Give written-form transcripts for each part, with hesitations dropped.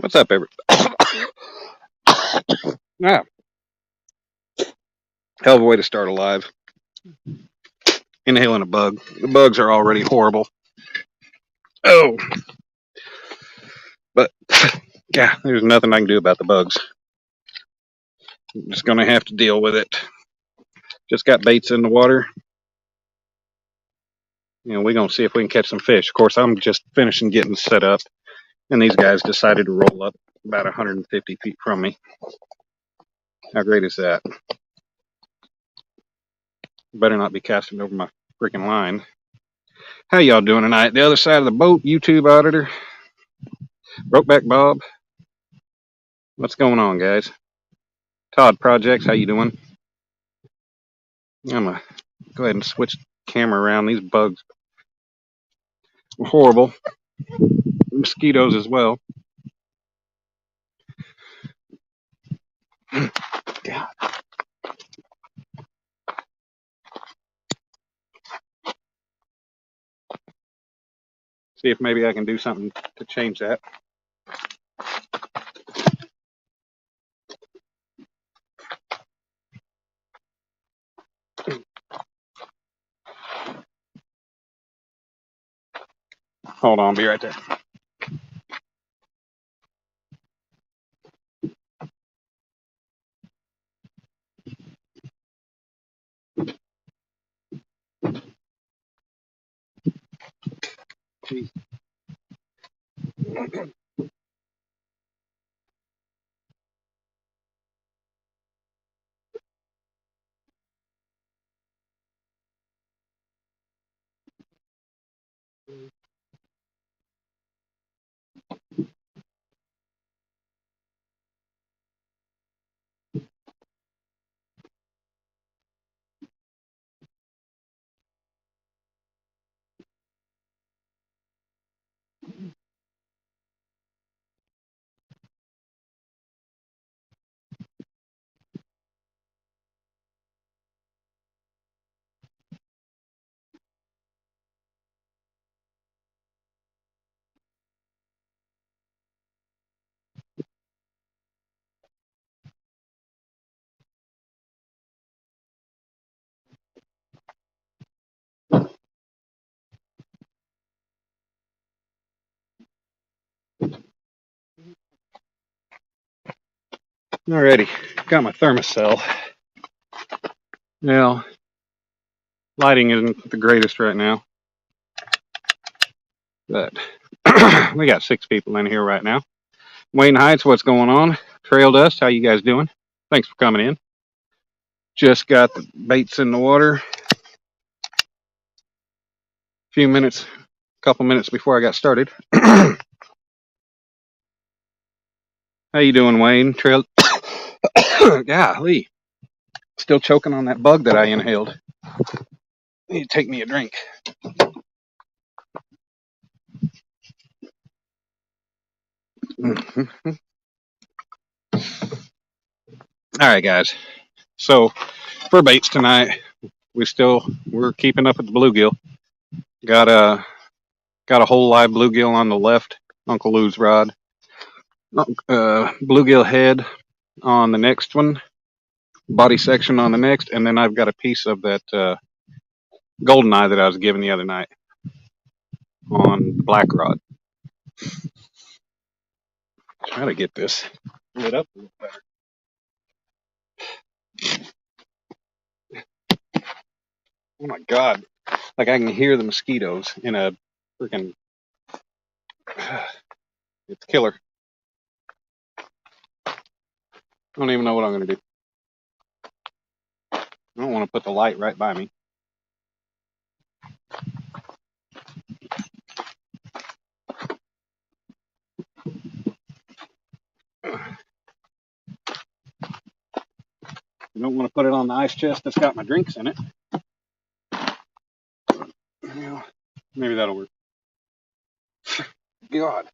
What's up, everybody? Ah, hell of a way to start a live. Inhaling a bug. The bugs are already horrible. Oh, but yeah, there's nothing I can do about the bugs. I'm just gonna have to deal with it. Just got baits in the water. We're gonna see if we can catch some fish. Of course, I'm just finishing getting set up, and these guys decided to roll up about 150 feet from me. How great is that? Better not be casting over my freaking line. How y'all doing tonight? The other side of the boat, YouTube auditor, Brokeback Bob. What's going on, guys? Todd Projects, how you doing? I'm gonna go ahead and switch the camera around. These bugs are horrible. Mosquitoes as well. God. See if maybe I can do something to change that. Hold on, be right there. Alrighty, got my thermocell. Now, lighting isn't the greatest right now, but we got 6 people in here right now. Wayne Heights, what's going on? Trail Dust, how you guys doing? Thanks for coming in. Just got the baits in the water. A couple minutes before I got started. How you doing, Wayne? Trail. Golly, still choking on that bug that I inhaled. Need to take me a drink. All right, guys. So for baits tonight, we're keeping up with the bluegill. Got a whole live bluegill on the left, Uncle Lou's rod. Bluegill head on the next one, body section on the next, and then I've got a piece of that golden eye that I was given the other night on the black rod. Try to get this lit up a little better. Oh my God. Like I can hear the mosquitoes in a freaking, it's killer. I don't even know what I'm going to do. I don't want to put the light right by me. I don't want to put it on the ice chest that's got my drinks in it. Yeah, maybe that'll work. God.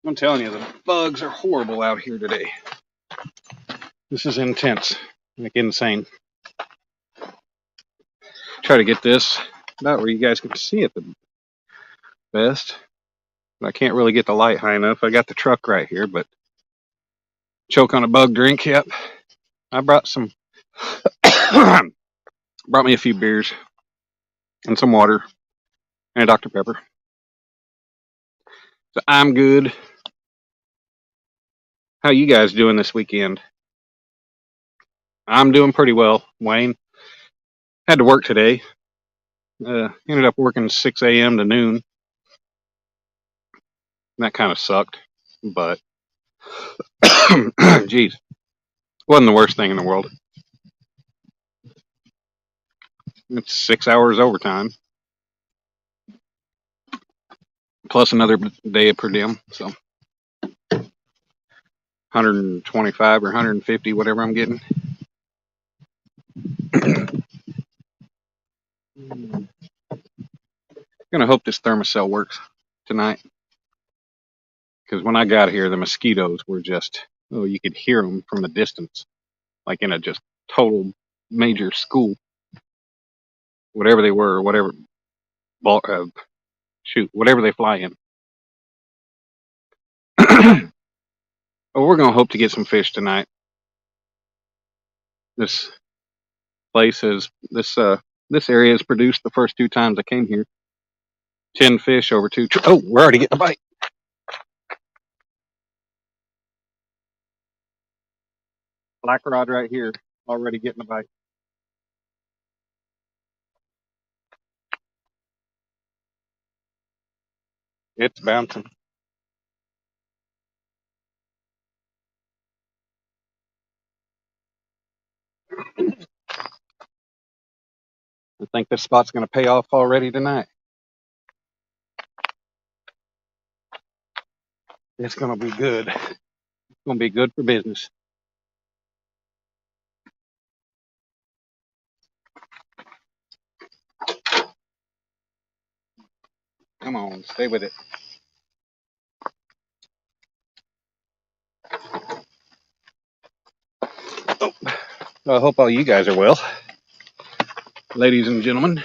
I'm telling you, the bugs are horrible out here today. This is intense, like insane. Try to get this about where you guys can see it. best. But I can't really get the light high enough. I got the truck right here, but choke on a bug drink. Yep. I brought some. Brought me a few beers and some water and a Dr. Pepper. So I'm good. How you guys doing this weekend? I'm doing pretty well, Wayne. Had to work today. Ended up working 6 a.m. to noon. That kind of sucked, but geez, wasn't the worst thing in the world. It's 6 hours overtime plus another day per diem, so 125 or 150, whatever I'm getting. Gonna hope this thermocell works tonight, because when I got here, the mosquitoes were just, oh, you could hear them from the distance, like in a just total major school, whatever they were, whatever, whatever they fly in. Well, we're gonna hope to get some fish tonight. This place is this area has produced the first 2 times I came here 10 fish over 2. Oh, we're already getting a bite. Black rod right here, already getting a bite. It's bouncing. I think this spot's going to pay off already tonight. It's going to be good. It's going to be good for business. Come on, stay with it. Oh, I hope all you guys are well, ladies and gentlemen,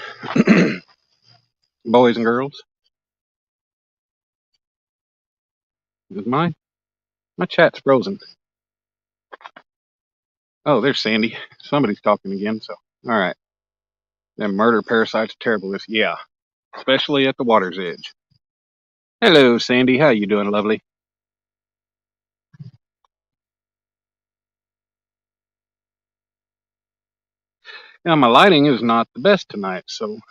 boys and girls. Is my chat's frozen? Oh, there's Sandy. Somebody's talking again. So, all right. Them murder parasites are terrible. Yeah, especially at the water's edge. Hello, Sandy. How you doing, lovely? Now, my lighting is not the best tonight, so I'm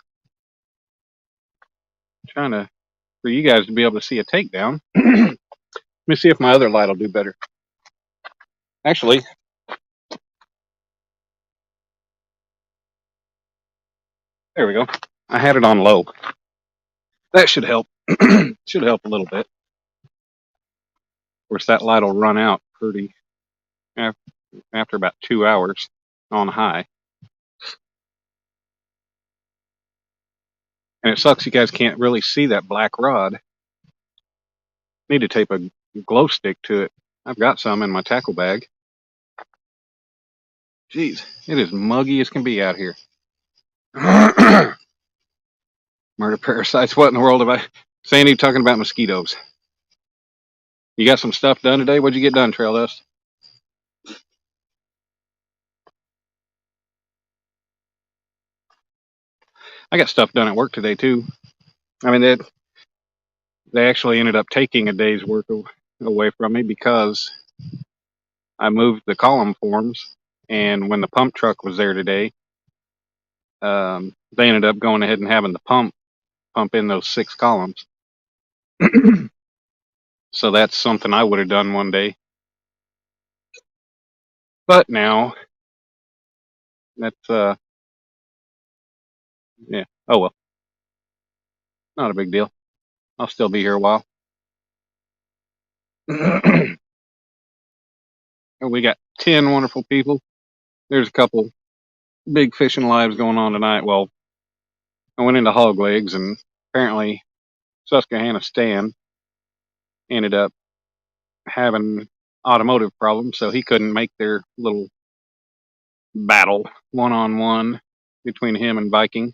trying to for you guys to be able to see a takedown. Let me see if my other light will do better. Actually, there we go. I had it on low. That should help. Should help a little bit. Of course, that light will run out pretty after about 2 hours on high. And it sucks you guys can't really see that black rod. Need to tape a glow stick to it. I've got some in my tackle bag. Jeez, it is muggy as can be out here. Murder parasites. What in the world have I... Sandy talking about mosquitoes. You got some stuff done today? What'd you get done, Trail Dust? I got stuff done at work today, too. I mean, they actually ended up taking a day's work away from me because I moved the column forms, and when the pump truck was there today, they ended up going ahead and having the pump in those 6 columns. So that's something I would have done one day. But now, that's, yeah, oh well. Not a big deal. I'll still be here a while. We got 10 wonderful people. There's a couple big fishing lives going on tonight. Well, I went into hog legs, and apparently Susquehanna Stan ended up having automotive problems, so he couldn't make their little battle one-on-one between him and Viking.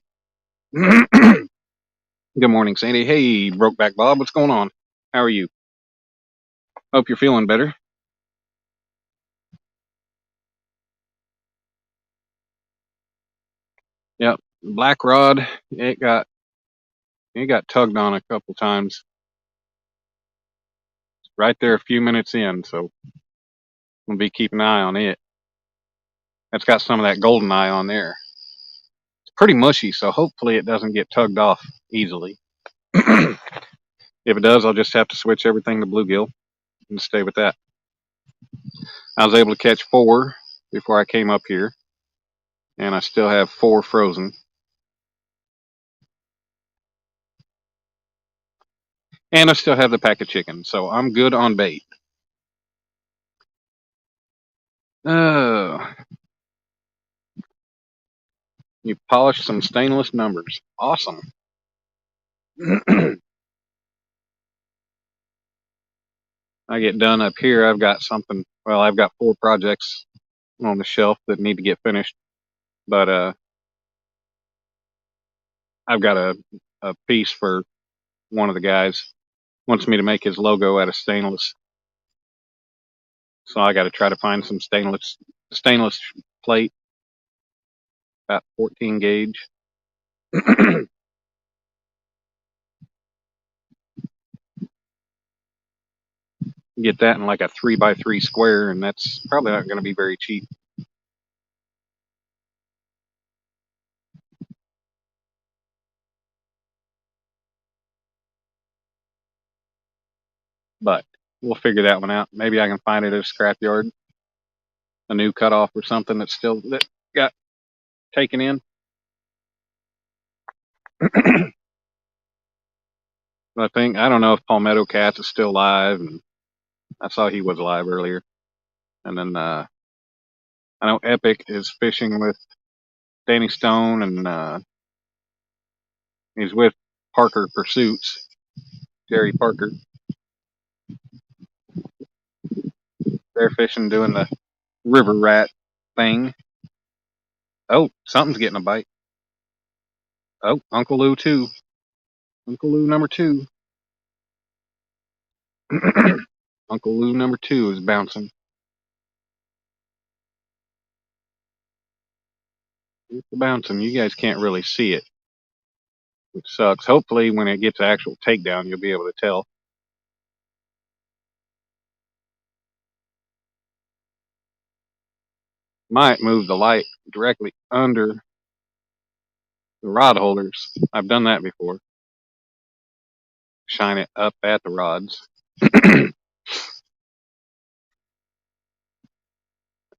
Good morning, Sandy. Hey, Brokeback Bob, what's going on? How are you? Hope you're feeling better. Yep, black rod. It got tugged on a couple times. Right there, a few minutes in, so I'm gonna be keeping an eye on it. That's got some of that golden eye on there. It's pretty mushy, so hopefully it doesn't get tugged off easily. If it does, I'll just have to switch everything to bluegill and stay with that. I was able to catch 4 before I came up here, and I still have 4 frozen. And I still have the pack of chicken, so I'm good on bait. Oh, you polished some stainless numbers. Awesome. I get done up here, I've got something. Well, I've got 4 projects on the shelf that need to get finished, but I've got a piece for one of the guys wants me to make his logo out of stainless, so I got to try to find some stainless plate, about 14 gauge. Get that in like a 3x3 square, and that's probably not going to be very cheap. But we'll figure that one out. Maybe I can find it at a scrapyard, a new cutoff or something that got taken in. I don't know if Palmetto Cats is still live, and I saw he was live earlier. And then I know Epic is fishing with Danny Stone, and he's with Parker Pursuits, Jerry Parker. They're fishing, doing the river rat thing. Oh, something's getting a bite. Oh, Uncle Lou too. Uncle Lou number 2. Uncle Lou number 2 is bouncing. It's bouncing. You guys can't really see it, which sucks. Hopefully, when it gets actual takedown, you'll be able to tell. Might move the light directly under the rod holders. I've done that before. Shine it up at the rods.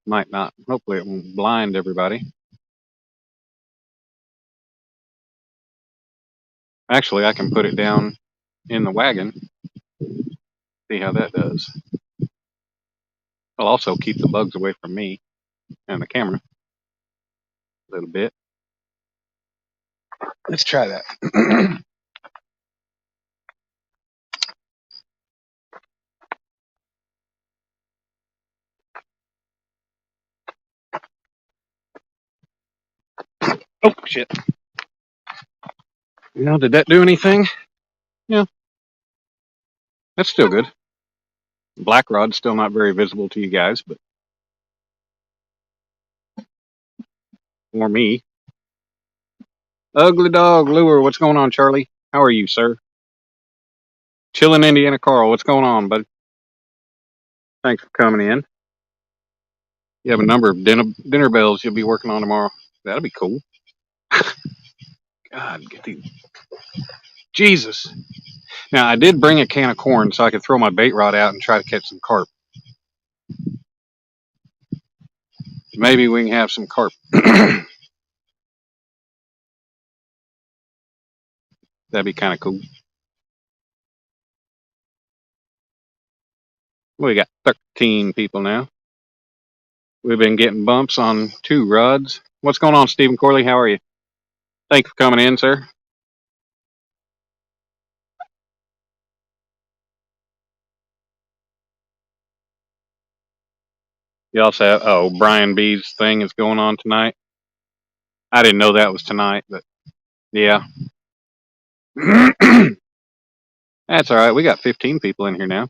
Might not. Hopefully, it won't blind everybody. Actually, I can put it down in the wagon. See how that does. I'll also keep the bugs away from me and the camera a little bit. Let's try that. Oh, shit. Did that do anything? Yeah, that's still good. Black rod's still not very visible to you guys, but or me. Ugly dog lure. What's going on, Charlie? How are you, sir? Chilling Indiana Carl. What's going on, bud? Thanks for coming in. You have a number of dinner bells you'll be working on tomorrow. That'll be cool. God, get these. Jesus. Now, I did bring a can of corn so I could throw my bait rod out and try to catch some carp. Maybe we can have some carp. That'd be kind of cool. We got 13 people now. We've been getting bumps on 2 rods. What's going on, Stephen Corley? How are you? Thanks for coming in, sir. You also have, Brian B's thing is going on tonight. I didn't know that was tonight, but yeah. That's all right. We got 15 people in here now.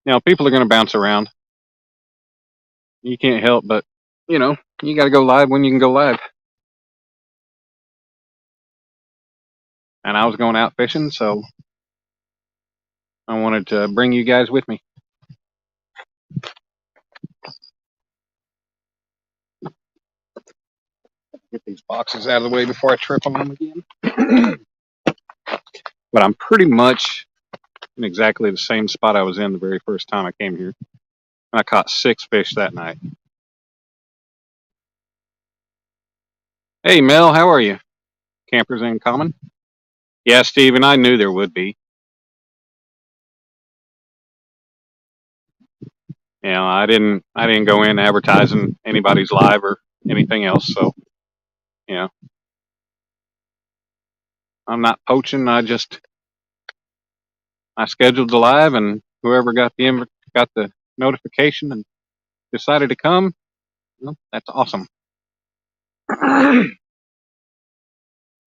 Now, people are going to bounce around. You can't help but, you know, you got to go live when you can go live. And I was going out fishing, so I wanted to bring you guys with me. Get these boxes out of the way before I trip on them again. But I'm pretty much in exactly the same spot I was in the very first time I came here. I caught 6 fish that night. Hey, Mel, how are you? Campers in common? Yeah, Steven, I knew there would be. You know, I didn't go in advertising anybody's live or anything else, so you know, I'm not poaching. I scheduled the live, and whoever got the notification and decided to come, well, that's awesome.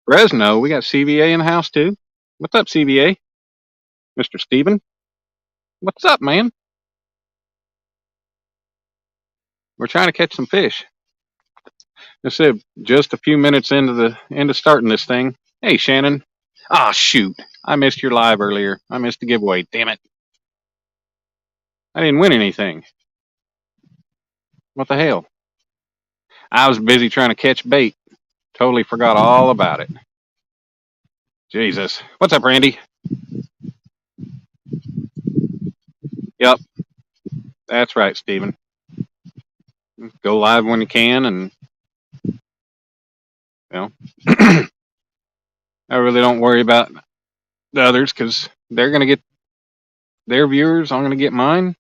Fresno, we got CVA in the house too. What's up, CVA? Mr. Steven? What's up, man? We're trying to catch some fish. I said just a few minutes into starting this thing. Hey, Shannon. Ah, shoot. I missed your live earlier. I missed the giveaway. Damn it. I didn't win anything. What the hell? I was busy trying to catch bait. Totally forgot all about it. Jesus. What's up, Randy? Yep. That's right, Steven. Go live when you can, and you know, I really don't worry about the others because they're gonna get their viewers. I'm gonna get mine.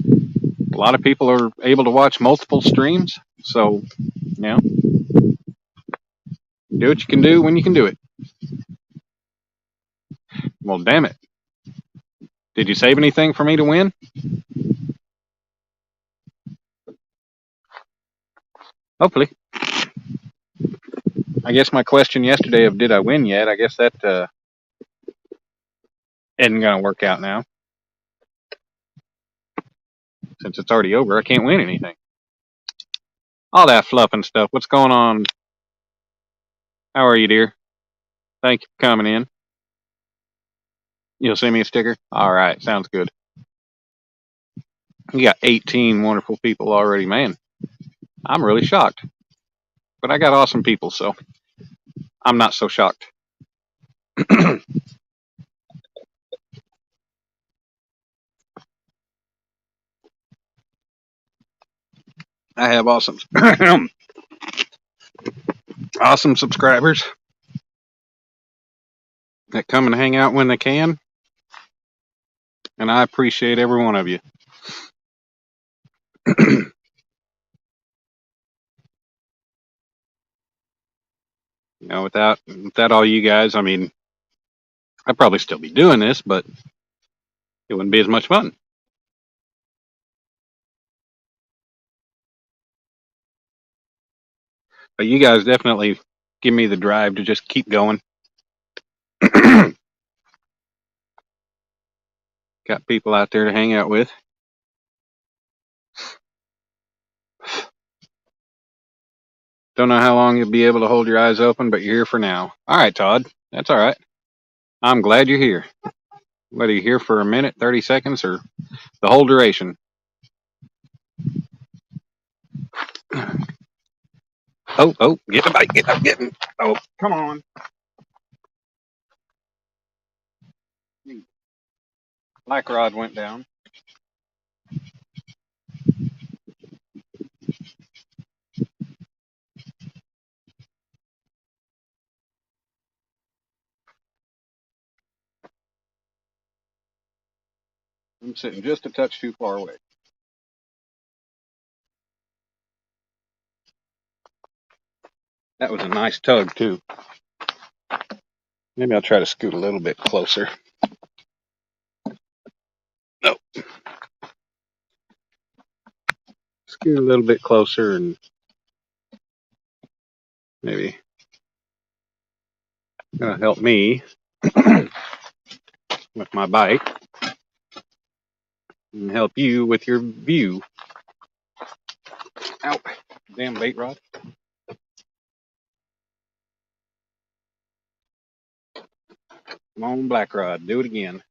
A lot of people are able to watch multiple streams, so you know, do what you can do when you can do it. Well, damn it. Did you save anything for me to win? Hopefully. I guess my question yesterday of did I win yet, I guess that isn't going to work out now. Since it's already over, I can't win anything. All that fluff and stuff. What's going on? How are you, dear? Thank you for coming in. You'll send me a sticker? All right. Sounds good. You got 18 wonderful people already. Man, I'm really shocked. But I got awesome people, so I'm not so shocked. I have awesome, awesome subscribers that come and hang out when they can, and I appreciate every one of you. You know, without all you guys, I mean, I'd probably still be doing this, but it wouldn't be as much fun. But you guys definitely give me the drive to just keep going. Got people out there to hang out with. Don't know how long you'll be able to hold your eyes open, but you're here for now. All right, Todd. That's all right. I'm glad you're here. Whether you're here for a minute, 30 seconds, or the whole duration. Oh, get the bite, get him. Oh, come on. Black rod went down. I'm sitting just a touch too far away. That was a nice tug, too. Maybe I'll try to scoot a little bit closer. No. Scoot a little bit closer and maybe gonna help me with my bite and help you with your view. Ow, damn bait rod. Come on, black rod, do it again.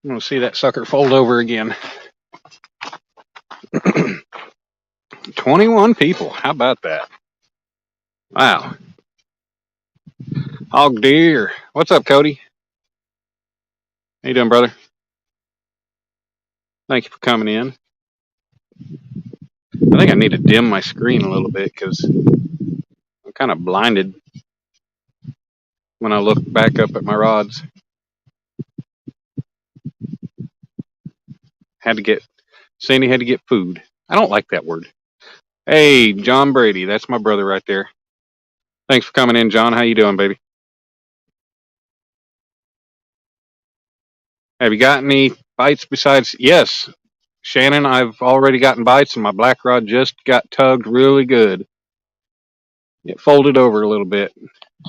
I'm gonna see that sucker fold over again. 21 people. How about that? Wow. Hog deer. What's up, Cody? How you doing, brother? Thank you for coming in. I think I need to dim my screen a little bit because I'm kind of blinded when I look back up at my rods. Sandy had to get food. I don't like that word. Hey, John Brady. That's my brother right there. Thanks for coming in, John. How you doing, baby? Have you got any bites besides? Yes, Shannon, I've already gotten bites, and my black rod just got tugged really good. It folded over a little bit.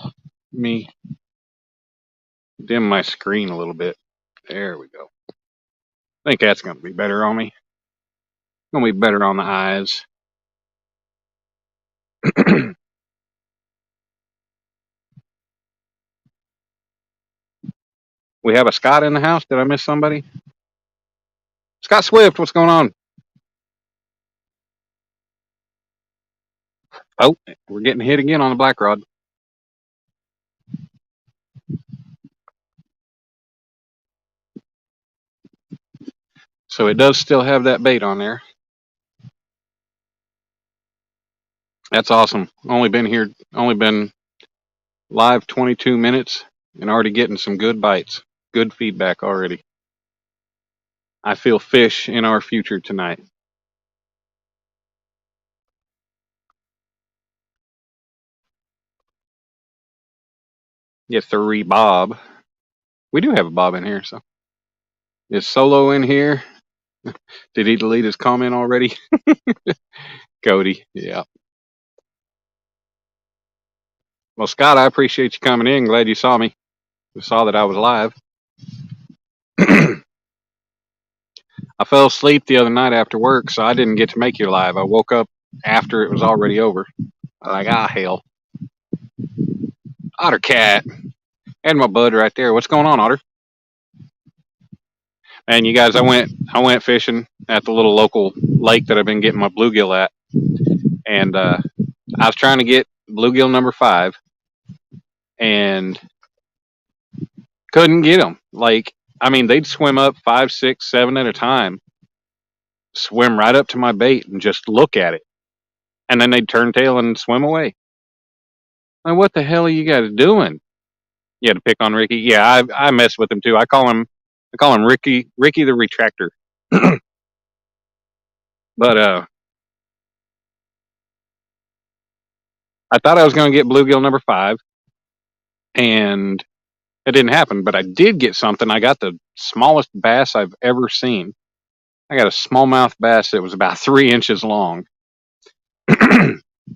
Let me dim my screen a little bit. There we go. I think that's going to be better on me. Going to be better on the eyes. We have a Scott in the house. Did I miss somebody? Scott Swift, what's going on? Oh, we're getting hit again on the black rod. So it does still have that bait on there. That's awesome. Only been live 22 minutes and already getting some good bites. Good feedback already. I feel fish in our future tonight. Get 3 bob. We do have a bob in here, so. Is Solo in here? Did he delete his comment already? Cody, yeah. Well, Scott, I appreciate you coming in. Glad you saw me. You saw that I was live. I fell asleep the other night after work, so I didn't get to make you live. I woke up after it was already over. I'm like, hell. Otter Cat. And my bud right there. What's going on, Otter? And you guys, I went fishing at the little local lake that I've been getting my bluegill at. And I was trying to get bluegill number 5 and couldn't get them. They'd swim up 5, 6, 7 at a time, swim right up to my bait and just look at it. And then they'd turn tail and swim away. Like, what the hell are you guys doing? You had to pick on Ricky. Yeah, I mess with him too. I call him Ricky the Retractor. But I thought I was going to get bluegill number 5, and it didn't happen. But I did get something. I got the smallest bass I've ever seen. I got a smallmouth bass that was about 3 inches long,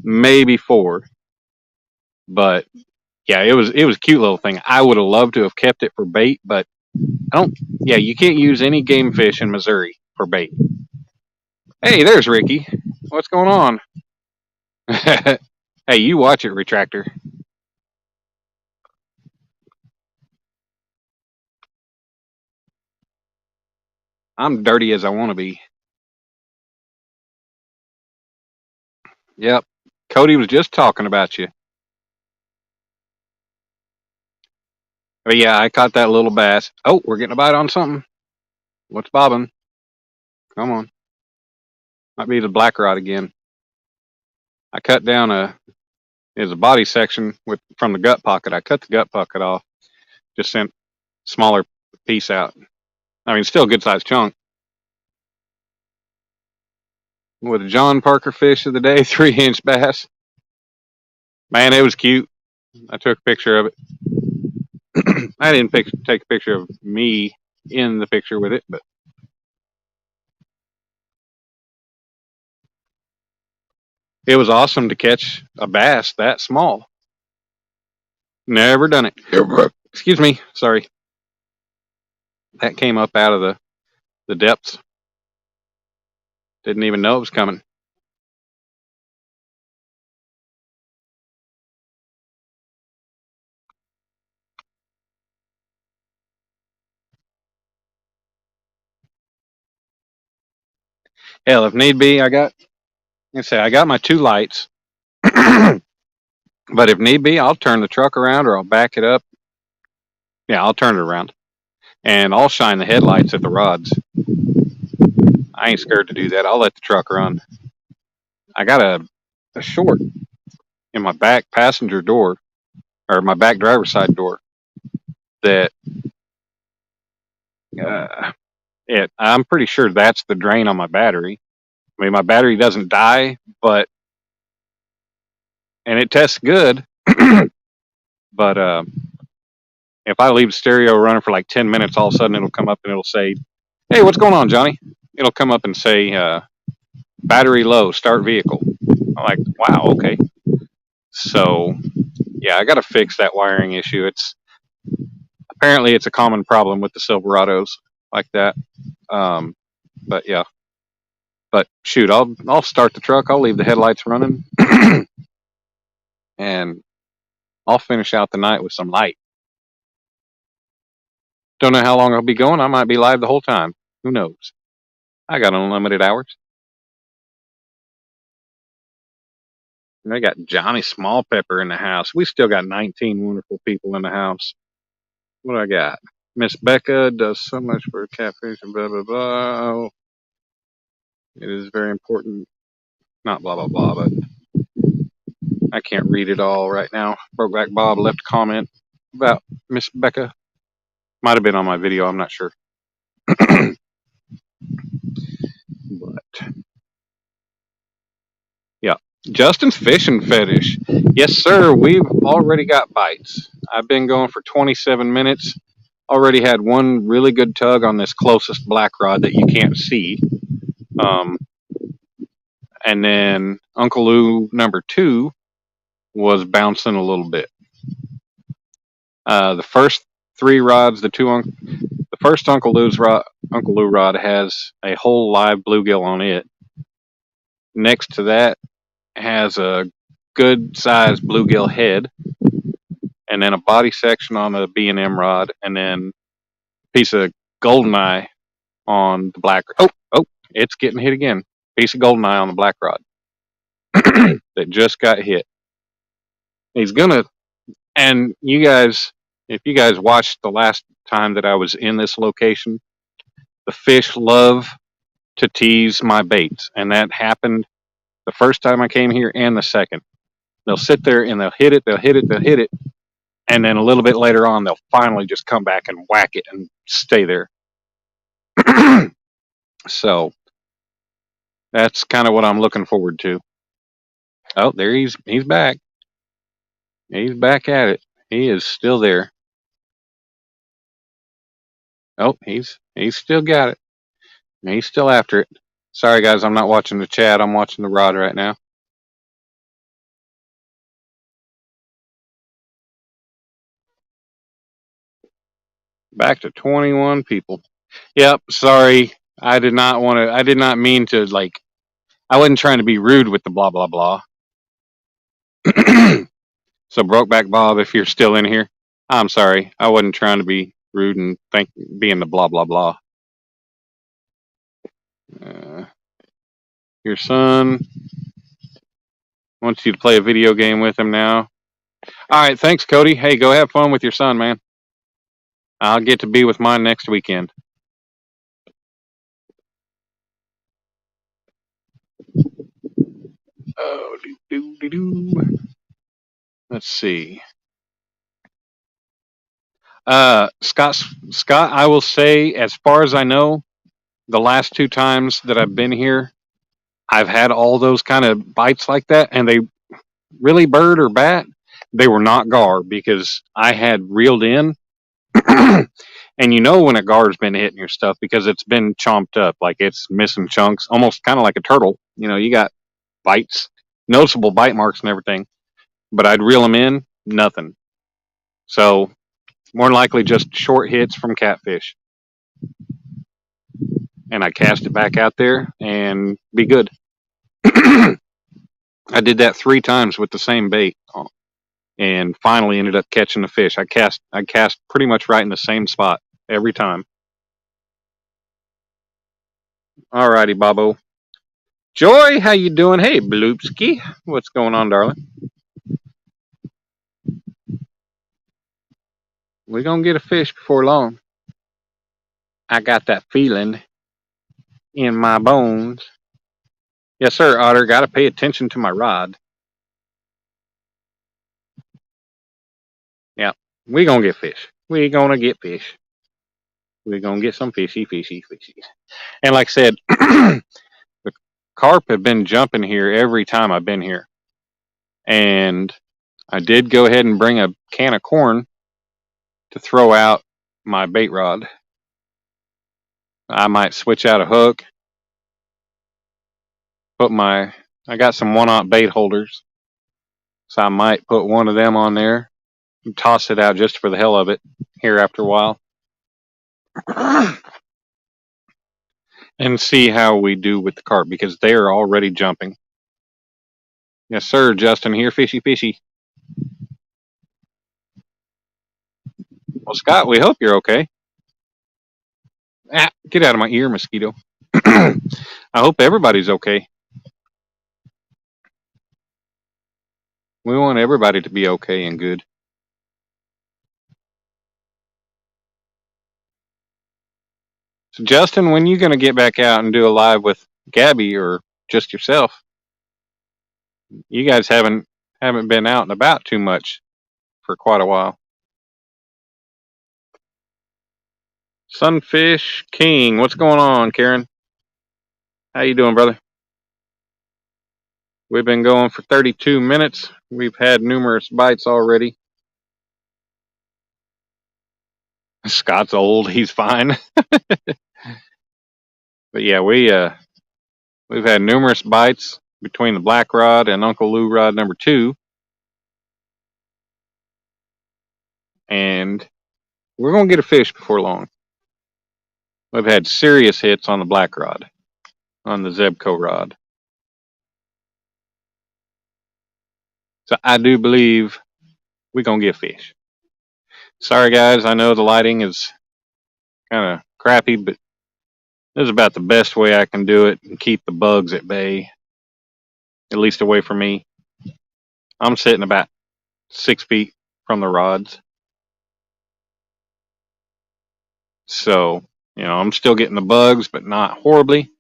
maybe 4. But yeah, it was a cute little thing. I would have loved to have kept it for bait, but you can't use any game fish in Missouri for bait. Hey, there's Ricky. What's going on? Hey, you watch it, Retractor. I'm dirty as I want to be. Yep. Cody was just talking about you. But yeah, I caught that little bass. Oh, we're getting a bite on something. What's bobbing? Come on. Might be the black rod again. I cut down there's a body section from the gut pocket. I cut the gut pocket off. Just sent smaller piece out. Still a good sized chunk. With a John Parker fish of the day, 3-inch bass. Man, it was cute. I took a picture of it. I didn't take a picture of me. in the picture with it, but it was awesome to catch a bass that small. Never done it. Excuse me. Sorry. That came up out of the depths. Didn't even know it was coming. Hell, if need be, I got my 2 lights. But if need be, I'll turn the truck around or I'll back it up. Yeah, I'll turn it around. And I'll shine the headlights at the rods. I ain't scared to do that. I'll let the truck run. I got a short in my back passenger door, or my back driver's side door, that I'm pretty sure that's the drain on my battery. I mean, my battery doesn't die, and it tests good. But if I leave the stereo running for like 10 minutes, all of a sudden it'll come up and it'll say, "Hey, what's going on, Johnny?" It'll come up and say, "Battery low, start vehicle." I'm like, wow, okay. So, yeah, I got to fix that wiring issue. Apparently it's a common problem with the Silverados like that. But yeah, but shoot, I'll start the truck. I'll leave the headlights running, and I'll finish out the night with some light. Don't know how long I'll be going. I might be live the whole time. Who knows? I got unlimited hours. And I got Johnny Small Pepper in the house. We still got 19 wonderful people in the house. What do I got? Miss Becca does so much for catfishing, blah, blah, blah. It is very important. Not blah, blah, blah, but I can't read it all right now. Brokeback Bob left a comment about Miss Becca. Might have been on my video. I'm not sure. But yeah, Justin's fishing fetish. Yes, sir. We've already got bites. I've been going for 27 minutes. Already had one really good tug on this closest black rod that you can't see. And then Uncle Lou number 2 was bouncing a little bit. The first 3 rods, the first Uncle Lou rod has a whole live bluegill on it. Next to that has a good sized bluegill head, and then a body section on the B&M rod, and then a piece of goldeneye on the black. Oh, it's getting hit again. Piece of goldeneye on the black rod that just got hit. He's gonna, and you guys, if you guys watched the last time that I was in this location, the fish love to tease my baits, and that happened the first time I came here and the second. They'll sit there and they'll hit it, and then a little bit later on, they'll finally just come back and whack it and stay there. So that's kind of what I'm looking forward to. Oh, there he's back. He's back at it. He is still there. Oh, he's still got it. He's still after it. Sorry guys, I'm not watching the chat. I'm watching the rod right now. Back to 21 people. Yep, sorry. I did not mean to, like, I wasn't trying to be rude with the blah blah blah. So Brokeback Bob, if you're still in here, I'm sorry. I wasn't trying to be rude and being the blah blah blah. Your son wants you to play a video game with him now. All right, thanks, Cody. Hey, go have fun with your son, man. I'll get to be with mine next weekend. Oh, let's see. Scott, I will say, as far as I know, the last 2 times that I've been here, I've had all those kind of bites like that, and they really, bird or bat, they were not gar, because I had reeled in And you know when a gar's been hitting your stuff because it's been chomped up, like it's missing chunks, almost kind of like a turtle. You know, you got bites, noticeable bite marks and everything. But I'd reel them in, nothing. So more than likely just short hits from catfish. And I cast it back out there and be good. I did that 3 times with the same bait and finally ended up catching the fish. I cast pretty much right in the same spot every time. Alrighty, Bobo. Joy, how you doing? Hey, Bloopski. What's going on, darling? We're going to get a fish before long. I got that feeling in my bones. Yes, sir, Otter. Got to pay attention to my rod. Yeah, we're going to get fish. We're going to get fish. We're going to get some fishy, fishy, fishy. And like I said, the carp have been jumping here every time I've been here. And I did go ahead and bring a can of corn to throw out my bait rod. I might switch out a hook. I got some 1/0 bait holders. So I might put one of them on there and toss it out just for the hell of it here after a while. And see how we do with the carp because they are already jumping. Yes, sir, Justin here, fishy, fishy. Well, Scott, we hope you're okay. Ah, get out of my ear, mosquito. I hope everybody's okay. We want everybody to be okay and good. So, Justin, when you going to get back out and do a live with Gabby or just yourself? You guys haven't been out and about too much for quite a while. Sunfish King, what's going on, Karen? How you doing, brother? We've been going for 32 minutes. We've had numerous bites already. Scott's old, he's fine. But yeah, we've had numerous bites between the black rod and Uncle Lou rod number 2. And we're going to get a fish before long. We've had serious hits on the black rod, on the Zebco rod. So I do believe we're going to get fish. Sorry, guys. I know the lighting is kind of crappy, but this is about the best way I can do it and keep the bugs at bay, at least away from me. I'm sitting about 6 feet from the rods. So, I'm still getting the bugs, but not horribly.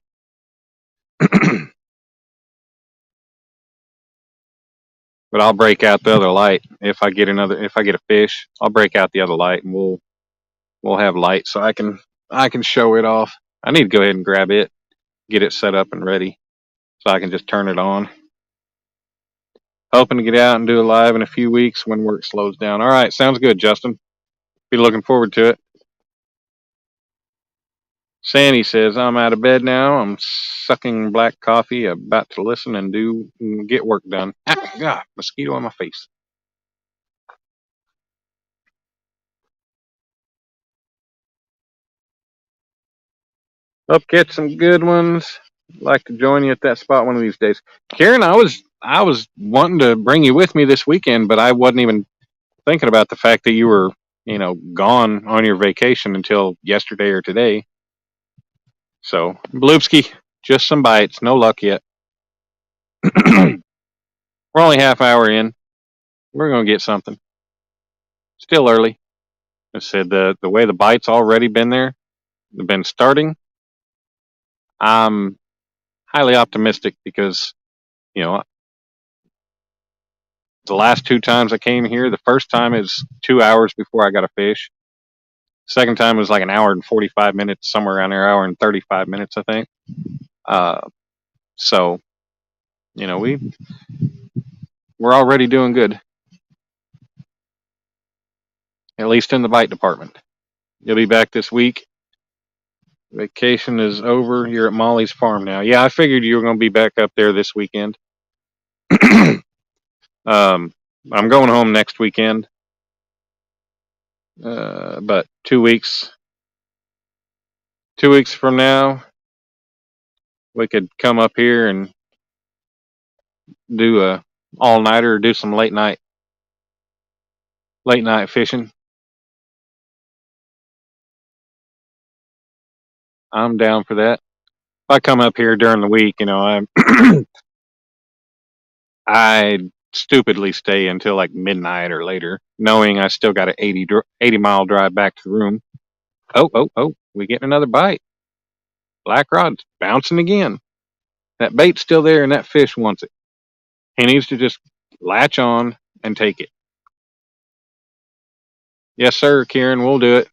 But I'll break out the other light if I get a fish. I'll break out the other light and we'll have light so I can show it off. I need to go ahead and grab it, get it set up and ready so I can just turn it on. Hoping to get out and do a live in a few weeks when work slows down. All right, sounds good, Justin. Be looking forward to it. Sandy says, I'm out of bed now. I'm sucking black coffee, about to listen and get work done. Ah, God, mosquito on my face. Hope catch some good ones. Like to join you at that spot one of these days. Karen, I was wanting to bring you with me this weekend, but I wasn't even thinking about the fact that you were, gone on your vacation until yesterday or today. So, Bloopski, just some bites, no luck yet. We're only half hour in. We're gonna get something. Still early. I said the way the bites already been there, been starting. I'm highly optimistic because the last 2 times I came here, the first time is 2 hours before I got a fish. Second time was like an hour and 45 minutes, somewhere around there, hour and 35 minutes, I think. So, we're already doing good. at least in the bite department. You'll be back this week. Vacation is over. You're at Molly's farm now. Yeah, I figured you were going to be back up there this weekend. I'm going home next weekend. But 2 weeks from now, we could come up here and do a all-nighter or do some late night fishing. I'm down for that. If I come up here during the week, I stupidly stay until like midnight or later, knowing I still got an 80-mile drive back to the room. Oh, we getting another bite. Black rod's bouncing again. That bait's still there and that fish wants it. He needs to just latch on and take it. Yes, sir, Kieran, we'll do it.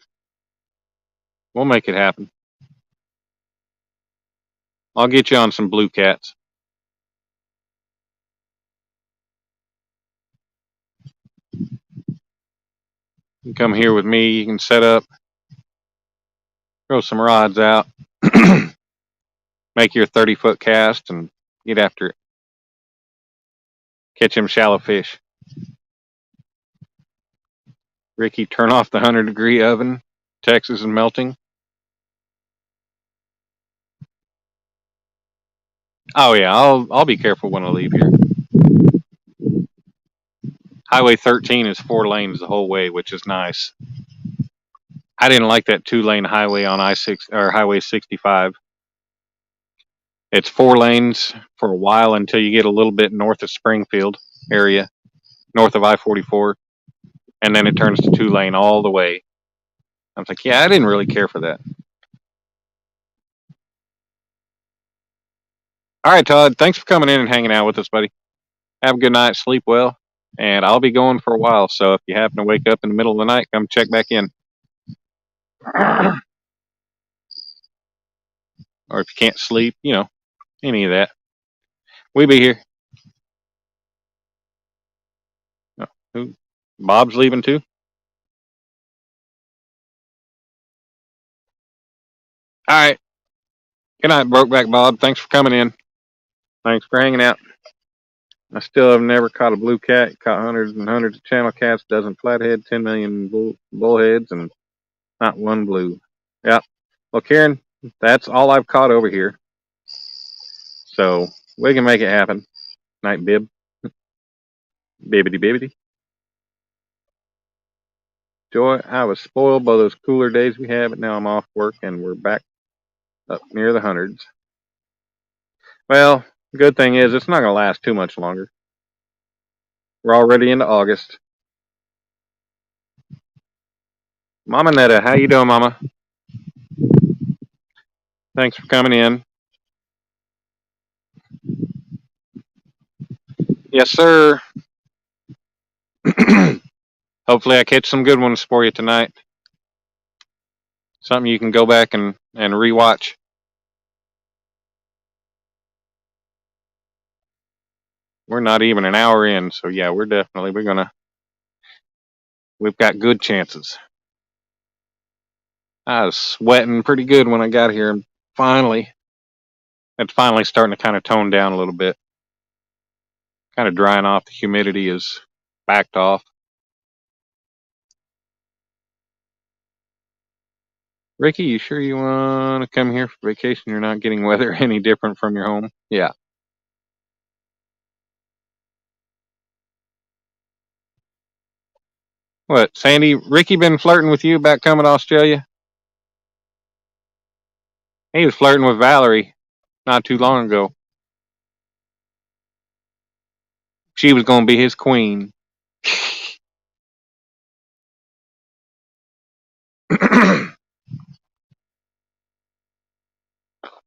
We'll make it happen. I'll get you on some blue cats. You can come here with me. You can set up, throw some rods out, make your 30-foot cast, and get after it. Catch them shallow fish. Ricky, turn off the 100-degree oven. Texas is melting. Oh yeah, I'll be careful when I leave here. Highway 13 is 4 lanes the whole way, which is nice. I didn't like that 2-lane highway on I-6 or Highway 65. It's 4 lanes for a while until you get a little bit north of Springfield area, north of I-44, and then it turns to 2-lane all the way. I was like, yeah, I didn't really care for that. All right, Todd, thanks for coming in and hanging out with us, buddy. Have a good night, sleep well, and I'll be going for a while, so if you happen to wake up in the middle of the night, come check back in. Or if you can't sleep, any of that. We be here. Oh, Bob's leaving too? All right. Good night, Brokeback Bob. Thanks for coming in. Thanks for hanging out. I still have never caught a blue cat. Caught hundreds and hundreds of channel cats, dozen flathead, 10 million bullheads, and not one blue. Yep. Well, Karen, that's all I've caught over here. So we can make it happen. Night, Bib. Bibbity bibbity. Joy, I was spoiled by those cooler days we had, but now I'm off work and we're back up near the hundreds. Well, good thing is it's not going to last too much longer. We're already into August. Mama Netta, how you doing, Mama? Thanks for coming in. Yes, sir. Hopefully I catch some good ones for you tonight. Something you can go back and rewatch. We're not even an hour in, so yeah, we've got good chances. I was sweating pretty good when I got here, and it's finally starting to kind of tone down a little bit. Kind of drying off. The humidity is backed off. Ricky, you sure you want to come here for vacation? You're not getting weather any different from your home? Yeah. What, Sandy? Ricky been flirting with you about coming to Australia? He was flirting with Valerie not too long ago. She was going to be his queen.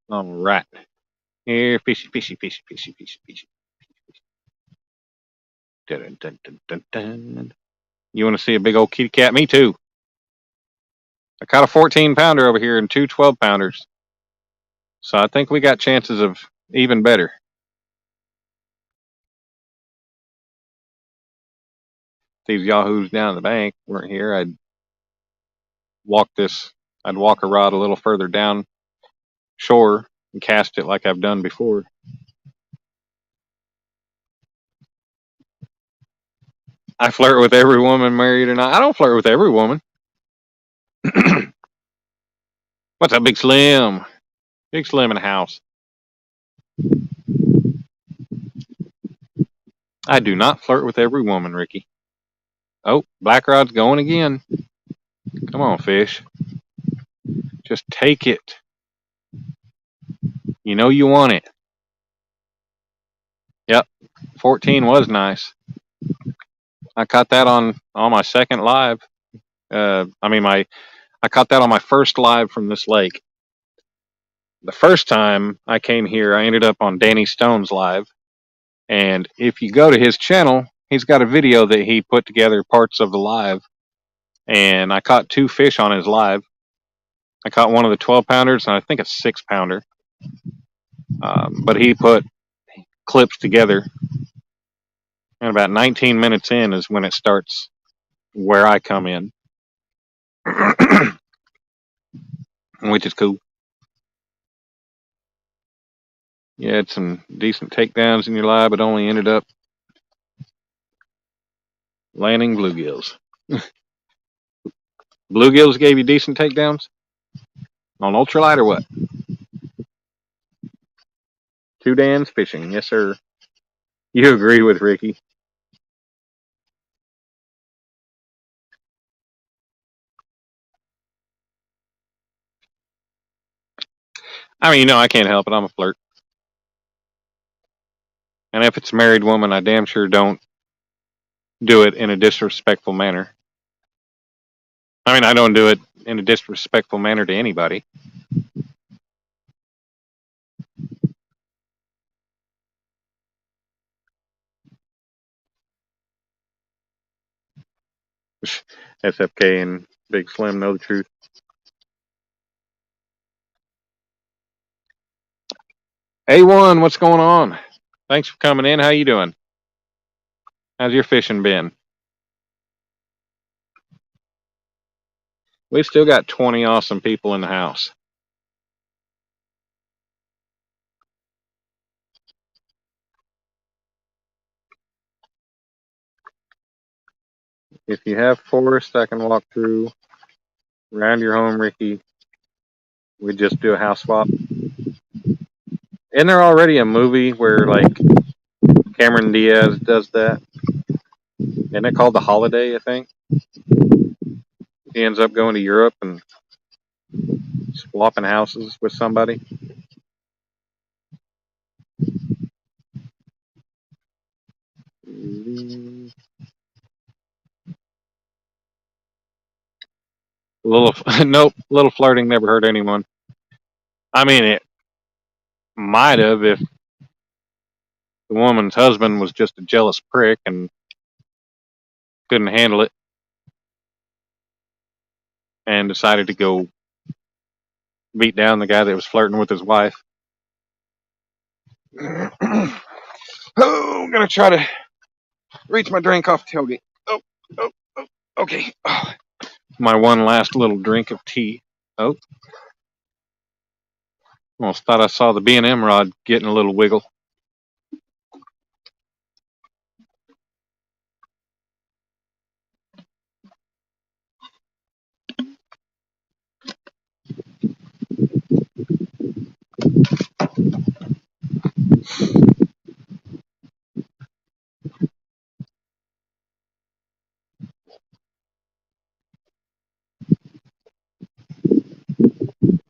All right. Here, fishy, fishy, fishy, fishy, fishy, fishy. Dun, dun, dun, dun, dun. You want to see a big old kitty cat? Me too. I caught a 14-pounder over here and 2 12-pounders. So I think we got chances of even better. These yahoos down at the bank weren't here. I'd I'd walk a rod a little further down shore and cast it like I've done before. I flirt with every woman, married or not. I don't flirt with every woman. What's up, Big Slim? Big Slim in the house. I do not flirt with every woman, Ricky. Oh, black rod's going again. Come on, fish. Just take it. You know you want it. Yep, 14 was nice. I caught that on my second live. I caught that on my first live from this lake. The first time I came here, I ended up on Danny Stone's live. And if you go to his channel, he's got a video that he put together parts of the live. And I caught 2 fish on his live. I caught one of the 12-pounders, and I think a 6-pounder. But he put clips together. And about 19 minutes in is when it starts where I come in, which is cool. You had some decent takedowns in your live, but only ended up landing bluegills. Bluegills gave you decent takedowns? On ultralight or what? 2 Dan's fishing. Yes, sir. You agree with Ricky. I mean, I can't help it. I'm a flirt. And if it's a married woman, I damn sure don't do it in a disrespectful manner. I mean, I don't do it in a disrespectful manner to anybody. SFK and Big Slim know the truth. A1, what's going on? Thanks for coming in. How you doing? How's your fishing been? We've still got 20 awesome people in the house. If you have forest, I can walk through around your home, Ricky. We just do a house swap. Isn't there already a movie where like Cameron Diaz does that? Isn't it called The Holiday, I think? He ends up going to Europe and swapping houses with somebody. Nope, little flirting never hurt anyone. I mean, it might have if the woman's husband was just a jealous prick and couldn't handle it and decided to go beat down the guy that was flirting with his wife. Oh, I'm gonna try to reach my drink off the tailgate. Oh, okay. Oh. My one last little drink of tea. Oh, almost thought I saw the B&M rod getting a little wiggle.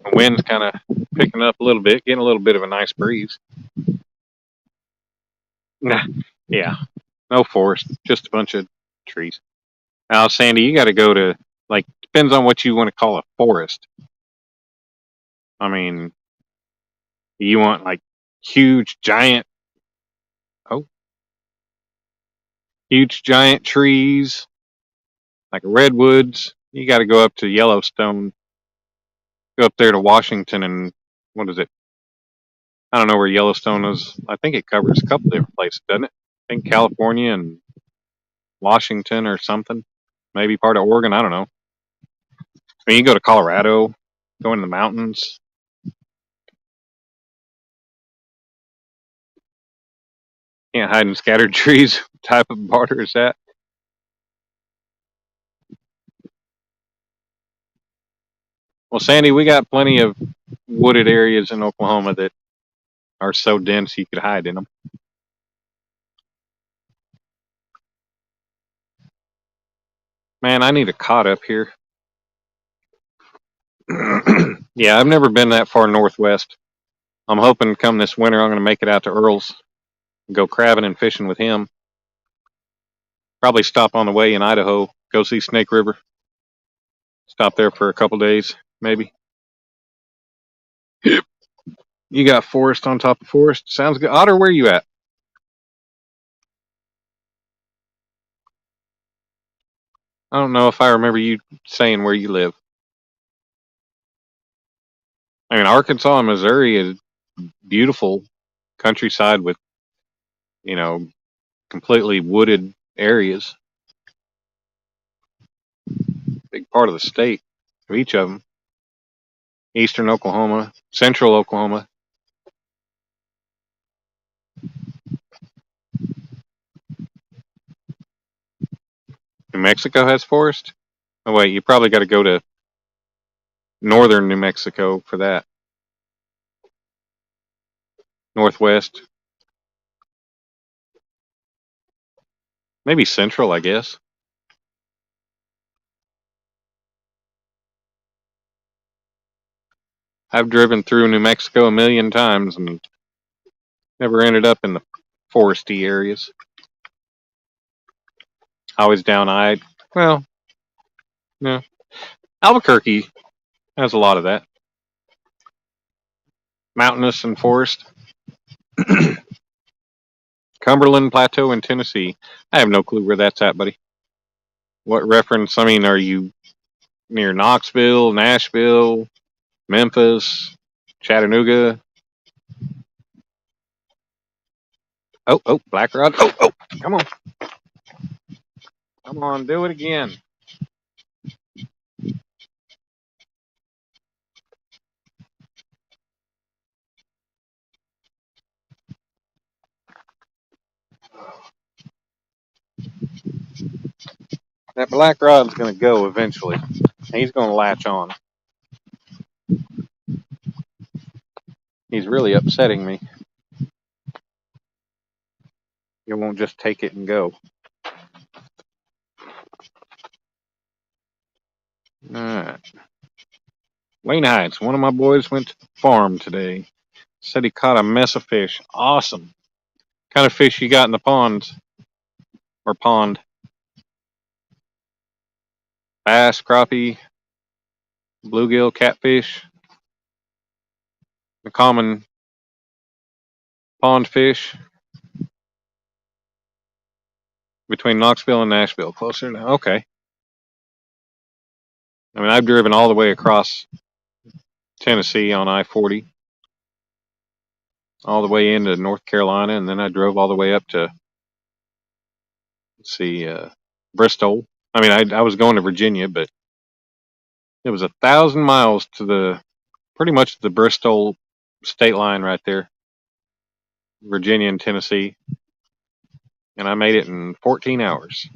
The wind's kind of picking up a little bit, getting a little bit of a nice breeze. Nah, yeah, no forest, just a bunch of trees. Now, Sandy, you got to go to, like, depends on what you want to call a forest. I mean, you want like huge giant trees like redwoods. You got to go up to Yellowstone, go up there to Washington, and what is it? I don't know where Yellowstone is. I think it covers a couple different places, doesn't it? I think California and Washington or something. Maybe part of Oregon. I don't know. I mean, you go to Colorado, go in the mountains. Can't hide in scattered trees. What type of barter is that? Well, Sandy, we got plenty of wooded areas in Oklahoma that are so dense you could hide in them. Man, I need a cot up here. Yeah, I've never been that far northwest. I'm hoping come this winter I'm going to make it out to Earl's and go crabbing and fishing with him. Probably stop on the way in Idaho, go see Snake River. Stop there for a couple days, maybe. You got forest on top of forest. Sounds good. Otter, where you at? I don't know if I remember you saying where you live. I mean, Arkansas and Missouri is beautiful countryside with, you know, completely wooded areas. Big part of the state, of each of them. Eastern Oklahoma, central Oklahoma. New Mexico has forest. Oh wait, you probably got to go to northern New Mexico for that. Northwest, maybe central, I guess. I've driven through New Mexico a million times and never ended up in the foresty areas. Always down I. Well, no. Albuquerque has a lot of that. Mountainous and forest. Cumberland Plateau in Tennessee. I have no clue where that's at, buddy. What reference? I mean, are you near Knoxville, Nashville, Memphis, Chattanooga? Oh, Black Rod. Oh, come on. Come on, do it again. That black rod's going to go eventually. He's going to latch on. He's really upsetting me. He won't just take it and go. Alright. Wayne Heights, one of my boys went to the farm today. Said he caught a mess of fish. Awesome. Kind of fish you got in the ponds or pond? Bass, crappie, bluegill, catfish, the common pond fish between Knoxville and Nashville. Closer now. Okay. I mean, I've driven all the way across Tennessee on I-40, all the way into North Carolina, and then I drove all the way up to, let's see, Bristol. I mean, I was going to Virginia, but it was 1,000 miles to pretty much the Bristol state line right there, Virginia and Tennessee, and I made it in 14 hours.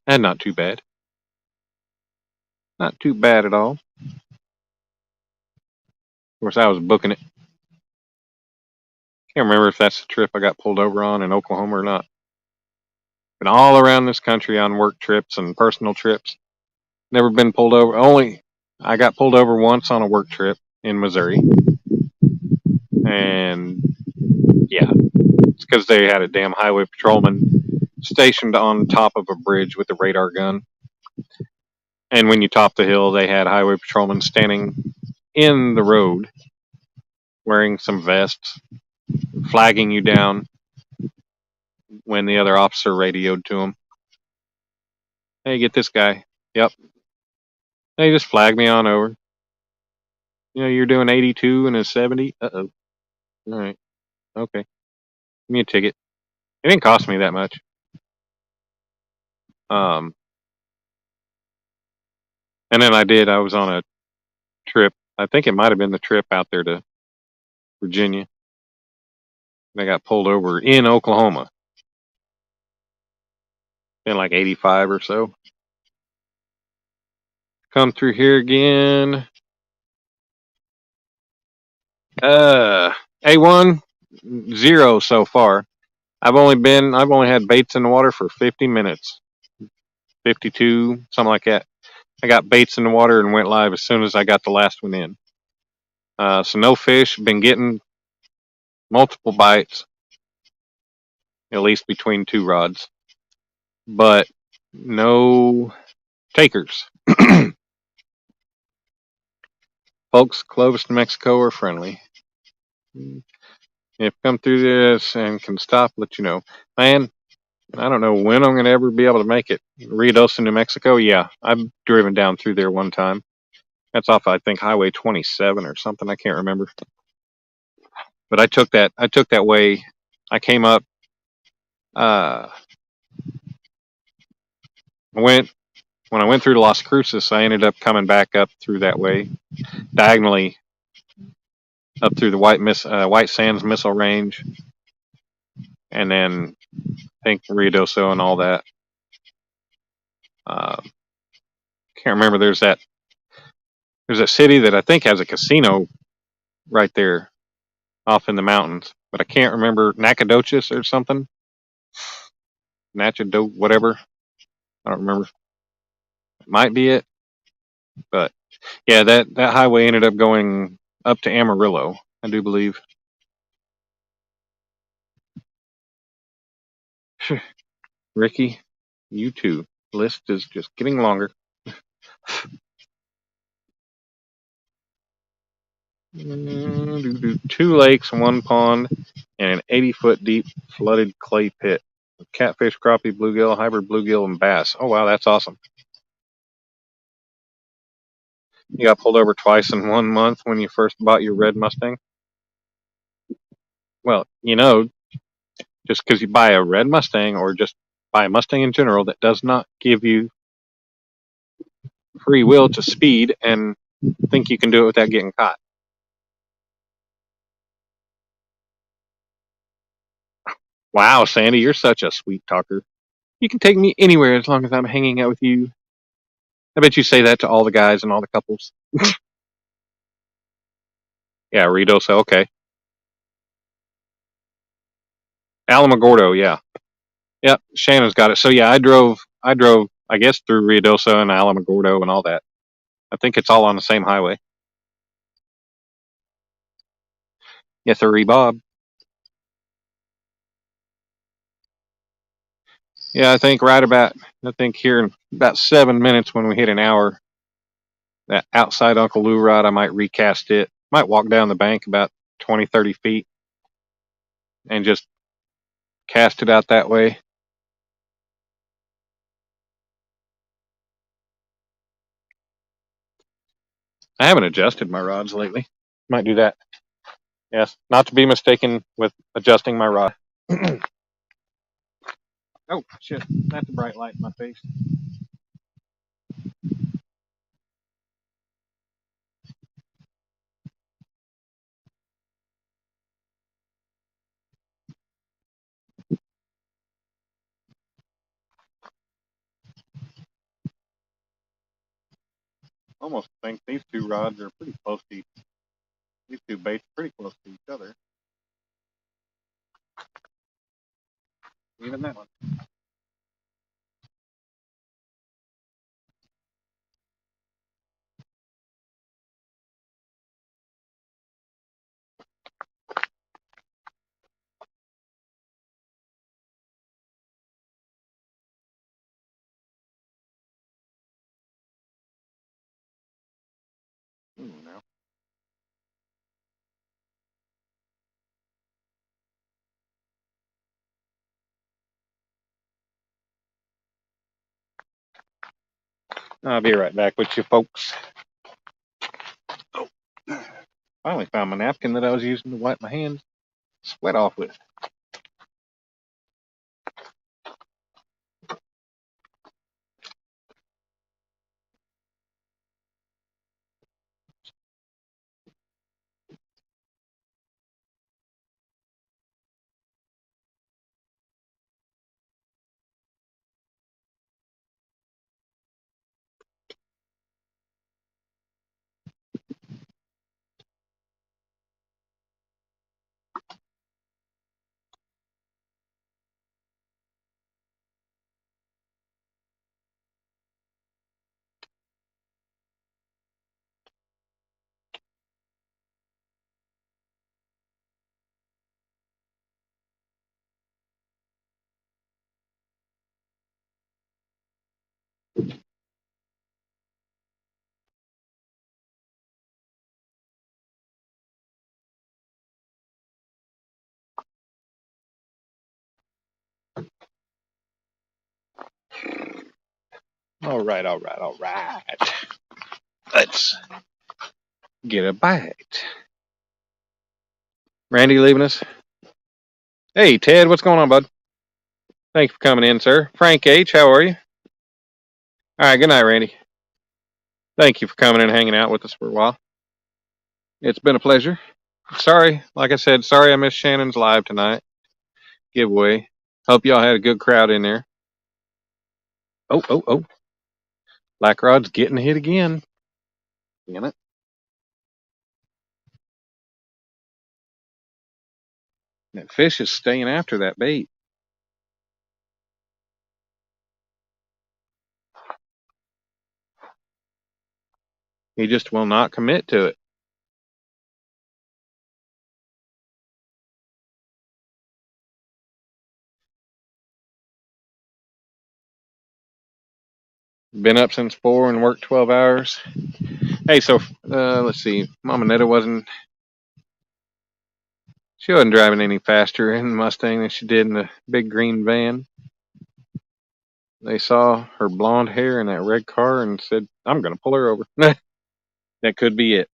And not too bad. Not too bad at all. Of course, I was booking it. Can't remember if that's the trip I got pulled over on in Oklahoma or not. Been all around this country on work trips and personal trips. Never been pulled over. I got pulled over once on a work trip in Missouri. And yeah, it's because they had a damn highway patrolman stationed on top of a bridge with a radar gun. And when you top the hill, they had highway patrolmen standing in the road wearing some vests, flagging you down when the other officer radioed to him. Hey, get this guy. Yep. They just flagged me on over. You know, you're doing 82 and a 70. Uh-oh. All right. Okay. Give me a ticket. It didn't cost me that much. And then I was on a trip. I think it might have been the trip out there to Virginia. I got pulled over in Oklahoma in like 85 or so. Come through here again. A1 0 so far. I've only had baits in the water for 50 minutes, 52, something like that. I got baits in the water and went live as soon as I got the last one in. So no fish. Been getting multiple bites, at least between two rods, but no takers. Folks, Clovis, New Mexico are friendly. If come through this and can stop, let you know. Man, I don't know when I'm going to ever be able to make it. Ruidoso, New Mexico, yeah. I've driven down through there one time. That's off, I think, Highway 27 or something. I can't remember. But I took that way. I came up, when I went through Las Cruces, I ended up coming back up through that way, diagonally up through the White Sands Missile Range, and then I think Ruidoso and all that. Can't remember. There's that city that I think has a casino right there off in the mountains, but I can't remember, Nacogdoches or something. Whatever. I don't remember. It might be it, but yeah, that highway ended up going up to Amarillo, I do believe. Ricky, you too. List is just getting longer. 2 lakes, 1 pond, and an 80-foot deep flooded clay pit. Catfish, crappie, bluegill, hybrid bluegill, and bass. Oh wow, that's awesome. You got pulled over twice in 1 month when you first bought your red Mustang? Well, just because you buy a red Mustang or just buy a Mustang in general, that does not give you free will to speed and think you can do it without getting caught. Wow, Sandy, you're such a sweet talker. You can take me anywhere as long as I'm hanging out with you. I bet you say that to all the guys and all the couples. Yeah, Ruidoso, okay. Alamogordo, yeah. Yep, Shannon's got it. So yeah, I drove, I guess, through Ruidoso and Alamogordo and all that. I think it's all on the same highway. Yes, sir, Bob. Yeah, I think here in about 7 minutes when we hit an hour, that outside Uncle Lou rod, I might recast it. Might walk down the bank about 20, 30 feet and just cast it out that way. I haven't adjusted my rods lately. Might do that. Yes, not to be mistaken with adjusting my rod. Oh, shit. That's a bright light in my face. Almost think these 2 rods are pretty close to these 2 baits are pretty close to each other. Even that one. Ooh, now. I'll be right back with you folks. Oh. Finally found my napkin that I was using to wipe my hands. Sweat off with. All right, all right, all right. Let's get a bite. Randy leaving us? Hey, Ted, what's going on, bud? Thanks for coming in, sir. Frank H., how are you? All right, good night, Randy. Thank you for coming in and hanging out with us for a while. It's been a pleasure. Sorry, like I said, sorry I missed Shannon's live tonight. Giveaway. Hope y'all had a good crowd in there. Oh, oh, oh. Black Rod's getting hit again. Damn it. That fish is staying after that bait. He just will not commit to it. Been up since 4 and worked 12 hours. Hey, so let's see. Mama Netta she wasn't driving any faster in the Mustang than she did in the big green van. They saw her blonde hair in that red car and said, I'm going to pull her over. That could be it.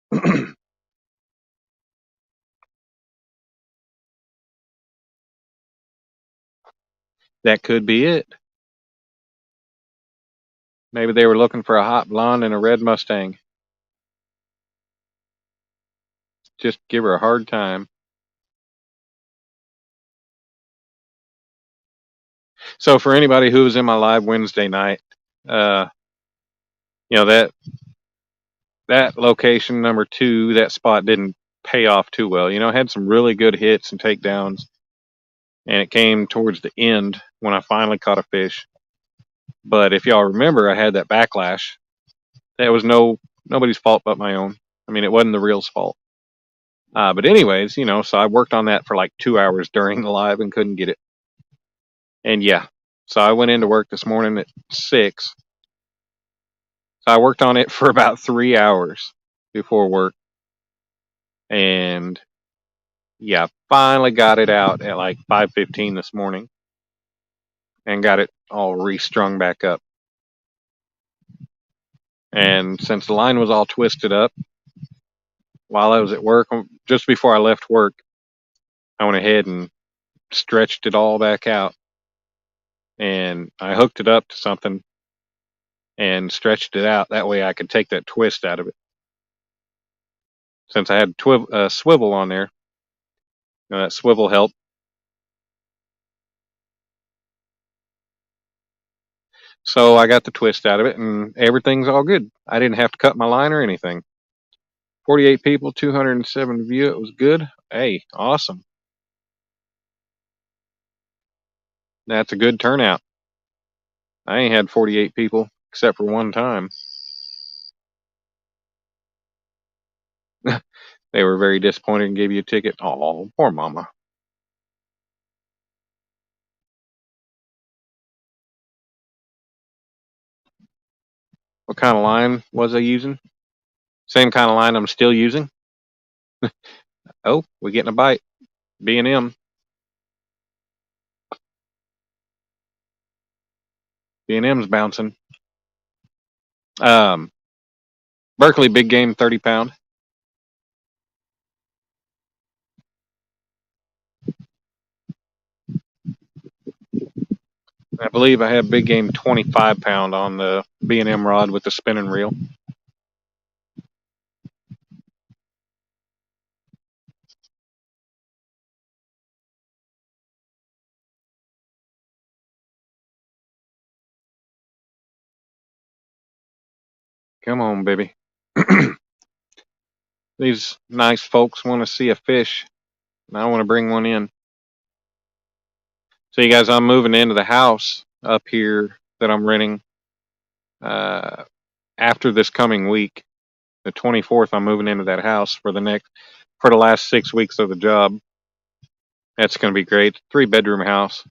That could be it. Maybe they were looking for a hot blonde in a red Mustang. Just give her a hard time. So for anybody who was in my live Wednesday night, uh, you know, that location number 2, that spot didn't pay off too well. You know, had some really good hits and takedowns, and it came towards the end when I finally caught a fish. But if y'all remember, I had that backlash. That was nobody's fault but my own. I mean, it wasn't the reel's fault. But anyways, you know, so I worked on that for like 2 hours during the live and couldn't get it. And yeah, so I went into work this morning at 6. So I worked on it for about 3 hours before work. And yeah, finally got it out at like 5:15 this morning and got it all restrung back up. And since the line was all twisted up while I was at work, just before I left work, I went ahead and stretched it all back out. And I hooked it up to something and stretched it out. That way I could take that twist out of it. Since I had swivel on there, you know, that swivel helped. So I got the twist out of it, and everything's all good. I didn't have to cut my line or anything. 48 people, 207 view. It was good. Hey, awesome. That's a good turnout. I ain't had 48 people except for one time. They were very disappointed and gave you a ticket. Oh, poor mama. What kind of line was I using? Same kind of line I'm still using. Oh, we're getting a bite. B&M. B&M's bouncing. Berkeley big game 30-pound. I believe I have big game 25-pound on the B&M rod with the spinning reel. Come on, baby. These nice folks want to see a fish, and I want to bring one in. So you guys, I'm moving into the house up here that I'm renting after this coming week. The 24th, I'm moving into that house for the last 6 weeks of the job. That's going to be great. 3-bedroom house.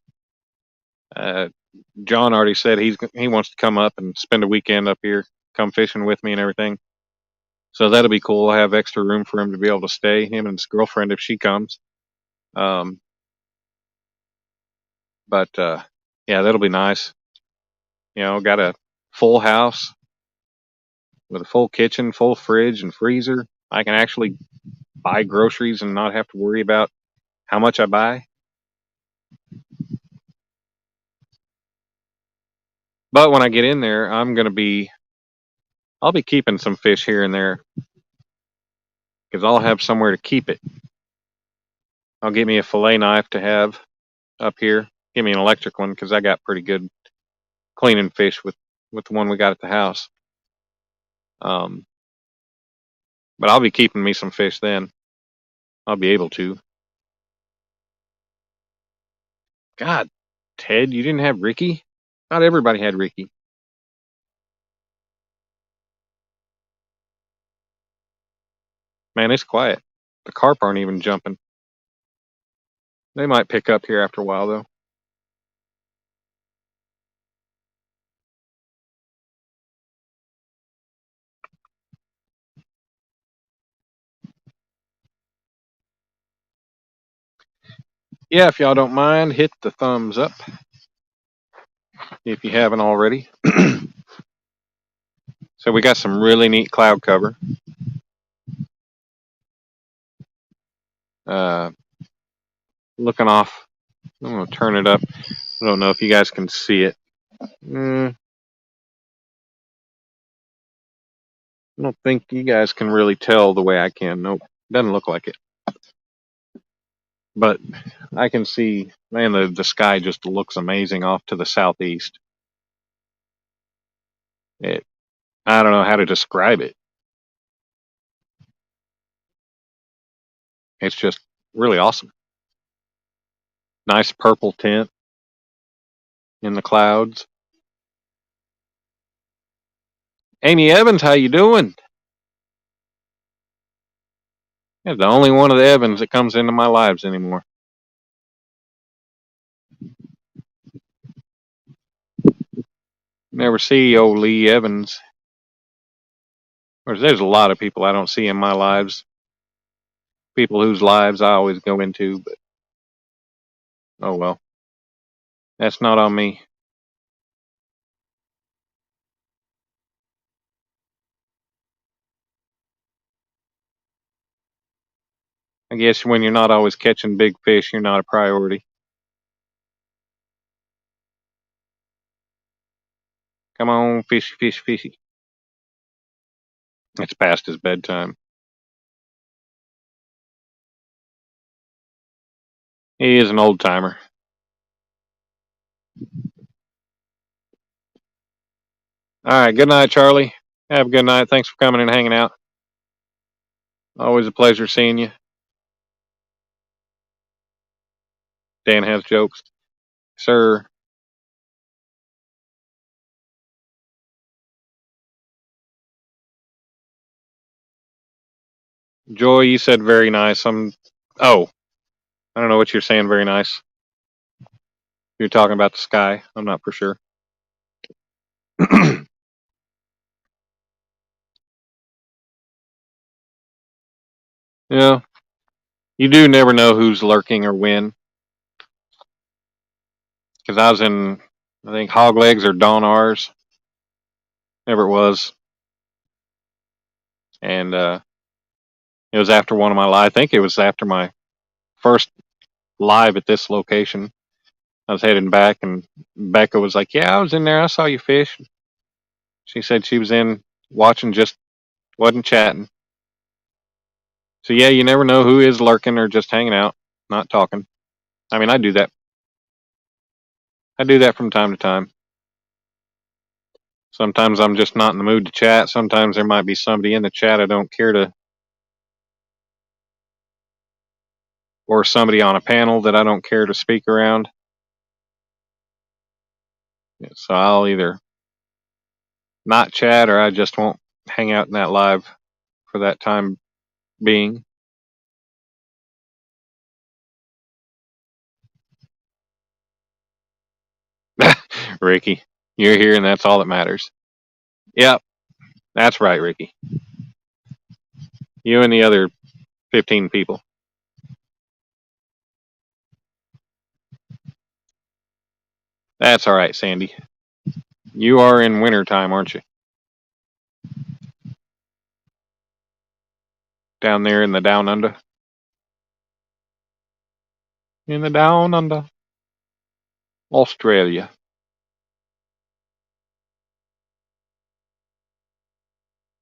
John already said he wants to come up and spend a weekend up here, come fishing with me and everything. So that'll be cool. I have extra room for him to be able to stay, him and his girlfriend if she comes. Um, but yeah, that'll be nice. Got a full house with a full kitchen, full fridge and freezer. I can actually buy groceries and not have to worry about how much I buy. But when I get in there, I'll be keeping some fish here and there because I'll have somewhere to keep it. I'll get me a fillet knife to have up here. Give me an electric one because I got pretty good cleaning fish with the one we got at the house. Um, but I'll be keeping me some fish then. I'll be able to. God, Ted, you didn't have Ricky? Not everybody had Ricky. Man, it's quiet. The carp aren't even jumping. They might pick up here after a while, though. Yeah, if y'all don't mind, hit the thumbs up if you haven't already. So we got some really neat cloud cover. Uh, Looking off. I'm going to turn it up. I don't know if you guys can see it. I don't think you guys can really tell the way I can. Nope, doesn't look like it. But I can see, man, the sky just looks amazing off to the southeast. I don't know how to describe it. It's just really awesome. Nice purple tint in the clouds. Amy Evans, how you doing? You're the only one of the Evans that comes into my lives anymore. Never see old Lee Evans. There's a lot of people I don't see in my lives. People whose lives I always go into, but oh well. That's not on me. I guess when you're not always catching big fish, you're not a priority. Come on, fishy, fishy, fishy. It's past his bedtime. He is an old timer. All right, good night, Charlie. Have a good night. Thanks for coming and hanging out. Always a pleasure seeing you. Dan has jokes. Sir. Joy, you said very nice. Oh, I don't know what you're saying, very nice. You're talking about the sky. I'm not for sure. Yeah, you do never know who's lurking or when. Because I was in, I think, Hog Legs or Dawn R's, whatever it was. And it was after one of my live. I think it was after my first live at this location. I was heading back, and Becca was like, "Yeah, I was in there. I saw you fish." She said she was in watching, just wasn't chatting. So yeah, you never know who is lurking or just hanging out, not talking. I mean, I do that. I do that from time to time. Sometimes I'm just not in the mood to chat. Sometimes there might be somebody in the chat I don't care to, or somebody on a panel that I don't care to speak around. So I'll either not chat or I just won't hang out in that live for that time being. Ricky, you're here and that's all that matters. Yep, that's right, Ricky. You and the other 15 people. That's all right, Sandy. You are in winter time, aren't you? Down there in the down under? In the down under. Australia.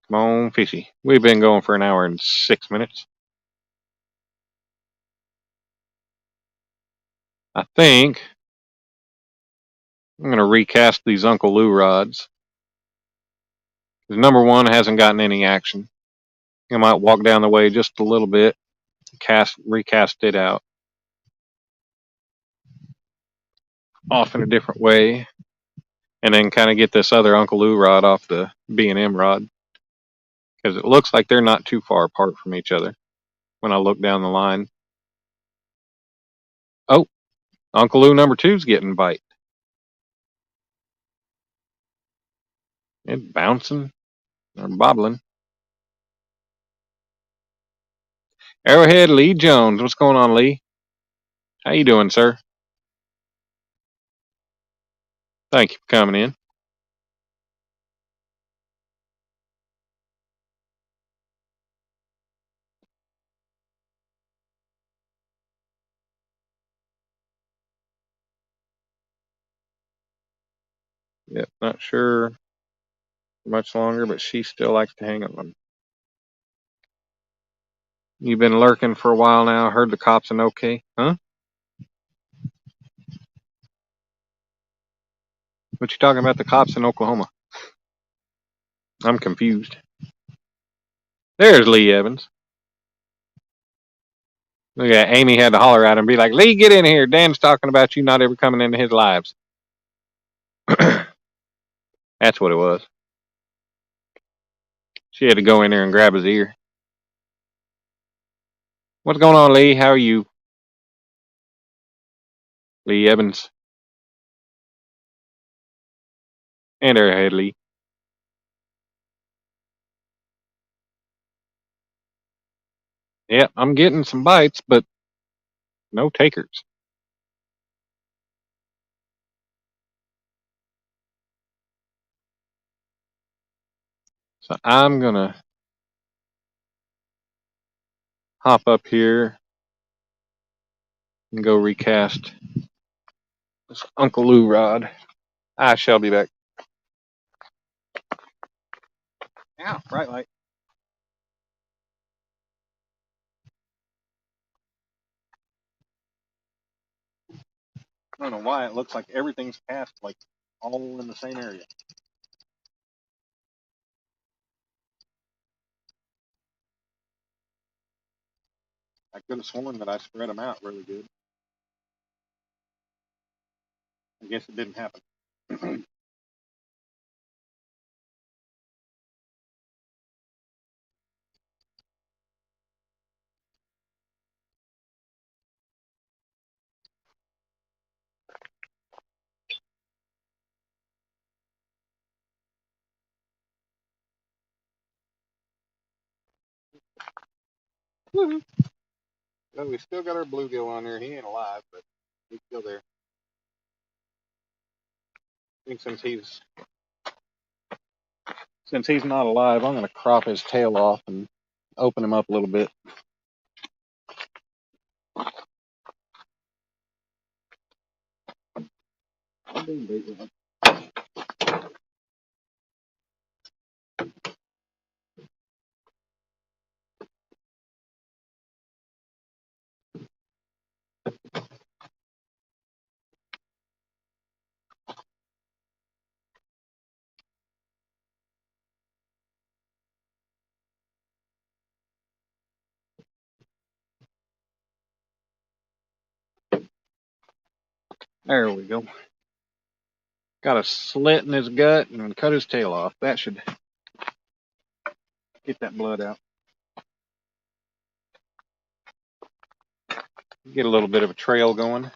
Come on, fishy. We've been going for an hour and 6 minutes. I think I'm going to recast these Uncle Lou rods. Because number one hasn't gotten any action. I might walk down the way just a little bit, recast it out off in a different way, and then kind of get this other Uncle Lou rod off the B&M rod. Because it looks like they're not too far apart from each other when I look down the line. Oh, Uncle Lou number two's getting bite. It's bouncing or bobbling. Arrowhead Lee Jones. What's going on, Lee? How you doing, sir? Thank you for coming in. Yep, not sure much longer, but she still likes to hang on. You've been lurking for a while now. Heard the cops and okay, huh? What you talking about the cops in Oklahoma? I'm confused. There's Lee Evans. Look at Amy had to holler at him and be like, Lee, get in here. Dan's talking about you not ever coming into his lives. That's what it was. She had to go in there and grab his ear. What's going on, Lee? How are you? Lee Evans. And Airhead Lee. Yeah, I'm getting some bites, but no takers. So I'm going to hop up here and go recast this Uncle Lou rod. I shall be back. Ow, bright light. I don't know why it looks like everything's cast like all in the same area. I could have sworn that I spread them out really good. I guess it didn't happen. Well, we still got our bluegill on there. He ain't alive, but he's still there. I think since he's not alive, I'm going to crop his tail off and open him up a little bit. There we go. Got a slit in his gut and cut his tail off. That should get that blood out. Get a little bit of a trail going.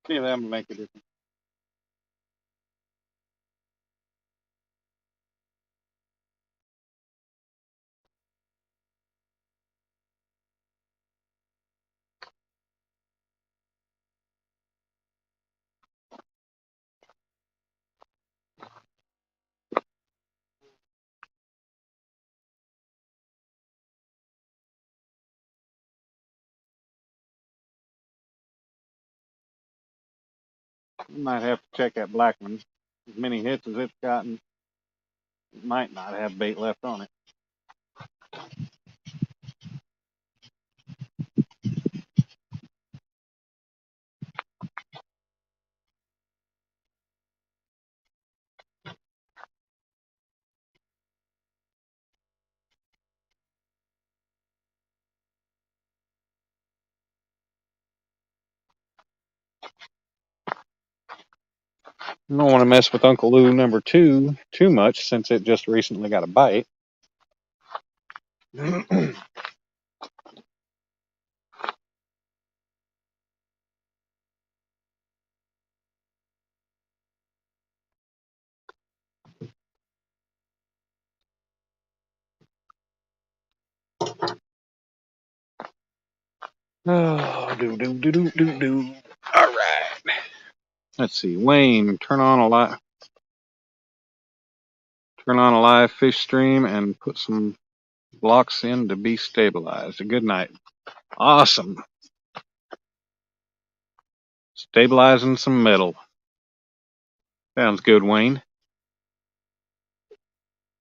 See, that would make a difference. You might have to check that black one. As many hits as it's gotten, it might not have bait left on it. I don't want to mess with Uncle Lou number 2 too much since it just recently got a bite. Oh, do. All right. Let's see. Wayne, turn on a live fish stream and put some blocks in to be stabilized. A good night. Awesome. Stabilizing some metal. Sounds good, Wayne.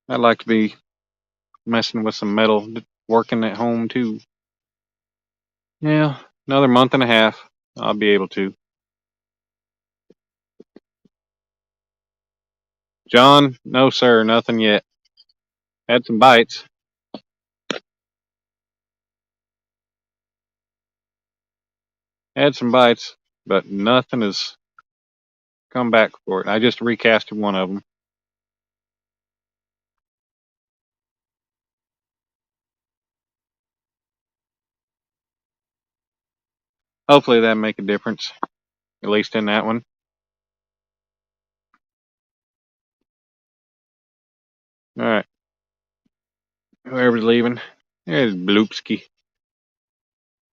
I'd like to be messing with some metal, working at home too. Yeah, another month and a half. I'll be able to. John, no sir, nothing yet. Had some bites. But nothing has come back for it. I just recasted one of them. Hopefully that'll make a difference, at least in that one. All right, whoever's leaving, there's Bloopski.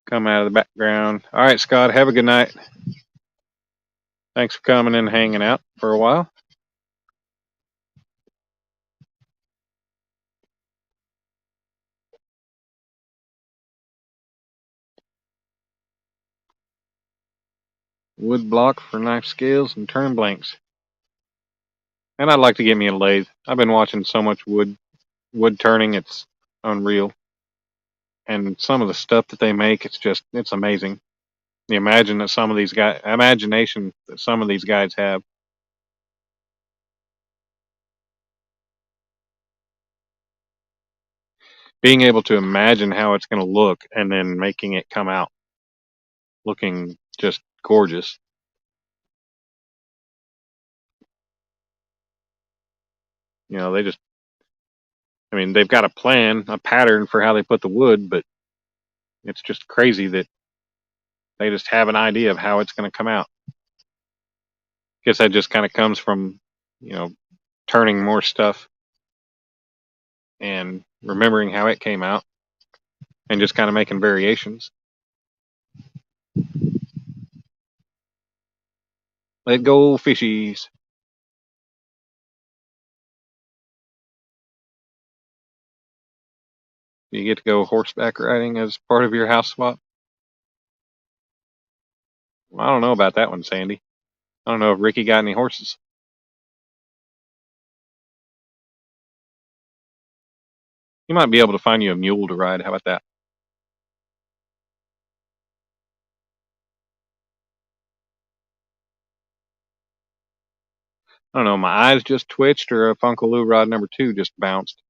Come out of the background. All right, Scott, have a good night. Thanks for coming and hanging out for a while. Wood block for knife scales and turn blanks. And I'd like to get me a lathe. I've been watching so much wood turning, it's unreal. And some of the stuff that they make, it's amazing. The imagination that some of these guys have. Being able to imagine how it's going to look and then making it come out looking just gorgeous. You know, they've got a plan, a pattern for how they put the wood, but it's just crazy that they just have an idea of how it's going to come out. Guess that just kind of comes from, turning more stuff and remembering how it came out and just kind of making variations. Let go, fishies. You get to go horseback riding as part of your house swap? I don't know about that one, Sandy. I don't know if Ricky got any horses. You might be able to find you a mule to ride. How about that? I don't know. My eyes just twitched, or if Uncle Lou rod number 2 just bounced.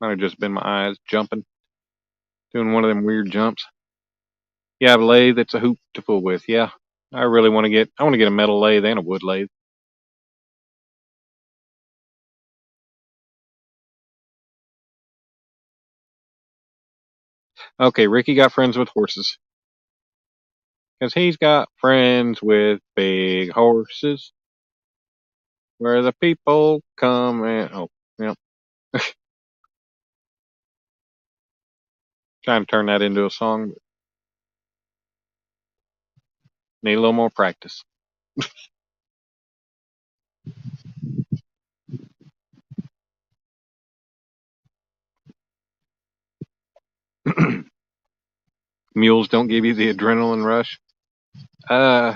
Might have just been my eyes jumping, doing one of them weird jumps. You have a lathe that's a hoop to fool with. Yeah, I really want to get. I want to get a metal lathe and a wood lathe. Okay, Ricky got friends with horses. 'Cause he's got friends with big horses where the people come and oh, yep. Trying to turn that into a song, but need a little more practice. Mules don't give you the adrenaline rush. Uh,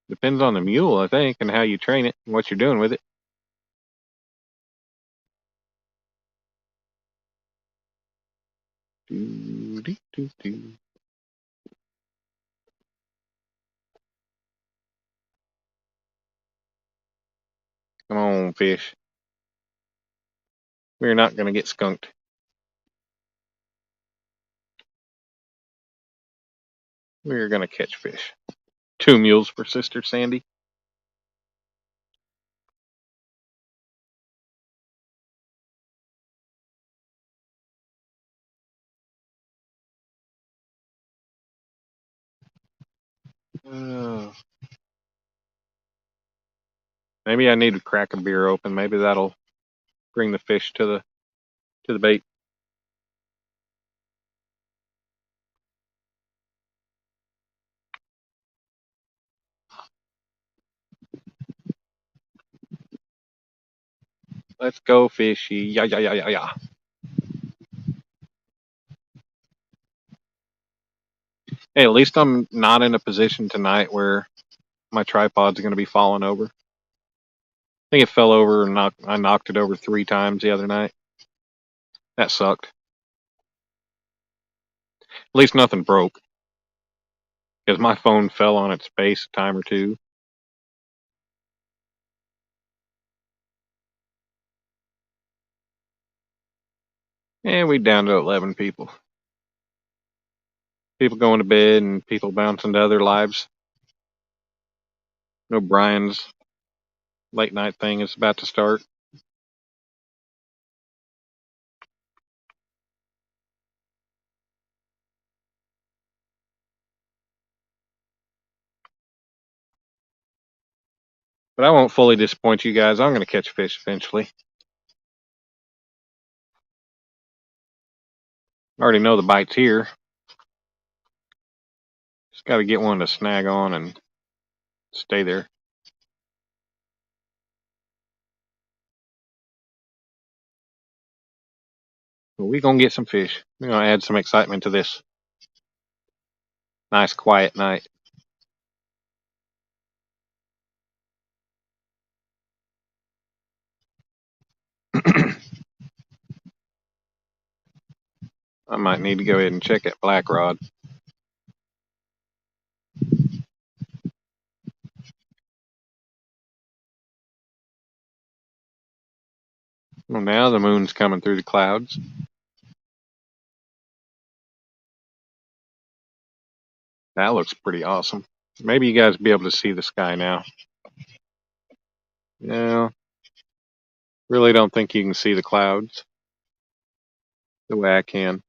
Depends on the mule, I think, and how you train it and what you're doing with it. Doo, doo, doo, doo. Come on, fish. We're not going to get skunked. We're going to catch fish. 2 mules for Sister Sandy. Uh, Maybe I need to crack a beer open. Maybe that'll bring the fish to the bait. Let's go fishy. Yeah, yeah, yeah, yeah, yeah. Hey, at least I'm not in a position tonight where my tripod's going to be falling over. I think it fell over and I knocked it over 3 times the other night. That sucked. At least nothing broke because my phone fell on its base a time or two. And we down to 11 people. People going to bed and people bouncing to other lives. No, Brian's late night thing is about to start. But I won't fully disappoint you guys. I'm going to catch fish eventually. I already know the bite's here. Just got to get one to snag on and stay there. But we going to get some fish. We're going to add some excitement to this nice quiet night. I might need to go ahead and check that black rod. Well, now the moon's coming through the clouds. That looks pretty awesome. Maybe you guys will be able to see the sky now. Yeah, really don't think you can see the clouds the way I can.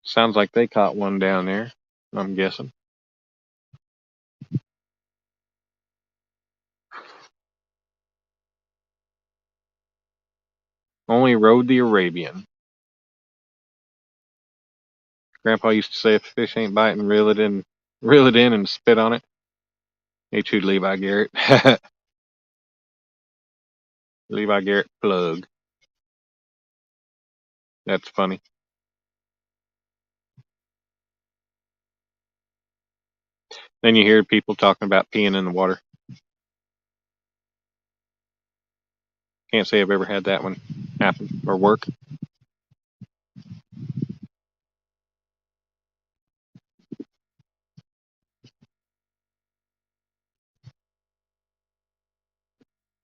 Sounds like they caught one down there, I'm guessing. Only rode the Arabian. Grandpa used to say if a fish ain't biting, reel it in and spit on it. Hey, chewed Levi Garrett. Levi Garrett plug. That's funny. Then you hear people talking about peeing in the water. Can't say I've ever had that one happen or work.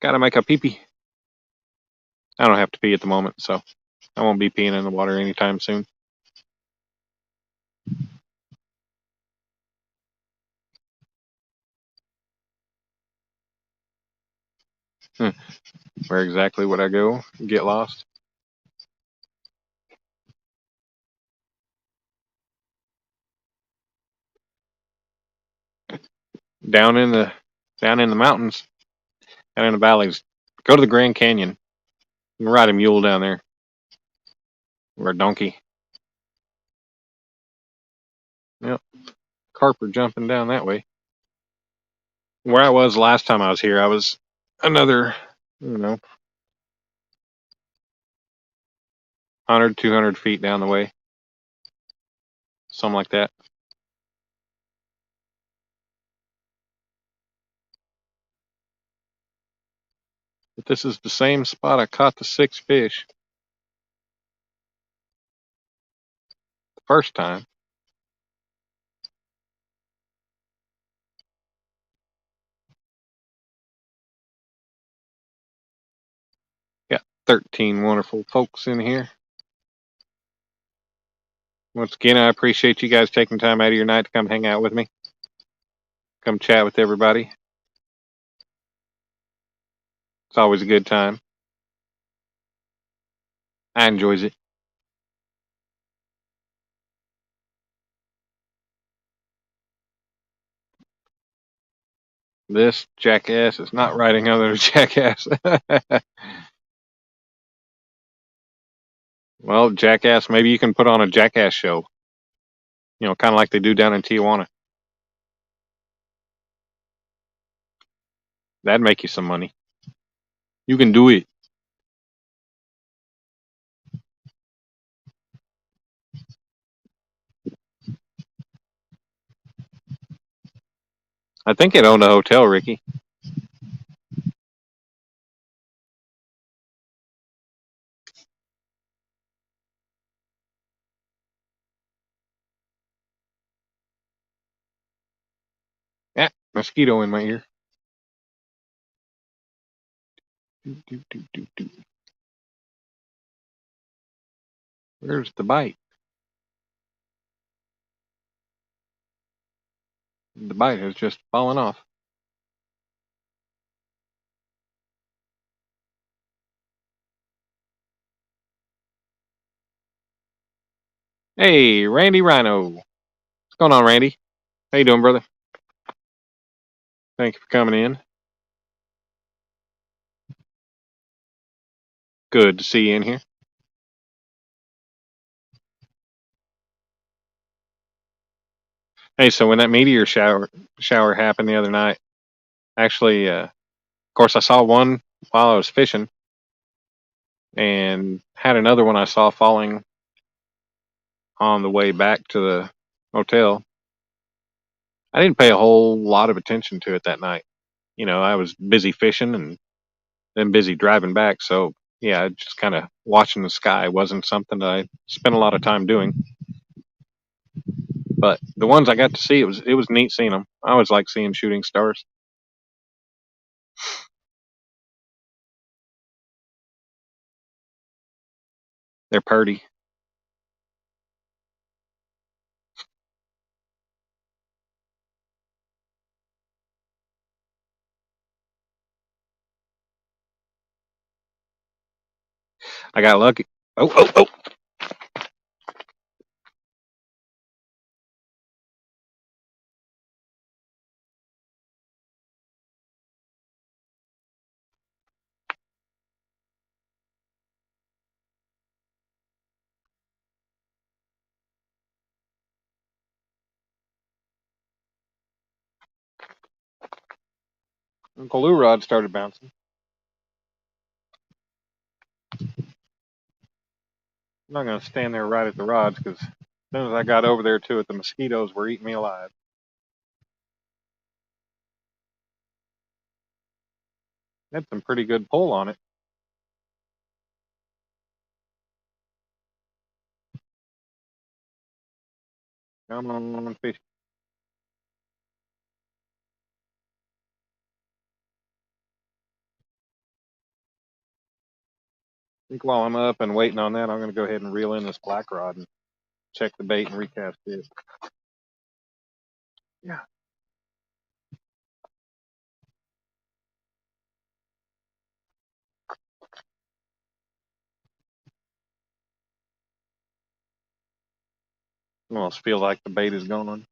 Gotta make a pee pee. I don't have to pee at the moment, so I won't be peeing in the water anytime soon. Where exactly would I go? Get lost? down in the mountains, down in the valleys. Go to the Grand Canyon. You can ride a mule down there or a donkey. Yep, carp are jumping down that way. Where I was last time I was here, I was another, 100, 200 feet down the way, something like that. But this is the same spot I caught the 6 fish the first time. Got 13 wonderful folks in here. Once again, I appreciate you guys taking time out of your night to come hang out with me. Come chat with everybody. It's always a good time. I enjoys it. This jackass is not riding another jackass. Well, jackass, maybe you can put on a jackass show. Kind of like they do down in Tijuana. That'd make you some money. You can do it. I think it owned a hotel, Ricky. Yeah, mosquito in my ear. Do, do, do, do. Where's the bite? The bite has just fallen off. Hey, Randy Rhino. What's going on, Randy? How you doing, brother? Thank you for coming in. Good to see you in here. Hey, so when that meteor shower happened the other night, actually, of course, I saw one while I was fishing, and had another one I saw falling on the way back to the hotel. I didn't pay a whole lot of attention to it that night. I was busy fishing and then busy driving back. So yeah, just kind of watching the sky wasn't something that I spent a lot of time doing. But the ones I got to see, it was neat seeing them. I always like seeing shooting stars. They're pretty. I got lucky. Oh, oh, oh. Uncle Lou Rod started bouncing. I'm not going to stand there right at the rods because as soon as I got over there to it, the mosquitoes were eating me alive. Had some pretty good pull on it. Come on, fish. I think while I'm up and waiting on that, I'm going to go ahead and reel in this black rod and check the bait and recast it. Yeah. Almost feel like the bait is gone.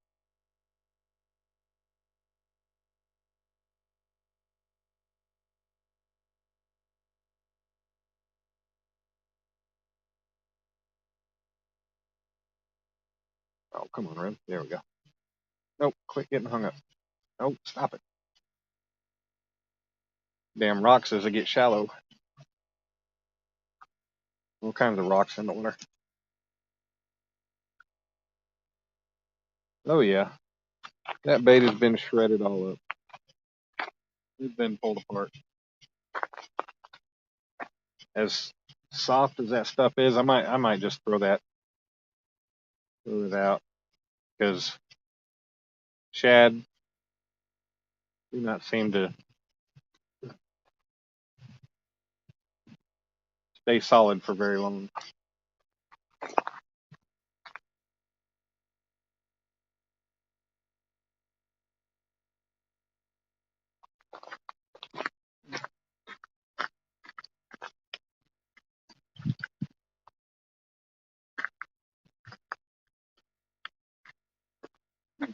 Oh, come on, Red. There we go. Nope, quit getting hung up. Nope, stop it. Damn rocks as they get shallow. All kinds of rocks in the water. Oh yeah, that bait has been shredded all up. It's been pulled apart. As soft as that stuff is, I might just throw it out, because shad do not seem to stay solid for very long.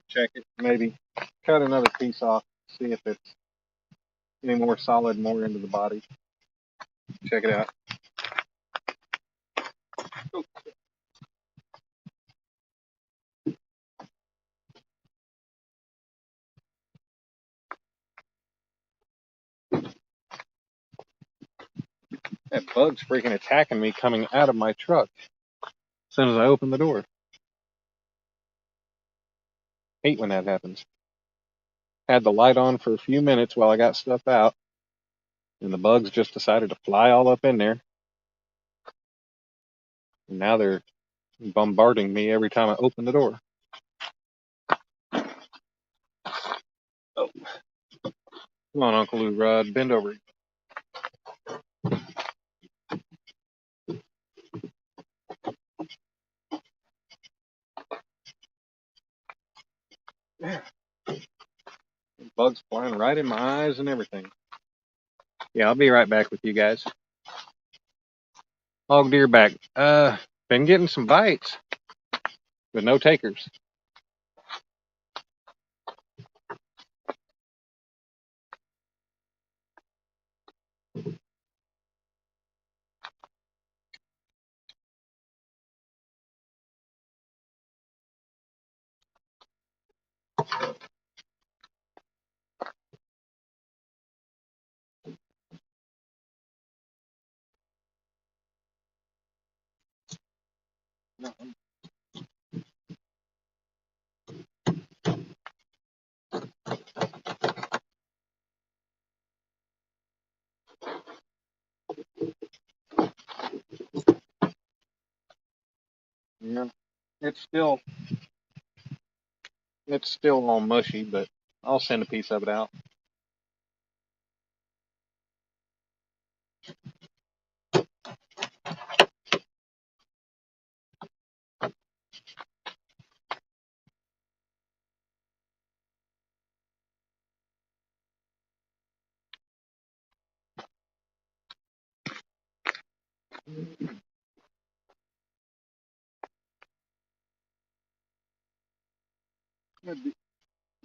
Check it, maybe cut another piece off, see if it's any more solid, more into the body. Check it out. That bug's freaking attacking me coming out of my truck as soon as I open the door. Hate when that happens. Had the light on for a few minutes while I got stuff out, and the bugs just decided to fly all up in there. And now they're bombarding me every time I open the door. Oh, come on, Uncle Lou Rod, bend over. Yeah. Bugs flying right in my eyes and everything. Yeah, I'll be right back with you guys. Hog deer back. Been getting some bites, but no takers. Yeah, it's still all mushy, but I'll send a piece of it out.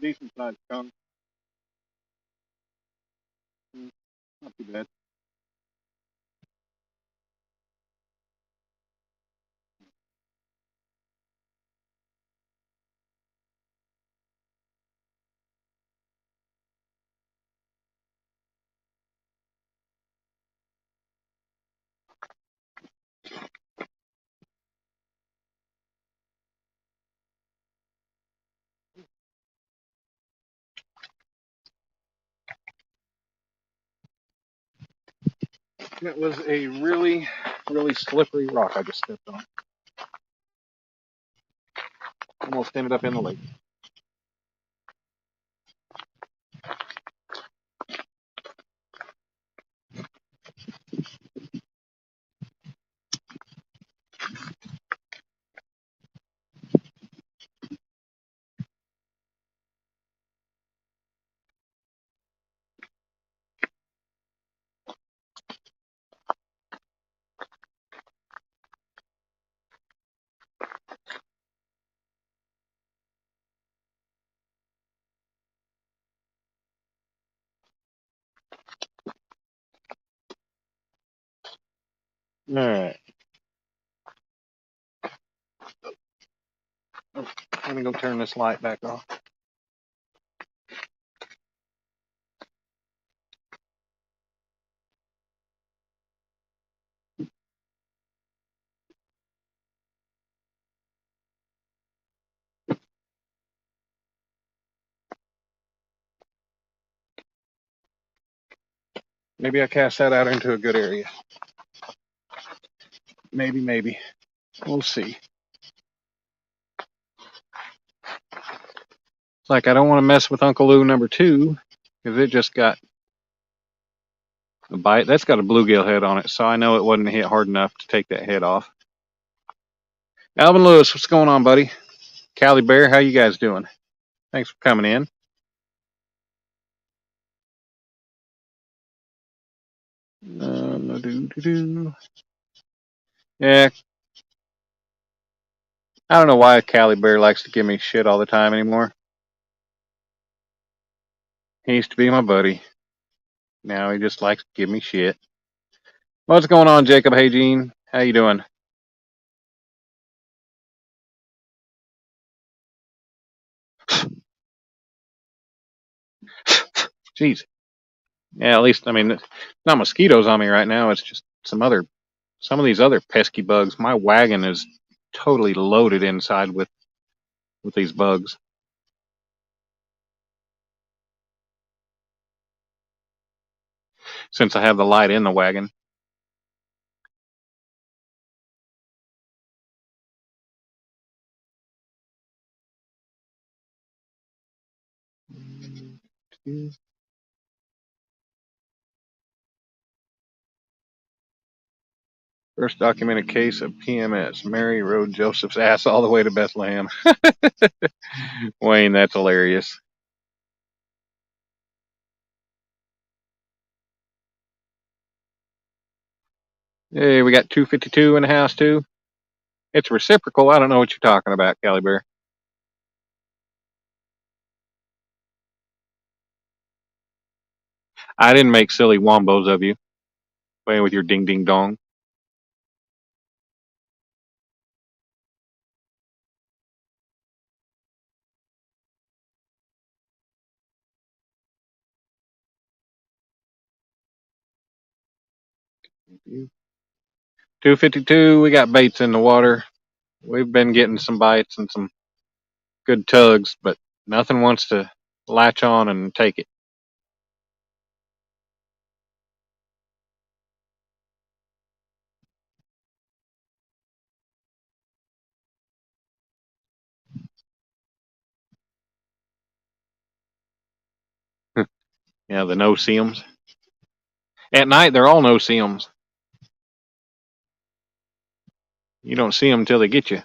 Decent sized chunk. Not too bad. That was a really, really slippery rock I just stepped on. Almost ended up in the lake. All right. Let me go turn this light back off. Maybe I cast that out into a good area. Maybe. We'll see. It's like I don't want to mess with Uncle Lou number 2 because it just got a bite. That's got a bluegill head on it, so I know it wasn't hit hard enough to take that head off. Alvin Lewis, what's going on, buddy? Cali Bear, how you guys doing? Thanks for coming in. Yeah, I don't know why Cali Bear likes to give me shit all the time anymore. He used to be my buddy. Now he just likes to give me shit. What's going on, Jacob? Hey, Gene. How you doing? Jeez. Yeah, at least, I mean, not mosquitoes on me right now. It's just some of these other pesky bugs. My wagon is totally loaded inside with these bugs. Since I have the light in the wagon. First documented case of PMS. Mary rode Joseph's ass all the way to Bethlehem. Wayne, that's hilarious. Hey, we got 252 in the house too. It's reciprocal. I don't know what you're talking about, Cali Bear. I didn't make silly wombos of you playing with your ding ding dong. Thank you. 252, we got baits in the water. We've been getting some bites and some good tugs, but nothing wants to latch on and take it. Yeah, the no-see-ums. At night, they're all no-see-ums. You don't see them until they get you.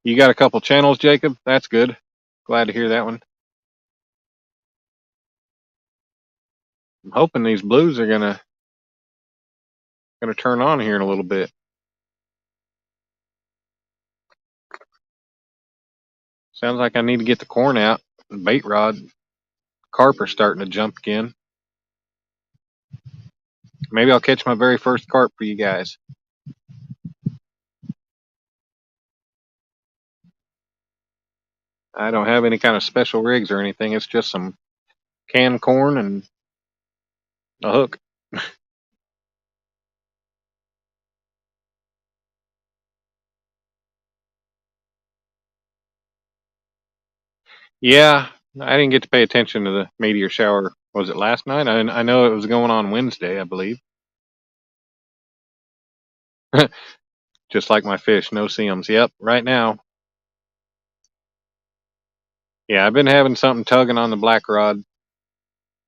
You got a couple channels, Jacob? That's good. Glad to hear that one. I'm hoping these blues are gonna turn on here in a little bit. Sounds like I need to get the corn out. The bait rod. Carp are starting to jump again. Maybe I'll catch my very first carp for you guys. I don't have any kind of special rigs or anything. It's just some canned corn and a hook. Yeah, I didn't get to pay attention to the meteor shower. Was it last night? I know it was going on Wednesday, I believe. Just like my fish, no seams. Yep, right now. Yeah, I've been having something tugging on the black rod.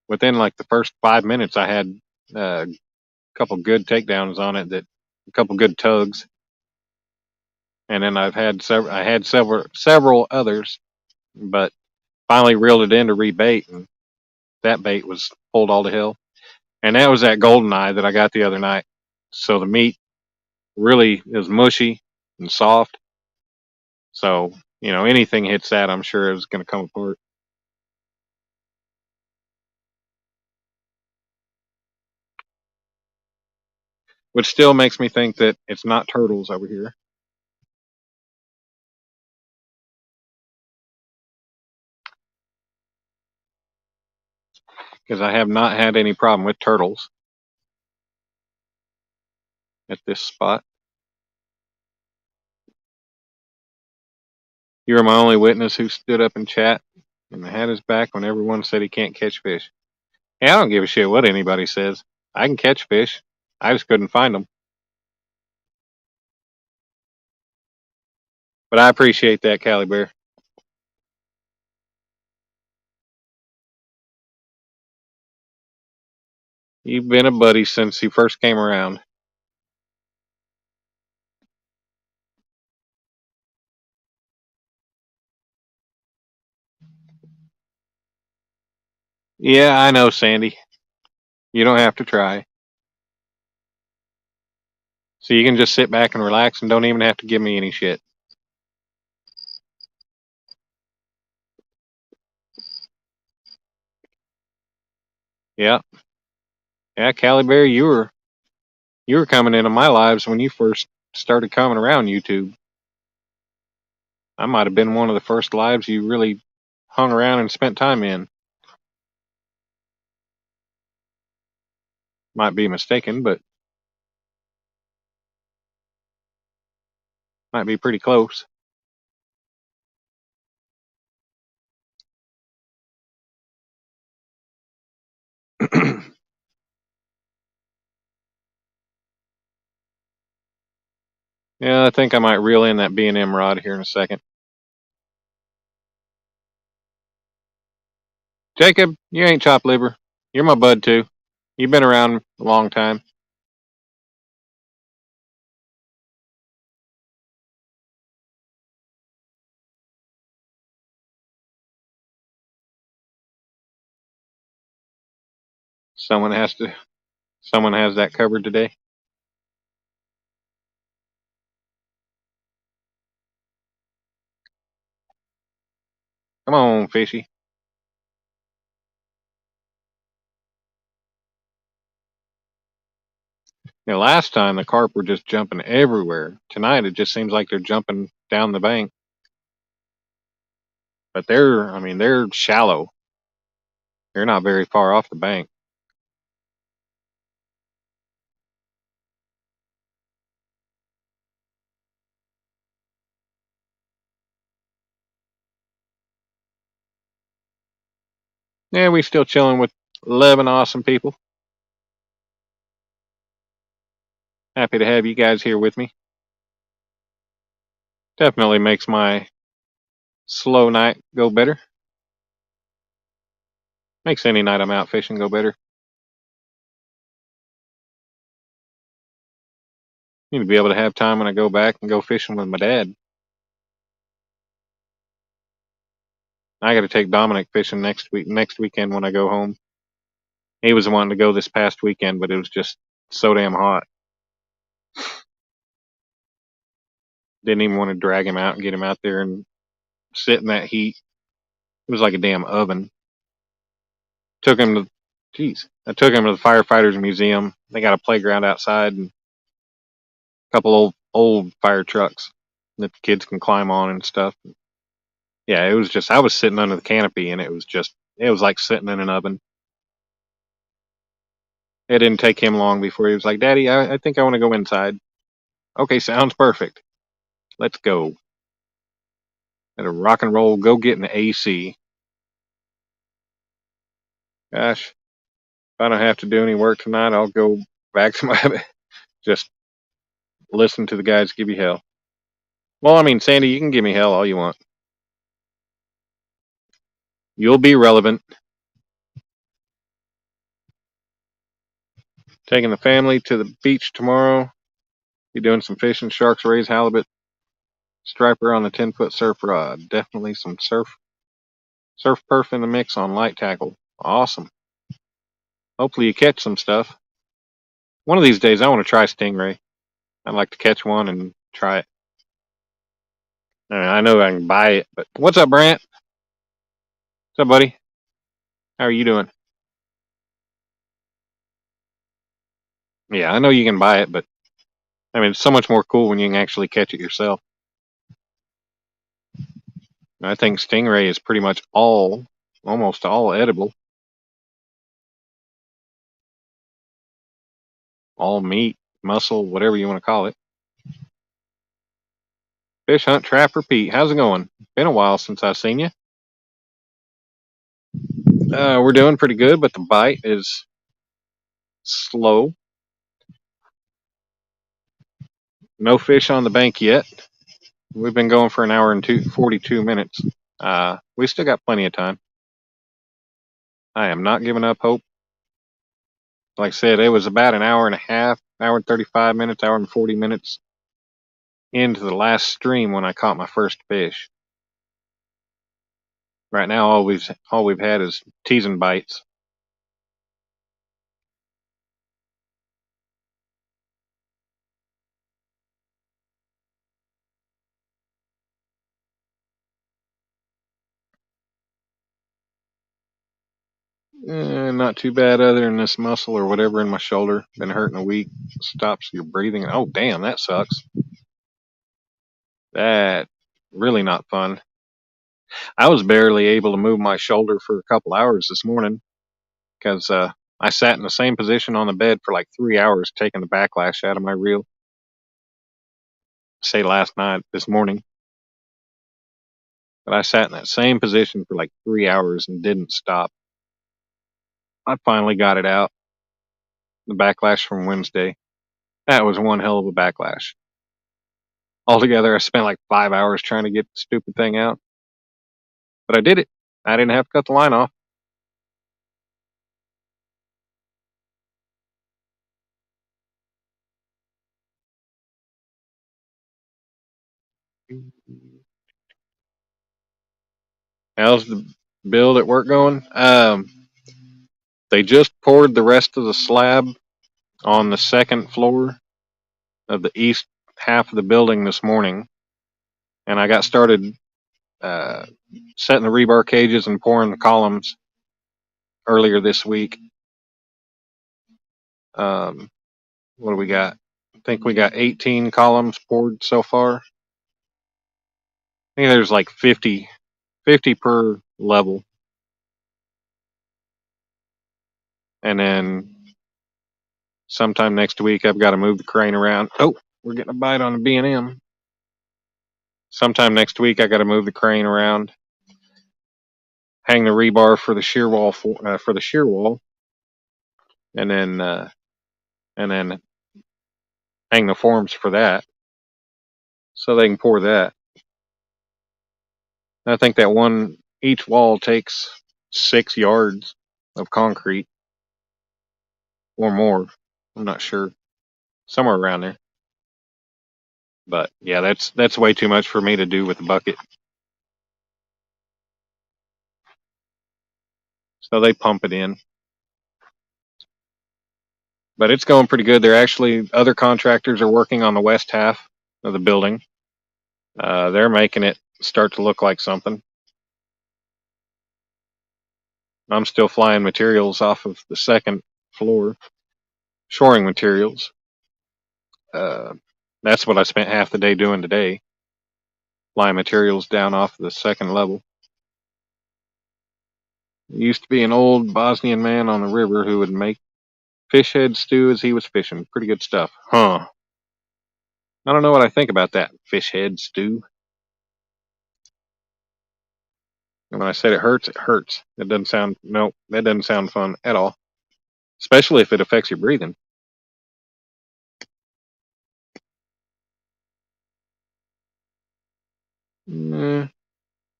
Within like the first 5 minutes, I had a couple good takedowns on it, that a couple good tugs, and then I've had several. I had several others, but finally reeled it in to rebait, and that bait was pulled all to hell. And that was that golden eye that I got the other night. So the meat really is mushy and soft. So, anything hits that, I'm sure it's going to come apart. which still makes me think that it's not turtles over here. Because I have not had any problem with turtles at this spot. You were my only witness who stood up in chat and had his back when everyone said he can't catch fish. Hey, I don't give a shit what anybody says. I can catch fish. I just couldn't find them. But I appreciate that, Cali Bear. You've been a buddy since you first came around. Yeah, I know, Sandy. You don't have to try. So you can just sit back and relax and don't even have to give me any shit. Yeah. Yeah, Cali Bear, you were coming into my lives when you first started coming around YouTube. I might have been one of the first lives you really hung around and spent time in. Might be mistaken, but might be pretty close. Yeah, I think I might reel in that B&M rod here in a second. Jacob, you ain't chopped liver. You're my bud too. You've been around a long time. Someone has that covered today. Come on, fishy. Last time the carp were just jumping everywhere. Tonight it just seems like they're jumping down the bank. But they're shallow. They're not very far off the bank. Yeah, we still chilling with 11 awesome people. Happy to have you guys here with me. Definitely makes my slow night go better. Makes any night I'm out fishing go better. Need to be able to have time when I go back and go fishing with my dad. I got to take Dominic fishing next weekend when I go home. He was wanting to go this past weekend, but it was just so damn hot. Didn't even want to drag him out and get him out there and sit in that heat. It was like a damn oven. I took him to the firefighters museum. They got a playground outside and a couple old fire trucks that the kids can climb on and stuff. Yeah, it was just I was sitting under the canopy and it was like sitting in an oven. It didn't take him long before he was like, "Daddy, I think I want to go inside." Okay, sounds perfect. Let's go. At a rock and roll, go get an AC. Gosh, if I don't have to do any work tonight, I'll go back to my just listen to the guys give you hell. Well, I mean, Sandy, you can give me hell all you want. You'll be relevant. Taking the family to the beach tomorrow. Be doing some fishing. Sharks, rays, halibut, striper on the 10-foot surf rod. Definitely some surf perf in the mix on light tackle. Awesome. Hopefully you catch some stuff. One of these days I want to try stingray. I'd like to catch one and try it. I know I can buy it, but what's up, Brant? What's up, buddy? How are you doing? Yeah, I know you can buy it, but I mean, it's so much more cool when you can actually catch it yourself. I think stingray is pretty much almost all edible, all meat, muscle, whatever you want to call it. Fish hunt, trap, repeat. How's it going? Been a while since I've seen you. We're doing pretty good, but the bite is slow. No fish on the bank yet. We've been going for an hour and 42 minutes. We still got plenty of time. I am not giving up hope. Like I said, it was about an hour and a half, hour and 35 minutes, hour and 40 minutes into the last stream when I caught my first fish. Right now, all we've had is teasing bites. Not too bad, other than this muscle or whatever in my shoulder. Been hurting a week. Stops your breathing. Oh, damn, that sucks. That really not fun. I was barely able to move my shoulder for a couple hours this morning because I sat in the same position on the bed for like 3 hours, taking the backlash out of my reel. Say last night, this morning, but I sat in that same position for like 3 hours and didn't stop. I finally got it out. The backlash from Wednesday. That was one hell of a backlash. Altogether, I spent like 5 hours trying to get the stupid thing out, but I did it. I didn't have to cut the line off. How's the build at work going? They just poured the rest of the slab on the second floor of the east half of the building this morning, and I got started uh, setting the rebar cages and pouring the columns earlier this week. What do we got? I think we got 18 columns poured so far. I think there's like 50 per level. And then sometime next week, I've got to move the crane around. Oh, we're getting a bite on the B&M. Sometime next week, I got to move the crane around, hang the rebar for the shear wall for the shear wall, and then hang the forms for that, so they can pour that. And I think that each wall takes 6 yards of concrete or more. I'm not sure, somewhere around there. But yeah, that's way too much for me to do with the bucket. So they pump it in. But it's going pretty good. Other contractors are working on the west half of the building. They're making it start to look like something. I'm still flying materials off of the second floor, shoring materials. That's what I spent half the day doing today, flying materials down off the second level. There used to be an old Bosnian man on the river who would make fish head stew as he was fishing. Pretty good stuff. Huh. I don't know what I think about that fish head stew. And when I said it hurts, it hurts. That doesn't sound fun at all. Especially if it affects your breathing.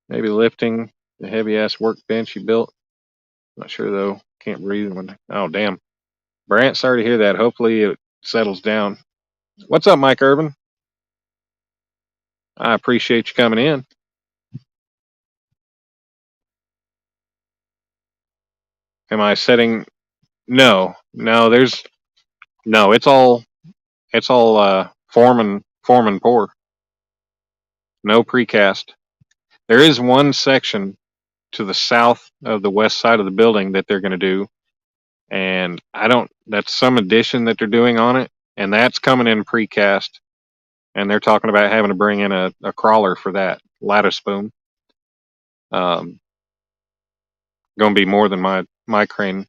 Maybe lifting the heavy ass workbench you built. Not sure though. Can't breathe when. Oh damn. Brant, sorry to hear that. Hopefully it settles down. What's up, Mike Irvin? I appreciate you coming in. Am I setting? No. It's all form and pour. No precast. There is one section to the south of the west side of the building that they're going to do. and I don't. That's some addition that they're doing on it, and that's coming in precast. And they're talking about having to bring in a crawler for that lattice boom. Going to be more than my crane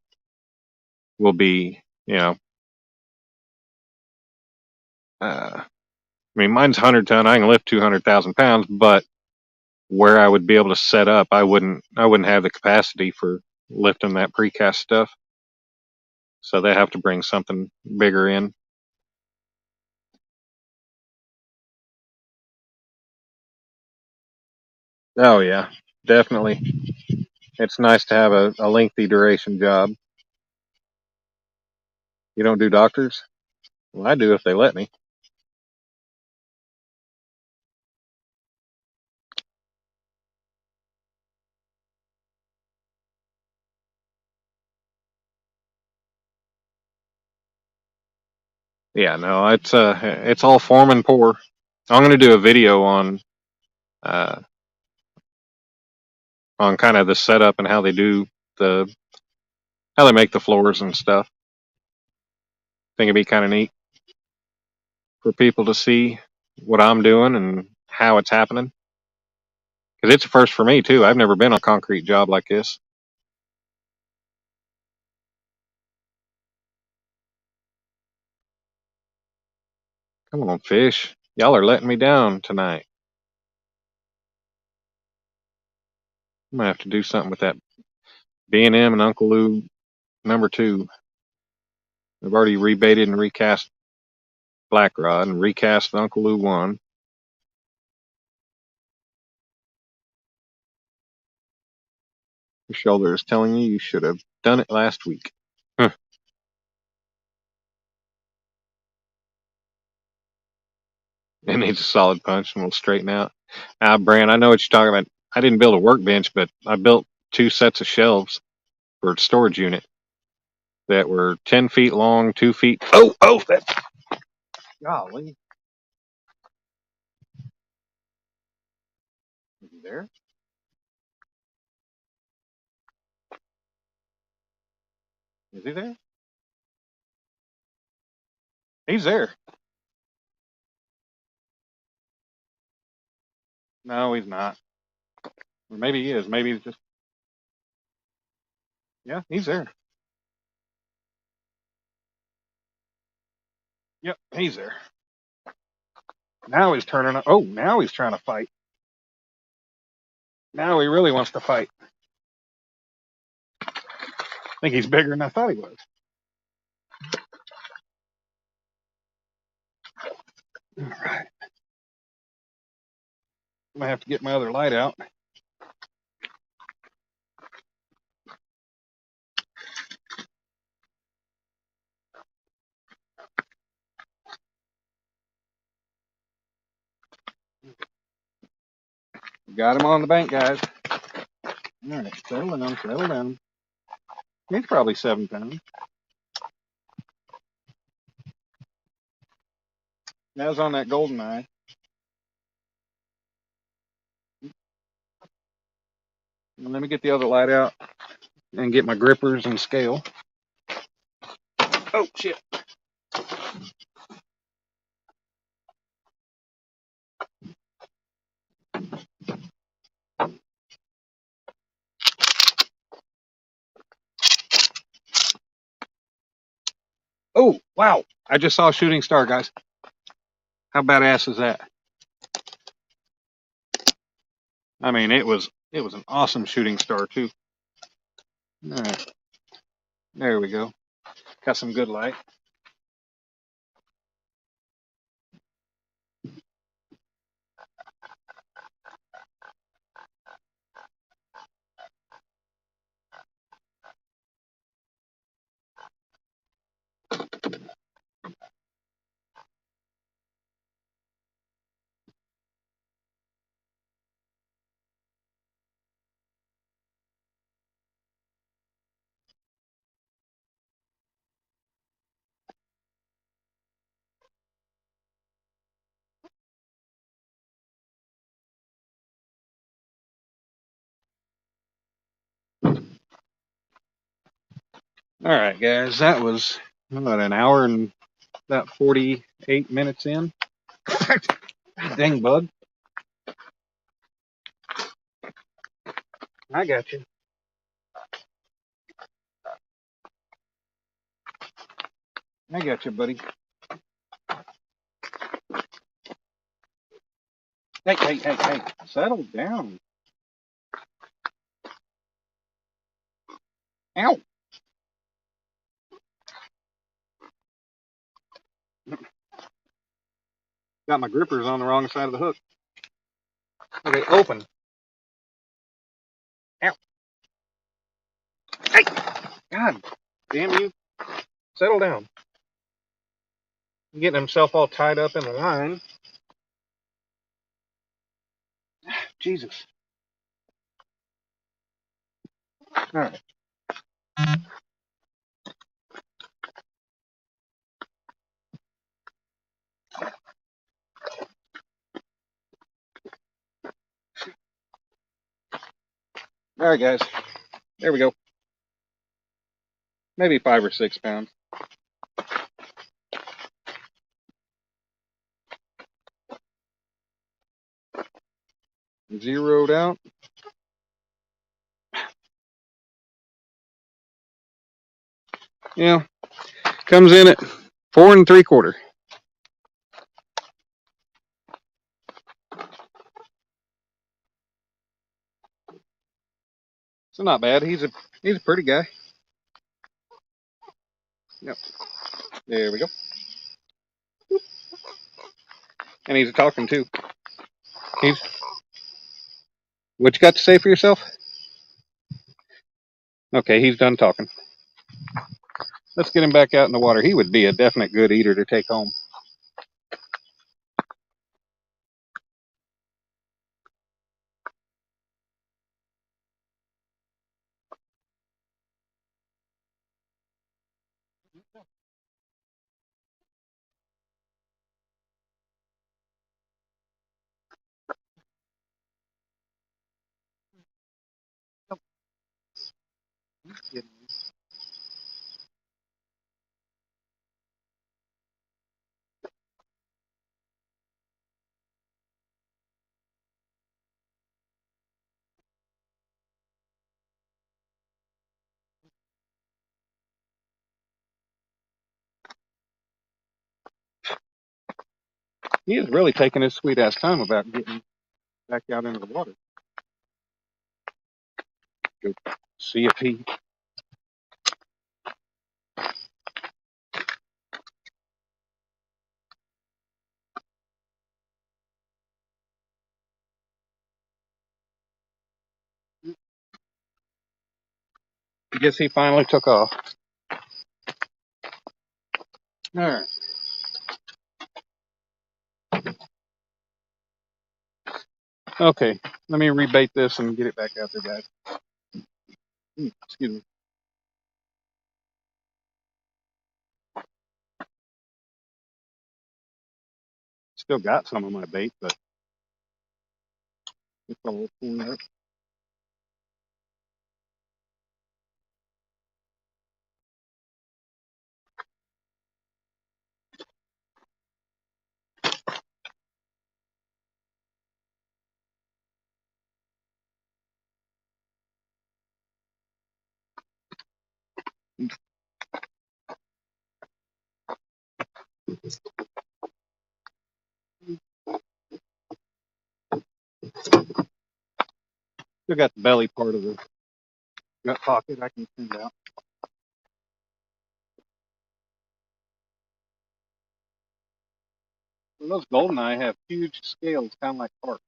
will be. You know, I mean, mine's 100 ton. I can lift 200,000 pounds, but where I would be able to set up, I wouldn't have the capacity for lifting that precast stuff. So they have to bring something bigger in. Oh yeah, definitely. It's nice to have a lengthy duration job. You don't do doctors? Well, I do if they let me. Yeah, no, it's all form and pour. I'm gonna do a video uh on kind of the setup and how they do the how they make the floors and stuff. Think it'd be kind of neat for people to see what I'm doing and how it's happening. Because it's a first for me too. I've never been on a concrete job like this. Come on, fish. Y'all are letting me down tonight. I'm gonna have to do something with that B&M and Uncle Lou #2. I've already rebaited and recast Black Rod and recast Uncle Lou 1. Your shoulder is telling you should have done it last week. Huh. It needs a solid punch and we'll straighten out. Brand, I know what you're talking about. I didn't build a workbench, but I built 2 sets of shelves for a storage unit that were 10 feet long, 2 feet. Oh, that. Golly. Is he there? Is he there? He's there. No, he's not. Or maybe he is. Maybe he's just. Yeah, he's there. Yep, he's there. Now he's turning. Oh, now he's trying to fight. Now he really wants to fight. I think he's bigger than I thought he was. All right. I'm gonna have to get my other light out. Got him on the bank, guys. All right, settle down, settle down. He's probably 7 pounds. That was on that golden eye. Let me get the other light out and get my grippers and scale. Oh shit. Oh wow! I just saw a shooting star, guys. How badass is that? I mean, it was an awesome shooting star too. All right, there we go. Got some good light. All right, guys, that was what, an hour and about 48 minutes in. Dang bug. I got you. I got you, buddy. Hey, hey, hey, hey. Settle down. Ow. Got my grippers on the wrong side of the hook. Okay, open. Ow. Hey. God damn you. Settle down. Getting himself all tied up in the line. Jesus. All right. All right, guys. There we go. Maybe 5 or 6 pounds. Zeroed out. Yeah. Comes in at 4 3/4. So not bad. He's a pretty guy. Yep. There we go. And he's talking too. He's what you got to say for yourself? Okay, he's done talking. Let's get him back out in the water. He would be a definite good eater to take home. He is really taking his sweet ass time about getting back out into the water. Go see if he. I guess he finally took off. All right. Okay. Let me rebait this and get it back out there, guys. Excuse me. Still got some of my bait, but it's all torn up. Still got the belly part of the gut pocket I can send out. Well, those goldeneye have huge scales, kind of like carp.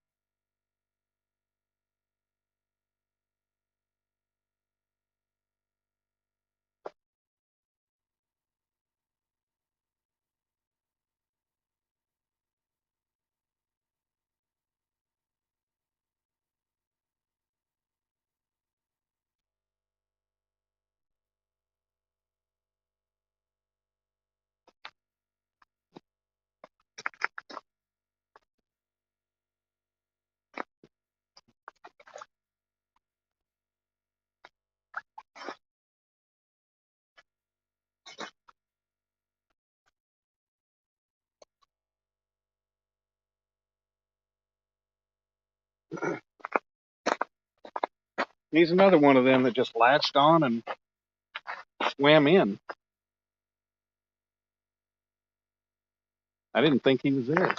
He's another one of them that just latched on and swam in. I didn't think he was there.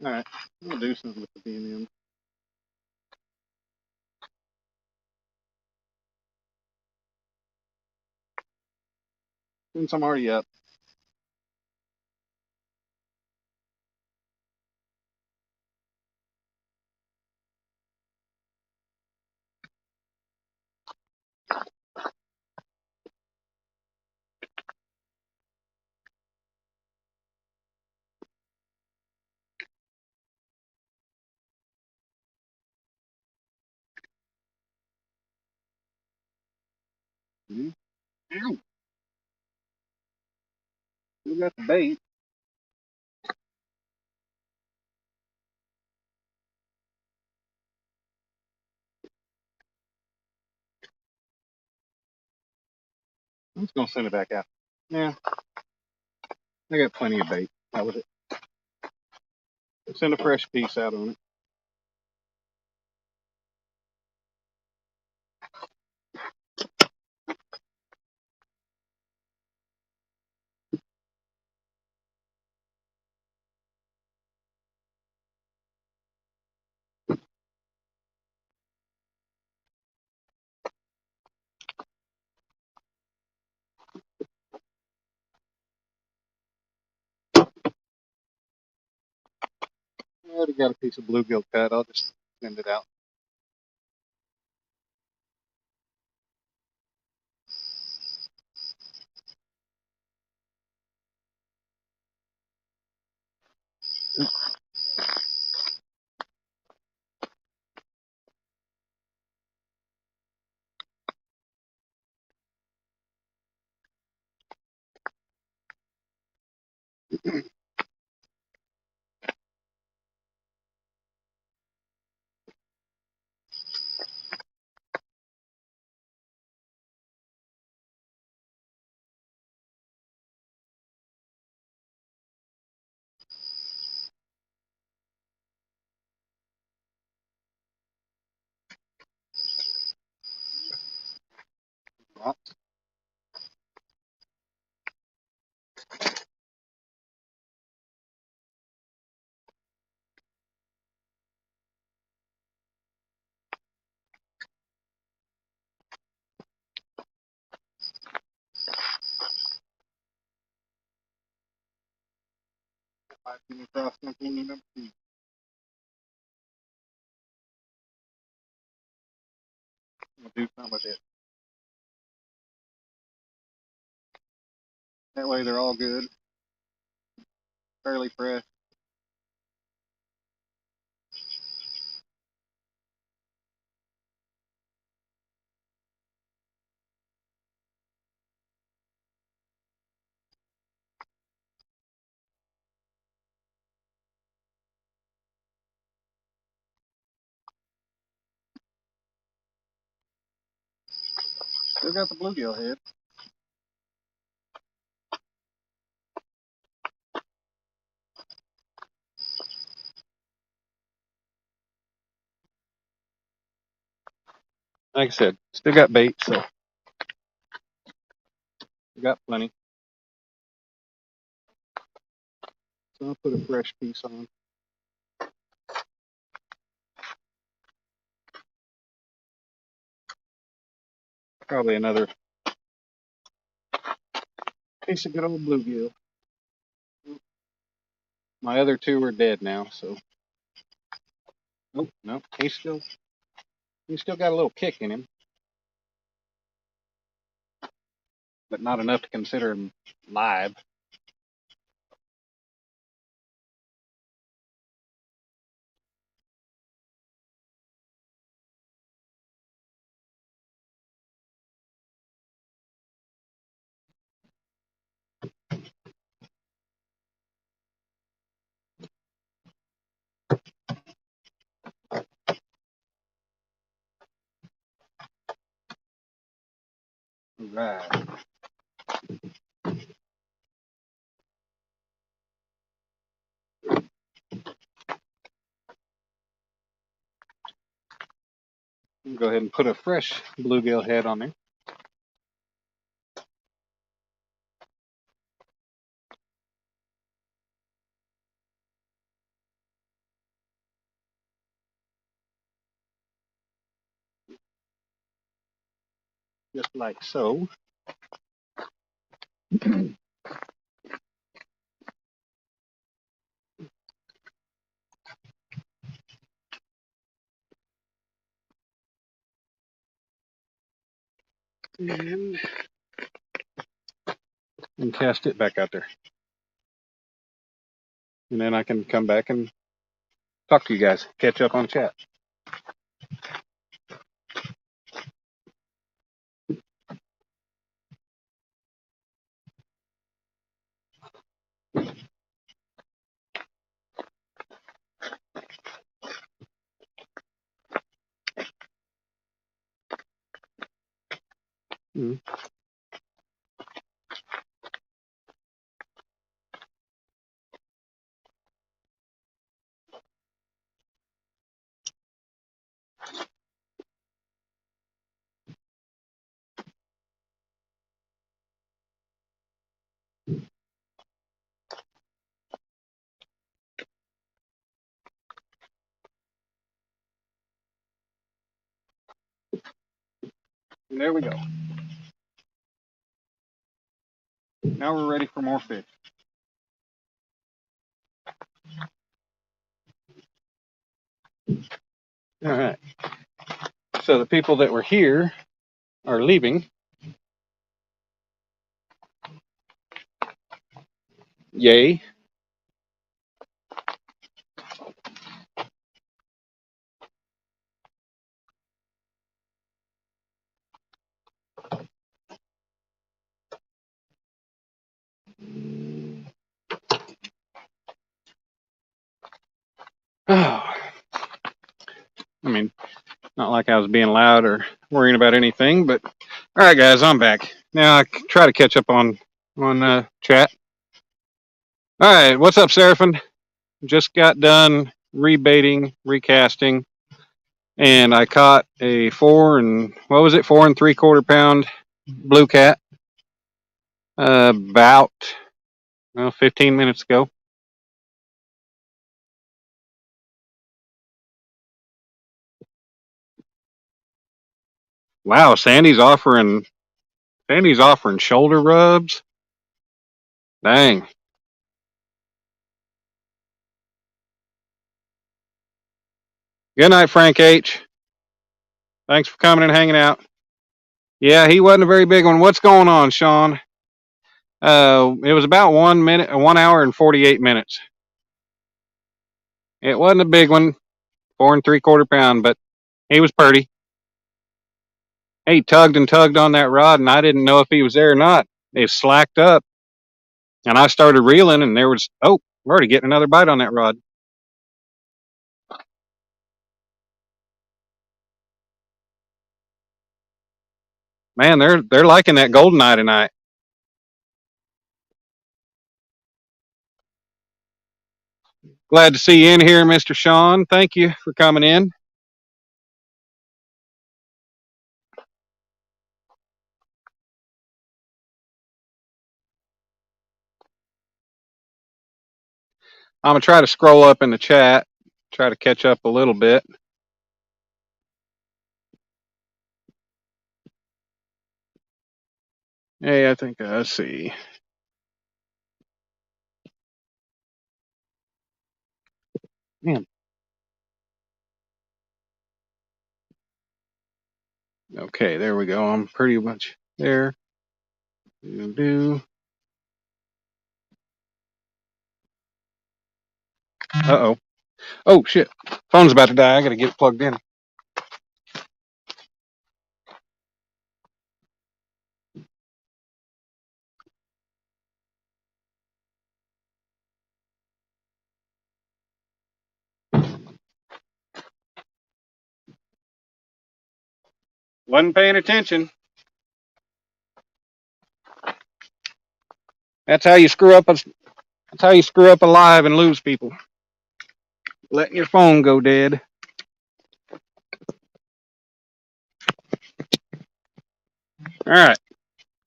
All right, I'll do something with the B&M. Since I'm already up. Mm-hmm. Ow! Still got the bait. I'm just gonna send it back out. Yeah, I got plenty of bait. That was it. Send a fresh piece out on it. I already got a piece of bluegill cut. I'll just send it out. Right. Cross country number 2. I'll do something with it. That way they're all good, fairly fresh. Still got the bluegill head. Like I said, still got bait, so we got plenty. So I'll put a fresh piece on. Probably another piece of good old bluegill. My other two are dead now, so. Oh, no, he's still got a little kick in him, but not enough to consider him live. Right. Go ahead and put a fresh bluegill head on there. Just like so. And cast it back out there. And then I can come back and talk to you guys, catch up on chat. Mm. And there we go. Now we're ready for more fish. All right. So the people that were here are leaving. Yay. Oh, I mean, not like I was being loud or worrying about anything, but all right, guys, I'm back. Now I try to catch up on chat. All right, what's up, Seraphin? Just got done rebaiting, recasting, and I caught a 4 3/4 pound blue cat about 15 minutes ago. Wow, Sandy's offering shoulder rubs. Dang. Good night, Frank H. Thanks for coming and hanging out. Yeah, he wasn't a very big one. What's going on, Sean? It was about 1 hour and 48 minutes. It wasn't a big one, 4 3/4 pound, but he was pretty. He tugged and tugged on that rod, and I didn't know if he was there or not. It slacked up, and I started reeling, and we're already getting another bite on that rod. Man, they're liking that golden eye tonight. Glad to see you in here, Mr. Sean. Thank you for coming in. I'm gonna try to scroll up in the chat, try to catch up a little bit. Hey, I think let's see. Man. Okay, there we go. I'm pretty much there. Do. Uh-oh. Oh shit. Phone's about to die. I gotta get it plugged in. Wasn't paying attention. That's how you screw up. That's how you screw up a live and lose people. Letting your phone go dead. All right,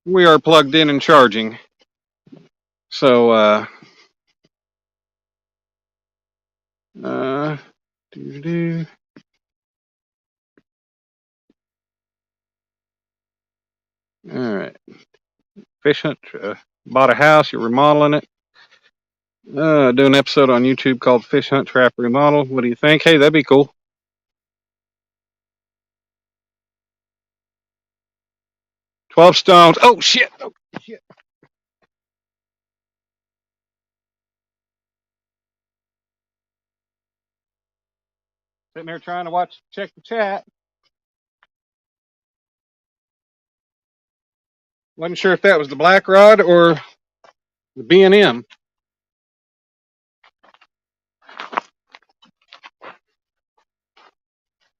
we are plugged in and charging. So, doo-doo-doo. All right, fish hunt. Bought a house. You're remodeling it. Do an episode on YouTube called Fish Hunt Trap Remodel. What do you think? Hey, that'd be cool. 12 stones. Oh, shit. Oh, shit. Sitting there trying to check the chat. Wasn't sure if that was the black rod or the B&M.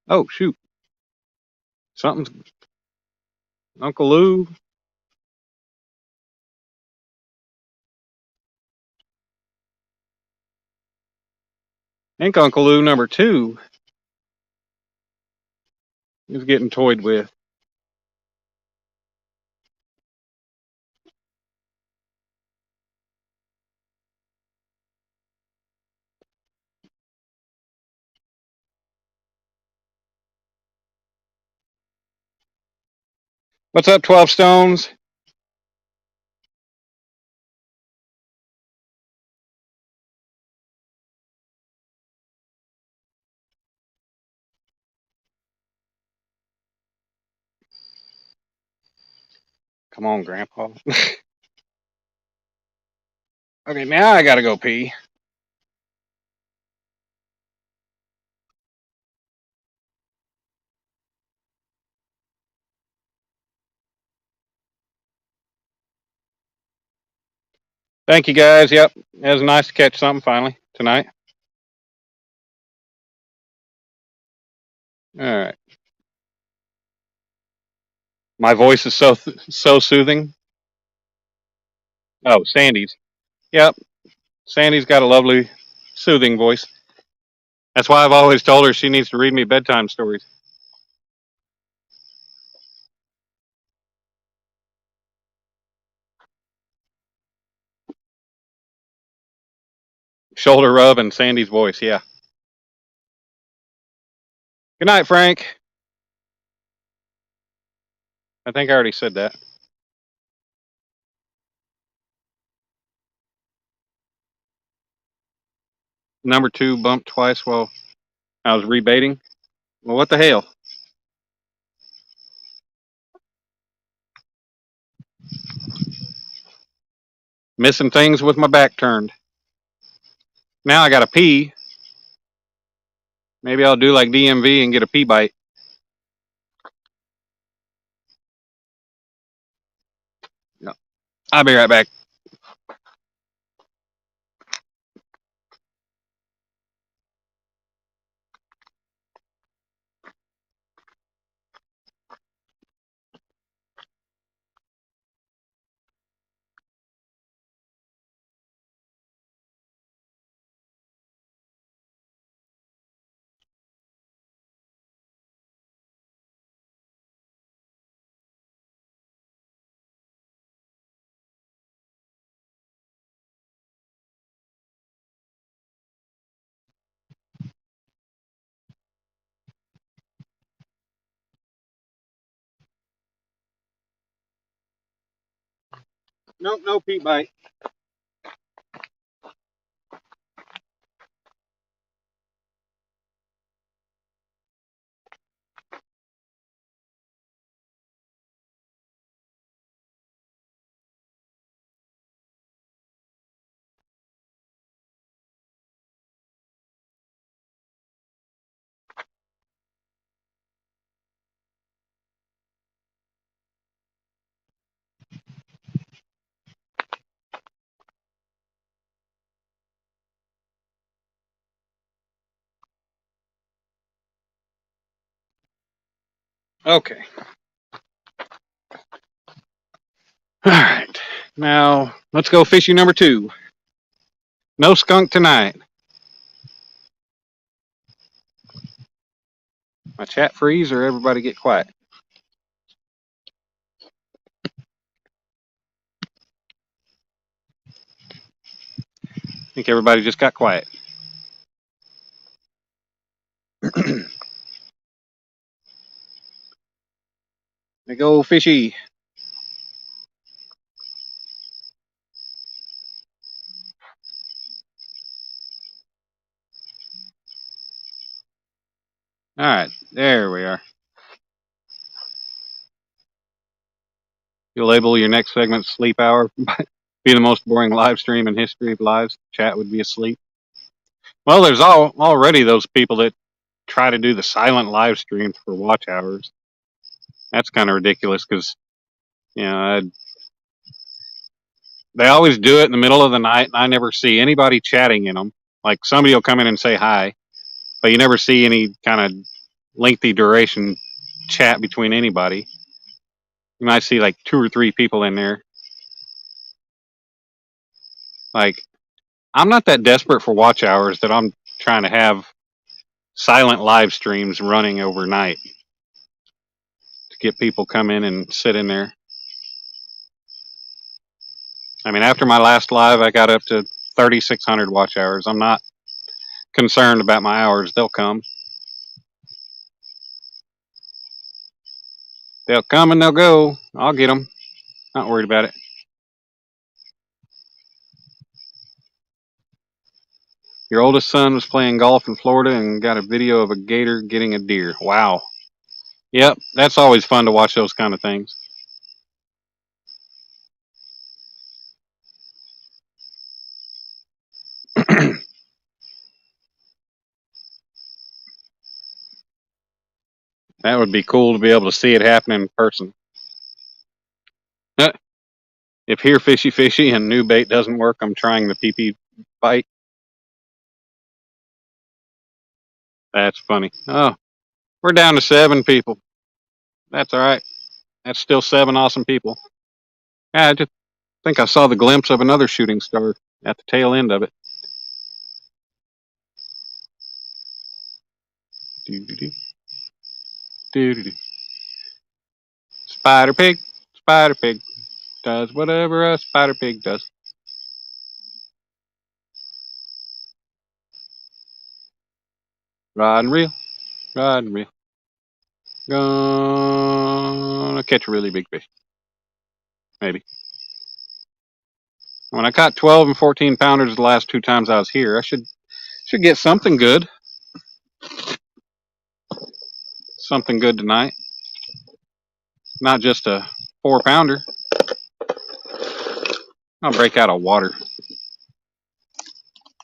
Oh, shoot. Something's Uncle Lou. I think Uncle Lou number 2 is getting toyed with. What's up, 12 stones? Come on, Grandpa. Okay, now I gotta go pee. Thank you, guys. Yep, it was nice to catch something finally tonight. All right. My voice is so soothing. Oh, Sandy's. Yep, Sandy's got a lovely, soothing voice. That's why I've always told her she needs to read me bedtime stories. Shoulder rub and Sandy's voice. Yeah. Good night, Frank. I think I already said that. Number 2 bumped twice while I was rebaiting. Well, what the hell? Missing things with my back turned. Now I got to pee. Maybe I'll do like DMV and get a pee bite. No. I'll be right back. Nope, no pee bite. Okay. All right. Now Let's go fishing number 2. No skunk tonight. My chat freeze or everybody get quiet? I think everybody just got quiet. Big old fishy. All right, there we are. You'll label your next segment "Sleep Hour." Be the most boring live stream in history of lives. Chat would be asleep. Well, there's already those people that try to do the silent live streams for watch hours. That's kind of ridiculous because you know they always do it in the middle of the night, and I never see anybody chatting in them. Like somebody will come in and say hi, but you never see any kind of lengthy duration chat between anybody. You might see like 2 or 3 people in there. Like, I'm not that desperate for watch hours that I'm trying to have silent live streams running overnight to get people come in and sit in there. I mean, after my last live, I got up to 3,600 watch hours. I'm not concerned about my hours. They'll come. They'll come and they'll go. I'll get them. Not worried about it. Your oldest son was playing golf in Florida and got a video of a gator getting a deer. Wow. Yep, that's always fun to watch those kind of things. That would be cool to be able to see it happen in person. If here fishy fishy and new bait doesn't work, I'm trying the PP bite. That's funny. Oh, we're down to 7 people. That's all right. That's still 7 awesome people. Yeah, I just think I saw the glimpse of another shooting star at the tail end of it. Doo-doo-doo. Doo-doo-doo. Spider pig, spider pig does whatever a spider pig does. Rod and reel, rod and reel. Gonna catch a really big fish. Maybe. When I caught 12 and 14 pounders the last 2 times I was here, I should get something good. Something good tonight. Not just a 4-pounder. I'll break out of water.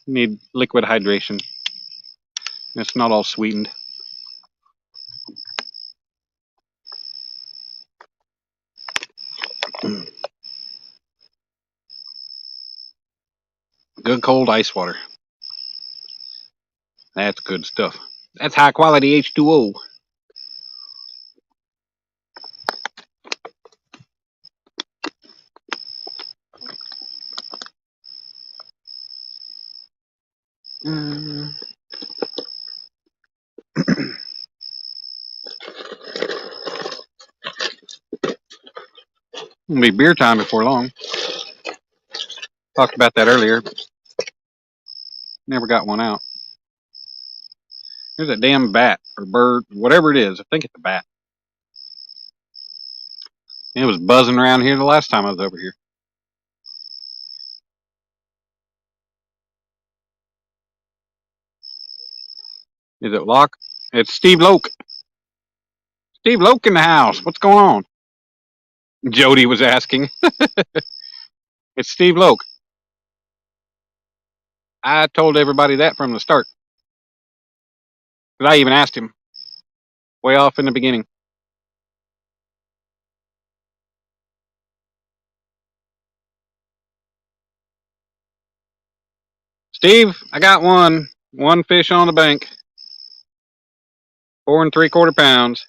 Need liquid hydration. It's not all sweetened. Good cold ice water. That's good stuff. That's high quality H2O. It'll be beer time before long. Talked about that earlier. Never got one out. There's a damn bat or bird, whatever it is. I think it's a bat. It was buzzing around here the last time I was over here. Is it Locke? It's Steve Loke. Steve Loke in the house. What's going on? Jody was asking. It's Steve Loke. I told everybody that from the start. Because I even asked him way off in the beginning. Steve, I got one. 1 fish on the bank. 4 3/4 pounds.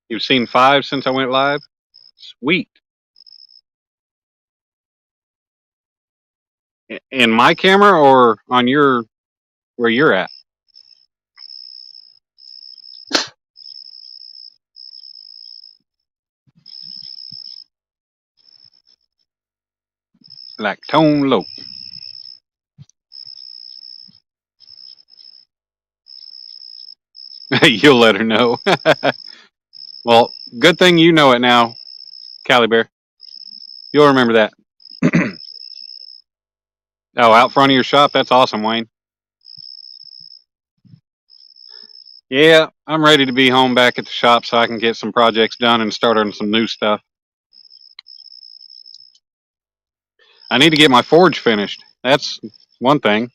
You've seen 5 since I went live? Sweet. In my camera or on your where you're at? Lactone low. You'll let her know. Well, good thing you know it now, Cali Bear. You'll remember that. Oh, out front of your shop? That's awesome, Wayne. Yeah, I'm ready to be home back at the shop so I can get some projects done and start on some new stuff. I need to get my forge finished. That's one thing.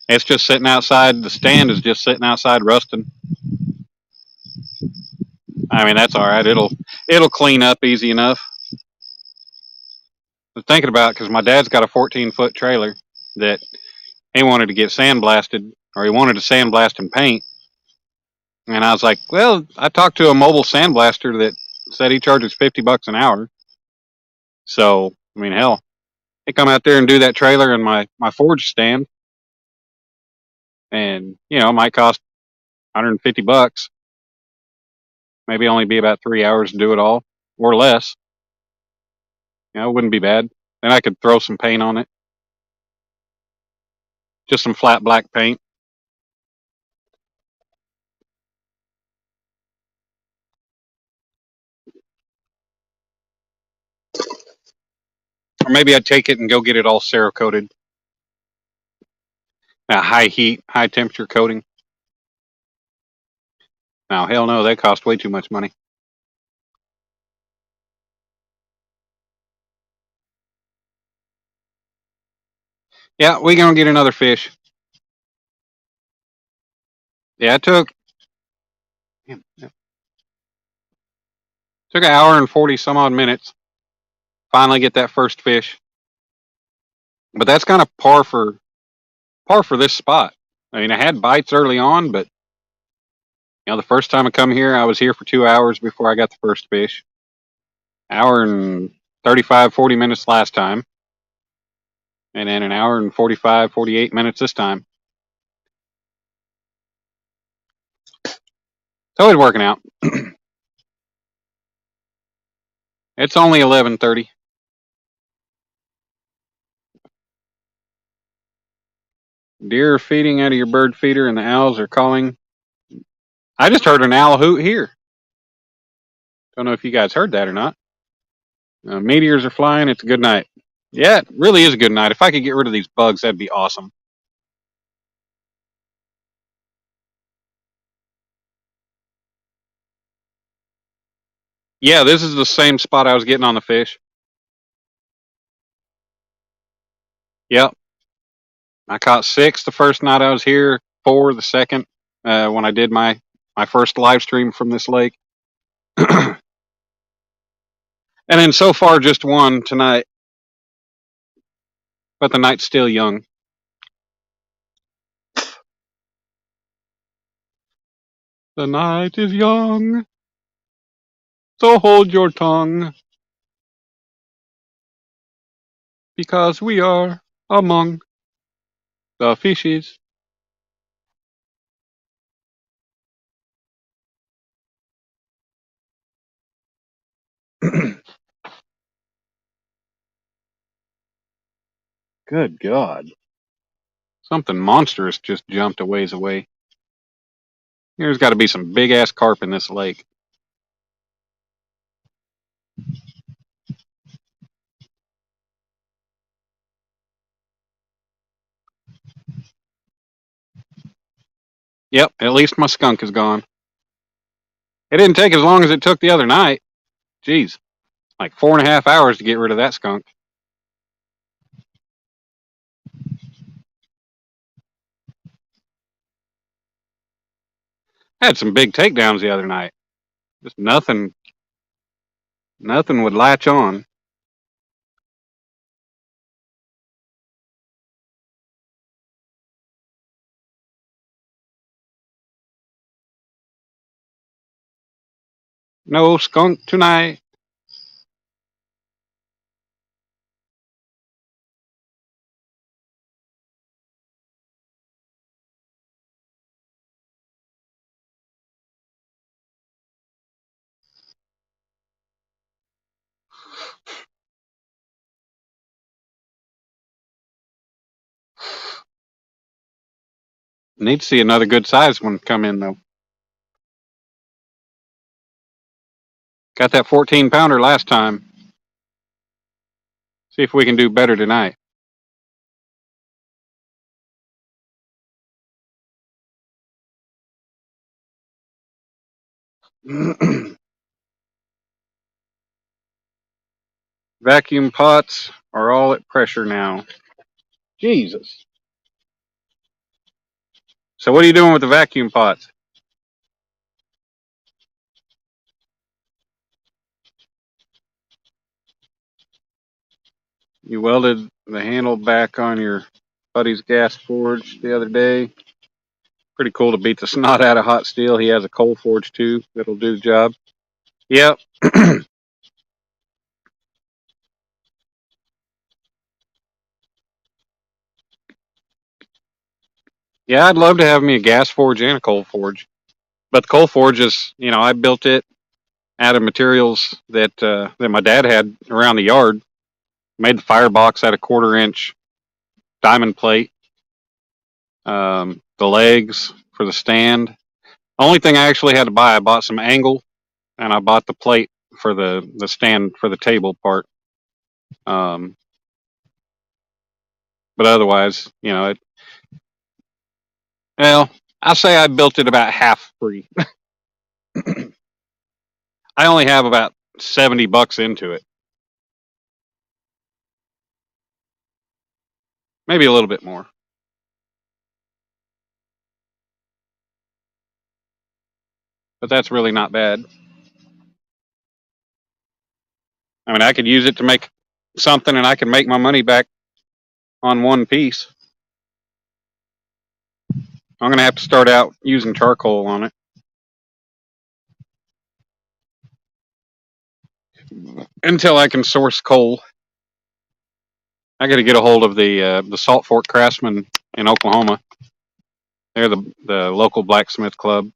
It's just sitting outside. The stand is just sitting outside rusting. I mean, that's all right. It'll clean up easy enough. I was thinking about because my dad's got a 14-foot trailer that he wanted to get sandblasted, or he wanted to sandblast and paint. And I was like, well, I talked to a mobile sandblaster that said he charges $50 an hour. So, I mean, hell, they come out there and do that trailer and my forge stand, and it might cost $150. Maybe only be about 3 hours to do it all, or less. It wouldn't be bad. Then I could throw some paint on it, just some flat black paint. Or maybe I'd take it and go get it all Cerakoted. High heat, high temperature coating. Now, hell no, they cost way too much money. Yeah, we gonna get another fish. Yeah, it took an hour and 40 some odd minutes. Finally get that first fish. But that's kind of par for this spot. I mean, I had bites early on, but the first time I come here, I was here for 2 hours before I got the first fish. Hour and 35, 40 minutes last time. And then an hour and 45, 48 minutes this time. So it's working out. It's only 11:30. Deer are feeding out of your bird feeder and the owls are calling. I just heard an owl hoot here. Don't know if you guys heard that or not. Meteors are flying. It's a good night. Yeah, it really is a good night. If I could get rid of these bugs, that'd be awesome. Yeah, this is the same spot I was getting on the fish. Yep. I caught 6 the first night I was here, 4 the second when I did my first live stream from this lake. And then so far just 1 tonight. But the night's still young. The night is young, so hold your tongue, because we are among the fishes. Good God. Something monstrous just jumped a ways away. There's got to be some big ass carp in this lake. Yep, at least my skunk is gone. It didn't take as long as it took the other night. Jeez, like 4.5 hours to get rid of that skunk. I had some big takedowns the other night. Just nothing would latch on. No skunk tonight. Need to see another good size one come in though. Got that 14-pounder last time. See if we can do better tonight. Vacuum pots are all at pressure now. Jesus. So what are you doing with the vacuum pots? You welded the handle back on your buddy's gas forge the other day. Pretty cool to beat the snot out of hot steel. He has a coal forge too that'll do the job. Yep. Yeah, I'd love to have me a gas forge and a coal forge. But the coal forge is, I built it out of materials that my dad had around the yard. Made the firebox out of 1/4 inch diamond plate. The legs for the stand. Only thing I actually had to buy, I bought some angle, and I bought the plate for the stand for the table part. Um, but otherwise, well, I'll say I built it about half free. I only have about $70 into it, maybe a little bit more, but that's really not bad. I mean, I could use it to make something, and I can make my money back on one piece. I'm gonna have to start out using charcoal on it until I can source coal. I got to get a hold of the Salt Fork Craftsmen in Oklahoma. They're the local blacksmith club.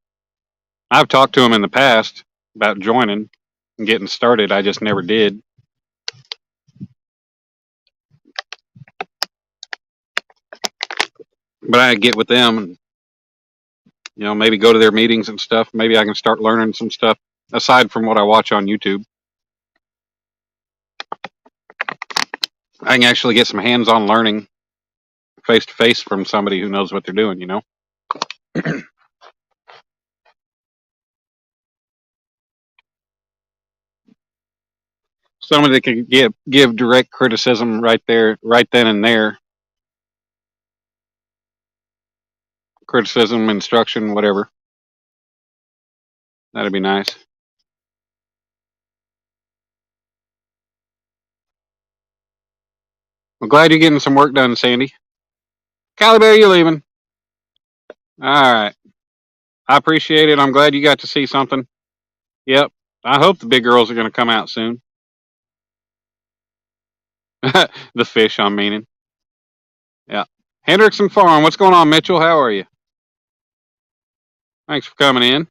I've talked to them in the past about joining and getting started. I just never did. But I get with them and maybe go to their meetings and stuff. Maybe I can start learning some stuff aside from what I watch on YouTube. I can actually get some hands-on learning face to face from somebody who knows what they're doing. Somebody that can give direct criticism right there, right then and there. Criticism, instruction, whatever. That'd be nice. I'm glad you're getting some work done, Sandy. Callie Bear, you leaving? All right. I appreciate it. I'm glad you got to see something. Yep. I hope the big girls are going to come out soon. The fish, I'm meaning. Yeah. Hendrickson Farm. What's going on, Mitchell? How are you? Thanks for coming in.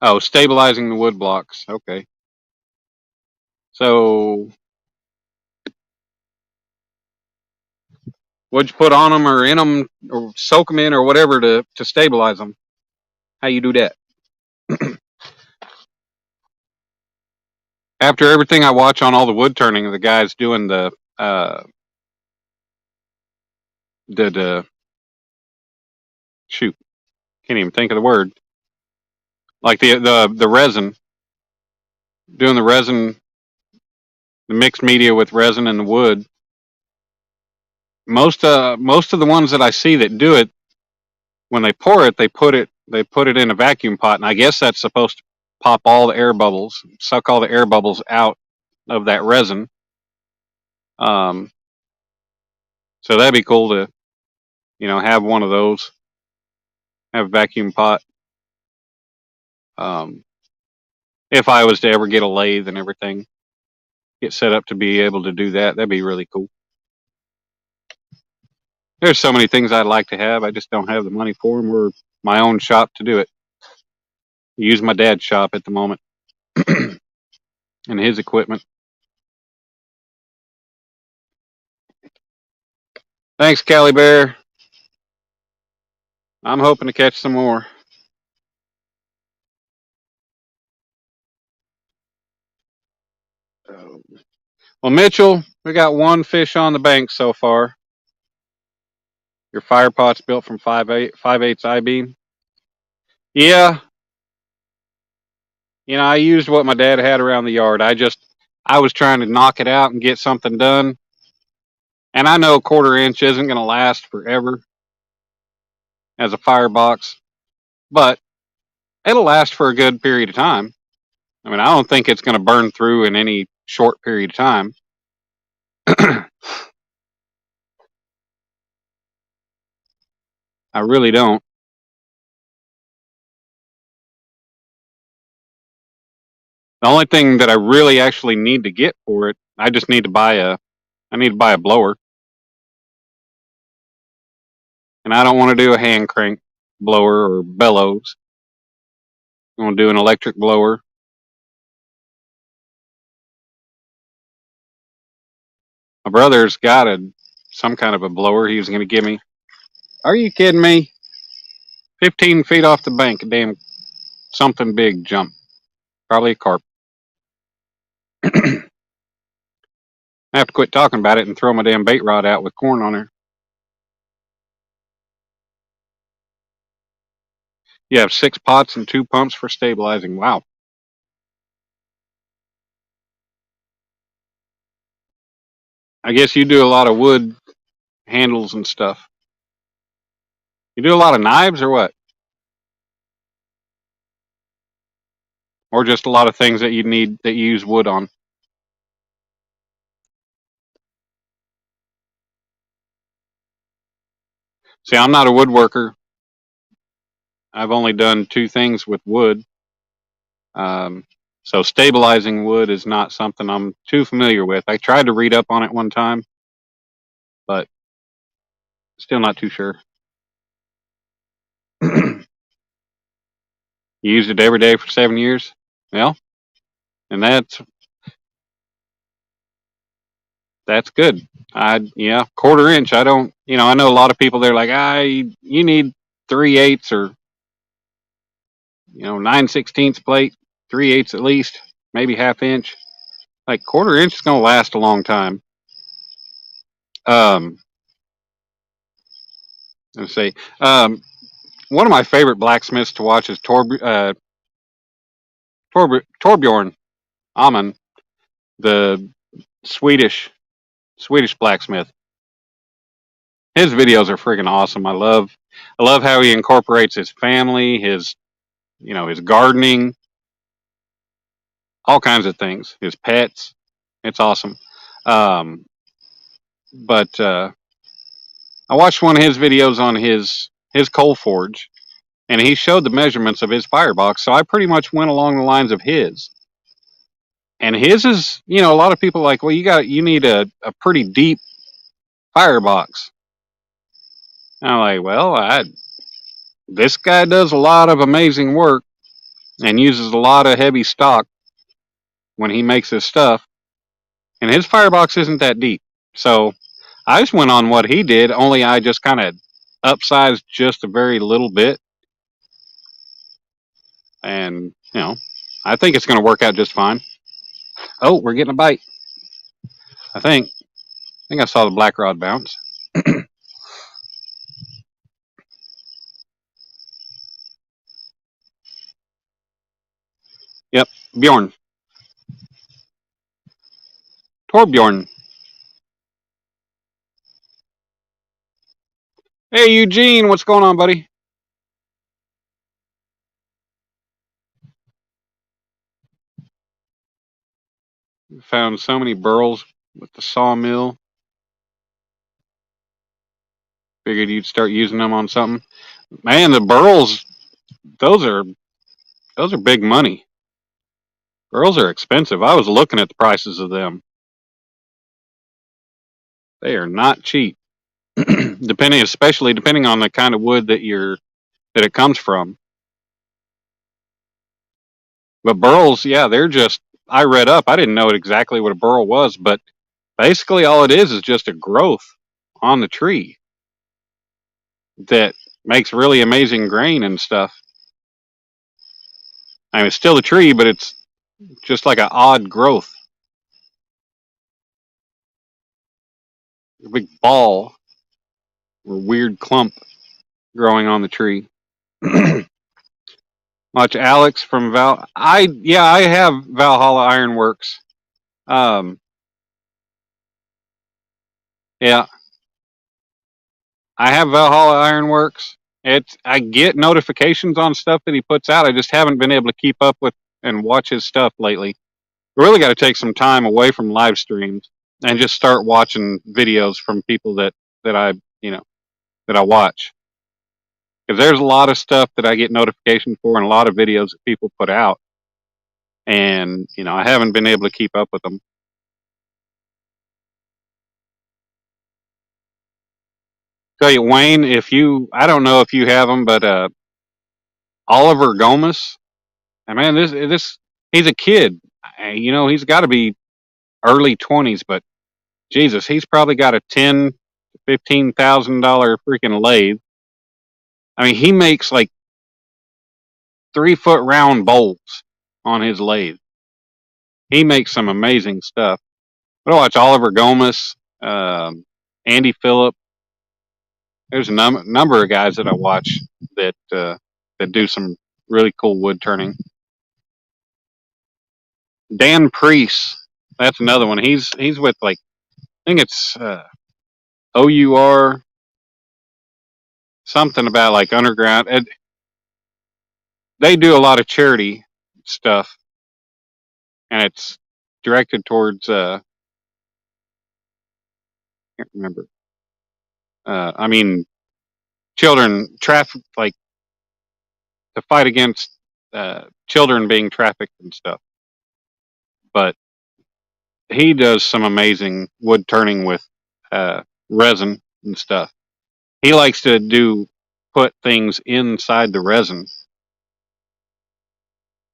Oh, stabilizing the wood blocks. Okay. So, what'd you put on them or in them or soak them in or whatever to stabilize them? How you do that? After everything I watch on all the wood turning, the guys doing the shoot, can't even think of the word. Like the resin, doing the resin, the mixed media with resin and the wood. Most of the ones that I see that do it, when they pour it, they put it in a vacuum pot, and I guess that's supposed to pop all the air bubbles, suck all the air bubbles out of that resin. Um, so that'd be cool to have one of those, have a vacuum pot. Um, if I was to ever get a lathe and everything, get set up to be able to do that, that'd be really cool. There's so many things I'd like to have. I just don't have the money for them or my own shop to do it. Use my dad's shop at the moment and his equipment. Thanks, Callie Bear. I'm hoping to catch some more. Well, Mitchell, we got one fish on the bank so far. Your fire pot's built from 5/8 I-beam. Yeah, I used what my dad had around the yard. I was trying to knock it out and get something done. And I know 1/4 inch isn't going to last forever as a firebox, but it'll last for a good period of time. I mean, I don't think it's going to burn through in any short period of time. I really don't. The only thing that I really actually need to get for it, I just need to buy a blower. And I don't want to do a hand crank blower or bellows. I want to do an electric blower. My brother's got some kind of a blower he was going to give me. Are you kidding me? 15 feet off the bank, a damn something big jump. Probably a carp. I have to quit talking about it and throw my damn bait rod out with corn on her. You have 6 pots and 2 pumps for stabilizing. Wow. I guess you do a lot of wood handles and stuff. You do a lot of knives or what? Or just a lot of things that you use wood on? See, I'm not a woodworker. I've only done 2 things with wood. So stabilizing wood is not something I'm too familiar with. I tried to read up on it one time, but still not too sure. You used it every day for 7 years? Well, and that's good. 1/4 inch. I don't, I know a lot of people, they're like, you need 3/8 or, 9/16 plate, 3/8 at least, maybe 1/2 inch. Like 1/4 inch is going to last a long time. Um, let's see. One of my favorite blacksmiths to watch is Torbjorn Aman, the Swedish blacksmith. His videos are freaking awesome. I love how he incorporates his family, his gardening, all kinds of things, his pets. It's awesome. But I watched one of his videos on his coal forge, and he showed the measurements of his firebox. So I pretty much went along the lines of his. And his is, a lot of people are like, well, you need a pretty deep firebox. And I'm like, well, this guy does a lot of amazing work and uses a lot of heavy stock when he makes his stuff, and his firebox isn't that deep. So I just went on what he did, only I just kind of upsized just a very little bit, and I think it's going to work out just fine. Oh, we're getting a bite. I think I saw the black rod bounce. Yep, Bjorn. Torbjorn. Hey, Eugene, what's going on, buddy? Found so many burls with the sawmill. Figured you'd start using them on something. Man, the burls, those are big money. Burls are expensive. I was looking at the prices of them. They are not cheap. Especially depending on the kind of wood that it comes from. But burls, yeah, they're just. I read up. I didn't know exactly what a burl was, but basically all it is just a growth on the tree that makes really amazing grain and stuff. I mean, it's still a tree, but it's just like an odd growth. A big ball or weird clump growing on the tree. Watch Alex from Val. I have Valhalla Ironworks. Um, yeah, I have Valhalla Ironworks. I get notifications on stuff that he puts out. I just haven't been able to keep up with and watch his stuff lately. We really got to take some time away from live streams and just start watching videos from people that I that I watch. Because there's a lot of stuff that I get notifications for and a lot of videos that people put out, and I haven't been able to keep up with them. Tell you, Wayne, I don't know if you have him, but Oliver Gomez, and man, this he's a kid. He's got to be early 20s, but Jesus, he's probably got a $10,000 to $15,000 freaking lathe. I mean, he makes like 3-foot round bowls on his lathe. He makes some amazing stuff. But I watch Oliver Gomez, Andy Phillip. There's a number of guys that I watch that do some really cool wood turning. Dan Priest, that's another one. He's with I think it's OUR, something about like underground. They do a lot of charity stuff, and it's directed towards can't remember. I mean, children traffic, like to fight against children being trafficked and stuff. But he does some amazing wood turning with resin and stuff. He likes to put things inside the resin.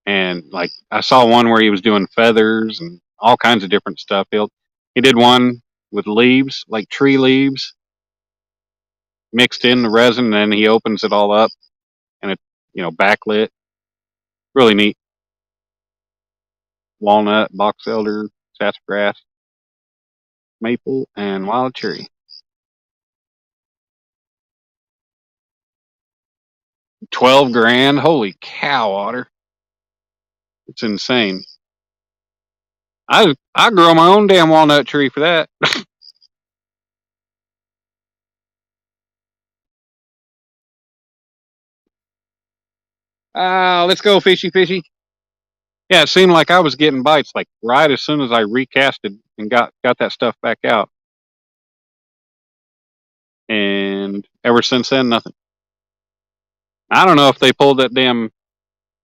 And like I saw one where he was doing feathers and all kinds of different stuff. He did one with leaves, like tree leaves, mixed in the resin, and then he opens it all up, and it's backlit. Really neat. Walnut, box elder, sassafras, maple, and wild cherry. 12 grand. Holy cow, Otter. It's insane. I grow my own damn walnut tree for that. Let's go fishy fishy. Yeah, it seemed like I was getting bites like right as soon as I recasted and got that stuff back out. And ever since then, nothing. I don't know if they pulled that damn,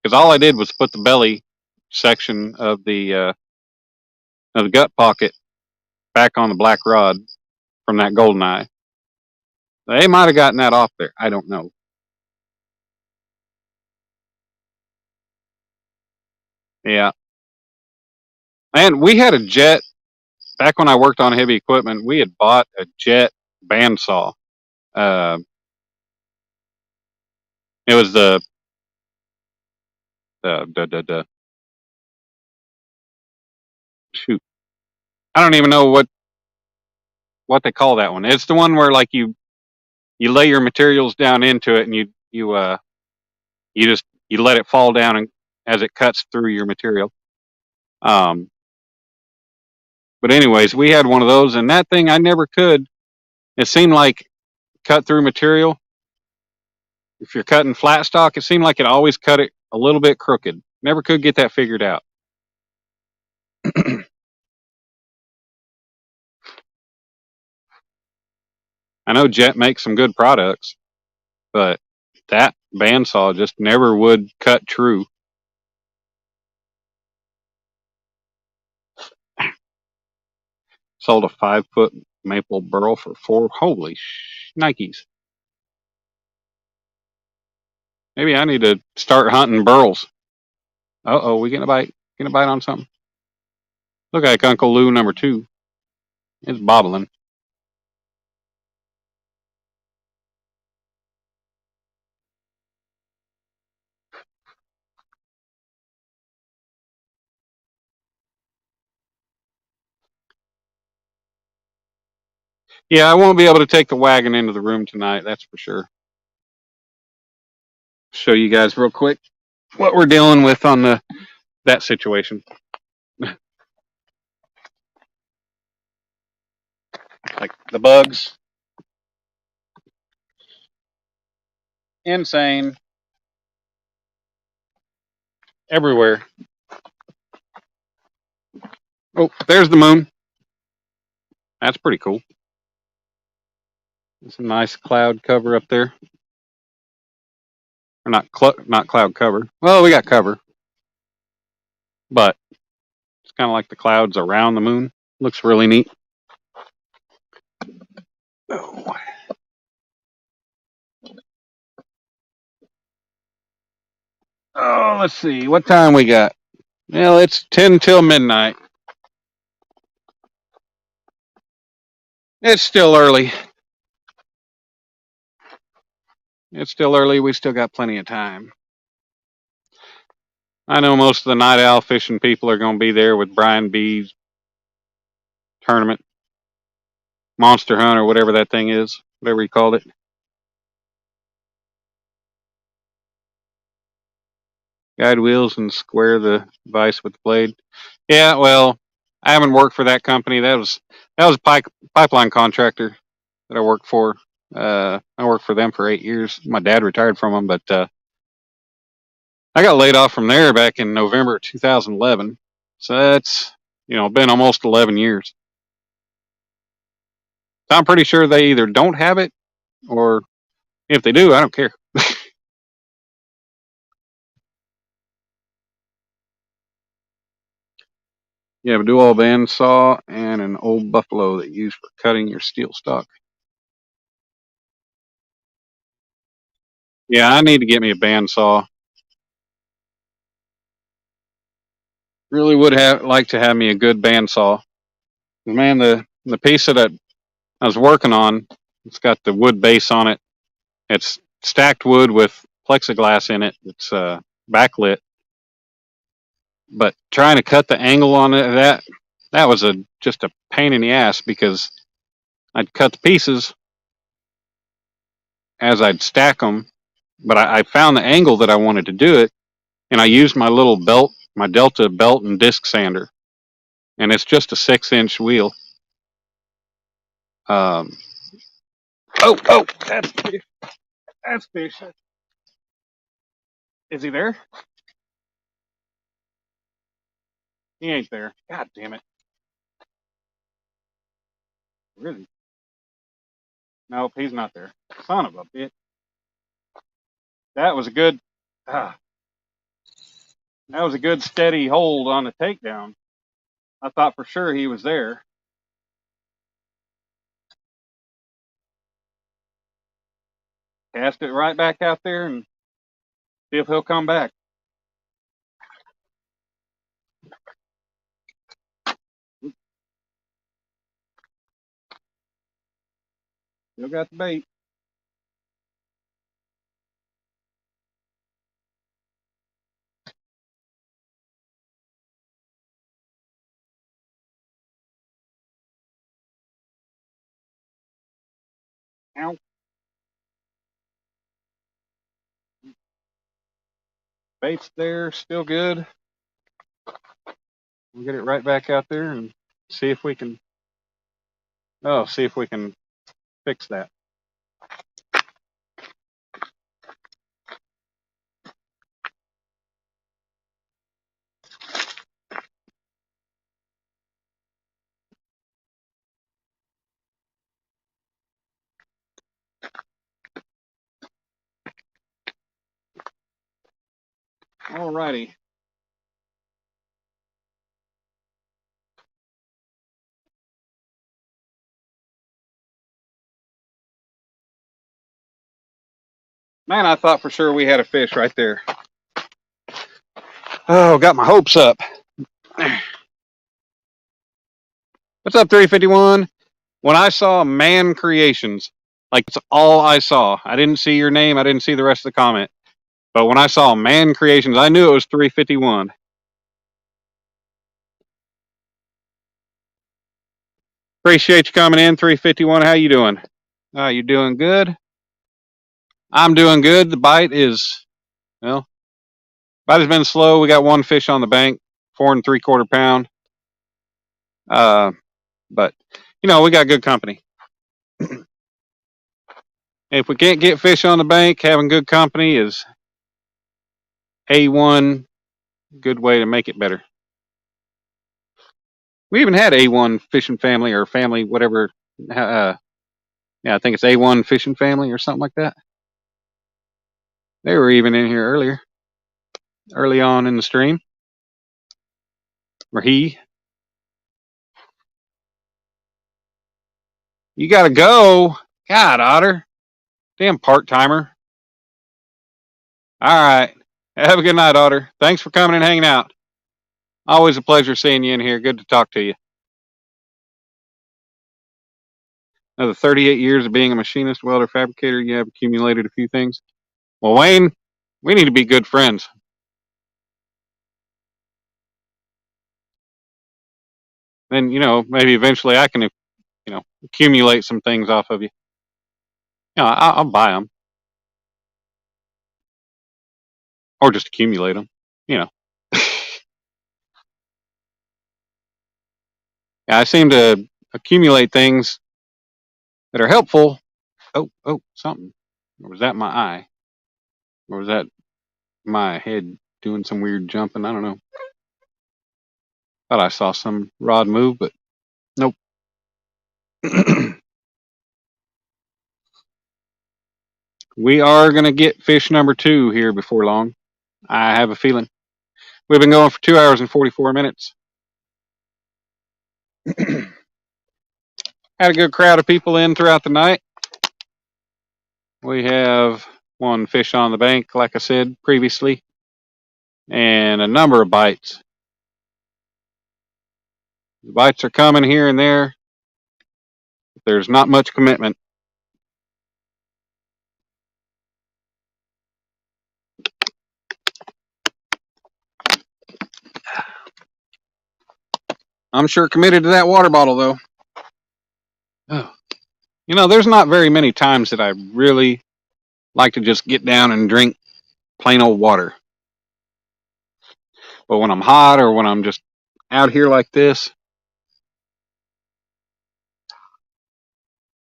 because all I did was put the belly section of the gut pocket back on the black rod from that golden eye. They might have gotten that off there. I don't know. Yeah. And we had a jet back when I worked on heavy equipment. We had bought a jet bandsaw. Uh, it was the shoot. I don't even know what they call that one. It's the one where like you lay your materials down into it and you let it fall down and as it cuts through your material. Um, but anyways, we had one of those, and that thing I never could. It seemed like cut through material. If you're cutting flat stock, it seemed like it always cut it a little bit crooked. Never could get that figured out. I know Jet makes some good products, but that bandsaw just never would cut true. Sold a 5-foot maple burl for 4. Holy Nikes. Maybe I need to start hunting burls. Uh-oh, we getting a bite? Getting a bite on something? Look like Uncle Lou number 2. It's bobbling. Yeah, I won't be able to take the wagon into the room tonight, that's for sure. Show you guys real quick what we're dealing with on that situation. Like the bugs, insane, everywhere. Oh, there's the moon. That's pretty cool. It's a nice cloud cover up there. Or not cloud cover. Well, we got cover, but it's kind of like the clouds around the moon. Looks really neat. Oh, let's see. What time we got? Well, it's 10 till midnight. It's still early. It's still early. We still got plenty of time. I know most of the night owl fishing people are going to be there with Brian B's tournament, Monster Hunt, or whatever that thing is, whatever he called it. Guide wheels and square the vise with the blade. Yeah, well, I haven't worked for that company. That was a pipeline contractor that I worked for. I worked for them for 8 years. My dad retired from them, but I got laid off from there back in November 2011. So that's been almost 11 years. So I'm pretty sure they either don't have it, or if they do, I don't care. You have a dual band saw and an old buffalo that you use for cutting your steel stock. Yeah, I need to get me a band saw. Really would have liked to have me a good bandsaw. Man, the piece that I was working on, it's got the wood base on it. It's stacked wood with plexiglass in it. It's backlit, but trying to cut the angle on it, that was just a pain in the ass, because I'd cut the pieces as I'd stack them, but I found the angle that I wanted to do it, and I used my little belt, my Delta belt and disc sander, and it's just a 6-inch wheel. Um, oh, that's fish. Is he there? He ain't there. God damn it. Really? Nope, he's not there. Son of a bitch. That was a good, ah, that was a good steady hold on the takedown. I thought for sure he was there. Cast it right back out there and see if he'll come back. Still got the bait. Ow. Bait's there, still good. We'll get it right back out there and see if we can, fix that. Alrighty. Man, I thought for sure we had a fish right there. Oh, got my hopes up. What's up, 351? When I saw Man Creations, like, that's all I saw. I didn't see your name. I didn't see the rest of the comment. But when I saw Man Creations, I knew it was 351. Appreciate you coming in, 351. How you doing? You doing good? I'm doing good. The bite is, well, bite has been slow. We got one fish on the bank, 4 3/4 pound. But, we got good company. If we can't get fish on the bank, having good company is A1, good way to make it better. We even had A1 fishing family or family, whatever. Yeah, I think it's A1 fishing family or something like that. They were even in here early on in the stream. Or he. You gotta go. God, Otter. Damn part timer. All right. Have a good night, Otter. Thanks for coming and hanging out. Always a pleasure seeing you in here. Good to talk to you. Another 38 years of being a machinist, welder, fabricator, you have accumulated a few things. Well, Wayne, we need to be good friends. Then, maybe eventually I can, accumulate some things off of you. I'll buy them or just accumulate them, you know. Yeah, I seem to accumulate things that are helpful. Oh, something. Or was that my eye? Or was that my head doing some weird jumping? I don't know. Thought I saw some rod move, but nope. We are going to get fish number 2 here before long. I have a feeling. We've been going for 2 hours and 44 minutes. Had a good crowd of people in throughout the night. We have one fish on the bank, like I said previously, and a number of bites. The bites are coming here and there. There's not much commitment. I'm sure committed to that water bottle, though. Oh. There's not very many times that I really like to just get down and drink plain old water. But when I'm hot or when I'm just out here like this,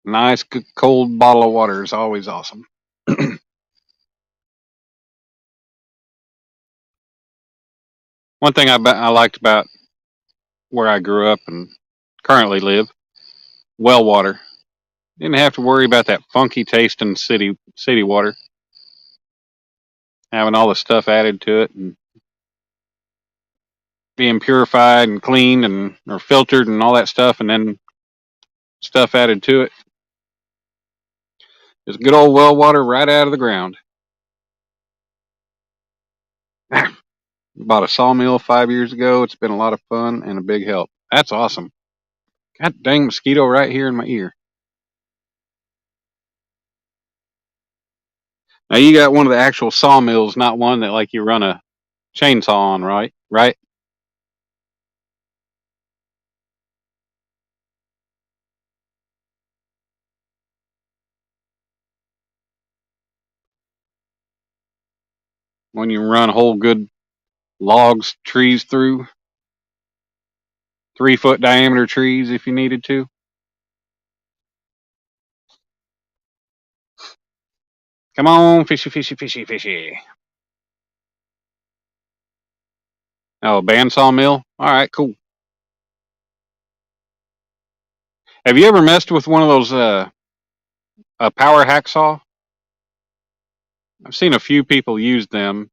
nice, good, cold bottle of water is always awesome. One thing I liked about where I grew up and currently live, well water. Didn't have to worry about that funky taste in city water, having all the stuff added to it and being purified and cleaned and or filtered and all that stuff, and then stuff added to it. Just good old well water right out of the ground. Bought a sawmill 5 years ago. It's been a lot of fun and a big help. That's awesome. God dang mosquito right here in my ear. Now you got one of the actual sawmills, not one that like you run a chainsaw on, right? Right? When you run whole good logs, trees through, 3 foot diameter trees if you needed to. Come on, fishy, fishy, fishy, fishy. Oh, bandsaw mill. All right, cool. Have you ever messed with one of those a power hacksaw? I've seen a few people use them.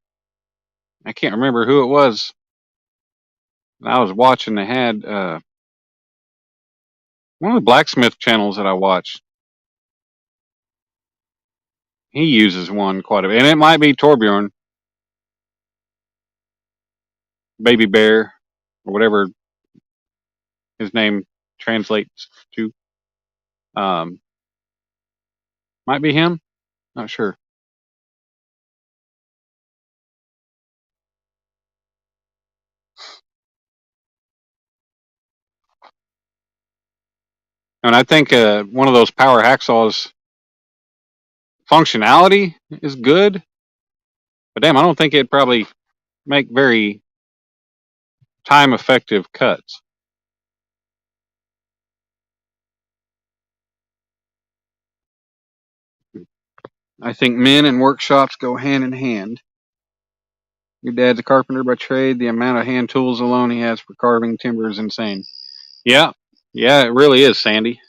I can't remember who it was. I was watching. They had one of the blacksmith channels that I watch. He uses one quite a bit, and it might be Torbjorn, Baby Bear, or whatever his name translates to. Um, might be him. Not sure. And I think one of those power hacksaws functionality is good, but damn, I don't think it'd probably make very time effective cuts. I think men and workshops go hand in hand. Your dad's a carpenter by trade. The amount of hand tools alone he has for carving timber is insane. Yeah, yeah, it really is, Sandy.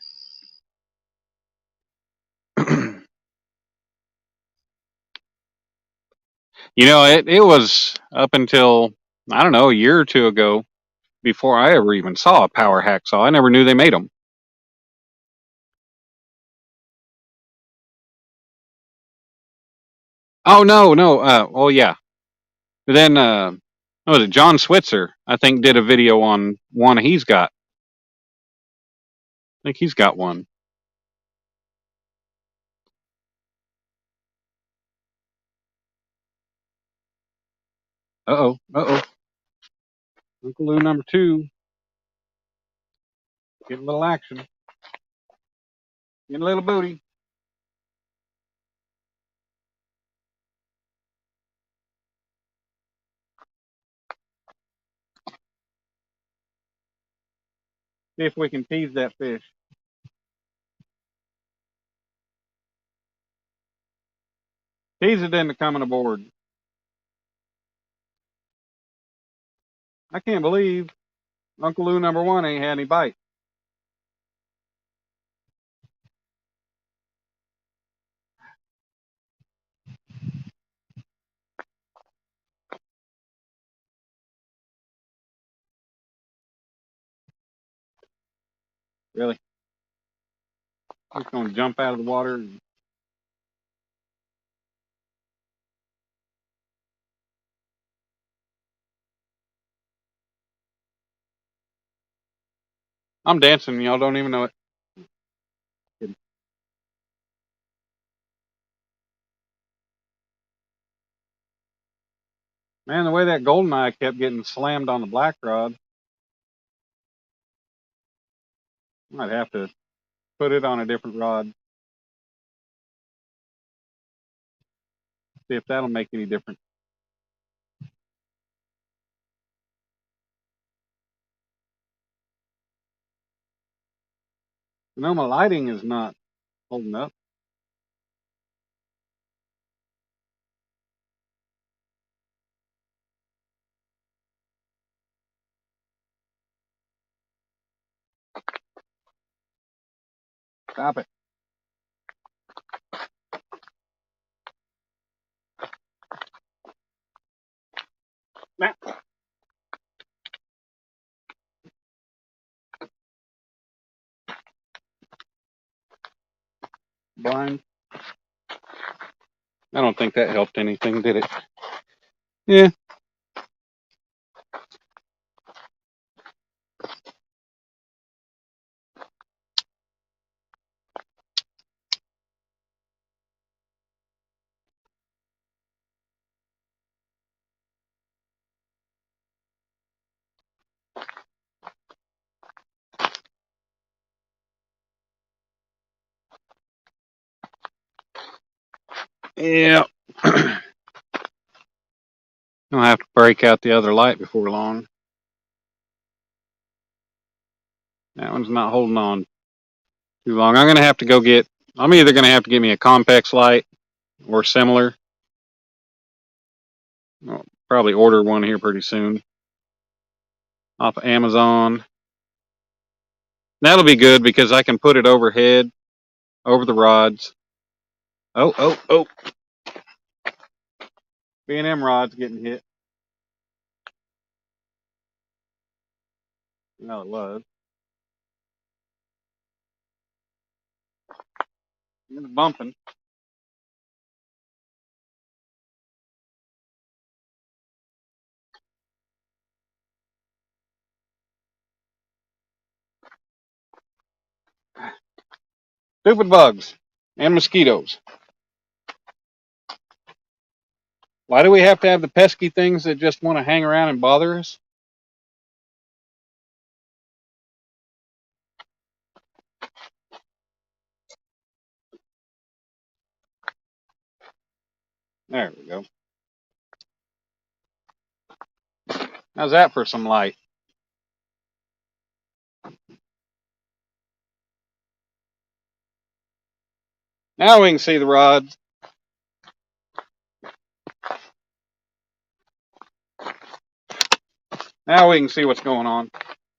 It was up until, I don't know, a year or two ago before I ever even saw a power hacksaw. I never knew they made them. Oh, no, no. Oh, yeah. But then, what was it? John Switzer, I think, did a video on one he's got. I think he's got one. Uh-oh, uh-oh. Uncle Lou number 2, getting a little action. Getting a little booty. See if we can tease that fish. Tease it into coming aboard. I can't believe Uncle Lou number 1 ain't had any bite. Really? He's going to jump out of the water. I'm dancing. Y'all don't even know it. Man, the way that golden eye kept getting slammed on the black rod, I might have to put it on a different rod. See if that'll make any difference. My lighting is not holding up. Stop it. Nah. Blind. I don't think that helped anything, did it? Yeah. Yeah. I'll have to break out the other light before long. That one's not holding on too long. I'm either going to have to get me a Compex light or similar. I'll probably order one here pretty soon off of Amazon. That'll be good because I can put it overhead, over the rods. Oh, oh, oh. B&M rod's getting hit. No, it was. It's bumping. Stupid bugs and mosquitoes. Why do we have to have the pesky things that just want to hang around and bother us? There we go. How's that for some light? Now we can see the rods. Now we can see what's going on.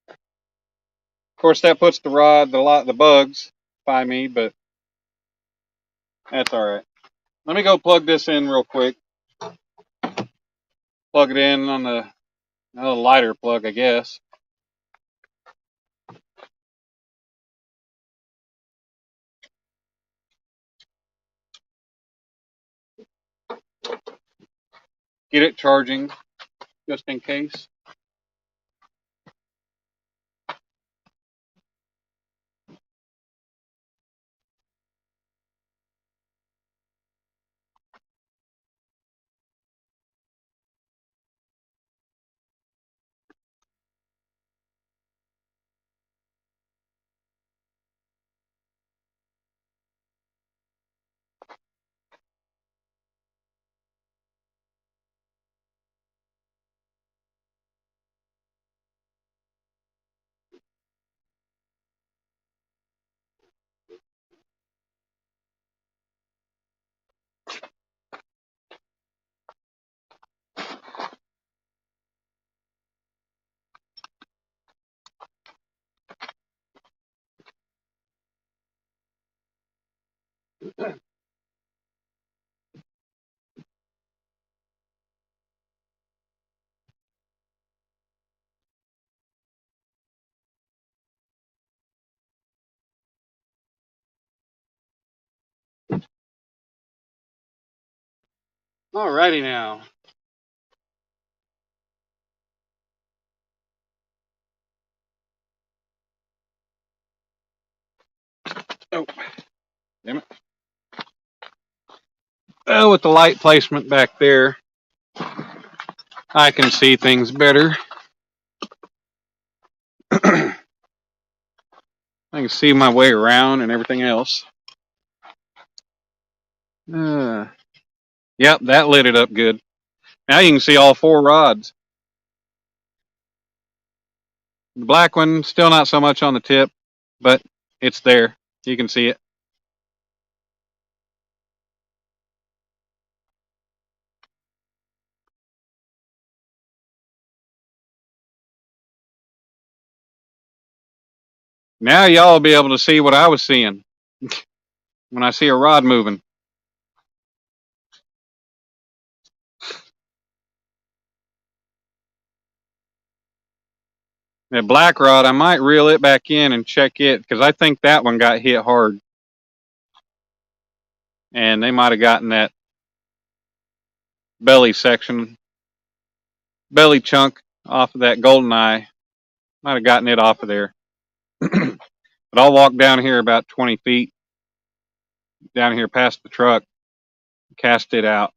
Of course, that puts the bugs by me, but that's all right. Let me go plug this in real quick. Plug it in on the lighter plug, I guess. Get it charging just in case. Alrighty now. Oh, damn it. Oh, with the light placement back there, I can see things better. I can see my way around and everything else. Yep, that lit it up good. Now you can see all 4 rods. The black one, still not so much on the tip, but it's there. You can see it. Now y'all will be able to see what I was seeing when I see a rod moving. That black rod, I might reel it back in and check it because I think that one got hit hard. And they might have gotten that belly chunk off of that golden eye. Might have gotten it off of there. But I'll walk down here about 20 feet, down here past the truck, cast it out.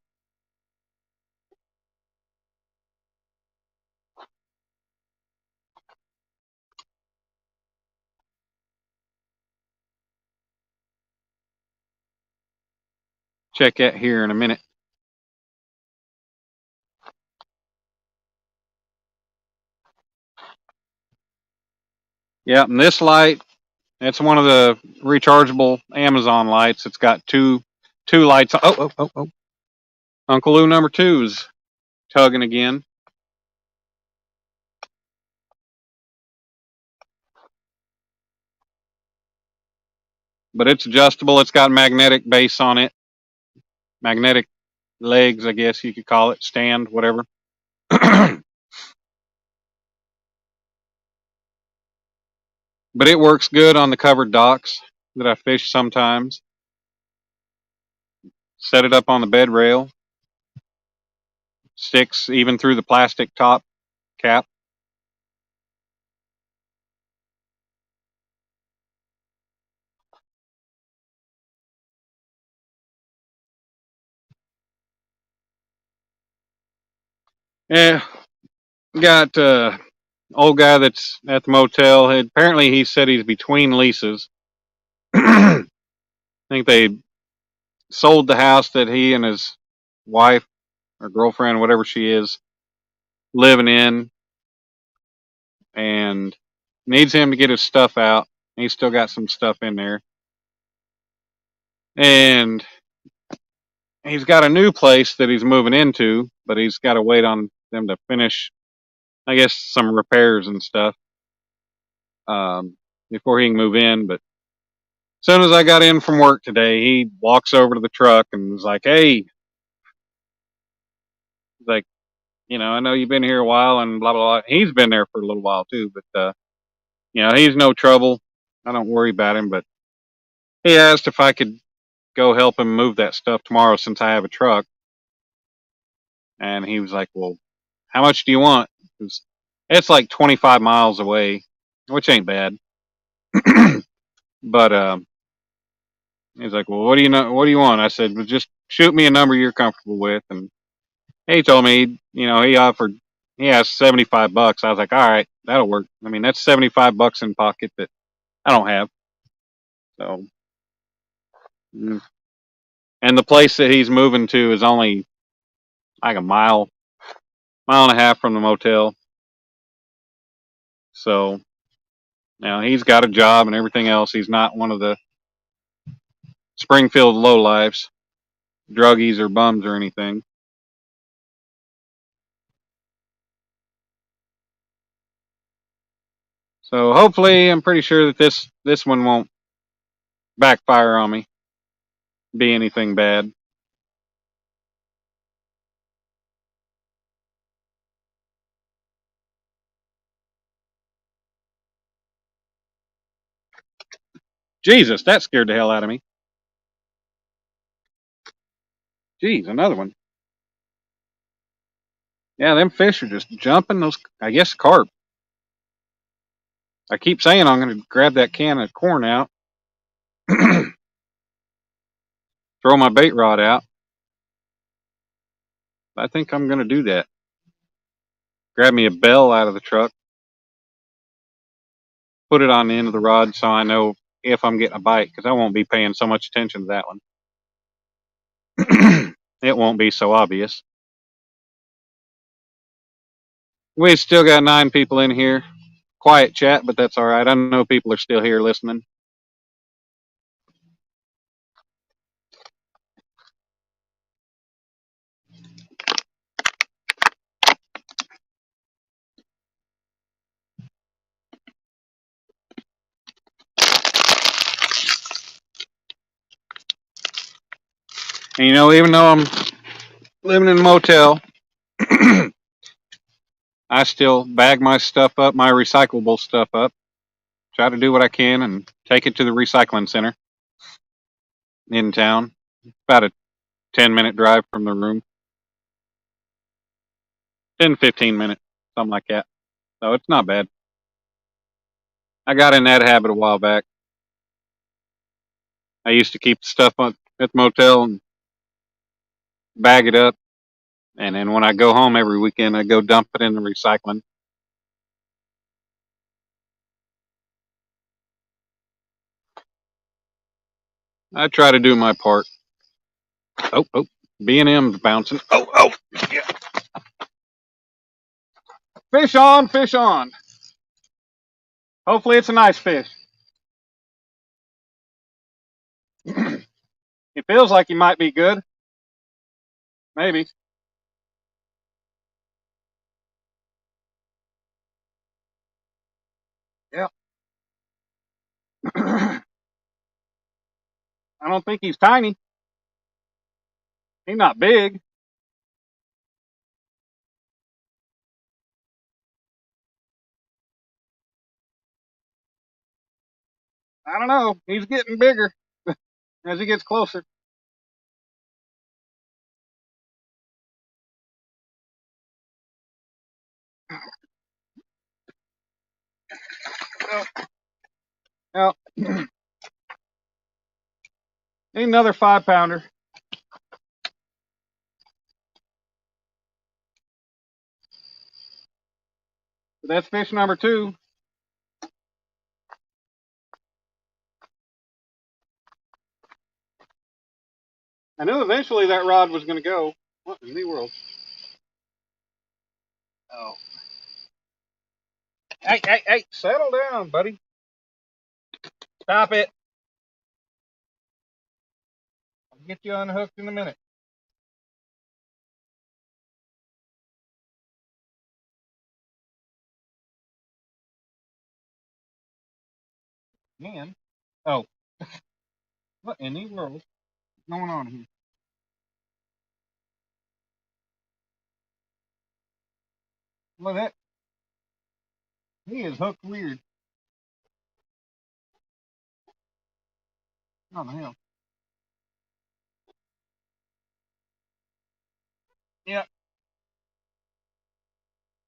Check that here in a minute. Yeah, and this light, it's one of the rechargeable Amazon lights. It's got two lights. Oh. Uncle Lou number 2's tugging again. But it's adjustable. It's got magnetic base on it. Magnetic legs, I guess you could call it. Stand, whatever. But it works good on the covered docks that I fish sometimes. Set it up on the bed rail. Sticks even through the plastic top cap. Yeah, got old guy that's at the motel. Apparently, he said he's between leases. I think they sold the house that he and his wife or girlfriend, whatever she is, living in, and needs him to get his stuff out. He's still got some stuff in there. And he's got a new place that he's moving into, but he's got to wait on them to finish, I guess, some repairs and stuff before he can move in. But as soon as I got in from work today, he walks over to the truck and was like, "Hey," he's like, "I know you've been here a while and blah blah blah." He's been there for a little while too, but he's no trouble. I don't worry about him. But he asked if I could go help him move that stuff tomorrow since I have a truck. And he was like, "Well, how much do you want?" 'Cause it's like 25 miles away, which ain't bad. But he's like, "Well, what do you know? What do you want?" I said, "Well, just shoot me a number you're comfortable with." And he told me, he offered, he asked $75. I was like, "All right, that'll work." I mean, that's $75 in pocket that I don't have. So, mm. And the place that he's moving to is only like a mile and a half from the motel. So now he's got a job and everything else. He's not one of the Springfield lowlifes, druggies or bums or anything. So hopefully, I'm pretty sure that this one won't backfire on me, be anything bad. Jesus, that scared the hell out of me. Jeez, another one. Yeah, them fish are just jumping. Those, I guess, carp. I keep saying I'm going to grab that can of corn out, throw my bait rod out. I think I'm going to do that. Grab me a bell out of the truck, put it on the end of the rod so I know if I'm getting a bite, because I won't be paying so much attention to that one. It won't be so obvious. We still got 9 people in here. Quiet chat, but that's all right. I know people are still here listening. And even though I'm living in a motel, I still bag my stuff up, my recyclable stuff up, try to do what I can and take it to the recycling center in town. About a 10-minute drive from the room. 10, 15 minutes, something like that. So it's not bad. I got in that habit a while back. I used to keep the stuff up at the motel and bag it up. And then when I go home every weekend, I go dump it in the recycling. I try to do my part. Oh, B&M's bouncing. Oh, yeah. Fish on, fish on. Hopefully it's a nice fish. It feels like he might be good. Maybe. Yeah. I don't think he's tiny. He's not big. I don't know. He's getting bigger as he gets closer. Oh, need another 5-pounder. That's fish number 2. I knew eventually that rod was going to go. What in the world? Oh. Hey, settle down, buddy. Stop it. I'll get you unhooked in a minute. Man. Oh, what in the world is going on here? Look at that. He is hooked weird. What the hell? Yeah,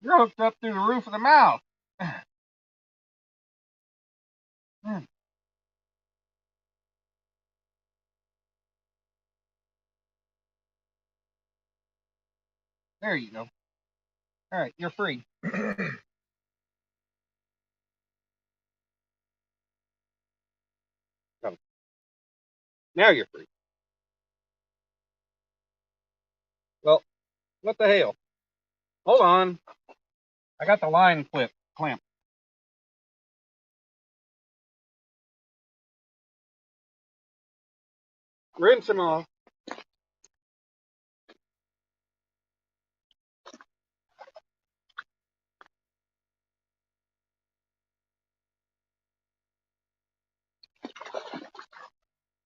you're hooked up through the roof of the mouth. Hmm, there you go. All right, you're free. Oh, now you're free. Well, what the hell? Hold on. I got the line clamp. Rinse him off.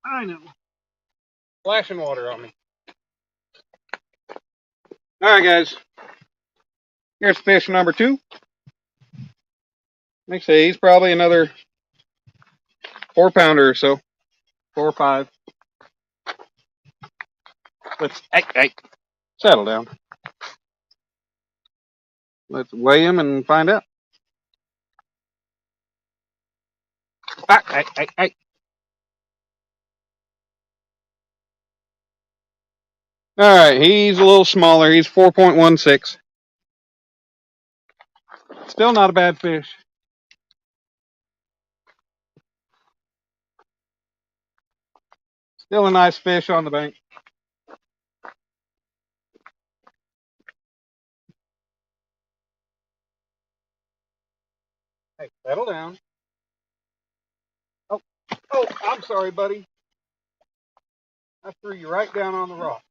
I know. Splashing water on me. All right, guys. Here's fish number 2. Like I say, he's probably another 4-pounder or so. 4 or 5. Hey, settle down. Let's weigh him and find out. Hey. All right, he's a little smaller. He's 4.16. Still not a bad fish. Still a nice fish on the bank. Hey, settle down. Oh, I'm sorry, buddy. I threw you right down on the rock.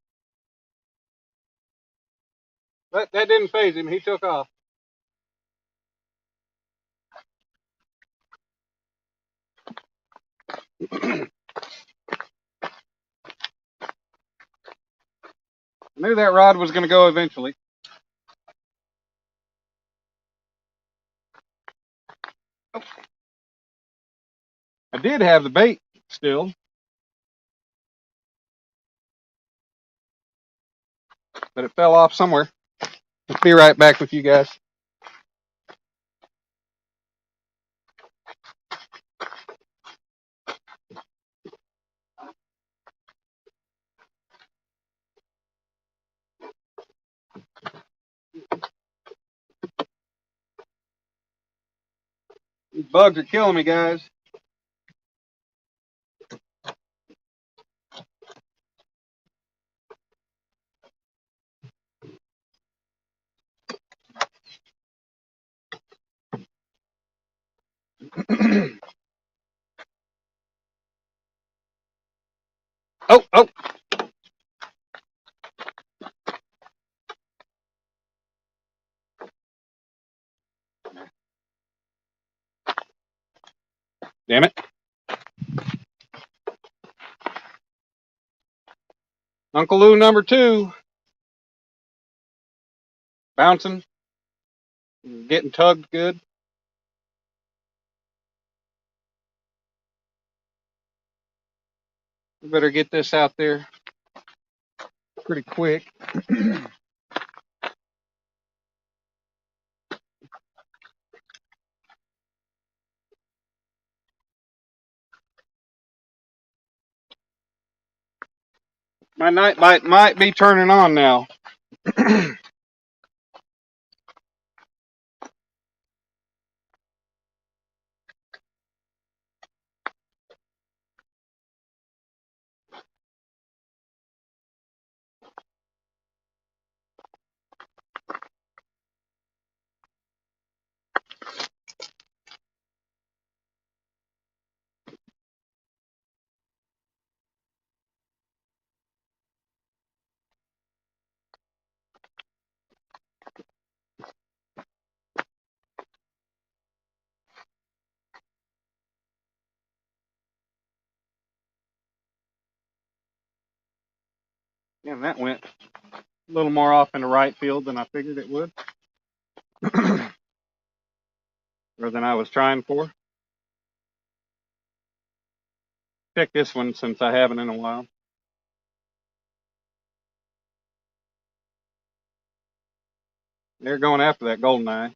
But that didn't faze him. He took off. I knew that rod was going to go eventually. I did have the bait still, but it fell off somewhere. Let's be right back with you guys. These bugs are killing me, guys. Oh, damn it. Uncle Lou number 2. Bouncing. Getting tugged good. We better get this out there pretty quick. My night light might be turning on now. And that went a little more off in the right field than I figured it would. Or than I was trying for. Check this one since I haven't in a while. They're going after that golden eye.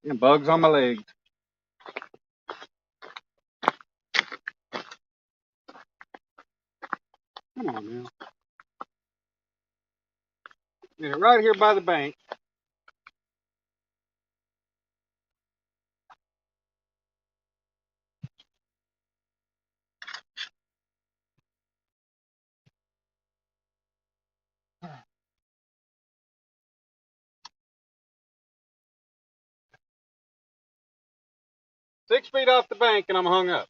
And bugs on my legs. Come on now. Yeah, right here by the bank. Six feet off the bank and I'm hung up.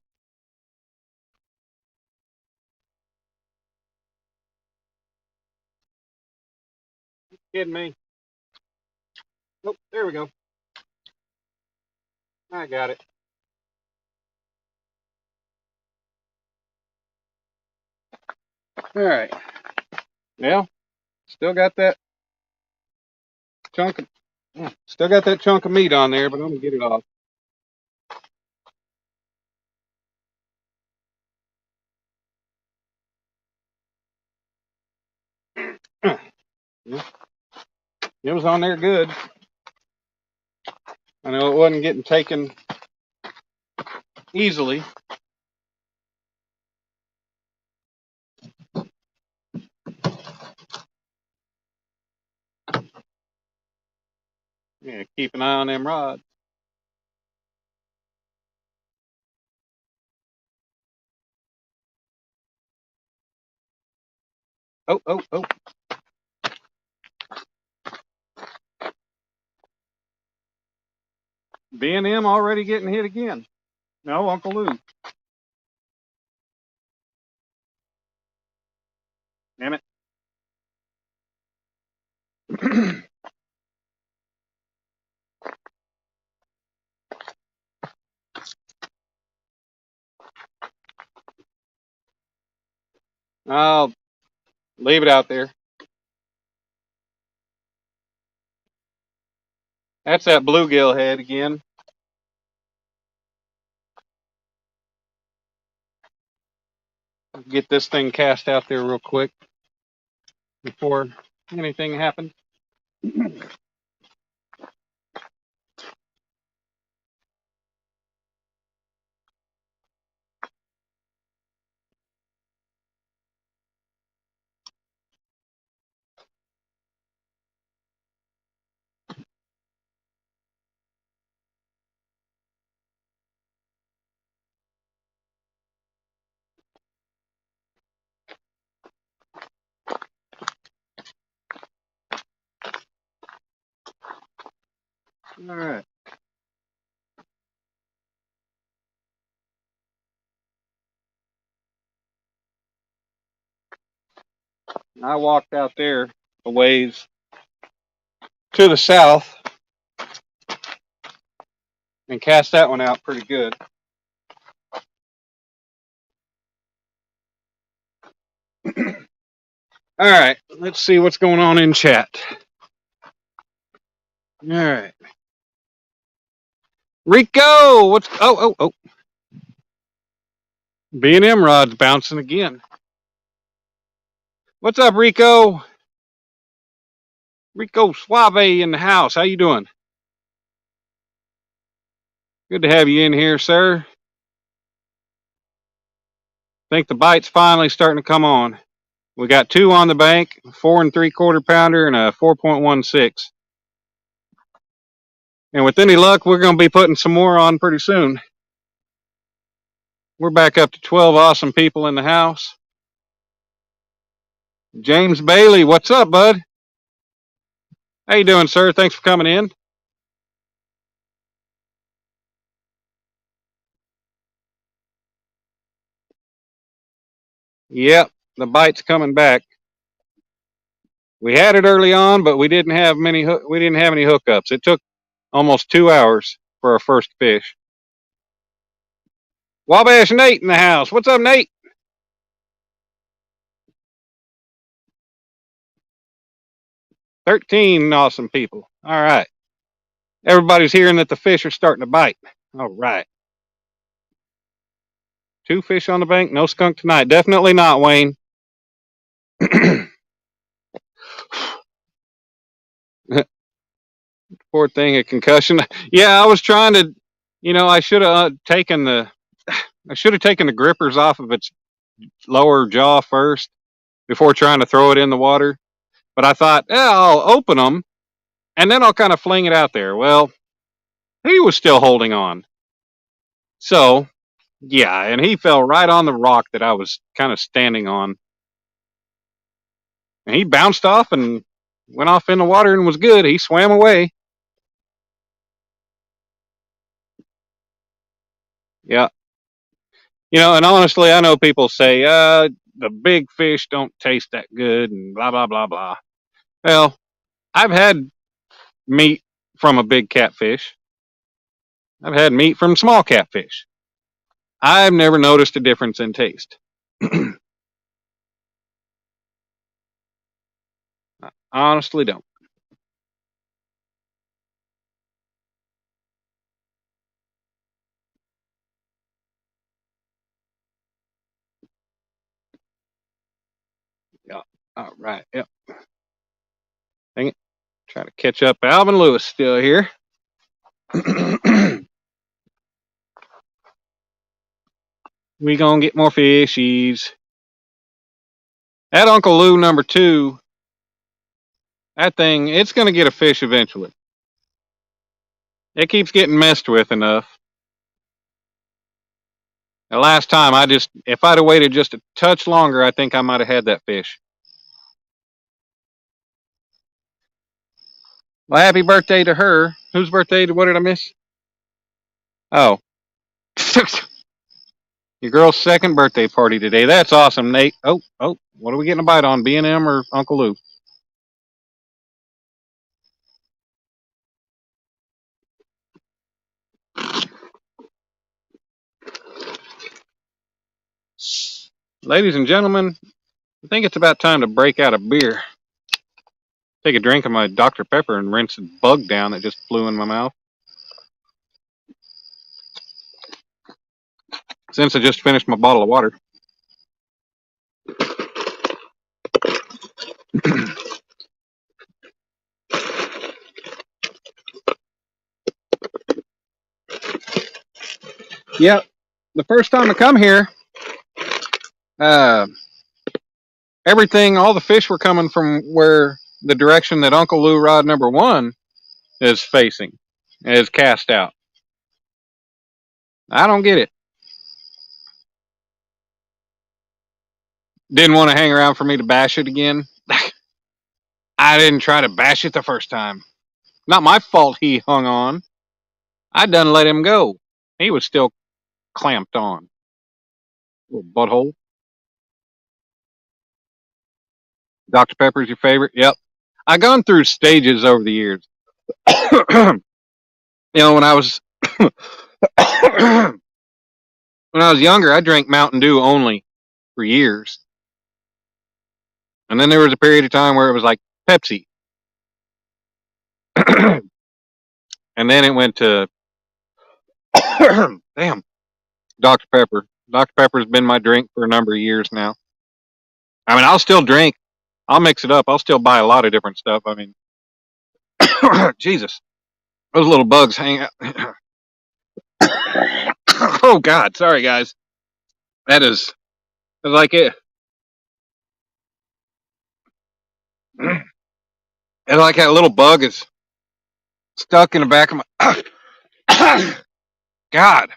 Kidding me? Oh, there we go. I got it. All right. Well, still got that chunk of meat on there, but I'm gonna get it off. Yeah, it was on there good. I know it wasn't getting taken easily. Yeah, keep an eye on them rods. Oh, oh, oh. B&M already getting hit again. No, Uncle Lou. Damn it. I'll leave it out there. That's that bluegill head again. Get this thing cast out there real quick before anything happens. All right. I walked out there a ways to the south and cast that one out pretty good. All right, let's see what's going on in chat. All right. Rico, what's oh. B&M rod's bouncing again. What's up, Rico? Rico Suave in the house. How you doing? Good to have you in here, sir. Think the bite's finally starting to come on. We got two on the bank, 4 3/4 pounder and a 4.16. And with any luck, we're going to be putting some more on pretty soon. We're back up to 12 awesome people in the house. James Bailey, what's up, bud? How you doing, sir? Thanks for coming in. Yep, the bite's coming back. We had it early on, but we didn't have any hookups. Almost 2 hours for our first fish. Wabash Nate in the house. What's up, Nate? "13 awesome people." All right. Everybody's hearing that the fish are starting to bite. All right. 2 fish on the bank. No skunk tonight. Definitely not, Wayne. Poor thing, a concussion. Yeah, I was trying to, I should have taken the grippers off of its lower jaw first before trying to throw it in the water. But I thought, yeah, I'll open them and then I'll kind of fling it out there. Well, he was still holding on. So, yeah, and he fell right on the rock that I was kind of standing on. And he bounced off and went off in the water and was good. He swam away. Yeah. And honestly, I know people say, the big fish don't taste that good and blah, blah, blah, blah. Well, I've had meat from a big catfish. I've had meat from small catfish. I've never noticed a difference in taste. I honestly don't. Yeah. All right. Yep. Dang it. Try to catch up. Alvin Lewis still here. We gonna get more fishies. That Uncle Lou #2, that thing, it's gonna get a fish eventually. It keeps getting messed with enough. The last time, if I'd have waited just a touch longer, I think I might have had that fish. Well, happy birthday to her. Whose birthday? What did I miss? Oh. Your girl's second birthday party today. That's awesome, Nate. Oh, what are we getting a bite on? B&M or Uncle Lou? Ladies and gentlemen, I think it's about time to break out a beer. Take a drink of my Dr. Pepper and rinse a bug down that just flew in my mouth. Since I just finished my bottle of water. Yeah, the first time I come here, all the fish were coming from where the direction that Uncle Lou rod #1 is facing, is cast out. I don't get it. Didn't want to hang around for me to bash it again. I didn't try to bash it the first time. Not my fault he hung on. I done let him go. He was still clamped on. Little butthole. Dr. Pepper's your favorite? Yep. I've gone through stages over the years. When I was when I was younger, I drank Mountain Dew only for years. And then there was a period of time where it was like Pepsi. And then it went to damn, Dr. Pepper. Dr. Pepper's been my drink for a number of years now. I mean, I'll still drink. I'll mix it up. I'll still buy a lot of different stuff. I mean, Jesus, those little bugs hang out. Oh God, sorry guys. That is like it. It's like that little bug is stuck in the back of my God,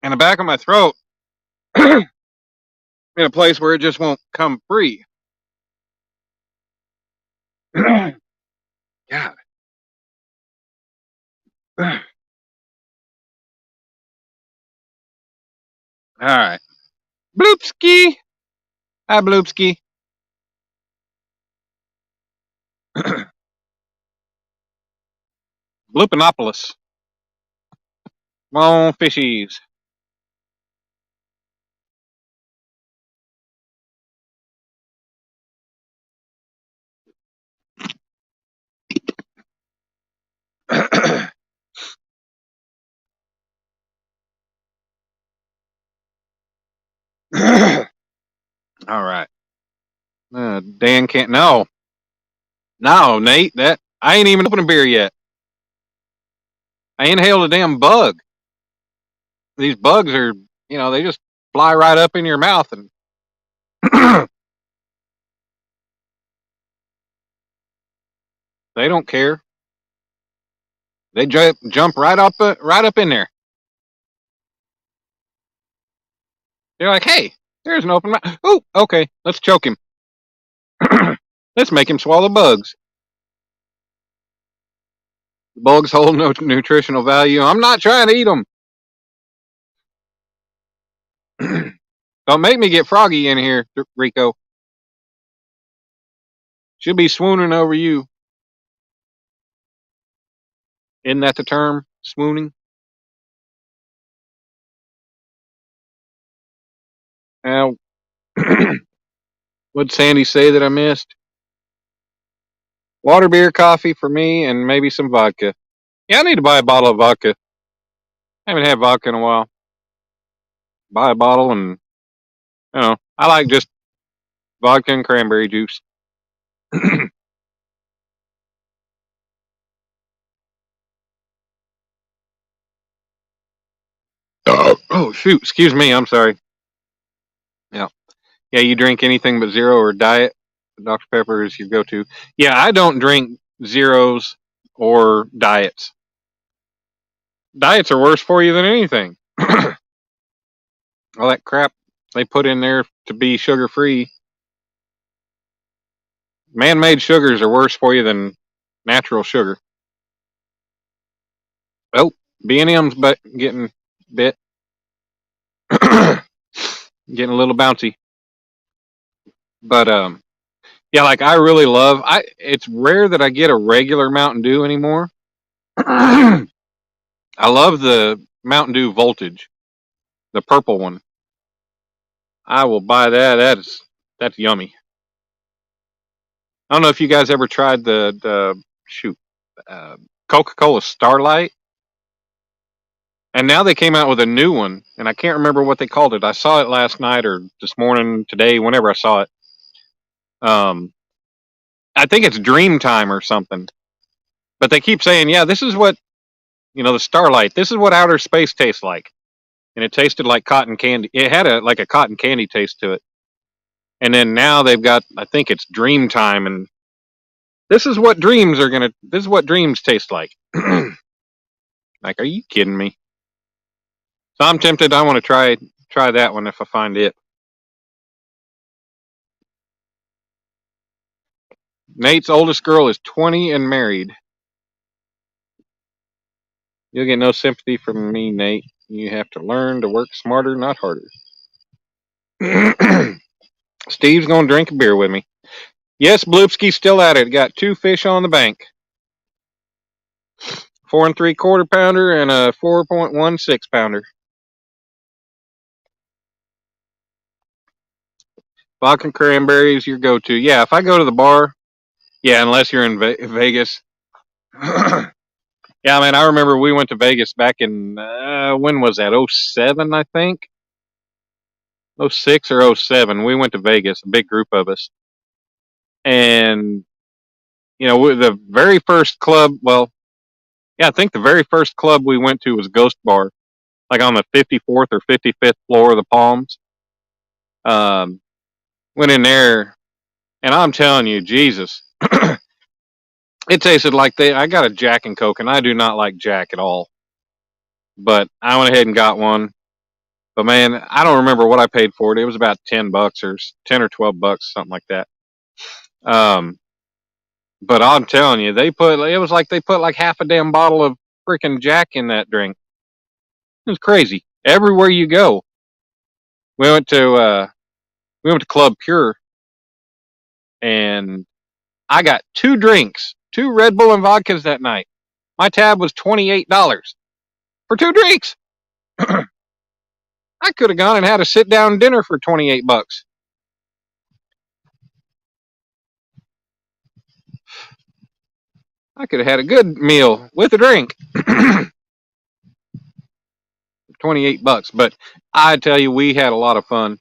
in the back of my throat, in a place where it just won't come free. God. All right. Bloopski. Hi, Bloopski. Bloopinopolis. Come on, fishies. All right. Dan can't. No, Nate. That I ain't even opened a beer yet. I inhaled a damn bug. These bugs are, they just fly right up in your mouth, and they don't care. They jump right up in there. They're like, "Hey, there's an open mouth. Oh, okay, let's choke him. Let's make him swallow bugs. The bugs hold no nutritional value. I'm not trying to eat them. Don't make me get froggy in here, Rico. She'll be swooning over you. Isn't that the term? Swooning? Now, what'd Sandy say that I missed? Water, beer, coffee for me, and maybe some vodka. Yeah, I need to buy a bottle of vodka. I haven't had vodka in a while. Buy a bottle, and, I like just vodka and cranberry juice. Oh, shoot. Excuse me. I'm sorry. Yeah. Yeah, you drink anything but zero or diet. Dr. Pepper is your go-to. Yeah, I don't drink zeros or diets. Diets are worse for you than anything. All that crap they put in there to be sugar-free. Man-made sugars are worse for you than natural sugar. Oh, B&M's but getting bit. Getting a little bouncy. But yeah, like I really love it's rare that I get a regular Mountain Dew anymore. I love the Mountain Dew Voltage, the purple one. I will buy that. That's yummy. I don't know if you guys ever tried the Coca-Cola Starlight. And now they came out with a new one, and I can't remember what they called it. I saw it last night or this morning, today, whenever I saw it. I think it's Dreamtime or something. But they keep saying, yeah, this is what, the Starlight, this is what outer space tastes like. And it tasted like cotton candy. It had like a cotton candy taste to it. And then now they've got, I think it's Dreamtime, and this is what dreams taste like. Like, are you kidding me? So I'm tempted. I want to try that one if I find it. Nate's oldest girl is 20 and married. You'll get no sympathy from me, Nate. You have to learn to work smarter, not harder. Steve's going to drink a beer with me. Yes, Bloopski's still at it. Got 2 fish on the bank. 4 3/4 pounder and a 4.16 pounder. Vodka and cranberry is your go-to. Yeah, if I go to the bar, yeah, unless you're in Vegas. Yeah, man, I remember we went to Vegas back in, when was that? 07, I think? 06 or 07. We went to Vegas, a big group of us. And, the very first club, well, yeah, I think the very first club we went to was Ghost Bar, like on the 54th or 55th floor of the Palms. Went in there, and I'm telling you, Jesus, it tasted like I got a Jack and Coke, and I do not like Jack at all. But I went ahead and got one. But man, I don't remember what I paid for it. It was about $10 or $10 or $12, something like that. But I'm telling you, it was like they put like half a damn bottle of freaking Jack in that drink. It was crazy. Everywhere you go. We went to Club Pure, and I got 2 drinks, 2 Red Bull and vodkas that night. My tab was $28 for 2 drinks. I could have gone and had a sit-down dinner for 28 bucks. I could have had a good meal with a drink. 28 bucks. But I tell you, we had a lot of fun.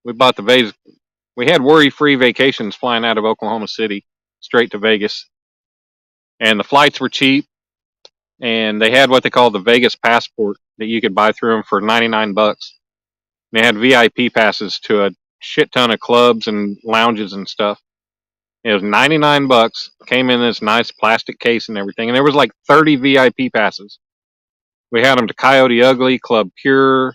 We bought the Vegas. We had worry-free vacations flying out of Oklahoma City straight to Vegas. And the flights were cheap. And they had what they call the Vegas passport that you could buy through them for 99 bucks. They had VIP passes to a shit ton of clubs and lounges and stuff. It was 99 bucks. Came in this nice plastic case and everything. And there was like 30 VIP passes. We had them to Coyote Ugly, Club Pure,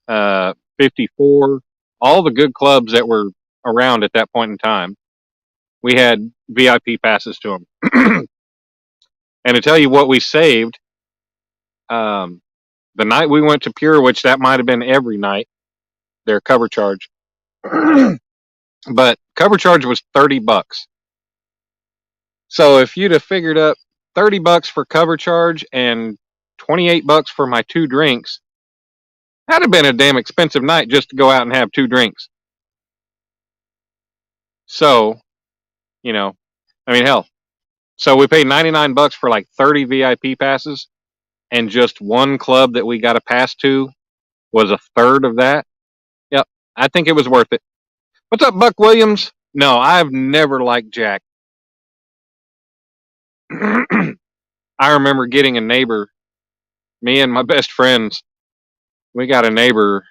54, all the good clubs that were around at that point in time. We had VIP passes to them. And to tell you what we saved, the night we went to Pure, which that might have been every night, their cover charge. But cover charge was 30 bucks. So if you'd have figured up 30 bucks for cover charge and 28 bucks for my 2 drinks, that'd have been a damn expensive night just to go out and have 2 drinks. So, you know, I mean, hell. So we paid 99 bucks for like 30 VIP passes, and just one club that we got a pass to was a third of that. Yep, I think it was worth it. What's up, Buck Williams? No, I've never liked Jack. I remember getting a neighbor, me and my best friends, we got a neighbor's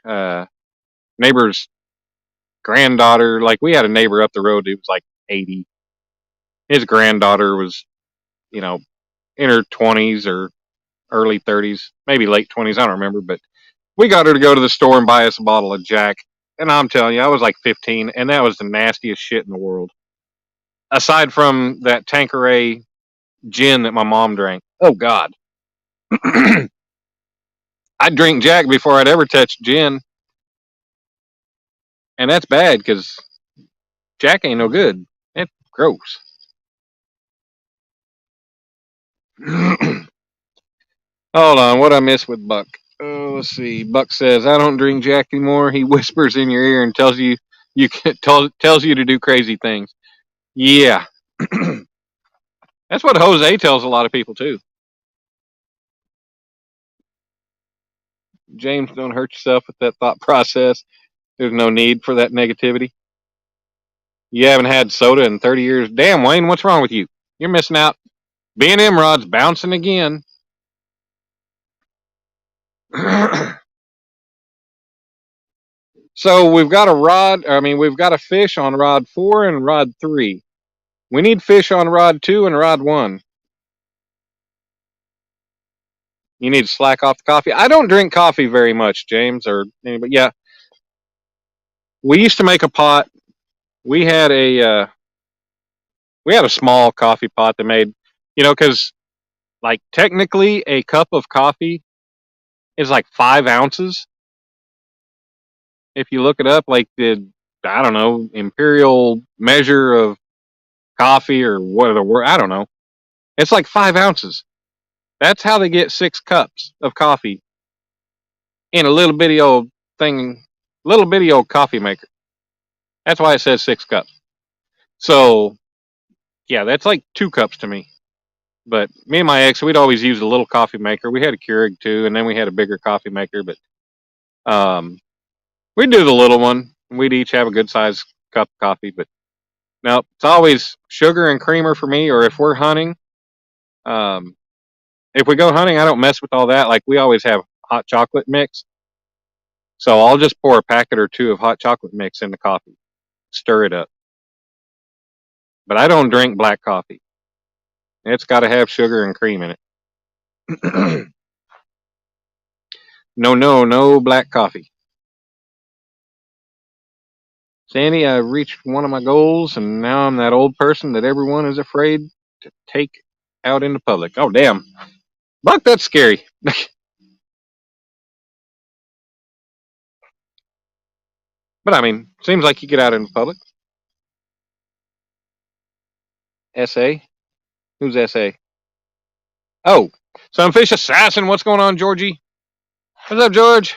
granddaughter. Like, we had a neighbor up the road who was like 80. His granddaughter was, you know, in her 20s or early 30s, maybe late 20s. I don't remember, but we got her to go to the store and buy us a bottle of Jack. And I'm telling you, I was like 15, and that was the nastiest shit in the world. Aside from that Tanqueray gin that my mom drank. Oh, God. I'd drink Jack before I'd ever touch gin. And that's bad because Jack ain't no good. It's gross. Hold on, what I miss with Buck? Oh, let's see. Buck says, I don't drink Jack anymore. He whispers in your ear and tells you tells you to do crazy things. Yeah. That's what Jose tells a lot of people too. James, don't hurt yourself with that thought process. There's no need for that negativity. You haven't had soda in 30 years. Damn, Wayne, what's wrong with you? You're missing out. B&M Rod's bouncing again. So we've got a fish on rod 4 and rod 3. We need fish on rod 2 and rod 1. You need to slack off the coffee. I don't drink coffee very much, James, or anybody. Yeah. We used to make a pot. We had a small coffee pot that made, because like technically a cup of coffee is like 5 ounces. If you look it up, like I don't know, imperial measure of coffee or what the word, I don't know. It's like 5 ounces. That's how they get 6 cups of coffee in a little bitty old coffee maker. That's why it says 6 cups. So, yeah, that's like 2 cups to me. But me and my ex, we'd always use a little coffee maker. We had a Keurig too, and then we had a bigger coffee maker. But we'd do the little one. We'd each have a good sized cup of coffee. But no, it's always sugar and creamer for me. Or if we're hunting, if we go hunting, I don't mess with all that. Like, we always have hot chocolate mix. So I'll just pour a packet or 2 of hot chocolate mix in the coffee, stir it up. But I don't drink black coffee. It's got to have sugar and cream in it. No black coffee. Sandy, I reached one of my goals, and now I'm that old person that everyone is afraid to take out into public. Oh, damn. Buck, that's scary. But, I mean, seems like you get out into public. SA? Who's SA? Oh, Sunfish Assassin, what's going on, Georgie? What's up, George?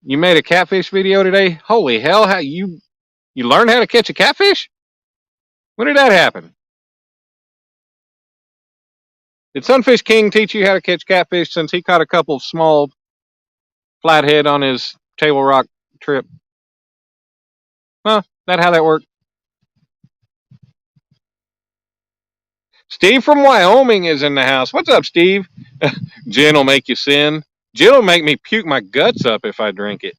You made a catfish video today? Holy hell, how you learned how to catch a catfish? When did that happen? Did Sunfish King teach you how to catch catfish since he caught a couple of small flathead on his Table Rock trip? Huh? That how that worked? Steve from Wyoming is in the house. What's up, Steve? Gin will make you sin. Gin will make me puke my guts up if I drink it.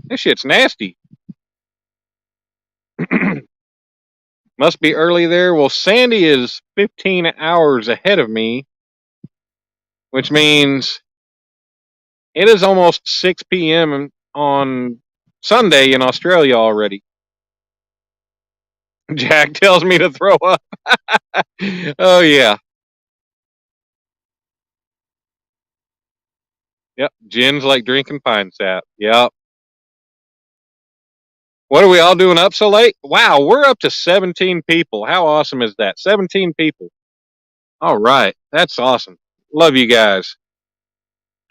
This shit's nasty. Must be early there. Well, Sandy is 15 hours ahead of me, which means it is almost 6 p.m. on Sunday in Australia already. Jack tells me to throw up. Oh, yeah. Yep. Gin's like drinking pine sap. Yep. What are we all doing up so late? Wow, we're up to 17 people. How awesome is that? 17 people. All right. That's awesome. Love you guys.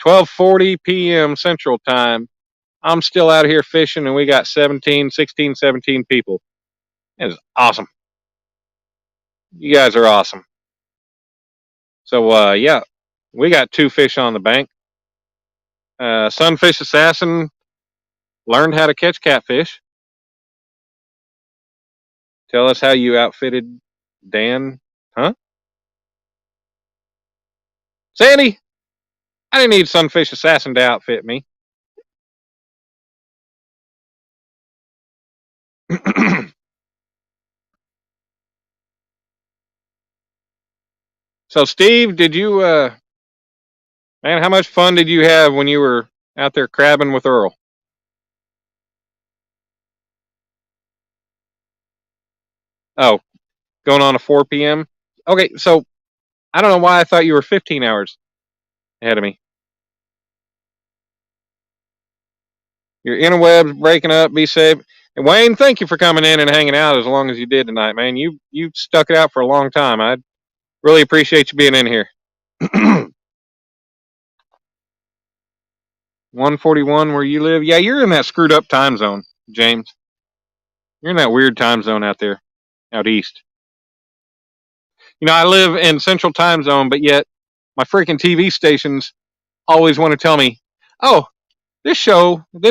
12:40 p.m. Central Time. I'm still out here fishing and we got 17, 16, 17 people. That is awesome. You guys are awesome. So yeah, we got 2 fish on the bank. Sunfish Assassin learned how to catch catfish. Tell us how you outfitted Dan. Huh? Sandy, I didn't need Sunfish Assassin to outfit me. So Steve, did you man, how much fun did you have when you were out there crabbing with Earl? Oh, going on a 4 p.m. Okay, so I don't know why I thought you were 15 hours ahead of me. Your interwebs breaking up. Be safe. And Wayne, thank you for coming in and hanging out as long as you did tonight, man. You stuck it out for a long time. I really appreciate you being in here. 141 where you live. Yeah, you're in that screwed up time zone, James. You're in that weird time zone out there, out east. You know, I live in central time zone, but yet my freaking TV stations always want to tell me, oh, this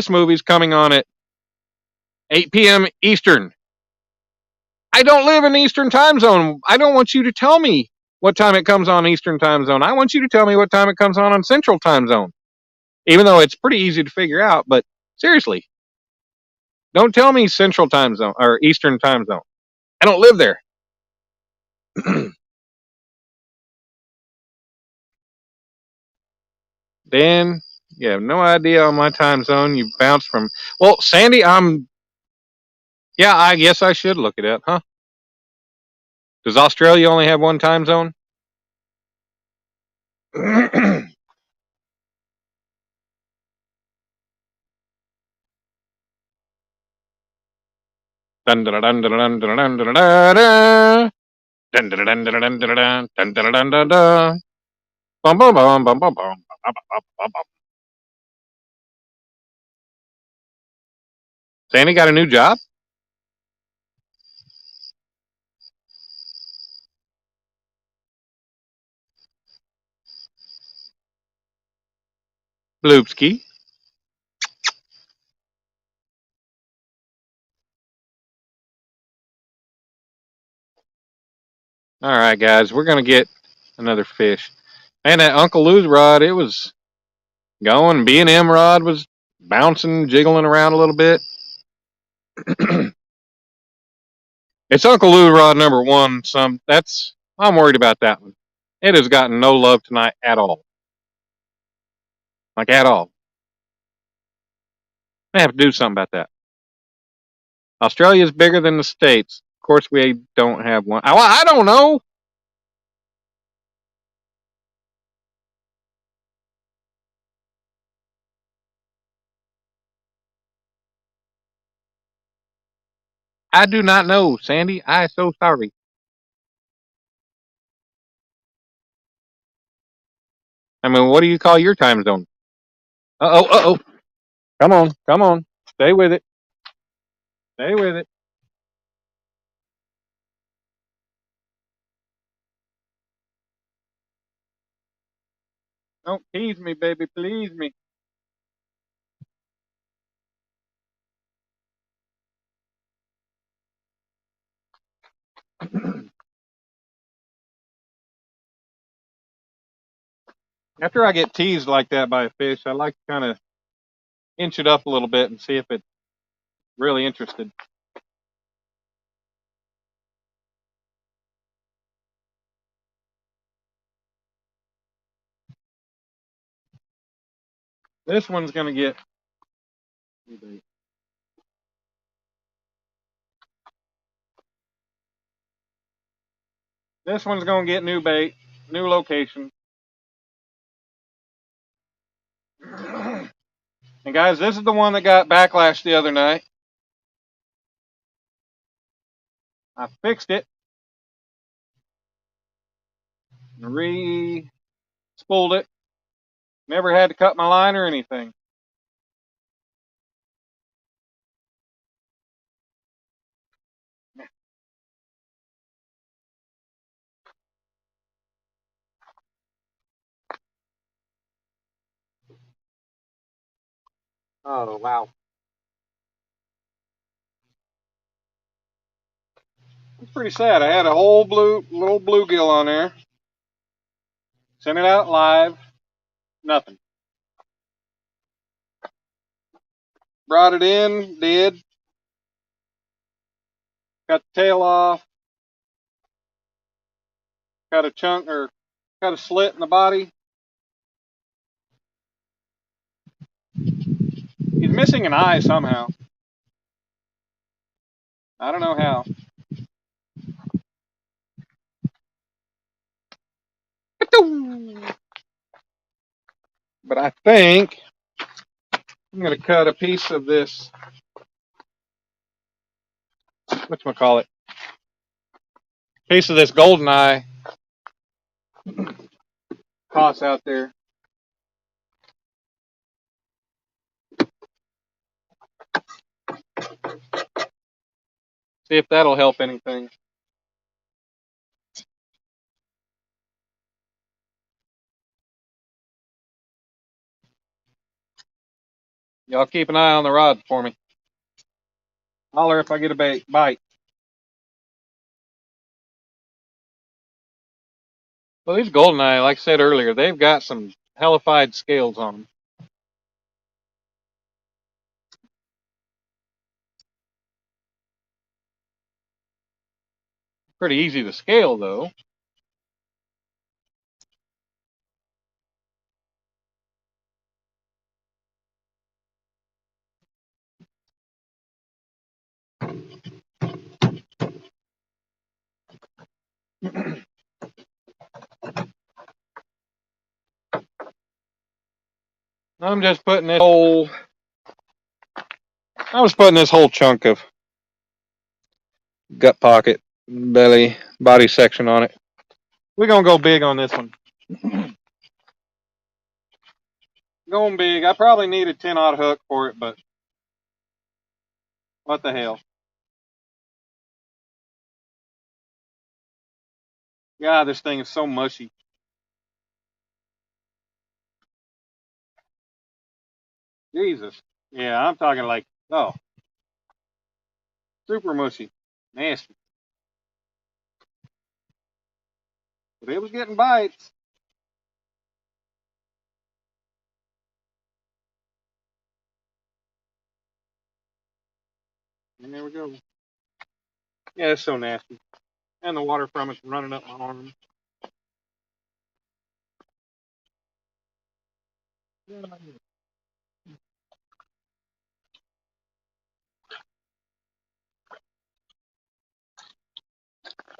movie's coming on at 8 p.m. Eastern. I don't live in Eastern time zone. I don't want you to tell me what time it comes on Eastern time zone. I want you to tell me what time it comes on Central time zone. Even though it's pretty easy to figure out, but seriously, don't tell me Central time zone or Eastern time zone. I don't live there. Dan, you have no idea on my time zone. You bounced from. Well, Sandy, yeah, I guess I should look it up, huh? Does Australia only have one time zone? Dun dun dun dun dun dun dun dun dun. Dun dun dun dun dun dun dun dun dun dun dun dun. Bum bum bum bum bum bum bum bum bum bum. Sandy got a new job? Loopski. All right, guys, we're gonna get another fish. And that Uncle Lou's rod, it was going. B&M rod was bouncing, jiggling around a little bit. It's Uncle Lou rod number one. I'm worried about that one. It has gotten no love tonight at all. Like at all. I have to do something about that. Australia is bigger than the States. Of course, we don't have one. I don't know. I do not know, Sandy. I am so sorry. I mean, what do you call your time zone? Uh-oh, uh-oh. Come on, come on. Stay with it. Stay with it. Don't tease me, baby. Please me. After I get teased like that by a fish, I like to kind of inch it up a little bit and see if it's really interested. This one's going to get new bait. This one's going to get new bait, new location. And guys, this is the one that got backlash the other night. I fixed it, re-spooled it. Never had to cut my line or anything. Oh, wow. It's pretty sad. I had a whole little bluegill on there. Sent it out live. Nothing. Brought it in, did. Cut the tail off. Cut a chunk or cut a slit in the body. He's missing an eye somehow. I don't know how. But I think I'm going to cut a piece of this, whatchamacallit, piece of this golden eye toss out there. See if that'll help anything. Y'all keep an eye on the rod for me. Holler if I get a bite. Well, these goldeneye, like I said earlier, they've got some hellified scales on them. Pretty easy to scale, though. I'm just putting this whole, I was putting this whole chunk of gut pocket, belly, body section on it. We're going to go big on this one. Going big. I probably need a 10-aught hook for it, but what the hell. God, this thing is so mushy. Jesus. Yeah, I'm talking like, oh, super mushy. Nasty. But it was getting bites. And there we go. Yeah, it's so nasty. And the water from it's running up my arm.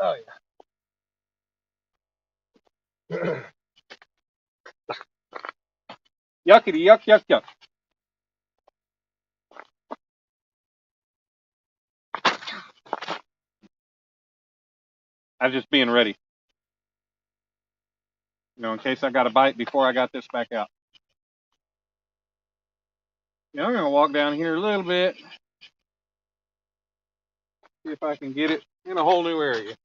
Oh, yeah. Yuckity, yuck, yuck, yuck. I'm just being ready. You know, in case I got a bite before I got this back out. Yeah, I'm gonna walk down here a little bit, see if I can get it in a whole new area.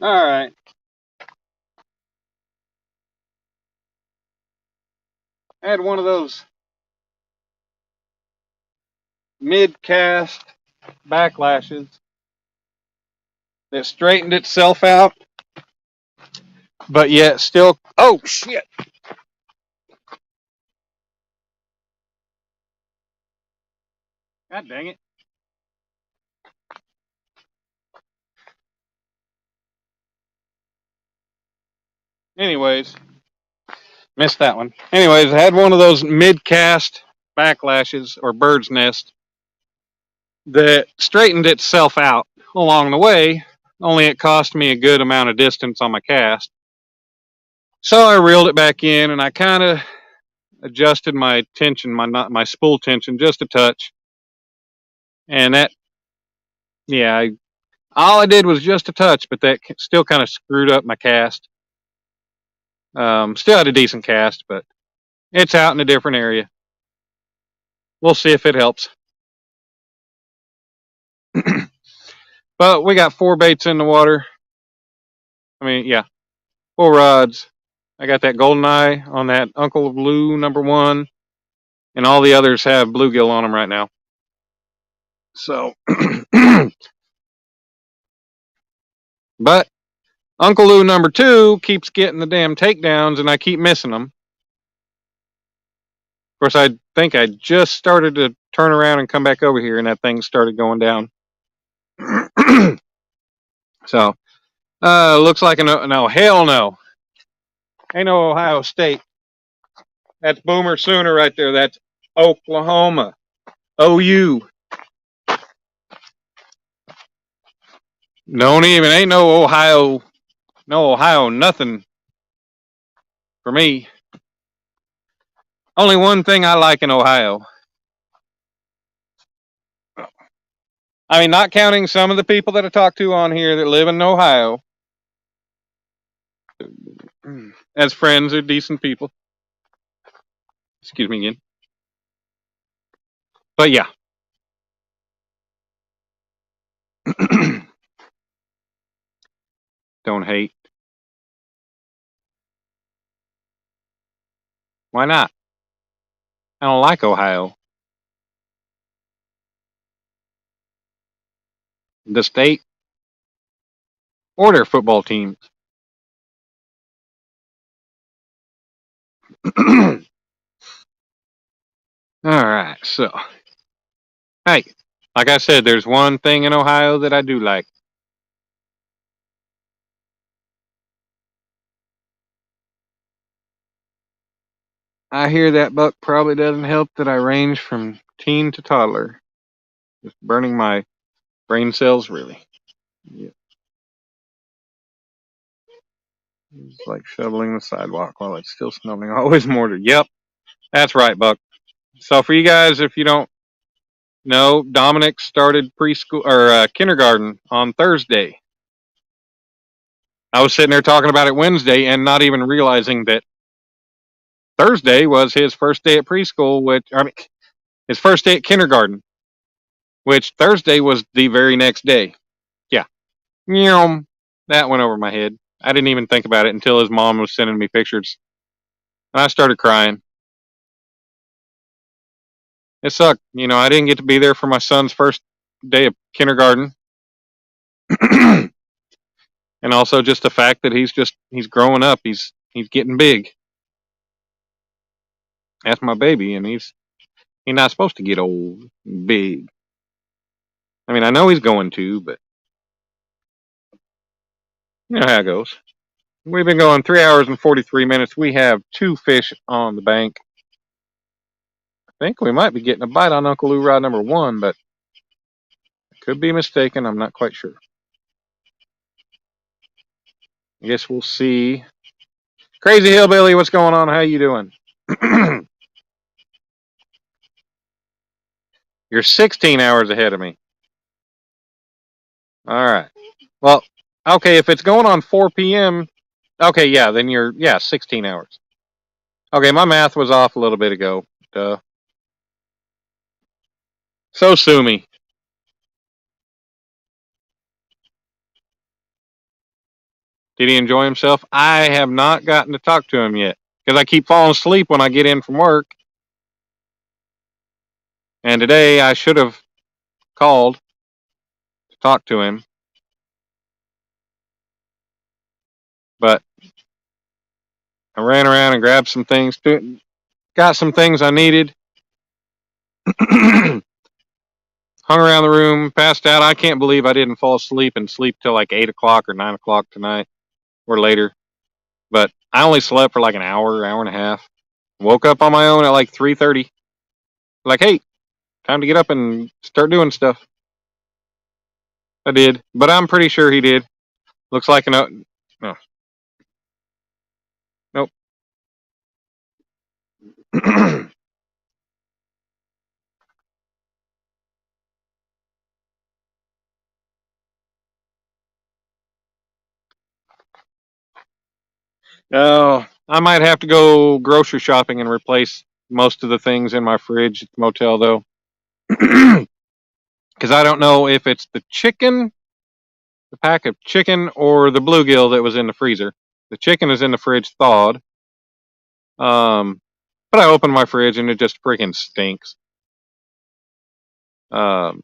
All right. I had one of those mid-cast backlashes that straightened itself out, but yet still. Oh shit! God dang it! Anyways, missed that one. Anyways, I had one of those mid-cast backlashes or bird's nest that straightened itself out along the way. Only it cost me a good amount of distance on my cast. So I reeled it back in, and I kind of adjusted my tension, my spool tension, just a touch. And that, yeah, all I did was just a touch, but that still kind of screwed up my cast. Still had a decent cast, but it's out in a different area. We'll see if it helps. But we got 4 baits in the water. I mean, yeah, 4 rods. I got that golden eye on that Uncle Blue #1, and all the others have bluegill on them right now. So, but Uncle Lou #2 keeps getting the damn takedowns, and I keep missing them. Of course, I think I just started to turn around and come back over here, and that thing started going down. So, looks like no, hell no. Ain't no Ohio State. That's Boomer Sooner right there. That's Oklahoma. OU. Don't even, ain't no Ohio, nothing for me. Only one thing I like in Ohio. I mean, not counting some of the people that I talk to on here that live in Ohio. As friends, they're decent people. Excuse me again. But yeah. Don't hate. Why not? I don't like Ohio. The state or their football teams. All right, so hey, like I said, there's one thing in Ohio that I do like. I hear that buck probably doesn't help that I range from teen to toddler. Just burning my brain cells, really. Yep. It's like shoveling the sidewalk while it's still snowing. Always mortar. Yep, that's right, Buck. So for you guys, if you don't No, Dominic started preschool or kindergarten on Thursday. I was sitting there talking about it Wednesday and not even realizing that Thursday was his first day at preschool, which I mean his first day at kindergarten, which Thursday was the very next day. Yeah. Yum. That went over my head. I didn't even think about it until his mom was sending me pictures. And I started crying. It sucked. I didn't get to be there for my son's first day of kindergarten. And also just the fact that he's growing up. He's getting big. That's my baby, and he's not supposed to get old and big. I mean, I know he's going to, but you know how it goes. We've been going 3 hours and 43 minutes. We have 2 fish on the bank. I think we might be getting a bite on Uncle Lou Rod number 1, but I could be mistaken. I'm not quite sure. I guess we'll see. Crazy Hillbilly, what's going on? How you doing? You're 16 hours ahead of me. All right. Well, okay, if it's going on 4 p.m., okay, yeah, then you're 16 hours. Okay, my math was off a little bit ago. Duh. So sue me. Did he enjoy himself? I have not gotten to talk to him yet because I keep falling asleep when I get in from work. And today I should have called to talk to him, but I ran around and grabbed some things, got some things I needed, hung around the room, passed out. I can't believe I didn't fall asleep and sleep till like 8 o'clock or 9 o'clock tonight or later. But I only slept for like an hour and a half. Woke up on my own at like 3:30. Like, hey, time to get up and start doing stuff. I did, but I'm pretty sure he did. Looks like an no, nope. Oh, I might have to go grocery shopping and replace most of the things in my fridge at the motel, though, because I don't know if it's the chicken, the pack of chicken, or the bluegill that was in the freezer. The chicken is in the fridge thawed. But I opened my fridge and it just freaking stinks. Um,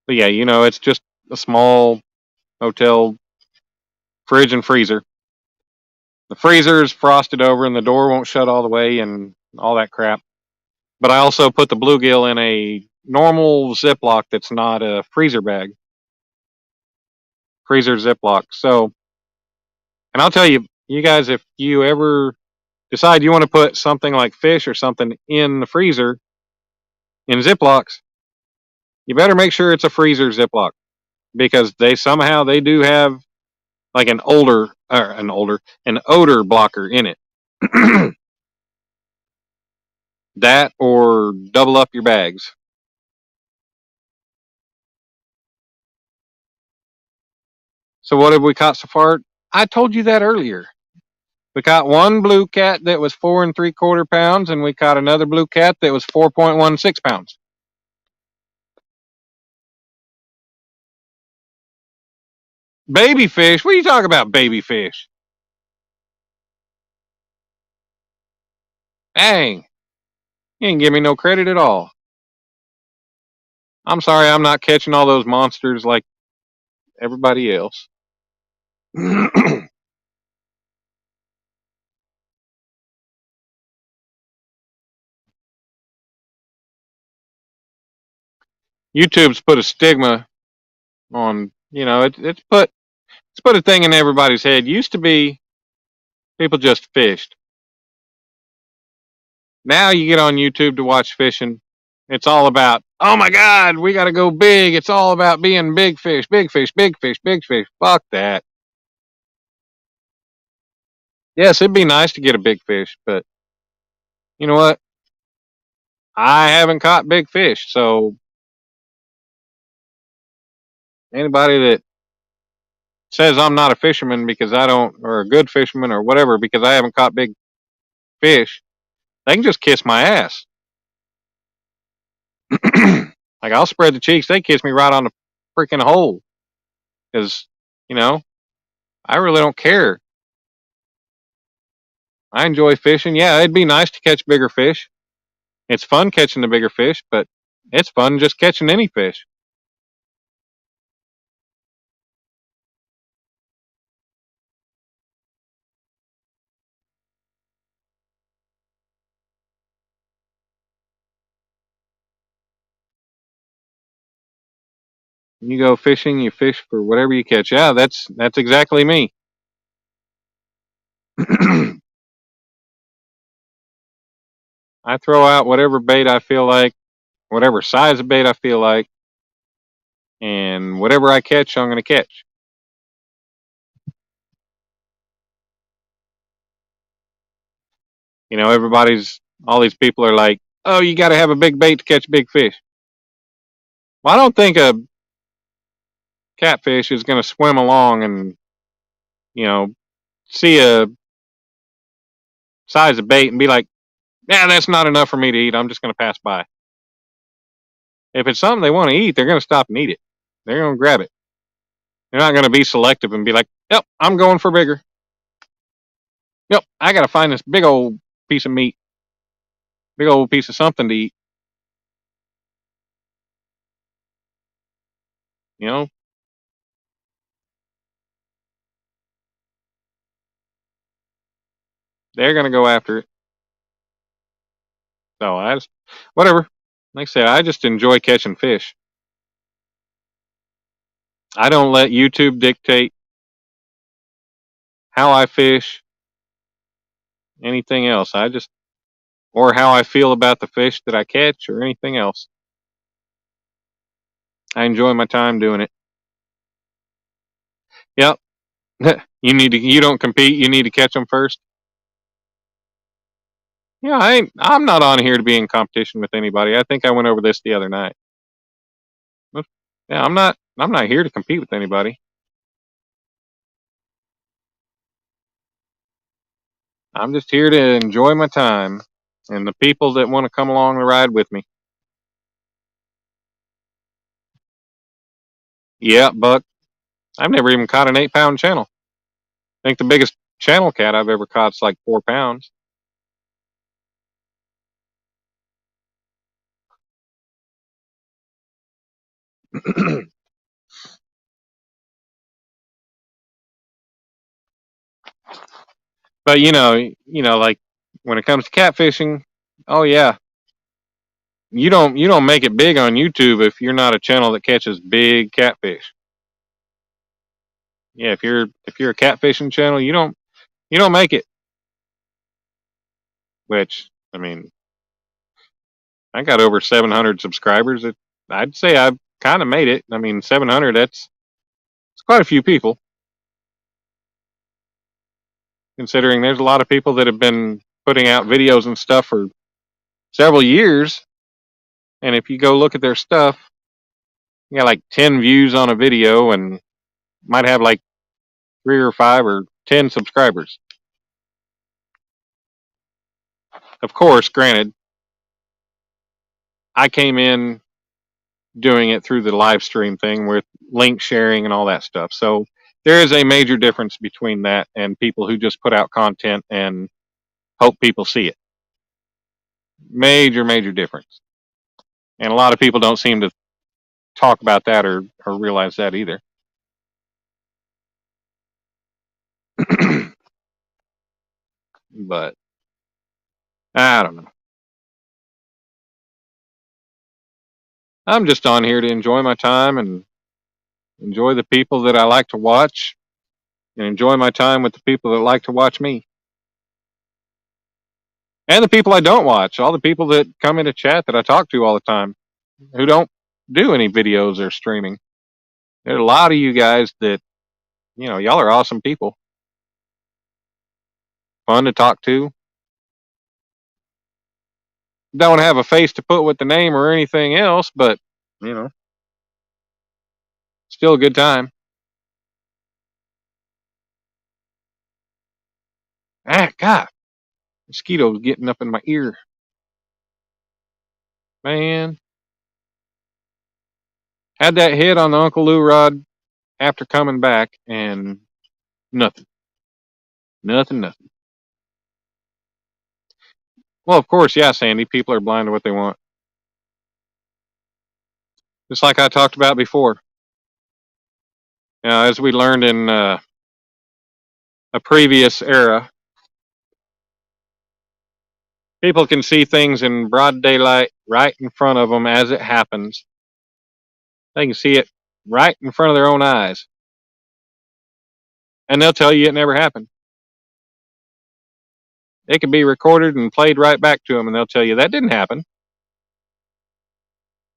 but yeah, it's just a small hotel fridge and freezer. The freezer is frosted over and the door won't shut all the way and all that crap. But I also put the bluegill in a normal Ziploc that's not a freezer bag. Freezer Ziploc. So, and I'll tell you, you guys, if you ever decide you want to put something like fish or something in the freezer in Ziplocs, you better make sure it's a freezer Ziploc because they do have like an odor blocker in it. That or double up your bags. So what have we caught so far? I told you that earlier. We caught one blue cat that was 4 3/4 pounds, and we caught another blue cat that was 4.16 pounds. Baby fish? What are you talking about, baby fish? Dang, you ain't give me no credit at all. I'm sorry, I'm not catching all those monsters like everybody else. YouTube's put a stigma on, it's put a thing in everybody's head. Used to be people just fished. Now you get on YouTube to watch fishing. It's all about, oh my God, we got to go big. It's all about being big fish, big fish, big fish, big fish. Fuck that. Yes, it'd be nice to get a big fish, but you know what? I haven't caught big fish, so anybody that says I'm not a fisherman because I don't, or a good fisherman or whatever, because I haven't caught big fish, they can just kiss my ass. Like, I'll spread the cheeks, they kiss me right on the freaking hole. Because, you know, I really don't care. I enjoy fishing. Yeah, it'd be nice to catch bigger fish. It's fun catching the bigger fish, but it's fun just catching any fish. You go fishing, you fish for whatever you catch. Yeah, that's exactly me. I throw out whatever bait I feel like, whatever size of bait I feel like, and whatever I catch, I'm going to catch. You know, all these people are like, oh, you got to have a big bait to catch big fish. Well, I don't think a catfish is going to swim along and, you know, see a size of bait and be like, yeah, that's not enough for me to eat. I'm just going to pass by. If it's something they want to eat, they're going to stop and eat it. They're going to grab it. They're not going to be selective and be like, yep, I'm going for bigger. Yep, I got to find this big old piece of meat, big old piece of something to eat. You know, they're going to go after it. So I just, whatever. Like I said, I just enjoy catching fish. I don't let YouTube dictate how I fish, anything else. Or how I feel about the fish that I catch or anything else. I enjoy my time doing it. Yep. You don't compete, you need to catch them first. Yeah, I'm not on here to be in competition with anybody. I think I went over this the other night. Yeah, I'm not here to compete with anybody. I'm just here to enjoy my time and the people that want to come along the ride with me. Yeah, Buck. I've never even caught an 8-pound channel. I think the biggest channel cat I've ever caught is like 4 pounds. But like when it comes to catfishing, oh yeah, you don't make it big on YouTube if you're not a channel that catches big catfish. Yeah, if you're a catfishing channel, you don't make it. Which, I mean, I got over 700 subscribers. I'd say I've kind of made it. I mean, 700, it's quite a few people, considering there's a lot of people that have been putting out videos and stuff for several years. And if you go look at their stuff, you got like 10 views on a video and might have like 3 or 5 or 10 subscribers. Of course, granted, I came in doing it through the live stream thing with link sharing and all that stuff. So there is a major difference between that and people who just put out content and hope people see it. Major, major difference. And a lot of people don't seem to talk about that or realize that either. But I don't know. I'm just on here to enjoy my time and enjoy the people that I like to watch and enjoy my time with the people that like to watch me. And the people I don't watch, all the people that come into chat that I talk to all the time who don't do any videos or streaming. There's a lot of you guys that, y'all are awesome people. Fun to talk to. don't have a face to put with the name or anything else, but you know, still a good time. Ah, God, mosquitoes getting up in my ear, man. Had that hit on the Uncle Lou rod after coming back, and nothing, nothing. Well, of course, yeah, Sandy. People are blind to what they want. Just like I talked about before. As we learned in a previous era, people can see things in broad daylight right in front of them as it happens. They can see it right in front of their own eyes. And they'll tell you it never happened. It can be recorded and played right back to them, and they'll tell you that didn't happen.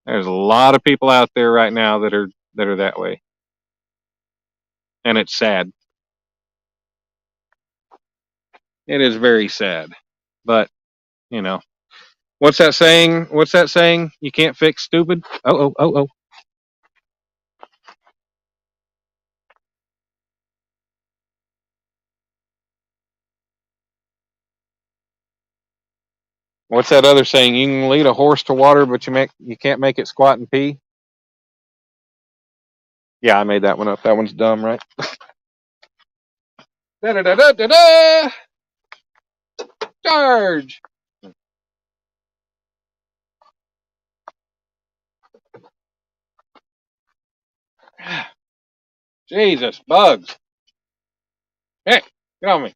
There's a lot of people out there right now that are that way, and it's sad. It is very sad, but you know, what's that saying? What's that saying? You can't fix stupid. Oh. What's that other saying? You can lead a horse to water, but you can't make it squat and pee. Yeah, I made that one up. That one's dumb, right? Da da da da da da. Charge. Jesus, bugs. Hey, get on me.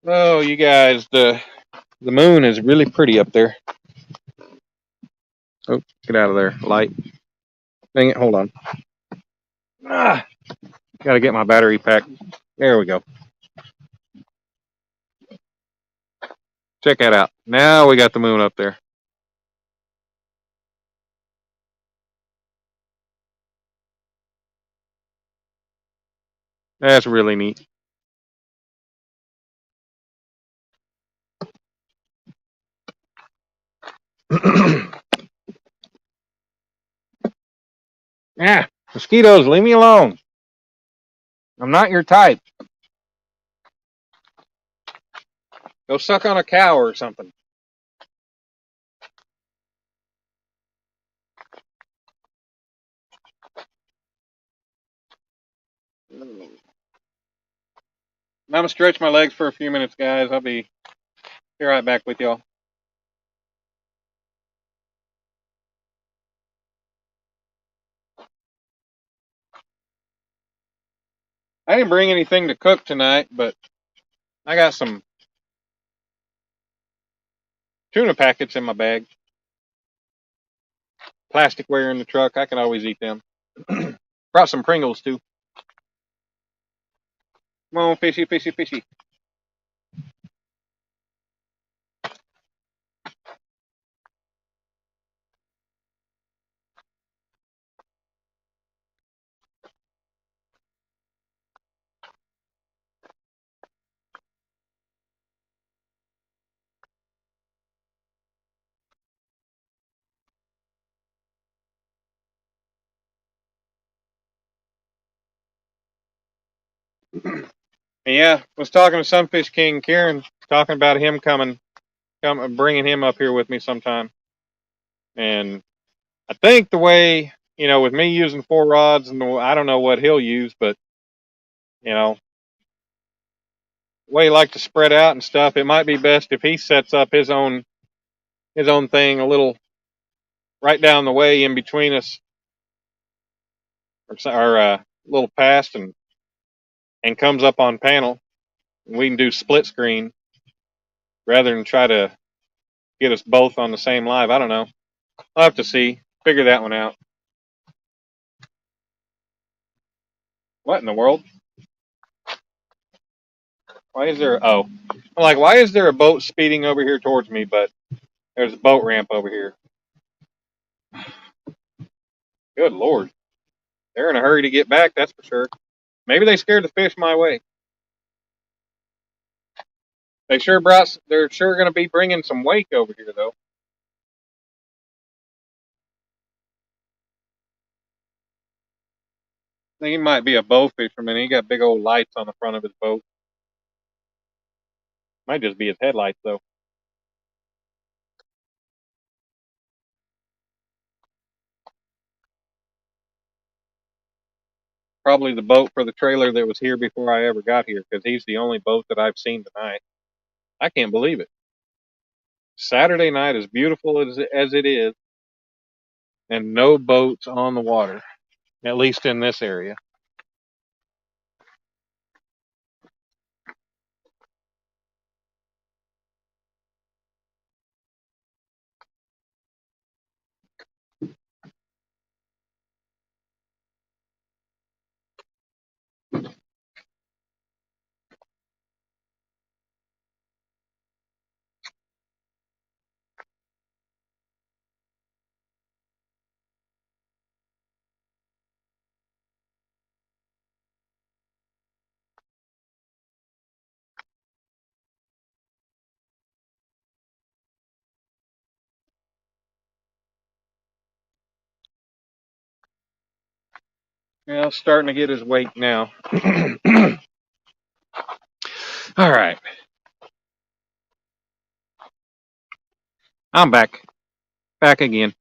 Oh, you guys, the moon is really pretty up there. Oh, get out of there, light. Dang it, hold on. Gotta get my battery pack. There we go. Check that out. Now we got the moon up there. That's really neat. Yeah, mosquitoes, leave me alone. I'm not your type. Go suck on a cow or something. I'm gonna stretch my legs for a few minutes, guys. I'll be right back with y'all. I didn't bring anything to cook tonight, but I got some tuna packets in my bag. Plasticware in the truck. I can always eat them. Brought some Pringles too. Come on, fishy, fishy, fishy. Yeah, was talking to Sunfish King Kieran, talking about him bringing him up here with me sometime. And I think the way, with me using 4 rods, and I don't know what he'll use, but you know, the way he like to spread out and stuff, it might be best if he sets up his own thing a little right down the way in between us, or a little past, and comes up on panel, and we can do split screen rather than try to get us both on the same live. I don't know. I'll have to see. Figure that one out. What in the world? Why is there? Oh, I'm like, why is there a boat speeding over here towards me? But there's a boat ramp over here. Good Lord. They're in a hurry to get back, that's for sure. Maybe they scared the fish my way. They're sure going to be bringing some wake over here, though. I think he might be a bow fisherman. He got big old lights on the front of his boat. Might just be his headlights, though. Probably the boat for the trailer that was here before I ever got here, because he's the only boat that I've seen tonight. I can't believe it. Saturday night, as beautiful as it is, and no boats on the water, at least in this area. Yeah, starting to get his wake now. All right. I'm back. Back again.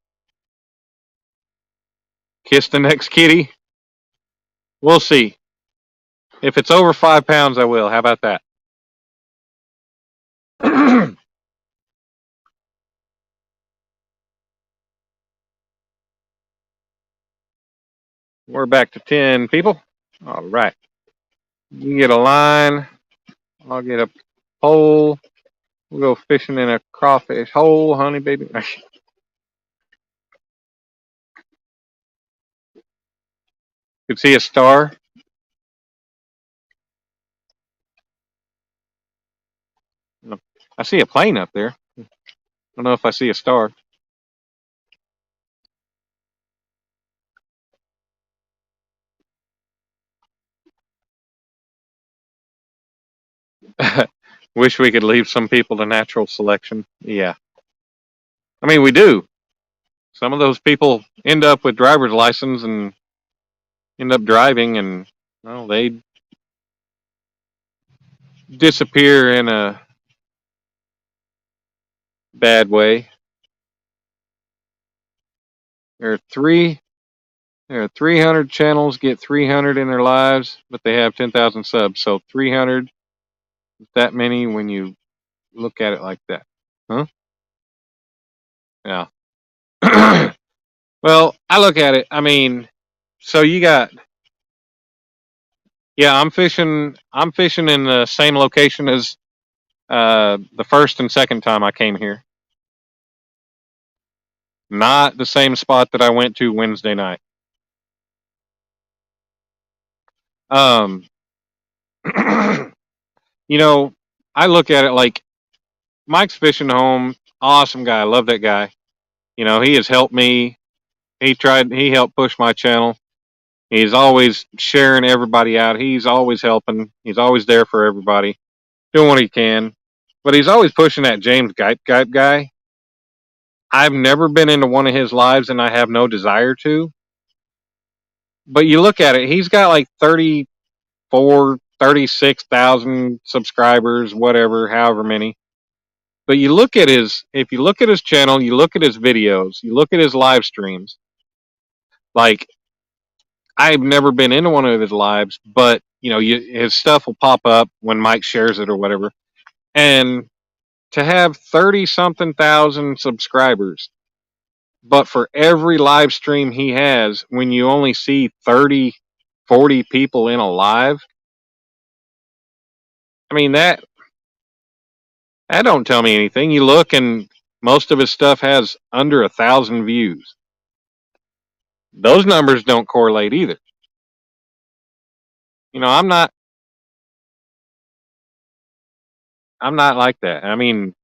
Kiss the next kitty. We'll see. If it's over 5 pounds, I will. How about that? We're back to 10 people. All right. You get a line. I'll get a pole. We'll go fishing in a crawfish hole, honey baby. Could see a star. I see a plane up there. I don't know if I see a star. Wish we could leave some people to natural selection. Yeah. I mean, we do. Some of those people end up with driver's license and end up driving, and well, they disappear in a bad way. There are 300 channels get 300 in their lives, but they have 10,000 subs. So 300 is that many when you look at it like that. Huh? Yeah. Well, I look at it. I mean, so you got, yeah, I'm fishing in the same location as the first and second time I came here. Not the same spot that I went to Wednesday night. Um, you know, I look at it like Mike's Fishing Home, awesome guy. I love that guy. You know, he has helped me. He helped push my channel. He's always sharing everybody out. He's always helping. He's always there for everybody, doing what he can. But he's always pushing that James Guype guy. I've never been into one of his lives, and I have no desire to. But you look at it, he's got like 36,000 subscribers, whatever, however many. But if you look at his channel, you look at his videos, you look at his live streams, like, I've never been into one of his lives, but, you know, his stuff will pop up when Mike shares it or whatever. And to have 30-something thousand subscribers, but for every live stream he has, when you only see 30, 40 people in a live, I mean, that don't tell me anything. You look and most of his stuff has under 1,000 views. Those numbers don't correlate either. You know, I'm not like that. I mean,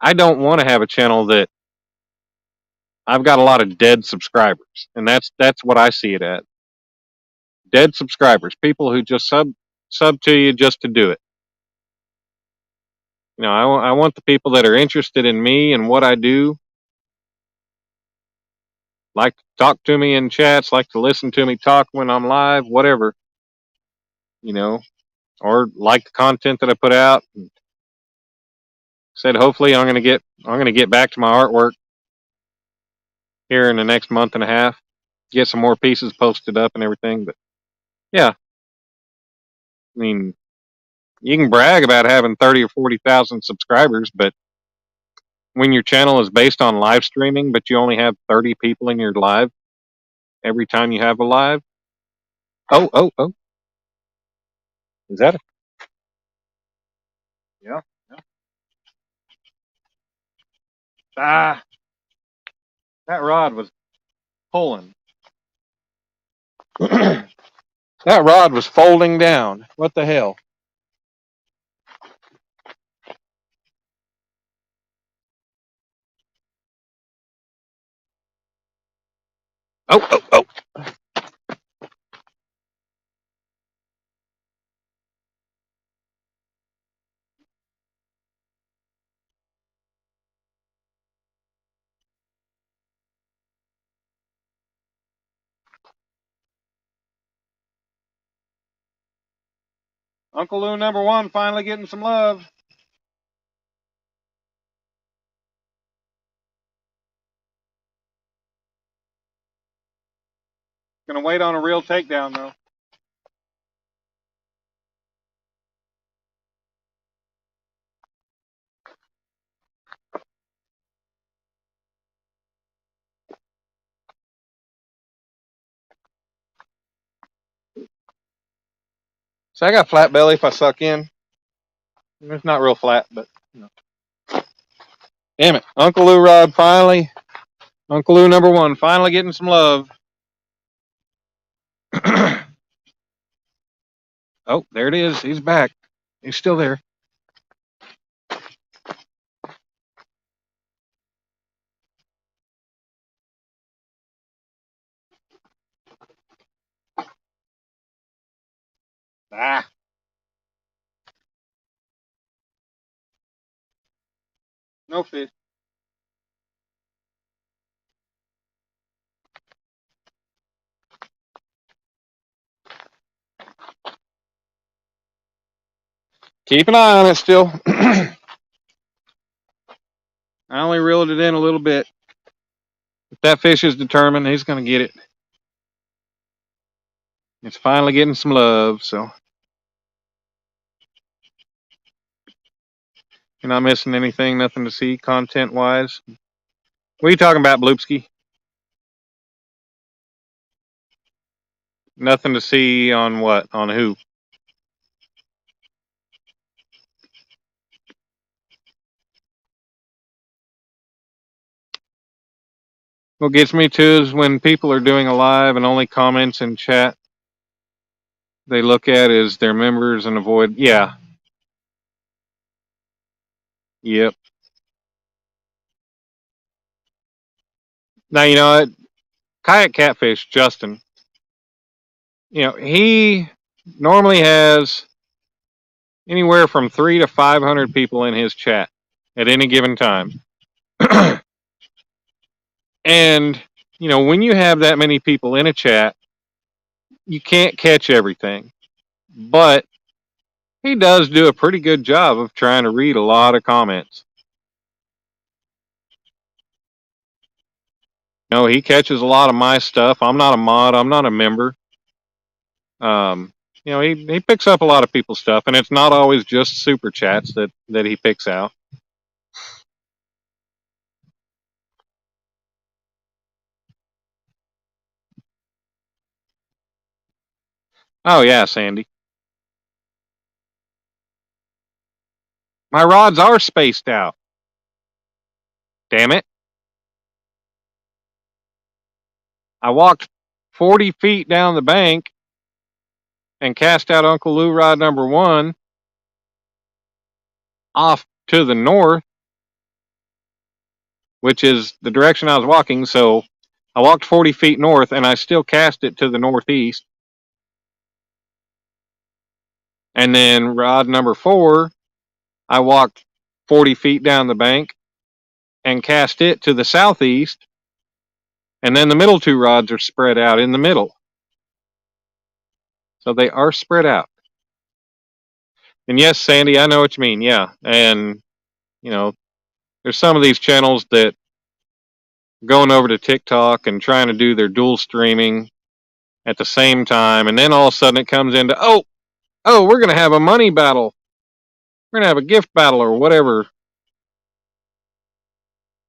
I don't want to have a channel that I've got a lot of dead subscribers, and that's what I see it at. Dead subscribers, people who just sub to you just to do it. You know, I want the people that are interested in me and what I do, like to talk to me in chats, like to listen to me talk when I'm live, whatever, you know, or like the content that I put out. Said hopefully I'm gonna get back to my artwork here in the next month and a half, get some more pieces posted up and everything. But yeah, I mean, you can brag about having 30 or 40,000 subscribers, but when your channel is based on live streaming, but you only have 30 people in your live every time you have a live. Oh, is that a, yeah, yeah. Ah, that rod was pulling. That rod was folding down. What the hell? Oh. Uncle Lou #1 finally getting some love. Gonna wait on a real takedown though. So I got flat belly if I suck in. It's not real flat, but you know. Damn it. Uncle Lou Rod finally. Uncle Lou #1 finally getting some love. Oh, there it is. He's back. He's still there. Ah. No fish. Keep an eye on it still. I only reeled it in a little bit. If that fish is determined, he's going to get it. It's finally getting some love, so you're not missing anything, nothing to see content-wise. What are you talking about, Bloopski? Nothing to see on what? On who? What gets me too is when people are doing a live and only comments in chat they look at is their members and avoid. Yeah. Yep. Now, you know what? Kayak Catfish, Justin, you know, he normally has anywhere from 300 to 500 people in his chat at any given time. And, you know, when you have that many people in a chat, you can't catch everything. But he does do a pretty good job of trying to read a lot of comments. You know, he catches a lot of my stuff. I'm not a mod. I'm not a member. You know, he picks up a lot of people's stuff, and it's not always just super chats that he picks out. Oh yeah, Sandy. My rods are spaced out. Damn it. I walked 40 feet down the bank and cast out Uncle Lou rod #1 off to the north, which is the direction I was walking. So I walked 40 feet north and I still cast it to the northeast. And then rod number 4, I walked 40 feet down the bank and cast it to the southeast. And then the middle 2 rods are spread out in the middle. So they are spread out. And yes, Sandy, I know what you mean. Yeah. And, you know, there's some of these channels that going over to TikTok and trying to do their dual streaming at the same time. And then all of a sudden it comes into, oh, we're going to have a money battle. We're going to have a gift battle or whatever.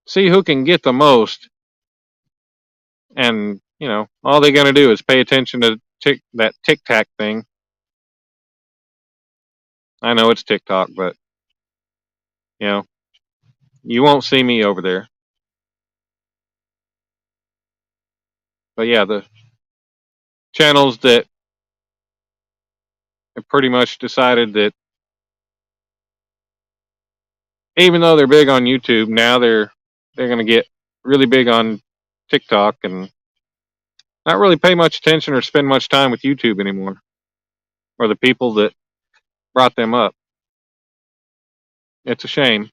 See who can get the most. And, you know, all they're going to do is pay attention to that tic-tac thing. I know it's TikTok, but, you know, you won't see me over there. But yeah, the channels that have pretty much decided that even though they're big on YouTube, now they're going to get really big on TikTok and not really pay much attention or spend much time with YouTube anymore, or the people that brought them up. It's a shame.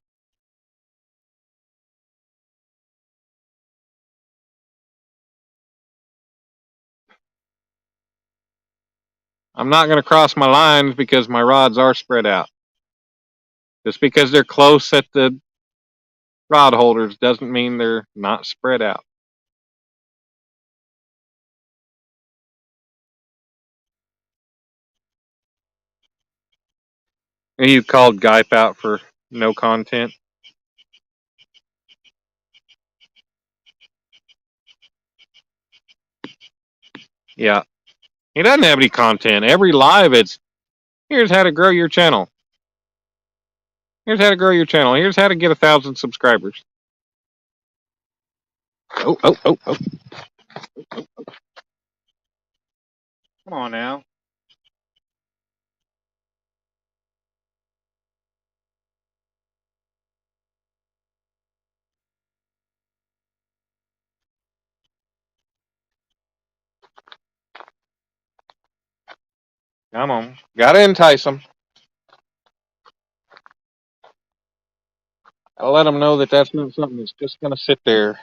I'm not going to cross my lines because my rods are spread out. Just because they're close at the rod holders doesn't mean they're not spread out. And you called Gype out for no content. Yeah. He doesn't have any content. Every live, it's here's how to grow your channel. Here's how to grow your channel. Here's how to get 1,000 subscribers. Oh. Come on now. Come on. Gotta entice them. I'll let them know that that's not something that's just gonna sit there.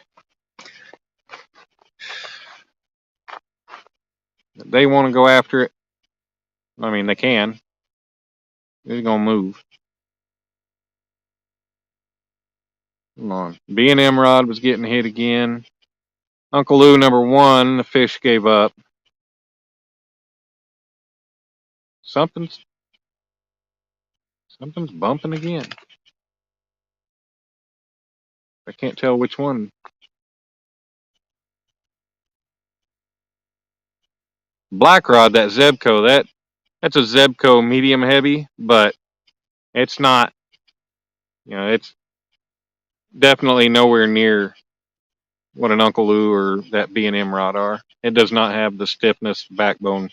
If they want to go after it, I mean, they can. They're gonna move. Come on. B&M rod was getting hit again. Uncle Lou number 1, the fish gave up. Something's bumping again. I can't tell which one. Black rod, that Zebco, that's a Zebco medium heavy, but it's not, you know, it's definitely nowhere near what an Uncle Lou or that B&M rod are. It does not have the stiffness backbone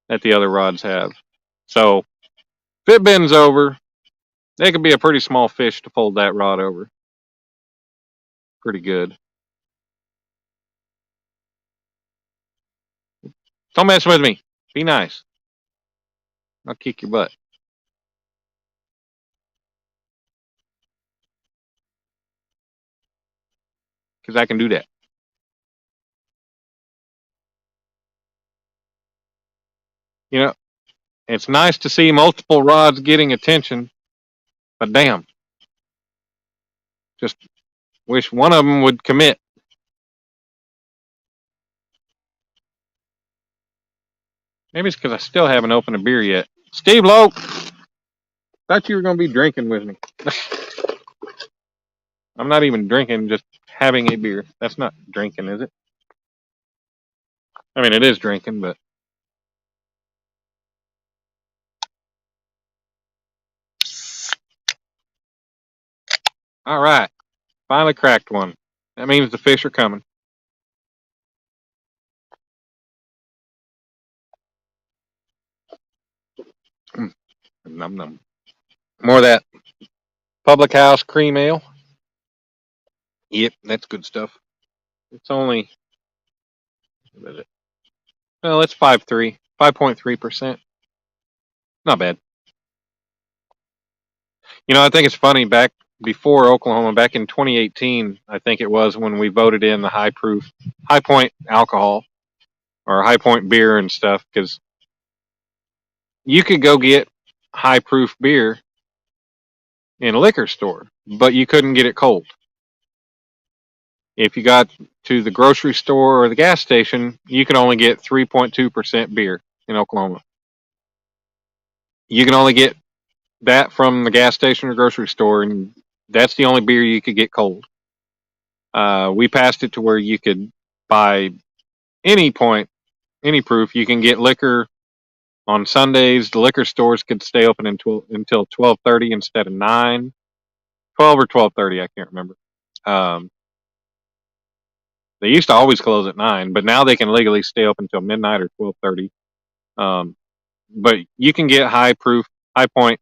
that the other rods have. So if it bends over, it could be a pretty small fish to fold that rod over. Pretty good. Don't mess with me. Be nice. I'll kick your butt. Because I can do that. You know, it's nice to see multiple rods getting attention, but damn. Just wish one of them would commit. Maybe it's because I still haven't opened a beer yet. Steve Lowe, thought you were going to be drinking with me. I'm not even drinking, just having a beer. That's not drinking, is it? I mean, it is drinking, but. All right. Finally cracked one. That means the fish are coming. Num num. More of that Public House cream ale. Yep, that's good stuff. It's only, what is it? Well, it's 5.3%. Not bad. You know, I think it's funny, back before Oklahoma, back in 2018, I think it was, when we voted in the high point alcohol or high point beer and stuff, because you could go get high proof beer in a liquor store, but you couldn't get it cold. If you got to the grocery store or the gas station, you can only get 3.2% beer in Oklahoma. You can only get that from the gas station or grocery store, and that's the only beer you could get cold. We passed it to where you could buy any proof. You can get liquor on Sundays. The liquor stores could stay open until 12:30 instead of 9, 12 or 12:30. I can't remember. Um, they used to always close at 9, but now they can legally stay open until midnight or 12:30. But you can get high point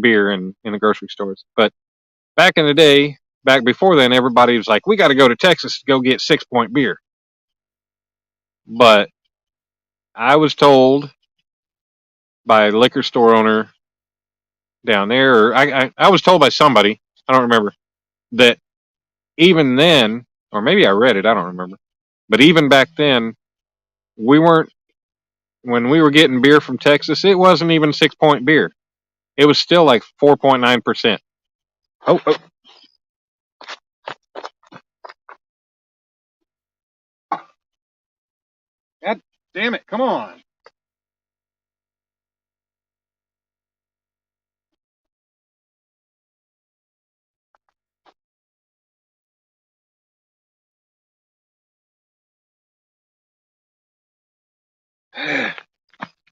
beer in the grocery stores. But back in the day, back before then, everybody was like, we got to go to Texas to go get 6 point beer. But I was told by a liquor store owner down there, or I was told by somebody, I don't remember, that even then, or maybe I read it, I don't remember, but even back then, when we were getting beer from Texas, it wasn't even 6 point beer. It was still like 4.9%. Oh, God damn it, come on.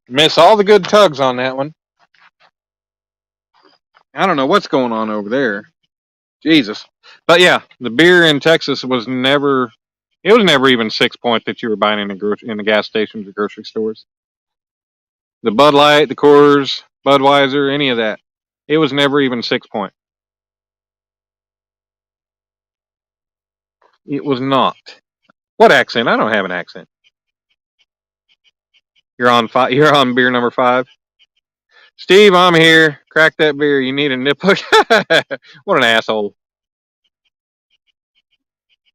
Miss all the good tugs on that one. I don't know what's going on over there. Jesus. But yeah, the beer in Texas was never even 6 point that you were buying in the gas stations or grocery stores. The Bud Light, the Coors, Budweiser, any of that. It was never even 6 point. It was not. What accent? I don't have an accent. You're on You're on beer number 5. Steve, I'm here. Crack that beer. You need a nipple. What an asshole.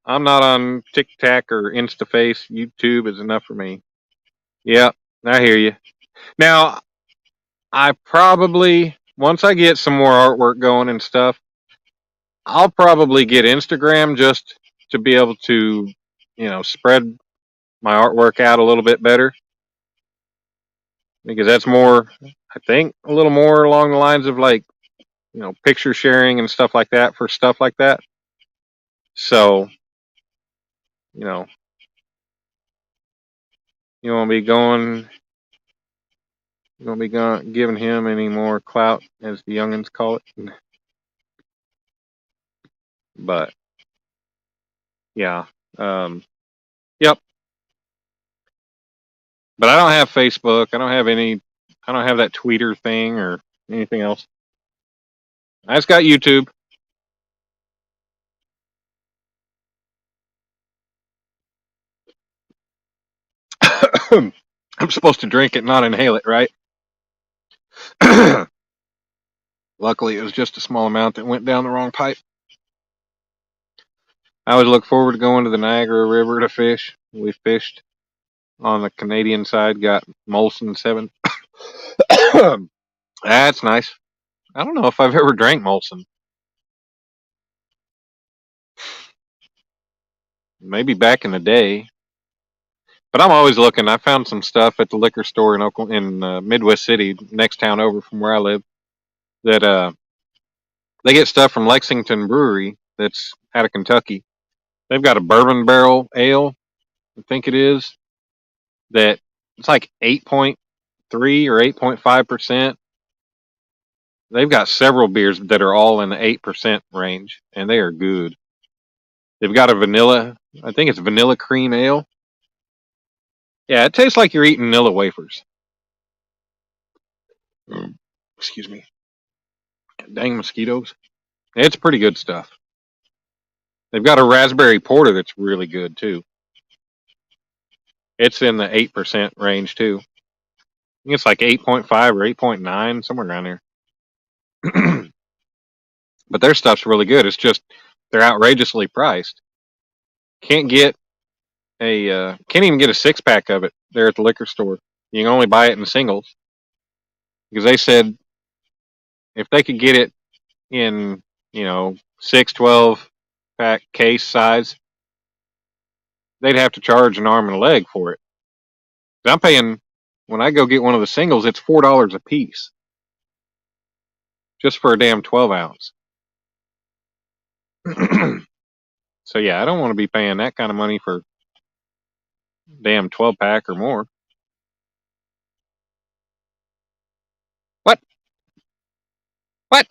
I'm not on TikTok or InstaFace. YouTube is enough for me. Yep, I hear you. Now, I probably, once I get some more artwork going and stuff, I'll probably get Instagram just to be able to, spread my artwork out a little bit better. Because that's more, I think, a little more along the lines of like, picture sharing and stuff like that for stuff like that. So, you know, you won't be going, giving him any more clout, as the youngins call it. But yeah, yep. But I don't have Facebook. I don't have that Twitter thing or anything else. I just got YouTube. I'm supposed to drink it, not inhale it, right? Luckily, it was just a small amount that went down the wrong pipe. I always look forward to going to the Niagara River to fish. We fished on the Canadian side, got Molson 7. That's nice. I don't know if I've ever drank Molson. Maybe back in the day. But I'm always looking. I found some stuff at the liquor store in Midwest City, next town over from where I live, that they get stuff from Lexington Brewery that's out of Kentucky. They've got a bourbon barrel ale, I think it is, that it's like 8.3 or 8.5%. They've got several beers that are all in the 8% range, and they are good. They've got I think it's vanilla cream ale. Yeah, it tastes like you're eating vanilla wafers. Excuse me. Dang mosquitoes. It's pretty good stuff. They've got a raspberry porter that's really good too. It's in the 8% range too. think it's like 8.5 or 8.9, somewhere around there. But their stuff's really good. It's just they're outrageously priced. Can't get can't even get a 6-pack of it there at the liquor store. You can only buy it in singles because they said if they could get it in 6, 12-pack case size, they'd have to charge an arm and a leg for it. I'm paying when I go get one of the singles, it's $4 a piece just for a damn 12 ounce. So yeah, I don't want to be paying that kind of money for damn 12-pack or more. What? What?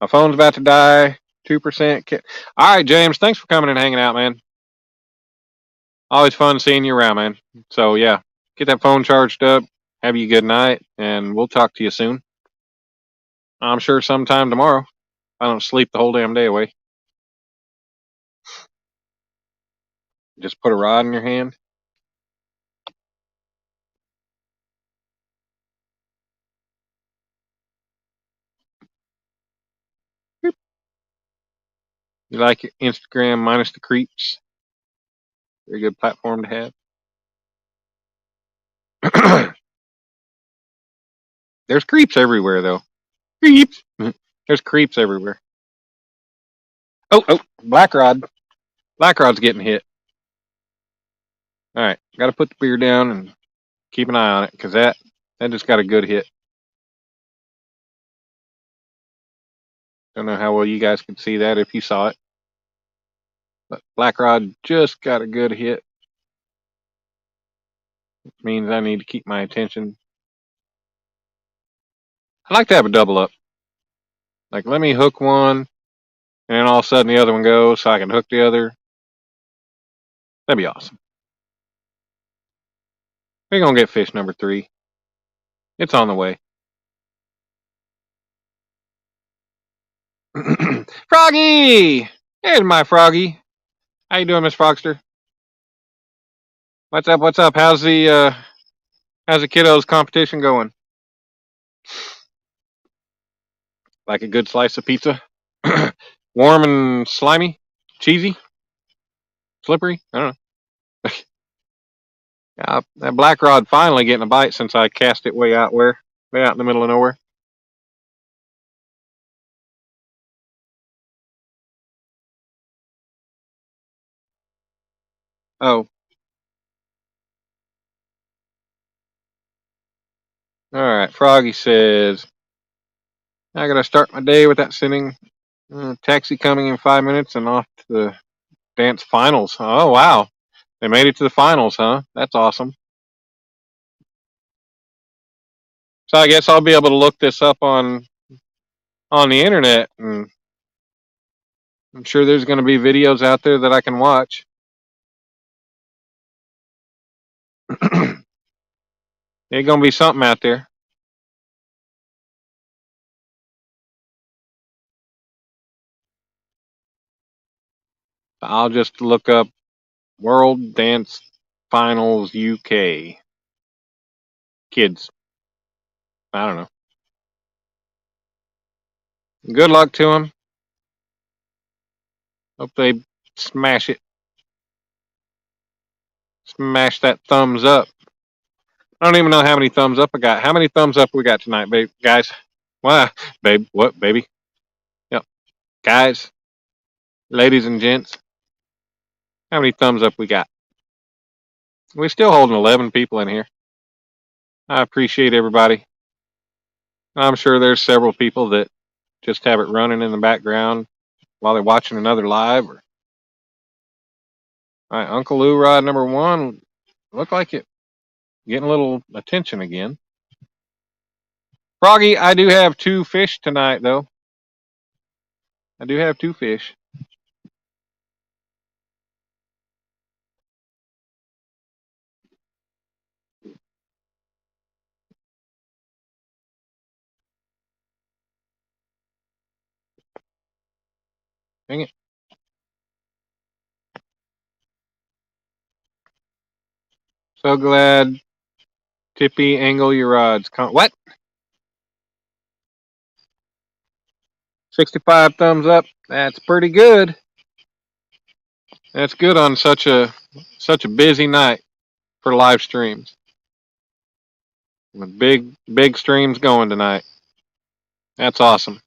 My phone's about to die. 2%. All right, James. Thanks for coming and hanging out, man. Always fun seeing you around, man. So yeah, get that phone charged up. Have you a good night, and we'll talk to you soon. I'm sure sometime tomorrow. I don't sleep the whole damn day away. Just put a rod in your hand. You like Instagram minus the creeps? Very good platform to have. There's creeps everywhere, though. Creeps. There's creeps everywhere. Oh, black rod. Black rod's getting hit. All right, got to put the beer down and keep an eye on it because that just got a good hit. Don't know how well you guys can see that if you saw it, but black rod just got a good hit. Which means I need to keep my attention. I like to have a double up. Like, let me hook one, and then all of a sudden the other one goes, so I can hook the other. That'd be awesome. We're gonna get fish number 3. It's on the way. Froggy! There's my Froggy. How you doing, Miss Frogster? What's up? What's up? How's the kiddos competition going? Like a good slice of pizza? Warm and slimy? Cheesy? Slippery? I don't know. Yeah, that black rod finally getting a bite since I cast it way out in the middle of nowhere. Oh. Alright, Froggy says, I gotta start my day without sending taxi coming in 5 minutes and off to the dance finals. Oh, wow. They made it to the finals, huh? That's awesome. So I guess I'll be able to look this up on the internet, and I'm sure there's going to be videos out there that I can watch. There's going to be something out there. I'll just look up World Dance Finals UK. Kids. I don't know. Good luck to them. Hope they smash it. Smash that thumbs up. I don't even know how many thumbs up I got. How many thumbs up we got tonight, babe, guys? Why, babe? What, baby? Yep, guys, ladies and gents. How many thumbs up we got? We're still holding 11 people in here. I appreciate everybody. I'm sure there's several people that just have it running in the background while they're watching another live. All right, Uncle Lou Rod number 1 looked like it getting a little attention again. Froggy, I do have 2 fish tonight, though. I do have 2 fish. Dang it. So glad Tippy, angle your rods. What? 65 thumbs up. That's pretty good. That's good on such a busy night for live streams. With big streams going tonight. That's awesome.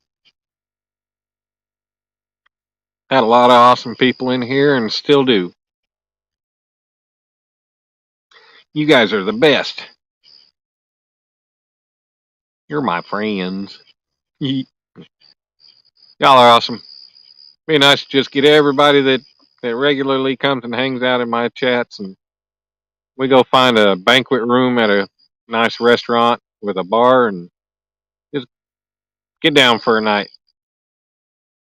Had a lot of awesome people in here and still do. You guys are the best. You're my friends. Y'all are awesome. Be nice to just get everybody that regularly comes and hangs out in my chats, and we go find a banquet room at a nice restaurant with a bar and just get down for a night.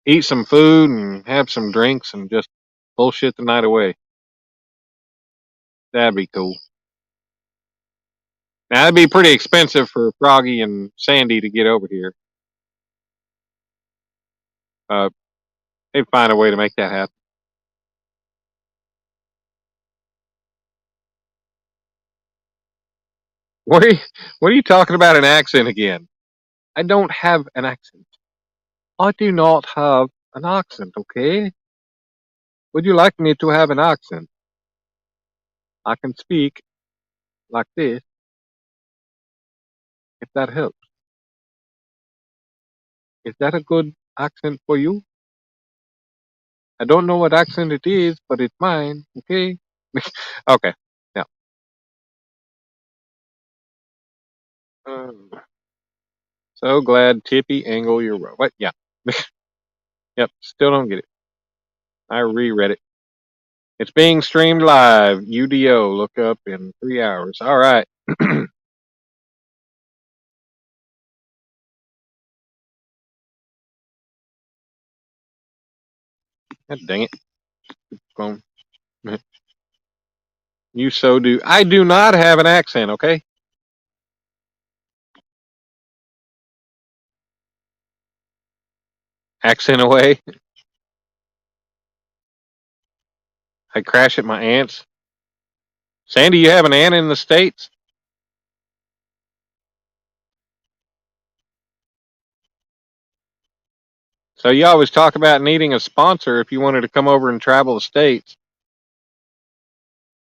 Eat some food and have some drinks and just bullshit the night away. That'd be cool. Now, that'd be pretty expensive for Froggy and Sandy to get over here. They'd find a way to make that happen. What are you talking about an accent again? I don't have an accent. I do not have an accent, okay? Would you like me to have an accent? I can speak like this, if that helps. Is that a good accent for you? I don't know what accent it is, but it's mine, okay? Okay, yeah. Um, so glad Tippy angle your row. What? Yeah. Yep, still don't get it. I reread it. It's being streamed live. UDO. Look up in 3 hours. All right. God dang it. Clone. You so do. I do not have an accent, okay? Accent away. I crash at my aunt's. Sandy, you have an aunt in the States? So you always talk about needing a sponsor if you wanted to come over and travel the States.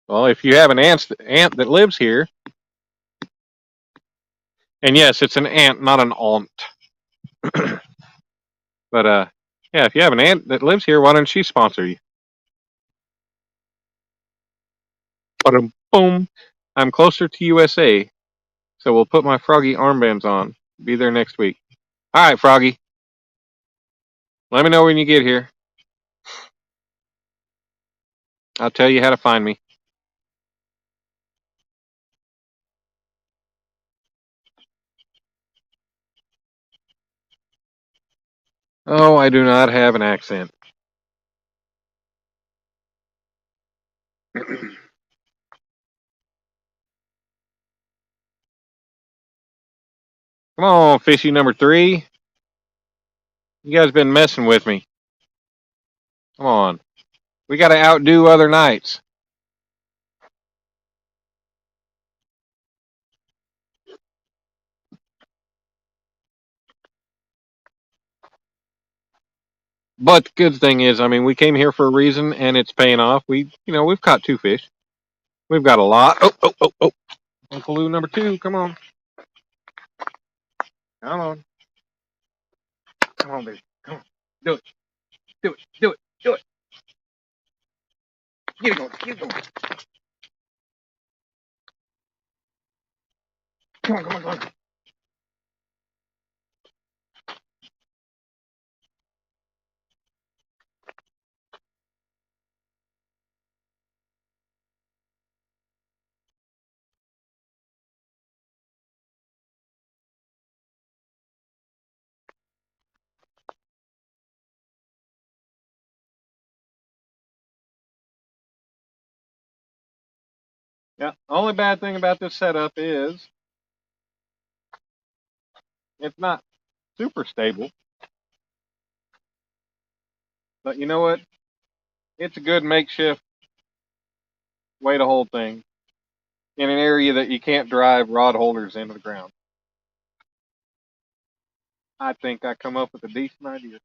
Well, if you have an aunt that lives here, and yes, it's an aunt, not an aunt. But yeah, if you have an aunt that lives here, why don't she sponsor you? Boom. I'm closer to USA, so we'll put my Froggy armbands on. Be there next week. All right, Froggy. Let me know when you get here. I'll tell you how to find me. Oh, I do not have an accent. Come on, fishy number 3. You guys been messing with me. Come on. We got to outdo other nights. But the good thing is, I mean, we came here for a reason, and it's paying off. We've caught 2 fish. We've got a lot. Oh. Uncle Lou number 2, come on. Come on. Come on, baby. Come on. Do it. Do it. Do it. Do it. Get it going. Get it going. Come on, come on, come on. Yeah, only bad thing about this setup is it's not super stable. But you know what? It's a good makeshift way to hold things. in an area that you can't drive rod holders into the ground. I think I come up with a decent idea.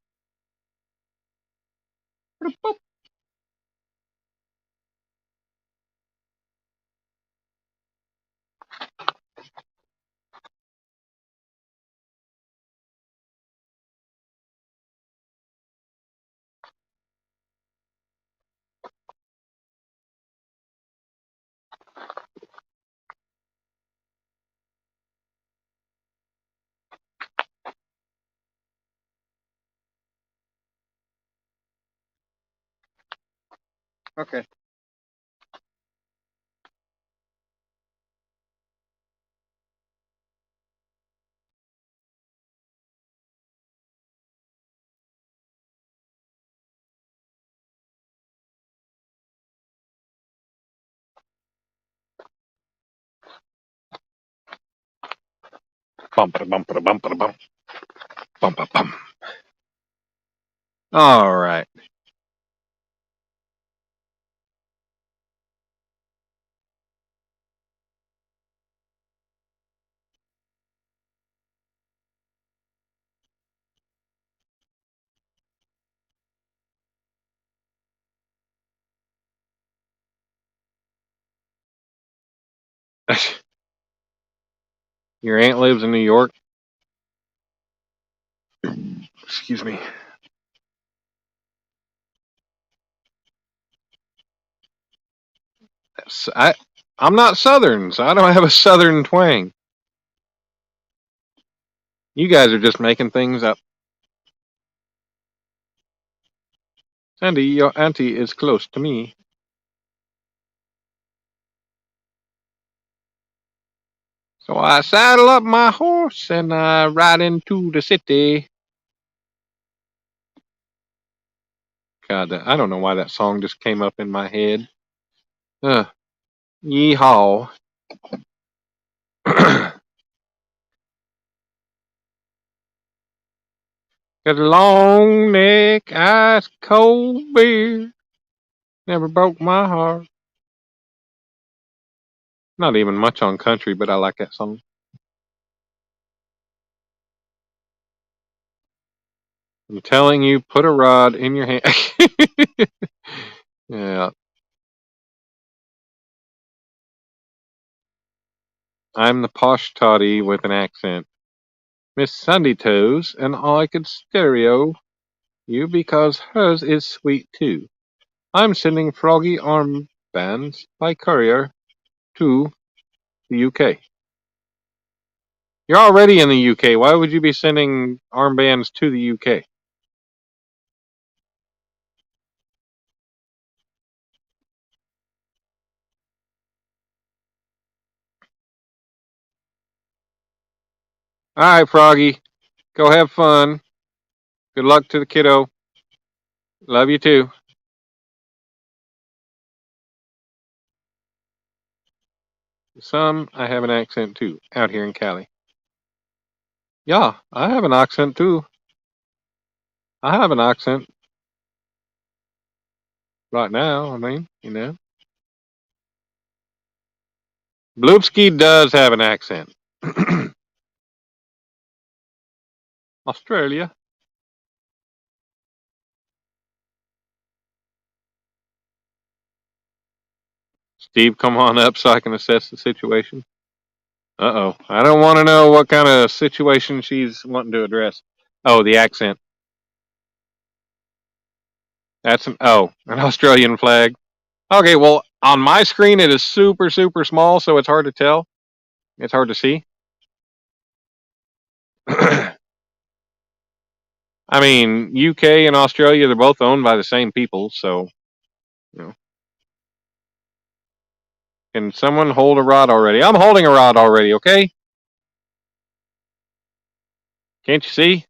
Okay. Bum ba bum ba bum ba bum bum ba bum. All right. Your aunt lives in New York. Excuse me. I I'm not Southern, so I don't have a Southern twang. You guys are just making things up. Sandy, your auntie is close to me. So I saddle up my horse and I ride into the city. God, I don't know why that song just came up in my head. Yeehaw. Got a long neck, ice cold beer. Never broke my heart. Not even much on country, but I like that song. I'm telling you, put a rod in your hand. Yeah, I'm the posh toddy with an accent. Miss Sunday Toes, and I could stereo you because hers is sweet too. I'm sending froggy armbands by courier to the UK. You're already in the UK. Why would you be sending armbands to the UK? All right, Froggy. Go have fun. Good luck to the kiddo. Love you too. Some, I have an accent too, out here in Cali. Yeah, I have an accent too. I have an accent right now. I mean, you know. Bloopski does have an accent. Australia. Steve, come on up so I can assess the situation. Uh-oh. I don't want to know what kind of situation she's wanting to address. Oh, the accent. An Australian flag. Okay, well, on my screen it is super, super small, so it's hard to tell. It's hard to see. I mean, UK and Australia, they're both owned by the same people, so, you know. Can someone hold a rod already? I'm holding a rod already, okay? Can't you see?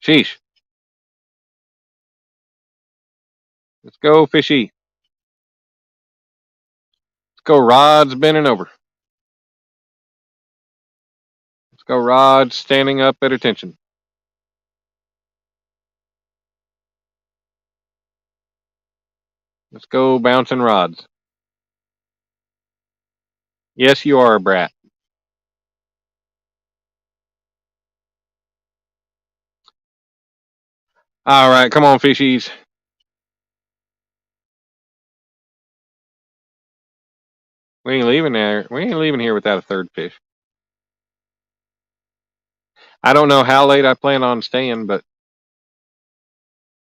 Sheesh. Let's go, fishy. Let's go, rods bending over. Let's go, rods standing up at attention. Let's go bouncing rods. Yes, you are a brat. All right, come on, fishies. We ain't leaving there. We ain't leaving here without a third fish. I don't know how late I plan on staying, but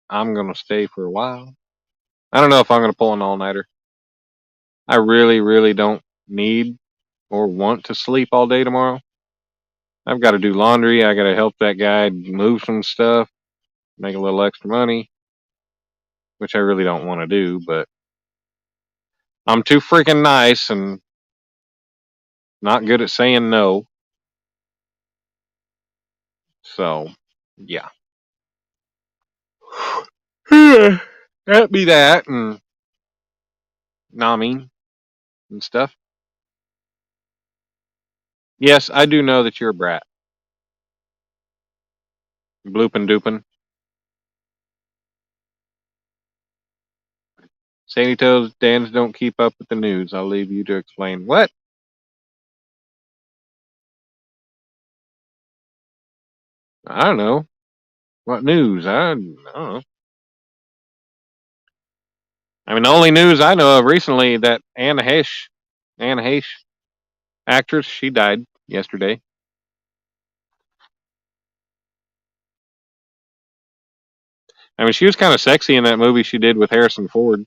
I'm gonna stay for a while. I don't know if I'm gonna pull an all-nighter. I really, really don't need or want to sleep all day tomorrow. I've got to do laundry. I got to help that guy move some stuff, make a little extra money, which I really don't want to do, but I'm too freaking nice and not good at saying no. So, yeah. That'd be that and Nami and stuff. Yes, I do know that you're a brat. Bloopin' doopin'. Sandy Toes, Dans don't keep up with the news. I'll leave you to explain. What? I don't know. What news? I don't know. I mean, the only news I know of recently that Anna Heche, actress, she died yesterday. I mean, she was kind of sexy in that movie she did with Harrison Ford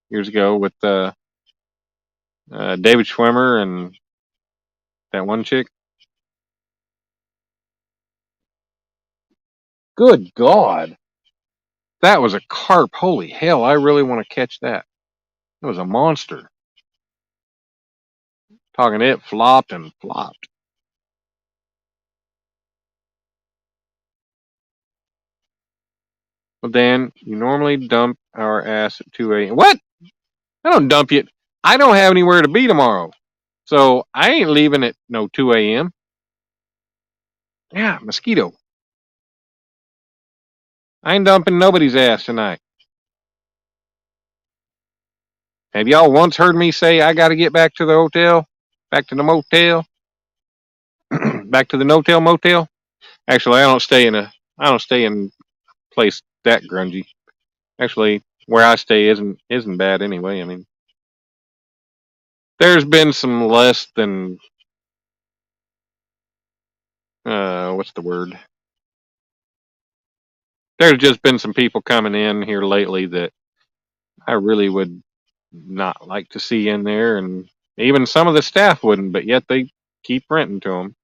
years ago with David Schwimmer and that one chick. Good God. That was a carp. Holy hell, I really want to catch that. It was a monster. Talking it flopped and flopped. Well, Dan, you normally dump our ass at 2 a.m. What? I don't dump you. I don't have anywhere to be tomorrow. So I ain't leaving at no 2 a.m. Yeah, mosquito. I ain't dumping nobody's ass tonight. Have y'all once heard me say I got to get back to the hotel? Back to the motel? Back to the no-tail motel? Actually, I don't stay in a place that grungy. Actually, where I stay isn't bad anyway. I mean, there's been some less than what's the word? There's just been some people coming in here lately that I really would not like to see in there, and even some of the staff wouldn't, but yet they keep renting to them.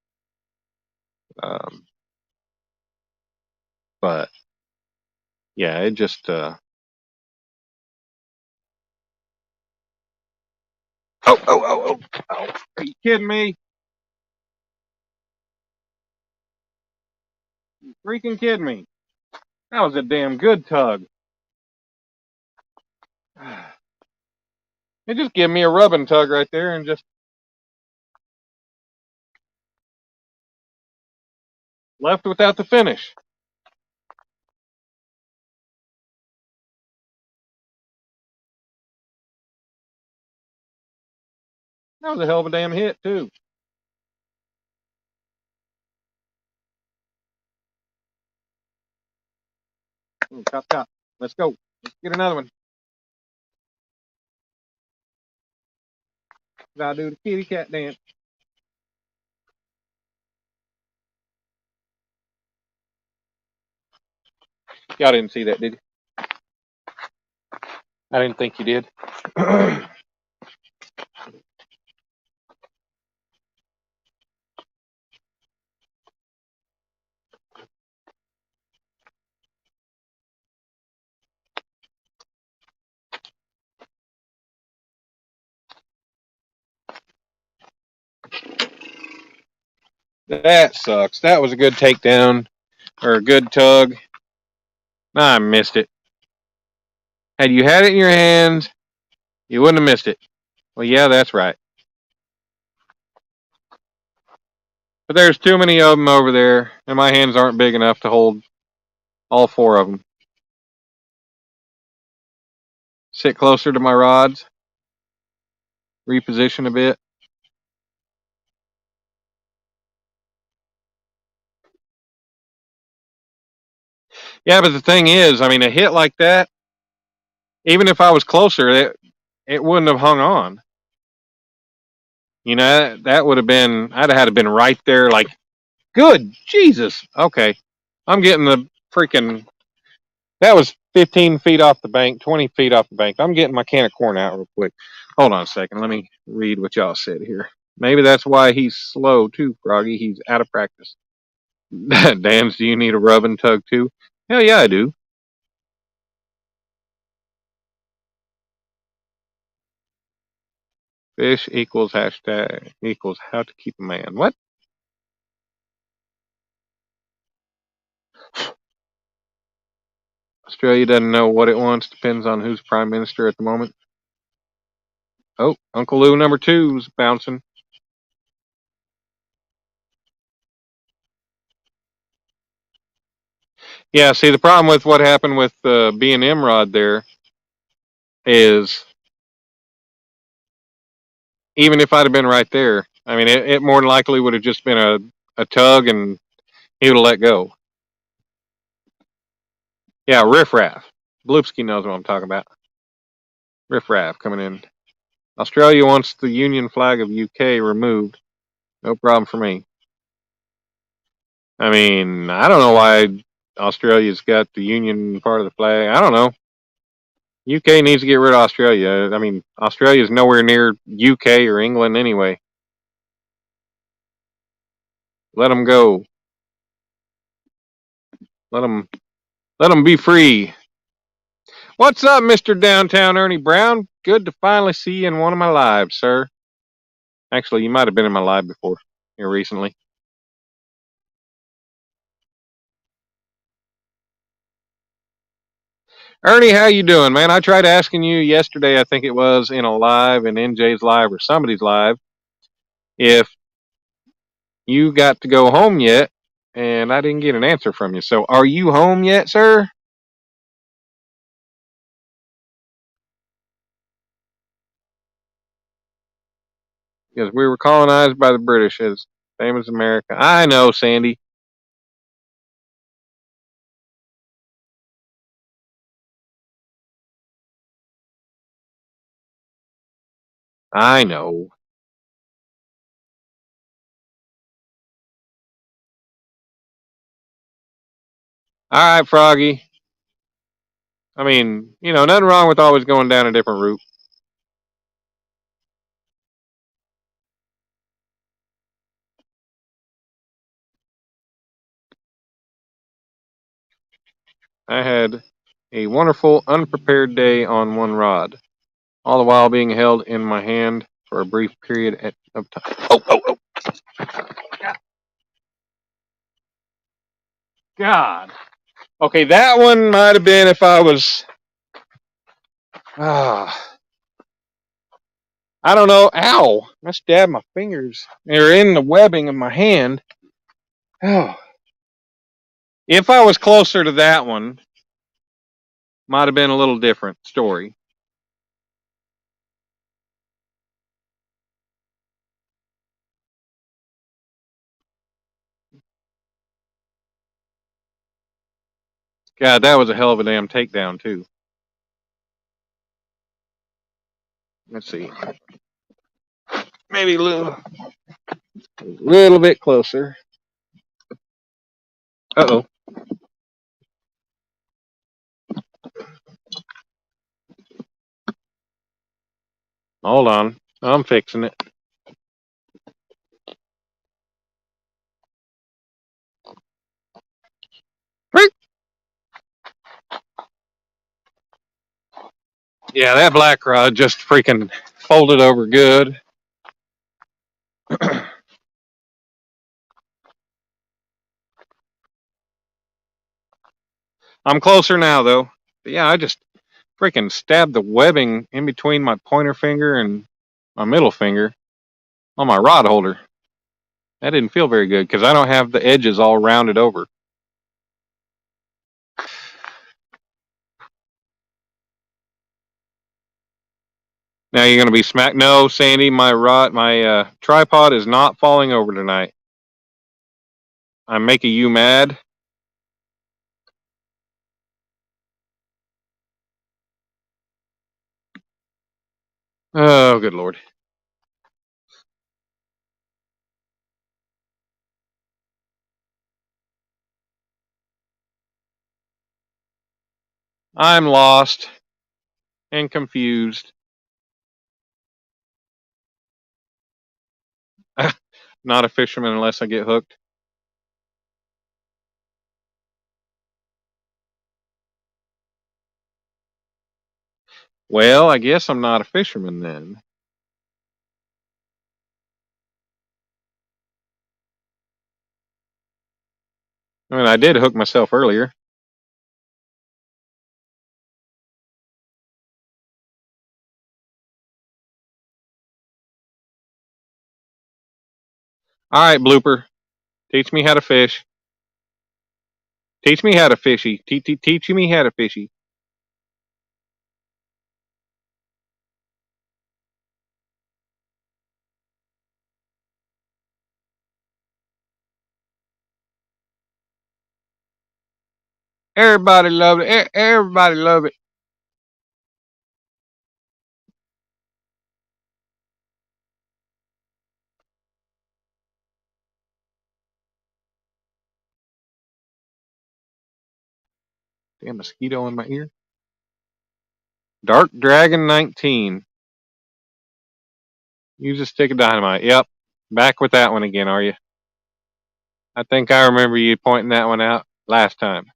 Um, but yeah, it just oh! Are you kidding me? You freaking kidding me? That was a damn good tug. It just gave me a rubbing tug right there and just left without the finish. That was a hell of a damn hit too. Chop chop. Let's go. Let's get another one. Gotta do the kitty cat dance. Y'all didn't see that, did you? I didn't think you did. That sucks. That was a good takedown or a good tug. I missed it. Had you had it in your hands, you wouldn't have missed it. Well, yeah, that's right. But there's too many of them over there, and my hands aren't big enough to hold all four of them. Sit closer to my rods. Reposition a bit. Yeah, but the thing is, I mean, a hit like that, even if I was closer, it wouldn't have hung on. You know, that would have been, I'd have had to been right there, like, good Jesus. Okay. I'm getting the freaking, that was 15 feet off the bank, 20 feet off the bank. I'm getting my can of corn out real quick. Hold on a second. Let me read what y'all said here. Maybe that's why he's slow too, Froggy. He's out of practice. Dan's, do you need a rub and tug too? Hell yeah, I do. Fish equals hashtag equals how to keep a man. What? Australia doesn't know what it wants. Depends on who's prime minister at the moment. Oh, Uncle Lou number two's bouncing. Yeah, see, the problem with what happened with B&M rod there is even if I'd have been right there, I mean, it more than likely would have just been a tug and he would have let go. Yeah, riffraff. Bloopski knows what I'm talking about. Riffraff coming in. Australia wants the Union flag of UK removed. No problem for me. I mean, I don't know why Australia's got the Union part of the flag. I don't know. UK needs to get rid of Australia. I mean, Australia's nowhere near UK or England anyway. Let them go. Let them be free. What's up, Mr. Downtown Ernie Brown? Good to finally see you in one of my lives, sir. Actually, you might have been in my live before here recently. Ernie, how you doing, man? I tried asking you yesterday, I think it was in a live, in NJ's live or somebody's live, if you got to go home yet, and I didn't get an answer from you. So, are you home yet, sir? Because we were colonized by the British, as same as America. I know, Sandy. I know. All right, Froggy. I mean, nothing wrong with always going down a different route. I had a wonderful, unprepared day on one rod, all the while being held in my hand for a brief period of time. Oh. God. Okay, that one might have been if I was. I don't know. Ow. I stabbed my fingers. They're in the webbing of my hand. Oh. If I was closer to that one, might have been a little different story. God, that was a hell of a damn takedown, too. Let's see. Maybe a little bit closer. Uh-oh. Hold on. I'm fixing it. Yeah, that black rod just freaking folded over good. I'm closer now, though. But yeah, I just freaking stabbed the webbing in between my pointer finger and my middle finger on my rod holder. That didn't feel very good because I don't have the edges all rounded over. Now you're gonna be smacked. No, Sandy, my tripod is not falling over tonight. I'm making you mad. Oh, good Lord. I'm lost and confused. Not a fisherman unless I get hooked. Well, I guess I'm not a fisherman then. I mean, I did hook myself earlier. All right, blooper. Teach me how to fish. Teach me how to fishy. Teach me how to fishy. Everybody love it. Everybody love it. Damn mosquito in my ear. Dark Dragon 19. Use a stick of dynamite. Yep. Back with that one again, are you? I think I remember you pointing that one out last time.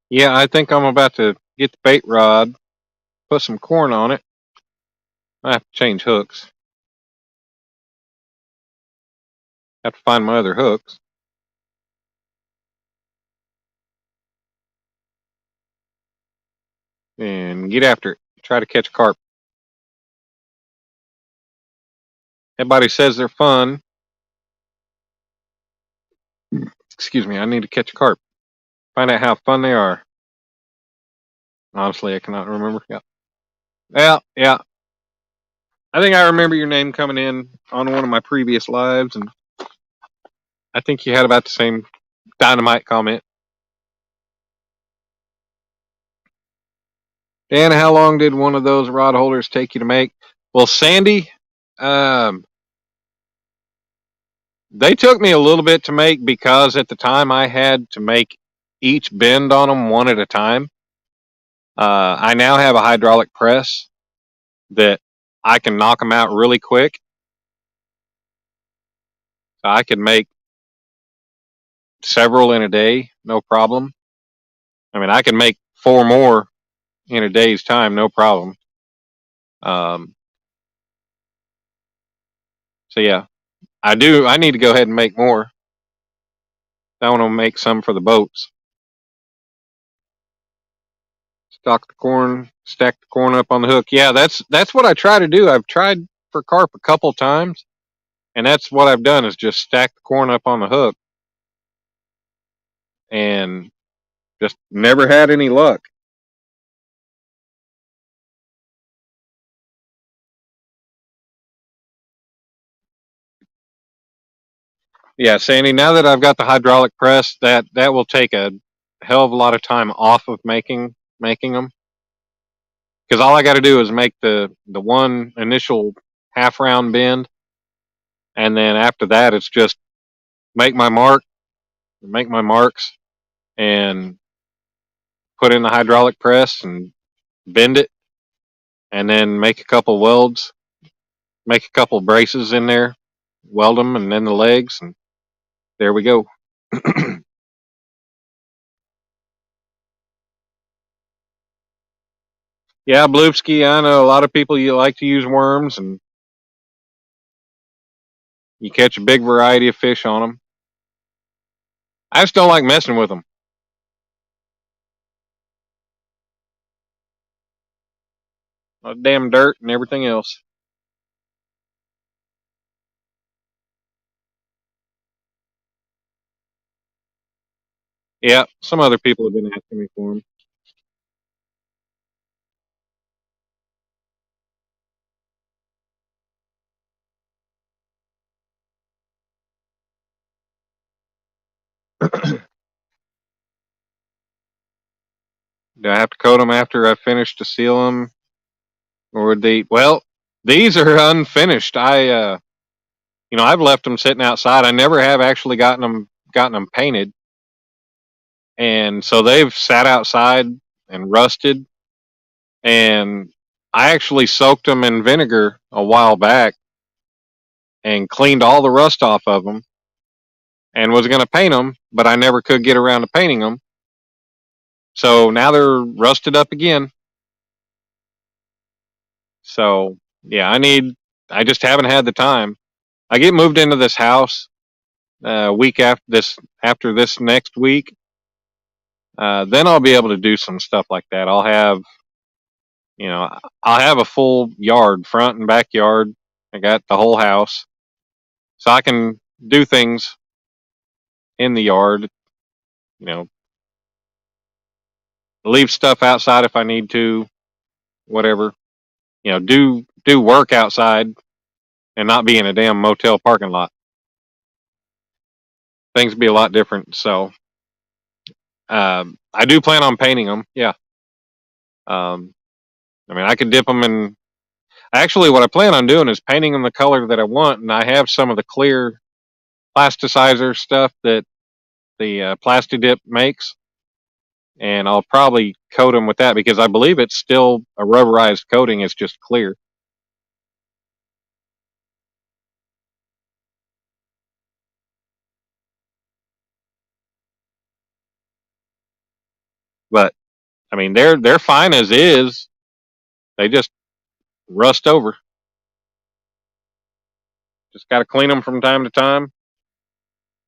Yeah, I think I'm about to get the bait rod, put some corn on it. I have to change hooks. Have to find my other hooks. And get after it. Try to catch a carp. Everybody says they're fun. Excuse me, I need to catch a carp. Find out how fun they are. Honestly, I cannot remember. Yeah. Yeah. I think I remember your name coming in on one of my previous lives, and I think you had about the same dynamite comment. Dan, how long did one of those rod holders take you to make? Well, Sandy, um, they took me a little bit to make because at the time I had to make each bend on them one at a time. I now have a hydraulic press that I can knock them out really quick. So I can make several in a day, no problem. I mean, I can make 4 more in a day's time, no problem. Um, so yeah, I need to go ahead and make more. I want to make some for the boats. Stack the corn up on the hook. Yeah, that's what I try to do. I've tried for carp a couple times, and that's what I've done is just stack the corn up on the hook, and just never had any luck. Yeah, Sandy. Now that I've got the hydraulic press, that will take a hell of a lot of time off of making them because all I got to do is make the one initial half round bend, and then after that, it's just make my make my marks, and put in the hydraulic press and bend it, and then make a couple welds, make a couple braces in there, weld them, and then the legs, and there we go. Yeah, Bloopski, I know a lot of people you like to use worms, and you catch a big variety of fish on them. I just don't like messing with them. damn dirt and everything else. Yeah, some other people have been asking me for them. Do I have to coat them after I finish to seal them, or would they? Well, these are unfinished. I've left them sitting outside. I never have actually gotten them painted, and so they've sat outside and rusted. And I actually soaked them in vinegar a while back and cleaned all the rust off of them, and was going to paint them, but I never could get around to painting them. So now they're rusted up again. So yeah, I just haven't had the time. I get moved into this house a week after this next week. Then I'll be able to do some stuff like that. I'll have a full yard, front and backyard. I got the whole house, so I can do things in the yard. You know, leave stuff outside if I need to, whatever. Do work outside and not be in a damn motel parking lot. Things be a lot different. So I do plan on painting them. Yeah. Um, I could dip them in. Actually, what I plan on doing is painting them the color that I want, and I have some of the clear plasticizer stuff that the Plastidip makes, and I'll probably coat them with that because I believe it's still a rubberized coating. It's just clear. But they're fine as is. They just rust over. Just got to clean them from time to time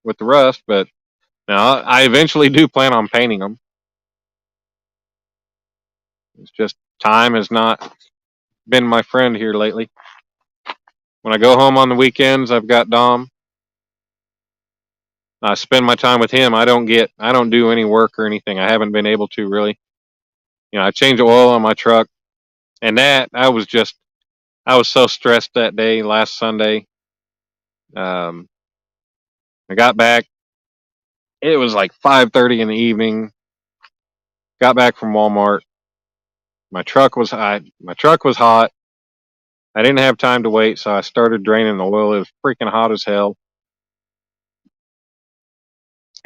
with the rust. But now I eventually do plan on painting them. It's just time has not been my friend here lately. When I go home on the weekends, I've got Dom. I spend my time with him. I don't do any work or anything. I haven't been able to really. I change the oil on my truck, and I was so stressed that day last Sunday. Um, I got back. It was like 5:30 in the evening. Got back from Walmart. My truck was hot. My truck was hot. I didn't have time to wait, so I started draining the oil. It was freaking hot as hell.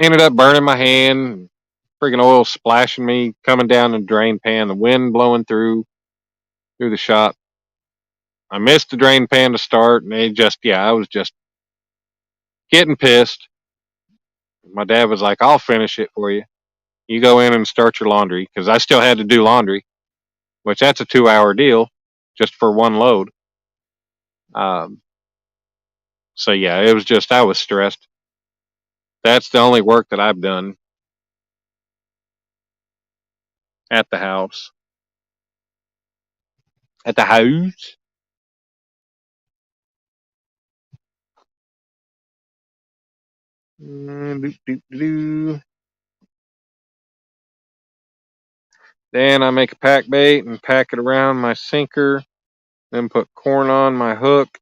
Ended up burning my hand. Freaking oil splashing me, coming down the drain pan. The wind blowing through the shop. I missed the drain pan to start, and I was just getting pissed. My dad was like, "I'll finish it for you. You go in and start your laundry," because I still had to do laundry, which that's a 2-hour deal just for one load. Um, so yeah, it was just I was stressed. That's the only work that I've done at the house. At the house. Then I make a pack bait and pack it around my sinker. Then put corn on my hook.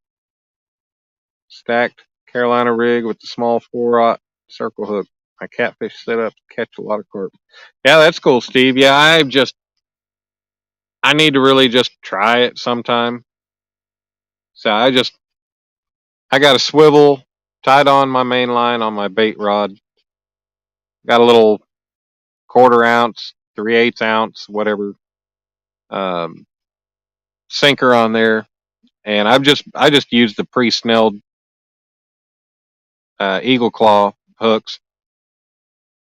Stacked Carolina rig with the small 4-aught circle hook. My catfish set up to catch a lot of carp. Yeah, that's cool, Steve. Yeah, I need to really just try it sometime. So I got a swivel tied on my main line on my bait rod. Got a little 1/4 ounce, 3/8 ounce, whatever, um, sinker on there, and I just used the pre-snelled eagle claw hooks.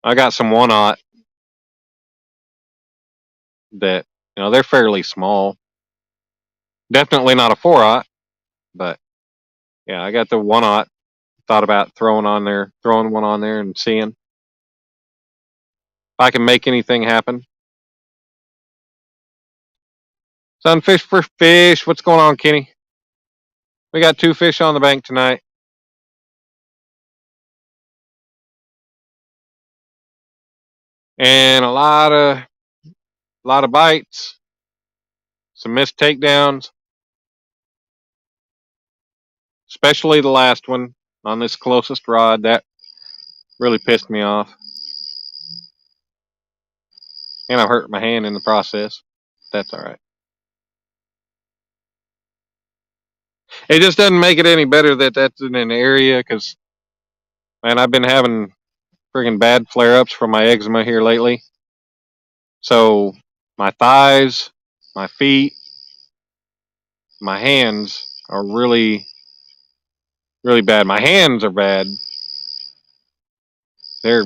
I got some 1/0 that they're fairly small. Definitely not a 4/0, but yeah, I got the 1/0. Thought about throwing one on there and seeing if I can make anything happen. Sunfish for fish. What's going on, Kenny? We got 2 fish on the bank tonight. And a lot of bites. Some missed takedowns. Especially the last one on this closest rod. That really pissed me off. And I hurt my hand in the process. That's all right. It just doesn't make it any better that that's in an area because, man, I've been having friggin' bad flare-ups from my eczema here lately. So my thighs, my feet, my hands are really, really bad. My hands are bad. They're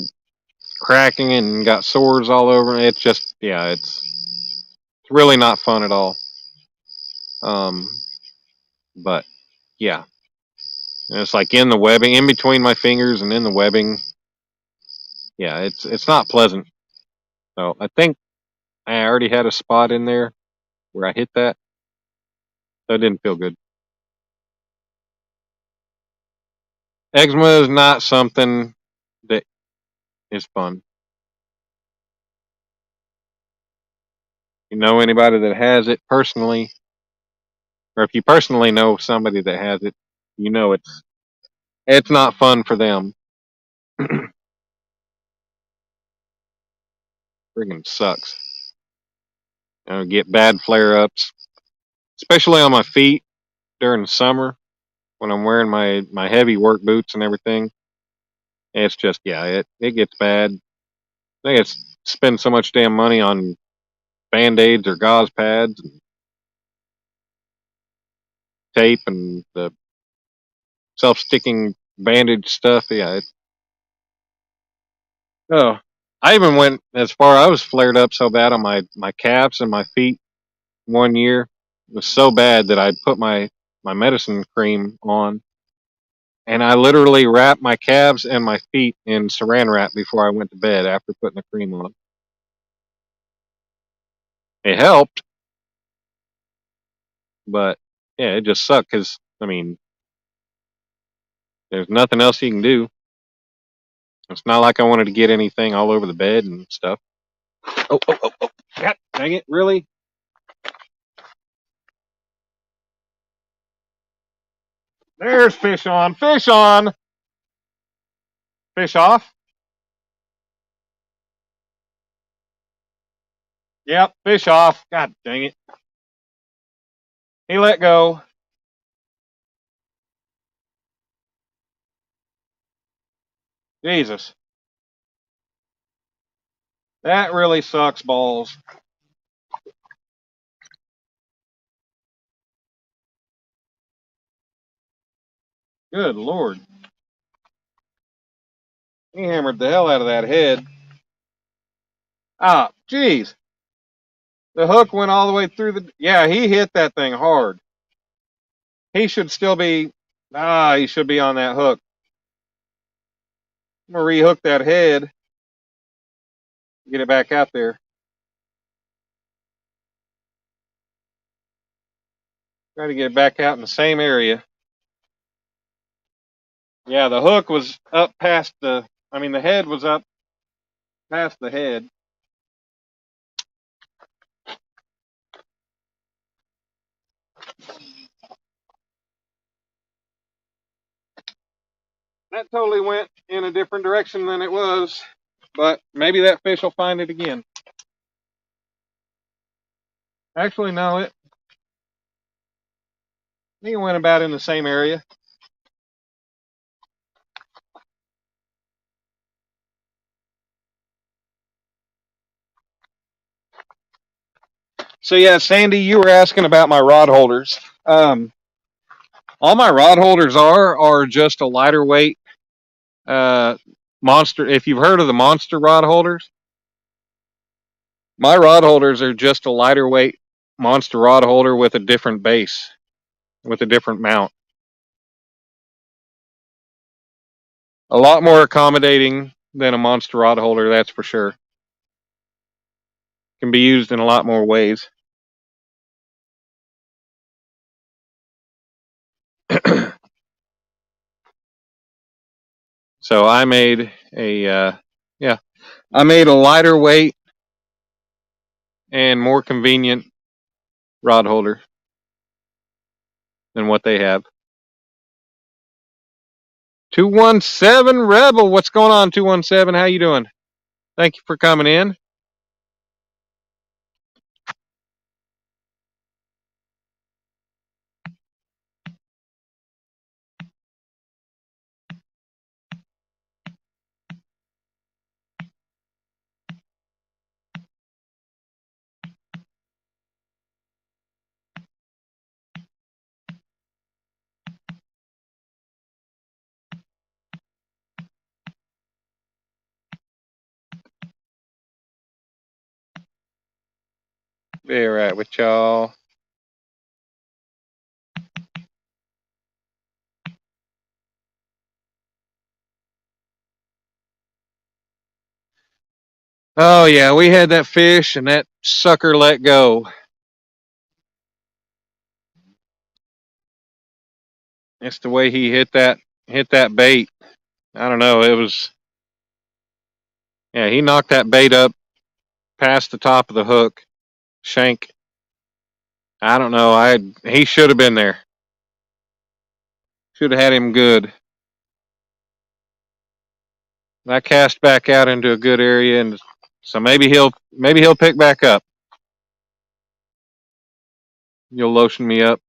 cracking and got sores all over. It's just, yeah, it's really not fun at all. But yeah, and it's like in the webbing, in between my fingers and in the webbing. Yeah, it's not pleasant. So I think I already had a spot in there where I hit that. So it didn't feel good. Eczema is not something that is fun. You know anybody that has it personally, or if you personally know somebody that has it, you know it's not fun for them. Friggin' sucks. I get bad flare ups, especially on my feet during the summer when I'm wearing my heavy work boots and everything. It's just, yeah, it gets bad. I think it's spend so much damn money on band-aids or gauze pads and tape and the self-sticking bandage stuff. Yeah. Oh, I even went as far. I was flared up so bad on my calves and my feet one year. It was so bad that I put my medicine cream on, and I literally wrapped my calves and my feet in Saran wrap before I went to bed after putting the cream on. It helped, but yeah, it just sucked because I mean, there's nothing else you can do. It's not like I wanted to get anything all over the bed and stuff. Oh. God dang it, really? There's fish on. Fish on. Fish off. Yep, fish off. God dang it. He let go. Jesus. That really sucks balls. Good Lord. He hammered the hell out of that head. Ah, jeez. The hook went all the way through the. Yeah, he hit that thing hard. He should still be. He should be on that hook. I'm going to rehook that head. Get it back out there. Try to get it back out in the same area. Yeah, the hook was up past the head was up past the head. That totally went in a different direction than it was, but maybe that fish will find it again. Actually, no, I think it went about in the same area. So yeah, Sandy, you were asking about my rod holders. All my rod holders are just a lighter weight monster. If you've heard of the monster rod holders, my rod holders are just a lighter weight monster rod holder with a different base, with a different mount. A lot more accommodating than a monster rod holder, that's for sure. Can be used in a lot more ways. So I made I made a lighter weight and more convenient rod holder than what they have. 217 Rebel, what's going on, 217? How you doing? Thank you for coming in. Be right with y'all. Oh yeah, we had that fish and that sucker let go. It's the way he hit that bait. I don't know. It was he knocked that bait up past the top of the hook. Shank. I don't know. He should have been there. Should have had him good. I cast back out into a good area, and so maybe he'll pick back up. You'll lotion me up.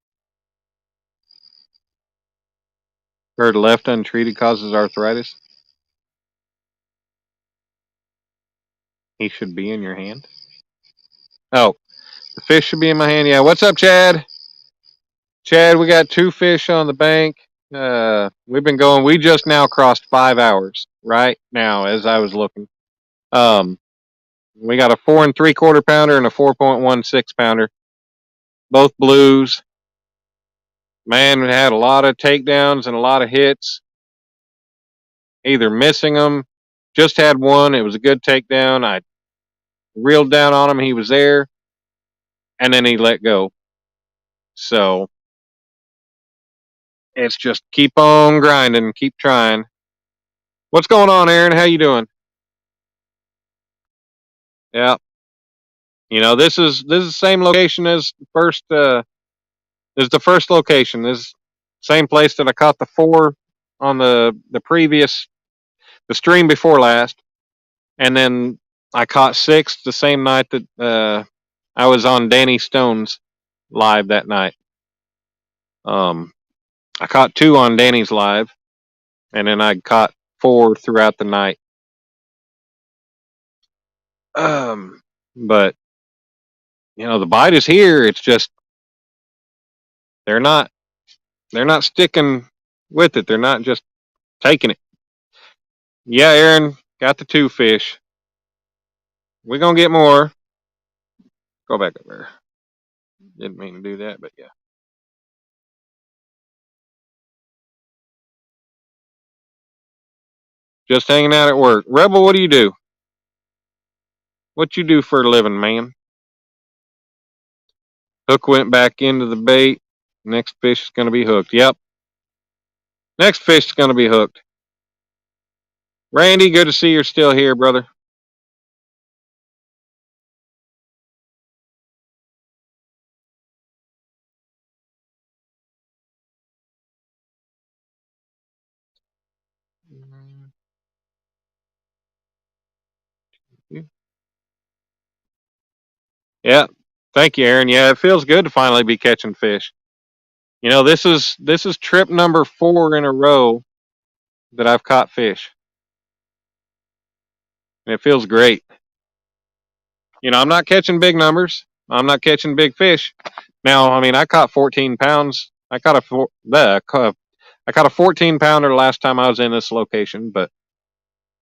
Bird left untreated causes arthritis. He should be in your hand. Oh, the fish should be in my hand. Yeah. What's up, Chad? Chad, we got 2 fish on the bank. We've been going. We just now crossed 5 hours right now as I was looking. We got a 4 3/4 pounder and a 4.16 pounder. Both blues. Man, we had a lot of takedowns and a lot of hits. Either missing them. Just had one. It was a good takedown. I reeled down on him. He was there. And then he let go. So it's just keep on grinding, keep trying. What's going on, Aaron? How you doing? Yeah. You know, this is the same location as the first location. This is same place that I caught the 4 on the stream before last. And then I caught 6 the same night that I was on Danny Stone's live that night. I caught 2 on Danny's live, and then I caught 4 throughout the night. But you know, the bite is here. It's just they're not sticking with it. They're not just taking it. Yeah, Aaron got the 2 fish. We're gonna get more. Go back up there. Didn't mean to do that, but yeah. Just hanging out at work. Rebel, what do you do? What you do for a living, man? Hook went back into the bait. Next fish is gonna be hooked. Yep. Next fish is gonna be hooked. Randy, good to see you're still here, brother. Yeah. Thank you, Aaron. Yeah, it feels good to finally be catching fish. You know, this is trip number 4 in a row that I've caught fish. And it feels great. You know, I'm not catching big numbers. I'm not catching big fish. Now, I mean, I caught 14 pounds. I caught a 14 pounder last time I was in this location, but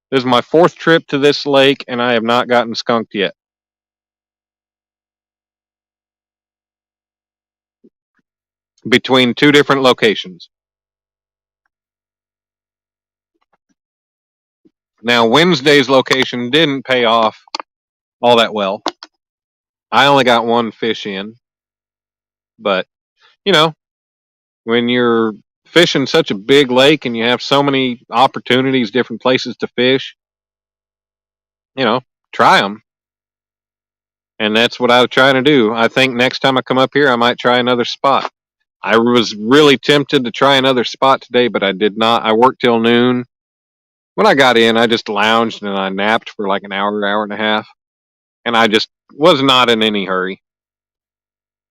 this is my 4th trip to this lake, and I have not gotten skunked yet. Between 2 different locations. Now, Wednesday's location didn't pay off all that well. I only got 1 fish in, but you know, when you're fishing such a big lake and you have so many opportunities, different places to fish, try them. And that's what I was trying to do. I think next time I come up here, I might try another spot. I was really tempted to try another spot today, but I did not. I worked till noon. When I got in, I just lounged and I napped for like an hour, hour and a half. And I just was not in any hurry.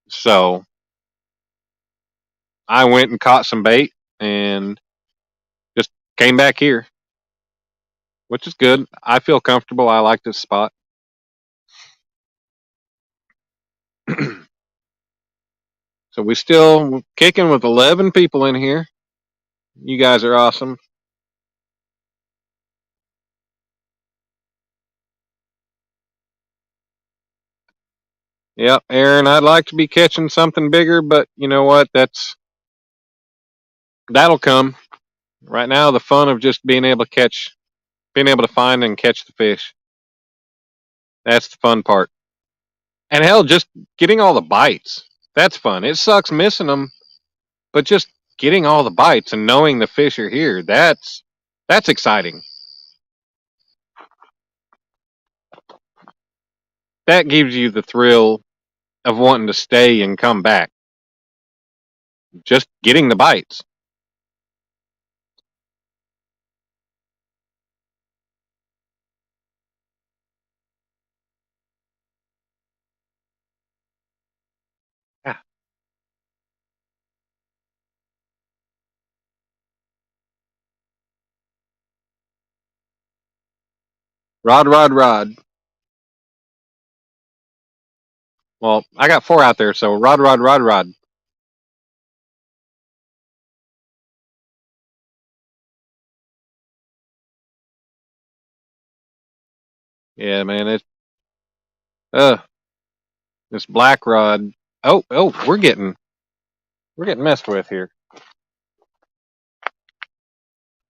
So I went and caught some bait and just came back here, which is good. I feel comfortable. I like this spot. So we still kicking with 11 people in here. You guys are awesome. Yep, Aaron, I'd like to be catching something bigger, but you know what? That'll come. Right now, the fun of just being able to find and catch the fish. That's the fun part. And hell, just getting all the bites. That's fun. It sucks missing them, but just getting all the bites and knowing the fish are here, that's exciting. That gives you the thrill of wanting to stay and come back. Just getting the bites. Ah. Rod, rod, rod. Well, I got 4 out there, so rod, rod, rod, rod. Yeah, man, uh this black rod. Oh, we're getting messed with here.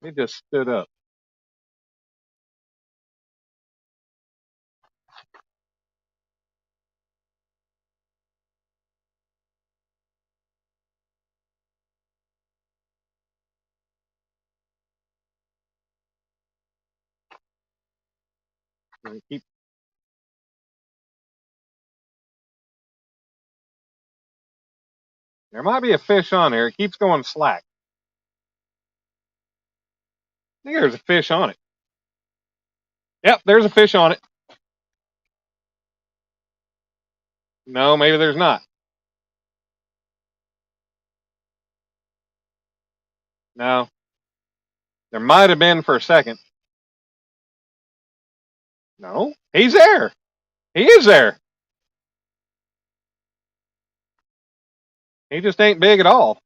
He just stood up. Keep, there might be a fish on there. It keeps going slack. I think there's a fish on it. Yep, there's a fish on it. No, maybe there's not. No. There might have been for a second. No, he's there. He is there. He just ain't big at all.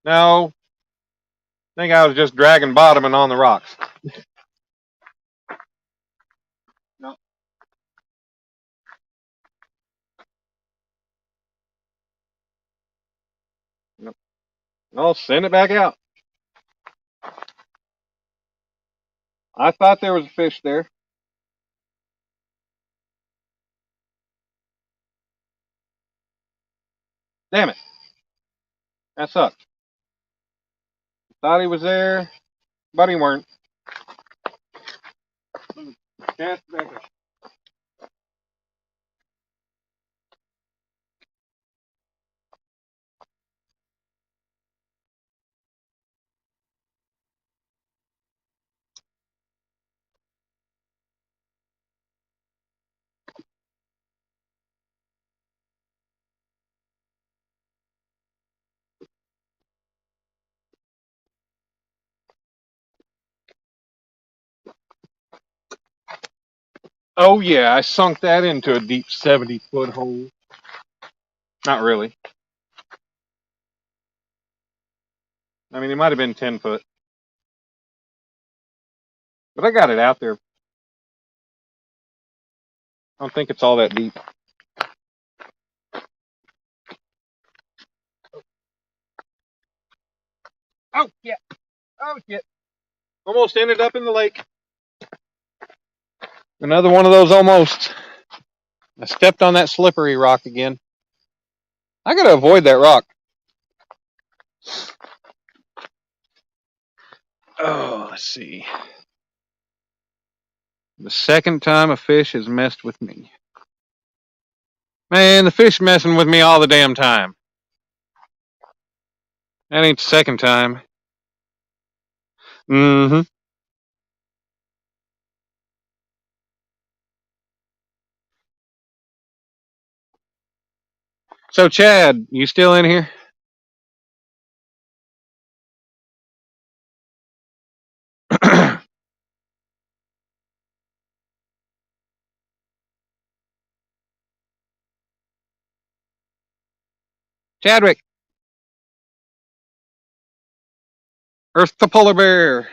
No, I think I was just dragging bottoming on the rocks. No. No. I'll send it back out. I thought there was a fish there. Damn it. That sucked. Thought he was there, but he weren't. Cast back up. Oh yeah, I sunk that into a deep 70-foot hole. Not really. I mean, it might have been 10 foot. But I got it out there. I don't think it's all that deep. Oh, yeah. Oh, shit. Almost ended up in the lake. Another one of those almost. I stepped on that slippery rock again. I got to avoid that rock. Let's see. The second time a fish has messed with me. Man, the fish messing with me all the damn time. That ain't the second time. Mm-hmm. So, Chad, you still in here? Chadwick, Earth the polar bear.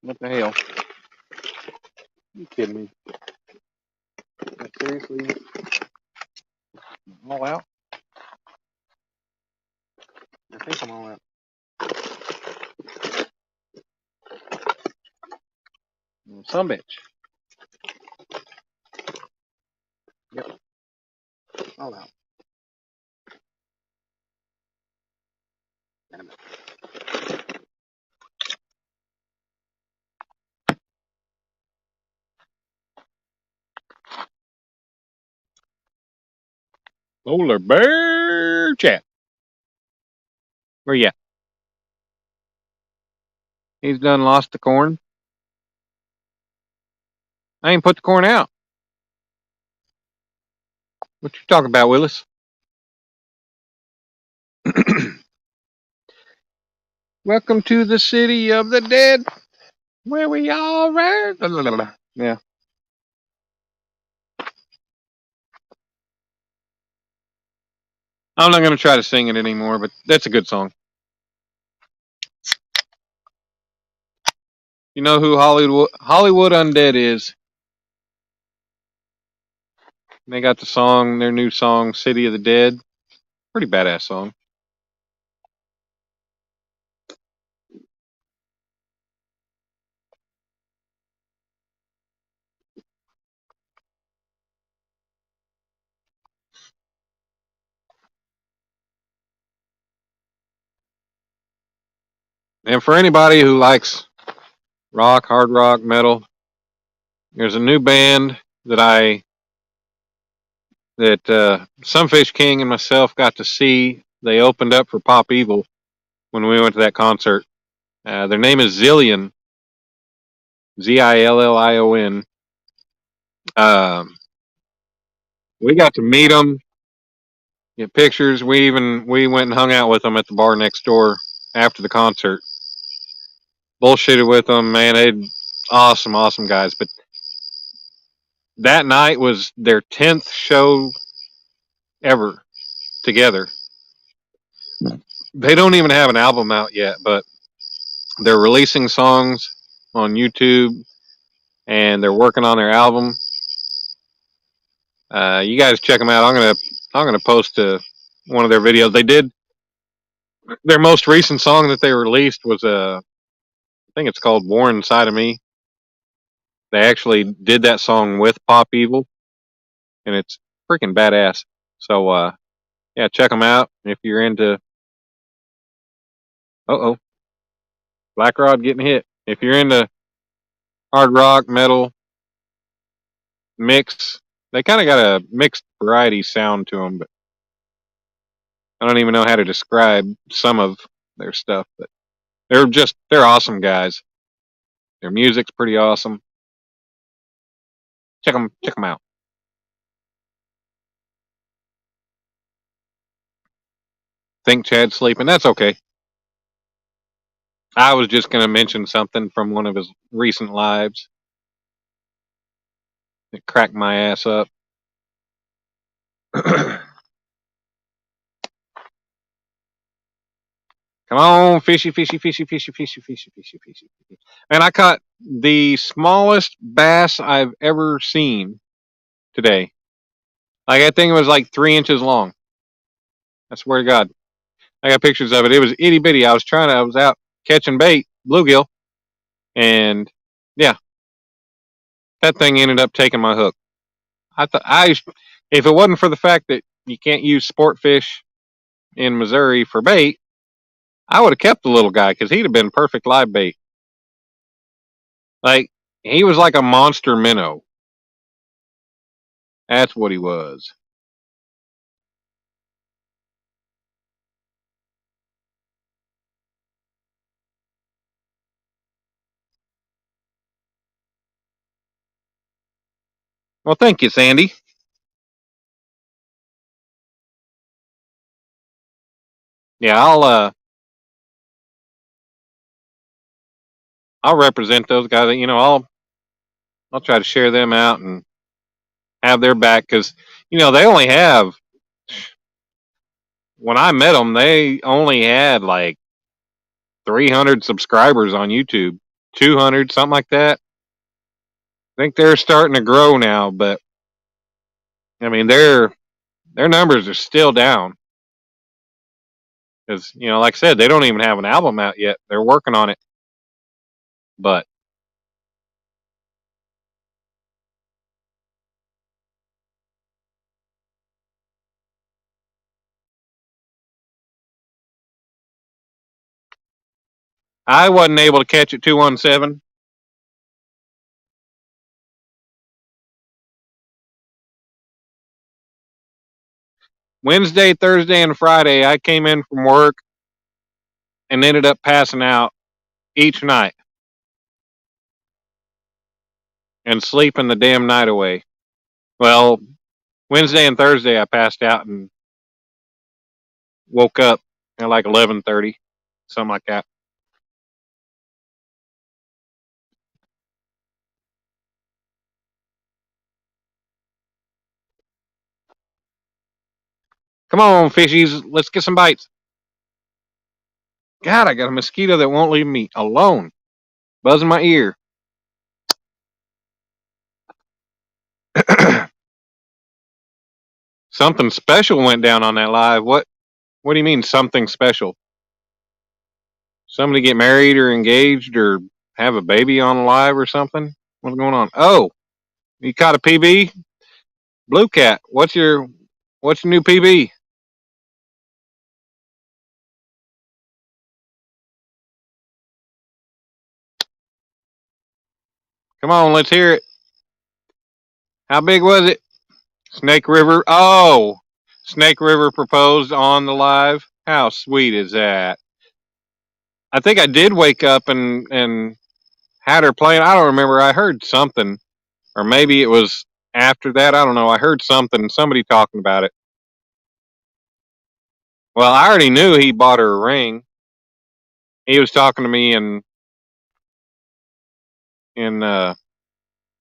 What the hell? You kidding me? Seriously? I'm all out? I think I'm all out. Some bitch. Yep. All out. Damn it. Polar bear chat. Where you at? He's done lost the corn. I ain't put the corn out. What you talking about, Willis? Welcome to the city of the dead, where we all ride. Yeah. I'm not going to try to sing it anymore, but that's a good song. You know who Hollywood Undead is? They got the song, their new song, City of the Dead. Pretty badass song. And for anybody who likes rock, hard rock, metal, there's a new band that Sunfish King and myself got to see. They opened up for Pop Evil when we went to that concert. Their name is Zillion, Zillion. Um, we got to meet them, get pictures. We went and hung out with them at the bar next door after the concert. Bullshitted with them, man. They awesome guys. But that night was their 10th show ever together. They don't even have an album out yet, but they're releasing songs on YouTube and they're working on their album. You guys check them out. I'm gonna post one of their videos. They did their most recent song that they released was I think it's called "War Inside of Me." They actually did that song with Pop Evil, and it's freaking badass. So yeah, check them out if you're into. Black Rod getting hit. If you're into hard rock, metal, mix, they kind of got a mixed variety sound to them, but I don't even know how to describe some of their stuff. But they're awesome guys. Their music's pretty awesome. Check them out. Think Chad's sleeping. That's okay. I was just gonna mention something from one of his recent lives. It cracked my ass up. Come on, fishy. And I caught the smallest bass I've ever seen today. Like, that thing was like 3 inches long. I swear to God. I got pictures of it. It was itty bitty. I was out catching bait, bluegill, and yeah, that thing ended up taking my hook. I thought if it wasn't for the fact that you can't use sport fish in Missouri for bait, I would have kept the little guy because he'd have been perfect live bait. Like, he was like a monster minnow. That's what he was. Well, thank you, Sandy. Yeah, I'll represent those guys. You know, I'll try to share them out and have their back because you know they only have. When I met them, they only had like 300 subscribers on YouTube, 200, something like that. I think they're starting to grow now, but I mean their numbers are still down because you know, like I said, they don't even have an album out yet. They're working on it, but I wasn't able to catch it 217. Wednesday, Thursday, and Friday, I came in from work and ended up passing out each night and sleeping the damn night away. Well, Wednesday and Thursday, I passed out and woke up at like 11:30, something like that. Come on, fishies, let's get some bites. God, I got a mosquito that won't leave me alone, buzzing my ear. Something special went down on that live. What do you mean something special? Somebody get married or engaged or have a baby on live or something? What's going on? Oh, you caught a PB? Blue Cat, what's your new PB? Come on, let's hear it. How big was it? Snake River. Oh, Snake River proposed on the live. How sweet is that? I think I did wake up and had her playing. I don't remember. I heard something, or maybe it was after that. I don't know. I heard something. Somebody talking about it. Well, I already knew he bought her a ring. He was talking to me in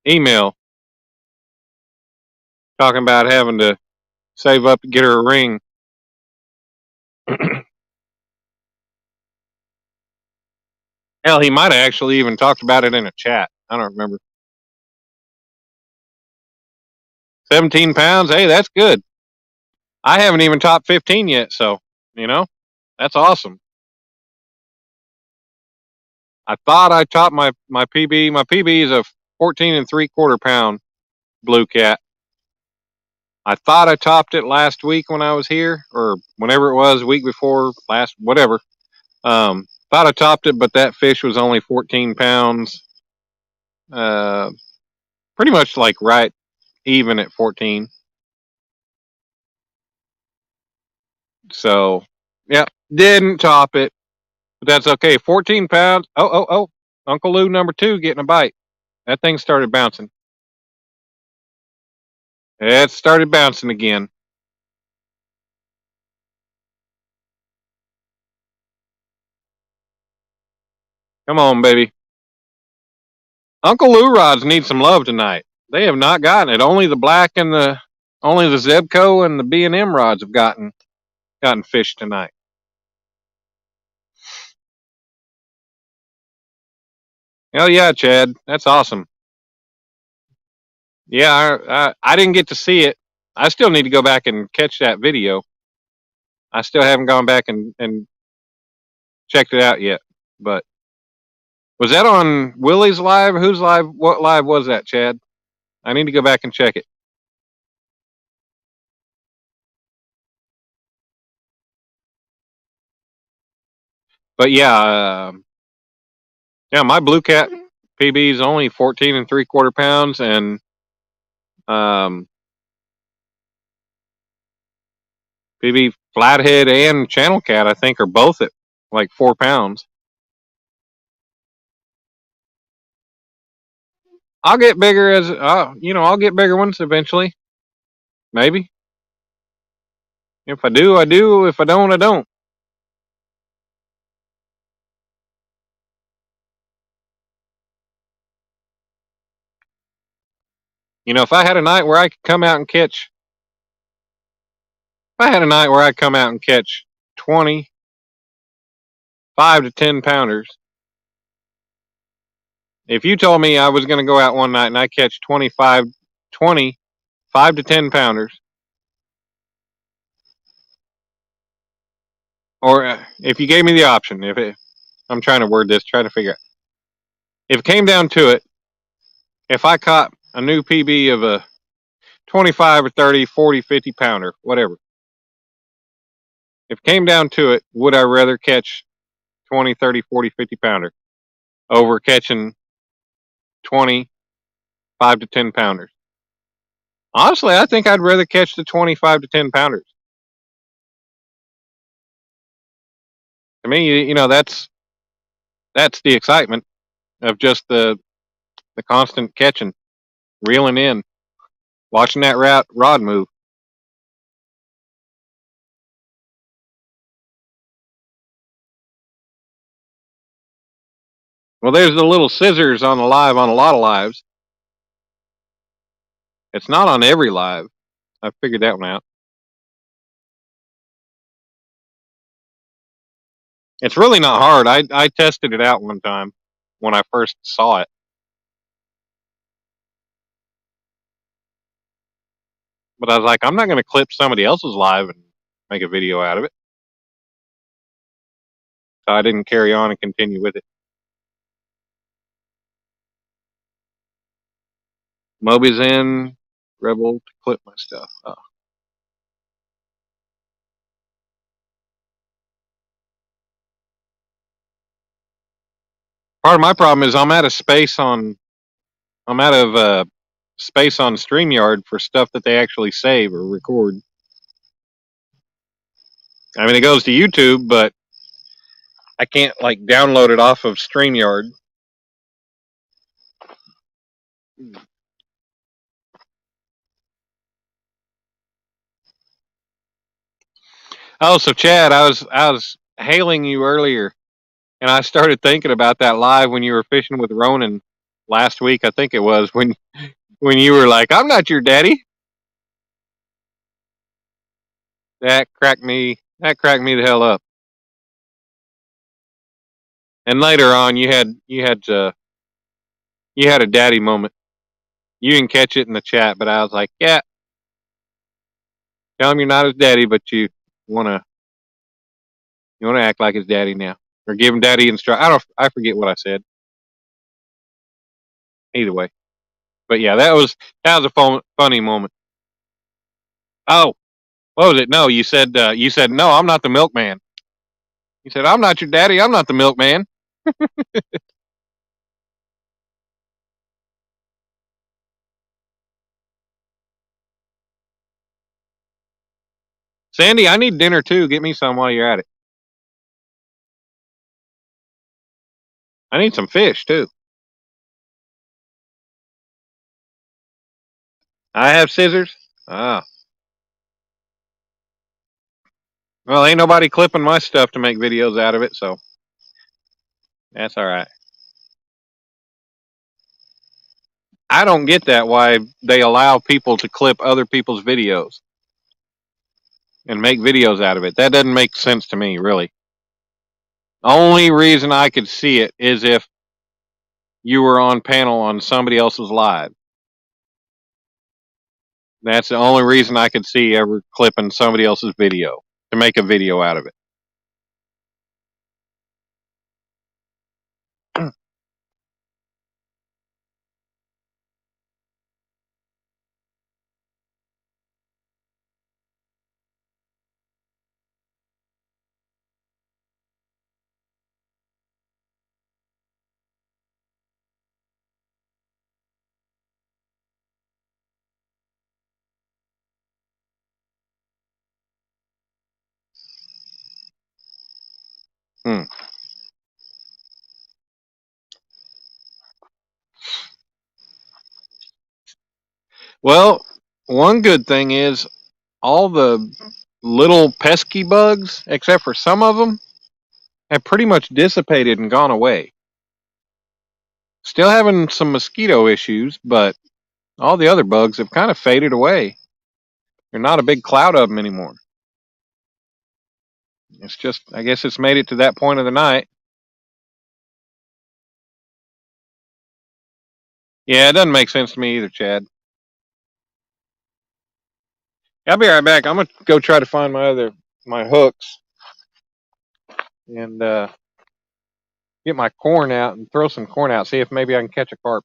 email, talking about having to save up to get her a ring. Hell, he might have actually even talked about it in a chat. I don't remember. 17 pounds. Hey, that's good. I haven't even topped 15 yet, so you know, that's awesome. I thought I topped my PB. My PB is a 14 3/4 pound blue cat. I thought I topped it last week when I was here, or whenever it was, week before last, whatever. Thought I topped it, but that fish was only 14 pounds. Uh, Pretty much like right even at 14. So, yeah, didn't top it, but that's okay. 14 pounds. Oh. Uncle Lou number two getting a bite. That thing started bouncing. It started bouncing again. Come on, baby. Uncle Lou rods need some love tonight. They have not gotten it. Only the Zebco and the B&M rods have gotten fish tonight. Hell yeah, Chad. That's awesome. Yeah, I didn't get to see it. I still need to go back and catch that video. I still haven't gone back and checked it out yet. But Was that on Willie's live? Whose live? What live was that, Chad? I need to go back and check it. But yeah, yeah, my Blue Cat PB is only 14 3/4 pounds, and PB Flathead and Channel Cat, I think, are both at like 4 pounds. I'll get bigger as I'll get bigger ones eventually. Maybe. If I do, I do. If I don't, I don't. If I had a night where I could come out and catch, if I had a night where I come out and catch 20, 5 to 10 pounders. If you told me I was going to go out one night and I catch 20, 5 to 10 pounders, or if you gave me the option, I'm trying to word this, trying to figure out. If it came down to it, if I caught a new PB of a 25 or 30, 40, 50 pounder, whatever. If it came down to it, would I rather catch 20, 30, 40, 50 pounder over catching 20, 5 to 10 pounders? Honestly, I think I'd rather catch the 25 to 10 pounders. To me, that's the excitement of just the constant catching, reeling in, watching that rod move. Well, there's the little scissors on a lot of lives. It's not on every live. I figured that one out. It's really not hard. I tested it out one time when I first saw it. But I was like, I'm not going to clip somebody else's live and make a video out of it. So I didn't carry on and continue with it. Moby's in. Rebel to clip my stuff. Oh. Part of my problem is I'm out of space on StreamYard for stuff that they actually save or record. I mean, it goes to YouTube, but I can't like download it off of StreamYard. Oh, so Chad, I was hailing you earlier, and I started thinking about that live when you were fishing with Ronan last week. I think it was when you were like, "I'm not your daddy." That cracked me the hell up. And later on, you had a daddy moment. You didn't catch it in the chat, but I was like, "Yeah, tell him you're not his daddy, but you wanna act like his daddy now, or give him daddy instruction." I forget what I said. Either way, but yeah, that was a funny moment. Oh, what was it? No, you said no, I'm not the milkman. You said, "I'm not your daddy. I'm not the milkman." Sandy, I need dinner too. Get me some while you're at it. I need some fish too. I have scissors. Ah. Well, ain't nobody clipping my stuff to make videos out of it, so that's all right. I don't get that why they allow people to clip other people's videos and make videos out of it. That doesn't make sense to me, really. Only reason I could see it is if you were on panel on somebody else's live. That's the only reason I could see ever clipping somebody else's video to make a video out of it. Well, one good thing is all the little pesky bugs, except for some of them, have pretty much dissipated and gone away. Still having some mosquito issues, but all the other bugs have kind of faded away. There's not a big cloud of them anymore. It's just, I guess it's made it to that point of the night. Yeah, it doesn't make sense to me either, Chad. I'll be right back. I'm gonna go try to find my hooks and get my corn out and throw some corn out. See if maybe I can catch a carp.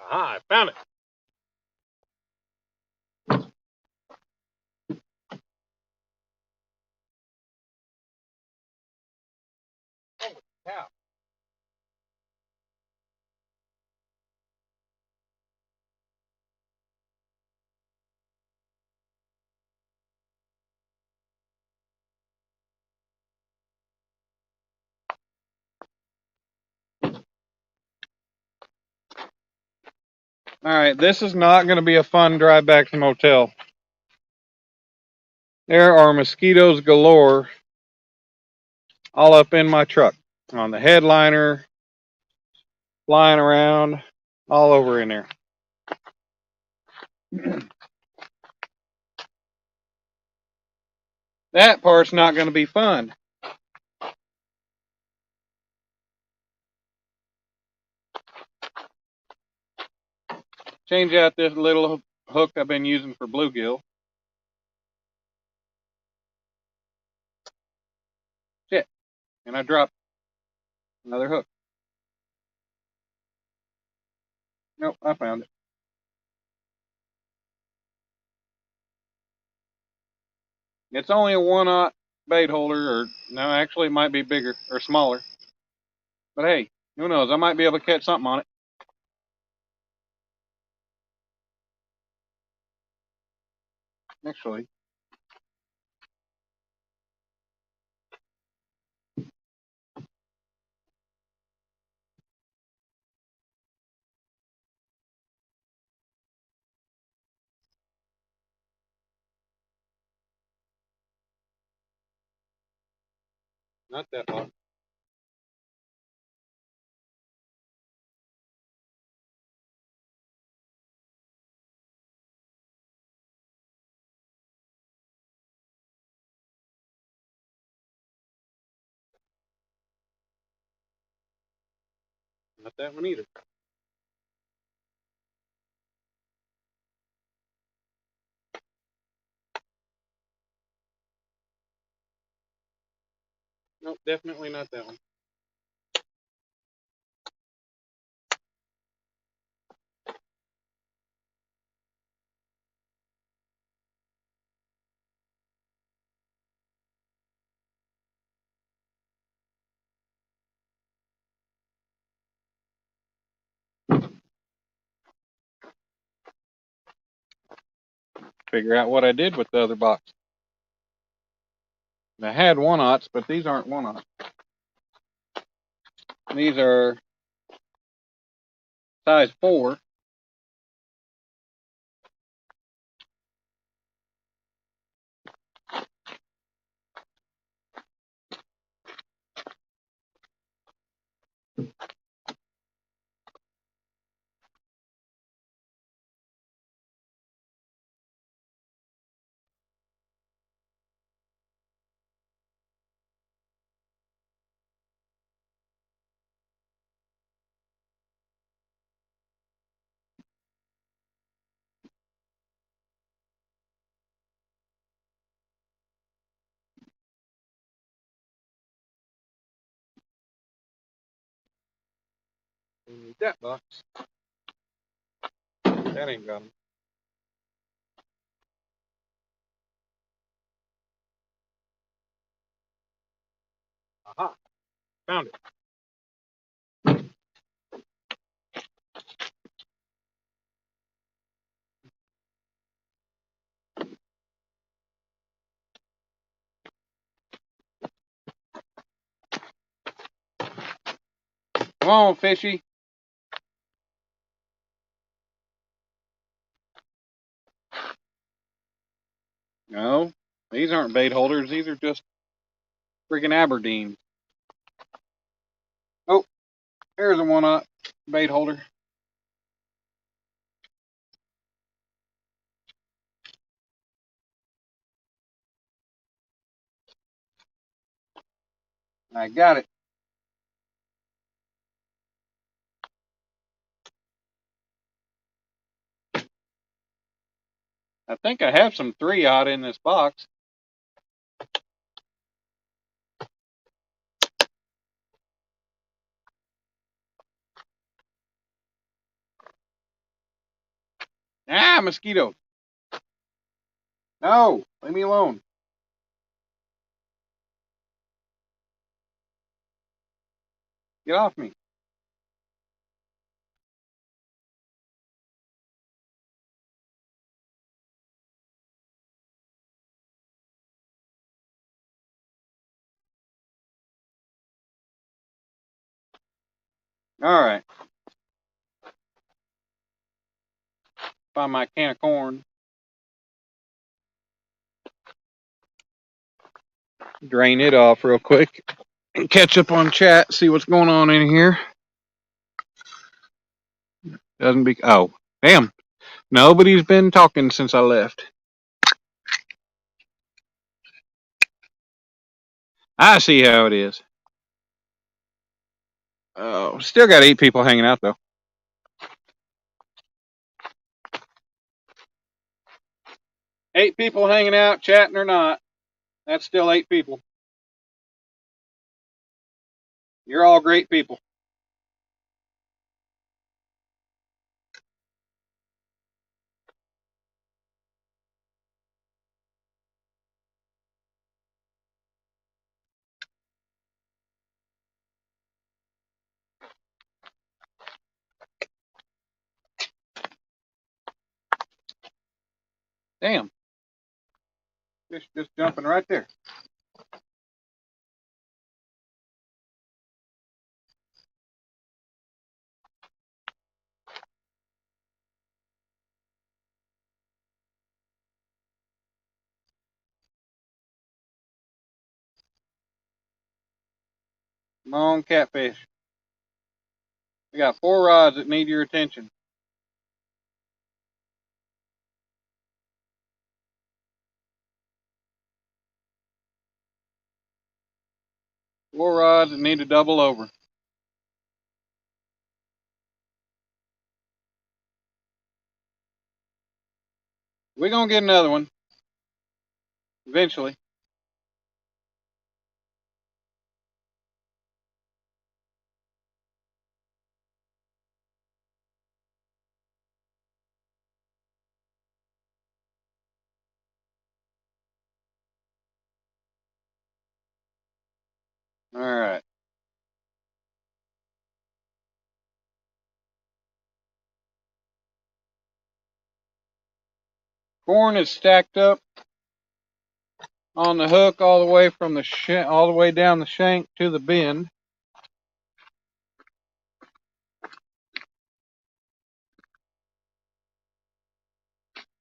Aha, I found it. Cow. All right, this is not going to be a fun drive back to the motel. There are mosquitoes galore all up in my truck, on the headliner, flying around, all over in there. That part's not going to be fun. Change out this little hook I've been using for bluegill. Shit. And I dropped another hook. Nope, I found it. It's only a 1/0 bait holder, or no, actually it might be bigger or smaller. But hey, who knows? I might be able to catch something on it. Actually, not that long. Not that one either. Nope, definitely not that one. figure out what I did with the other box. I had 1/0s, but these aren't 1/0. These are size 4. That box. That ain't got them. Aha! Found it. Come on, fishy. No, these aren't bait holders. These are just freaking Aberdeen. Oh, there's a 1/0 bait holder. I got it. I think I have some 3/0 in this box. Ah, mosquito. No, leave me alone. Get off me. All right. Find my can of corn. Drain it off real quick. And catch up on chat. See what's going on in here. Doesn't be. Oh, damn. Nobody's been talking since I left. I see how it is. Oh, still got 8 people hanging out though. 8 people hanging out, chatting or not. That's still 8 people. You're all great people. Damn. Fish just jumping right there. Come on, catfish. We got 4 rods that need your attention. Four rods that need to double over. We're going to get another one. Eventually. All right. Corn is stacked up on the hook all the way from the all the way down the shank to the bend.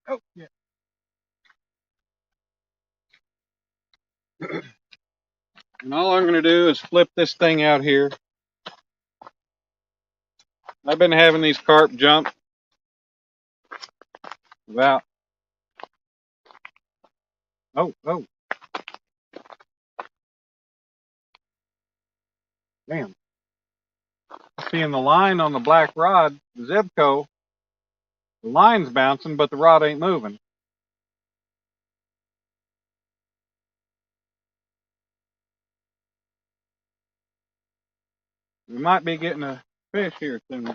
Oh, yeah. And all I'm going to do is flip this thing out here. I've been having these carp jump about, oh, damn. Seeing the line on the black rod, the Zebco, the line's bouncing, but the rod ain't moving. We might be getting a fish here soon.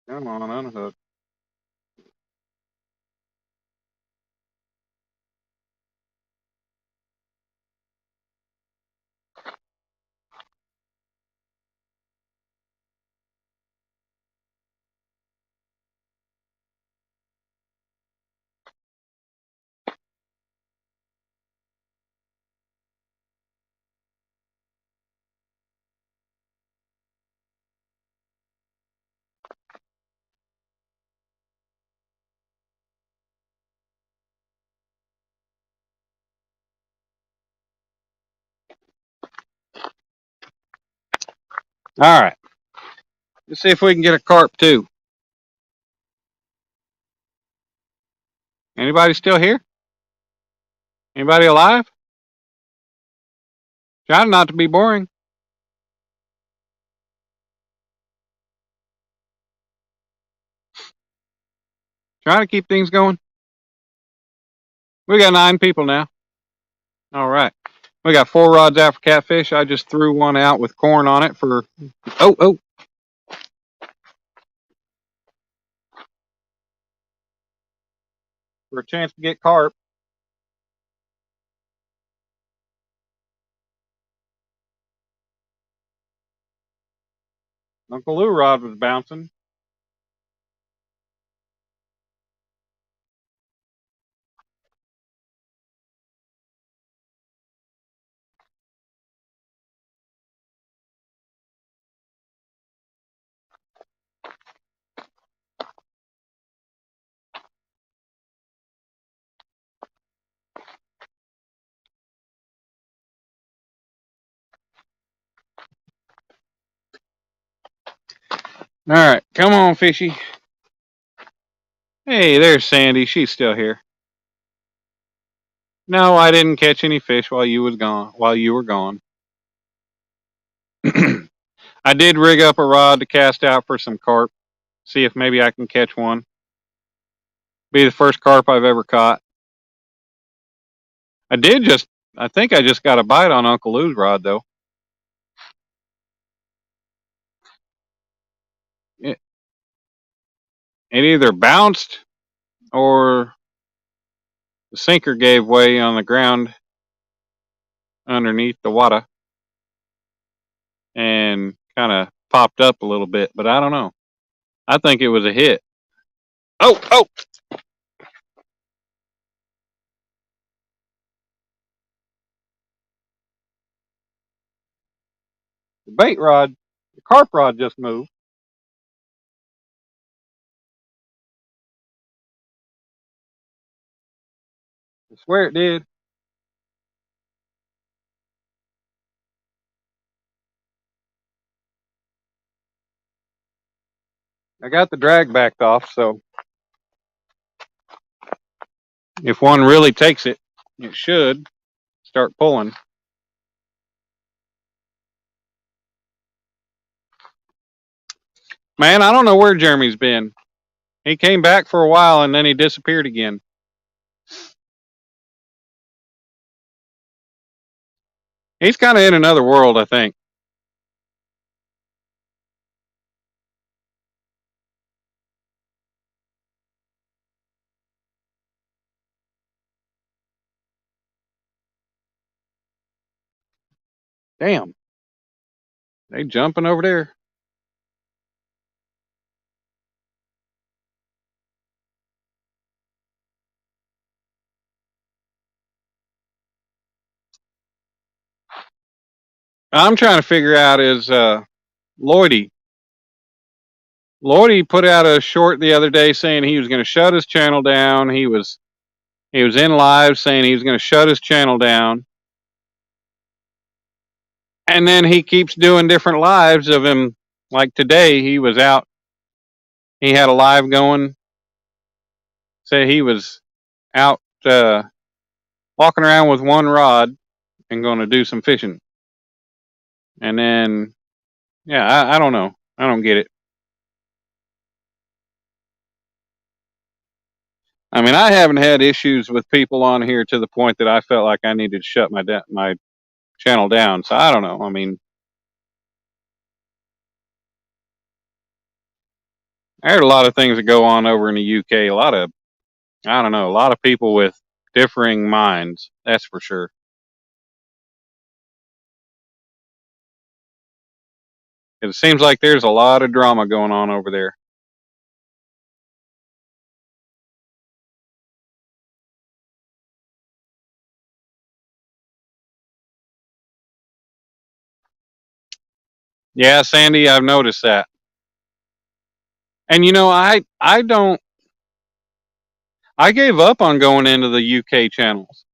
Come on, unhook. All right. Let's see if we can get a carp too. Anybody still here? Anybody alive? Trying not to be boring. Trying to keep things going. We got 9 people now. All right. We got 4 rods out for catfish. I just threw one out with corn on it for, oh, for a chance to get carp. Uncle Lou rod was bouncing. All right. Come on, fishy. Hey, there's Sandy. She's still here. No, I didn't catch any fish while you was gone. While you were gone. I did rig up a rod to cast out for some carp. See if maybe I can catch one. Be the first carp I've ever caught. I think I just got a bite on Uncle Lou's rod though. It, it either bounced or the sinker gave way on the ground underneath the water and kind of popped up a little bit, but I don't know. I think it was a hit. Oh! The bait rod, the carp rod just moved. I swear it did. I got the drag backed off, so if one really takes it, it should start pulling. Man, I don't know where Jeremy's been. He came back for a while and then he disappeared again. He's kind of in another world, I think. Damn, they jumping over there. I'm trying to figure out is Lloydie. Lloydie put out a short the other day saying he was going to shut his channel down. He was in live saying he was going to shut his channel down. And then he keeps doing different lives of him. Like today, he was out. He had a live going. Say he was out walking around with one rod and going to do some fishing. And then, yeah, I don't know. I don't get it. I mean, I haven't had issues with people on here to the point that I felt like I needed to shut my channel down. So I don't know. I mean, I heard a lot of things that go on over in the UK. A lot of, I don't know, a lot of people with differing minds. That's for sure. It seems like there's a lot of drama going on over there. Yeah, Sandy, I've noticed that. And you know, I don't. I gave up on going into the UK channels.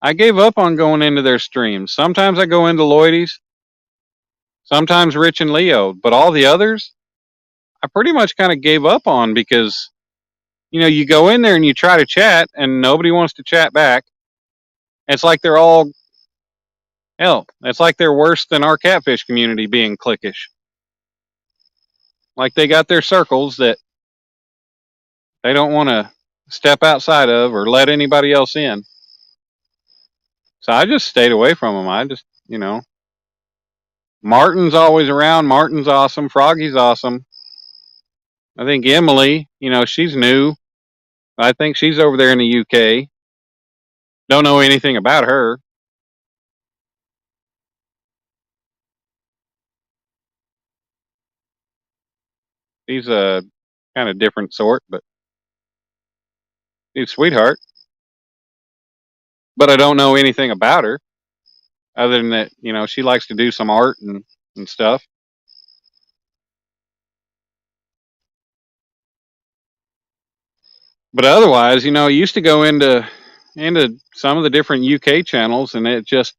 I gave up on going into their streams. Sometimes I go into Lloydie's, sometimes Rich and Leo, but all the others, I pretty much kind of gave up on because, you know, you go in there and you try to chat and nobody wants to chat back. It's like they're all, hell, it's like they're worse than our catfish community being cliquish. Like they got their circles that they don't want to step outside of or let anybody else in. So I just stayed away from them. I just, you know, Martin's always around. Martin's awesome. Froggy's awesome. I think Emily, you know, she's new. I think she's over there in the UK. Don't know anything about her. She's a kind of different sort, but she's a sweetheart. But I don't know anything about her other than that, you know, she likes to do some art and stuff. But otherwise, you know, I used to go into some of the different UK channels, and it just,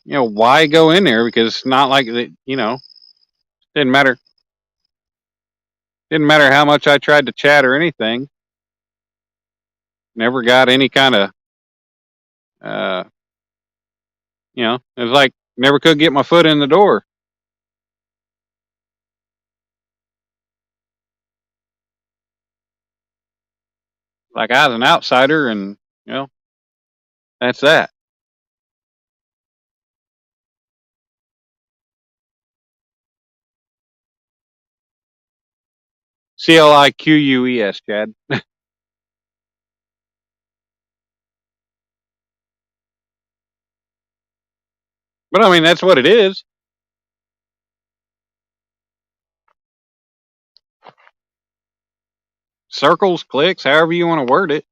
you know, why go in there? Because it's not like that, you know, didn't matter. Didn't matter how much I tried to chat or anything. Never got any kind of, uh, you know, it was like never could get my foot in the door. Like I was an outsider, and you know, that's that. CLIQUES, Chad. But I mean, that's what it is. Circles, clicks, however you want to word it.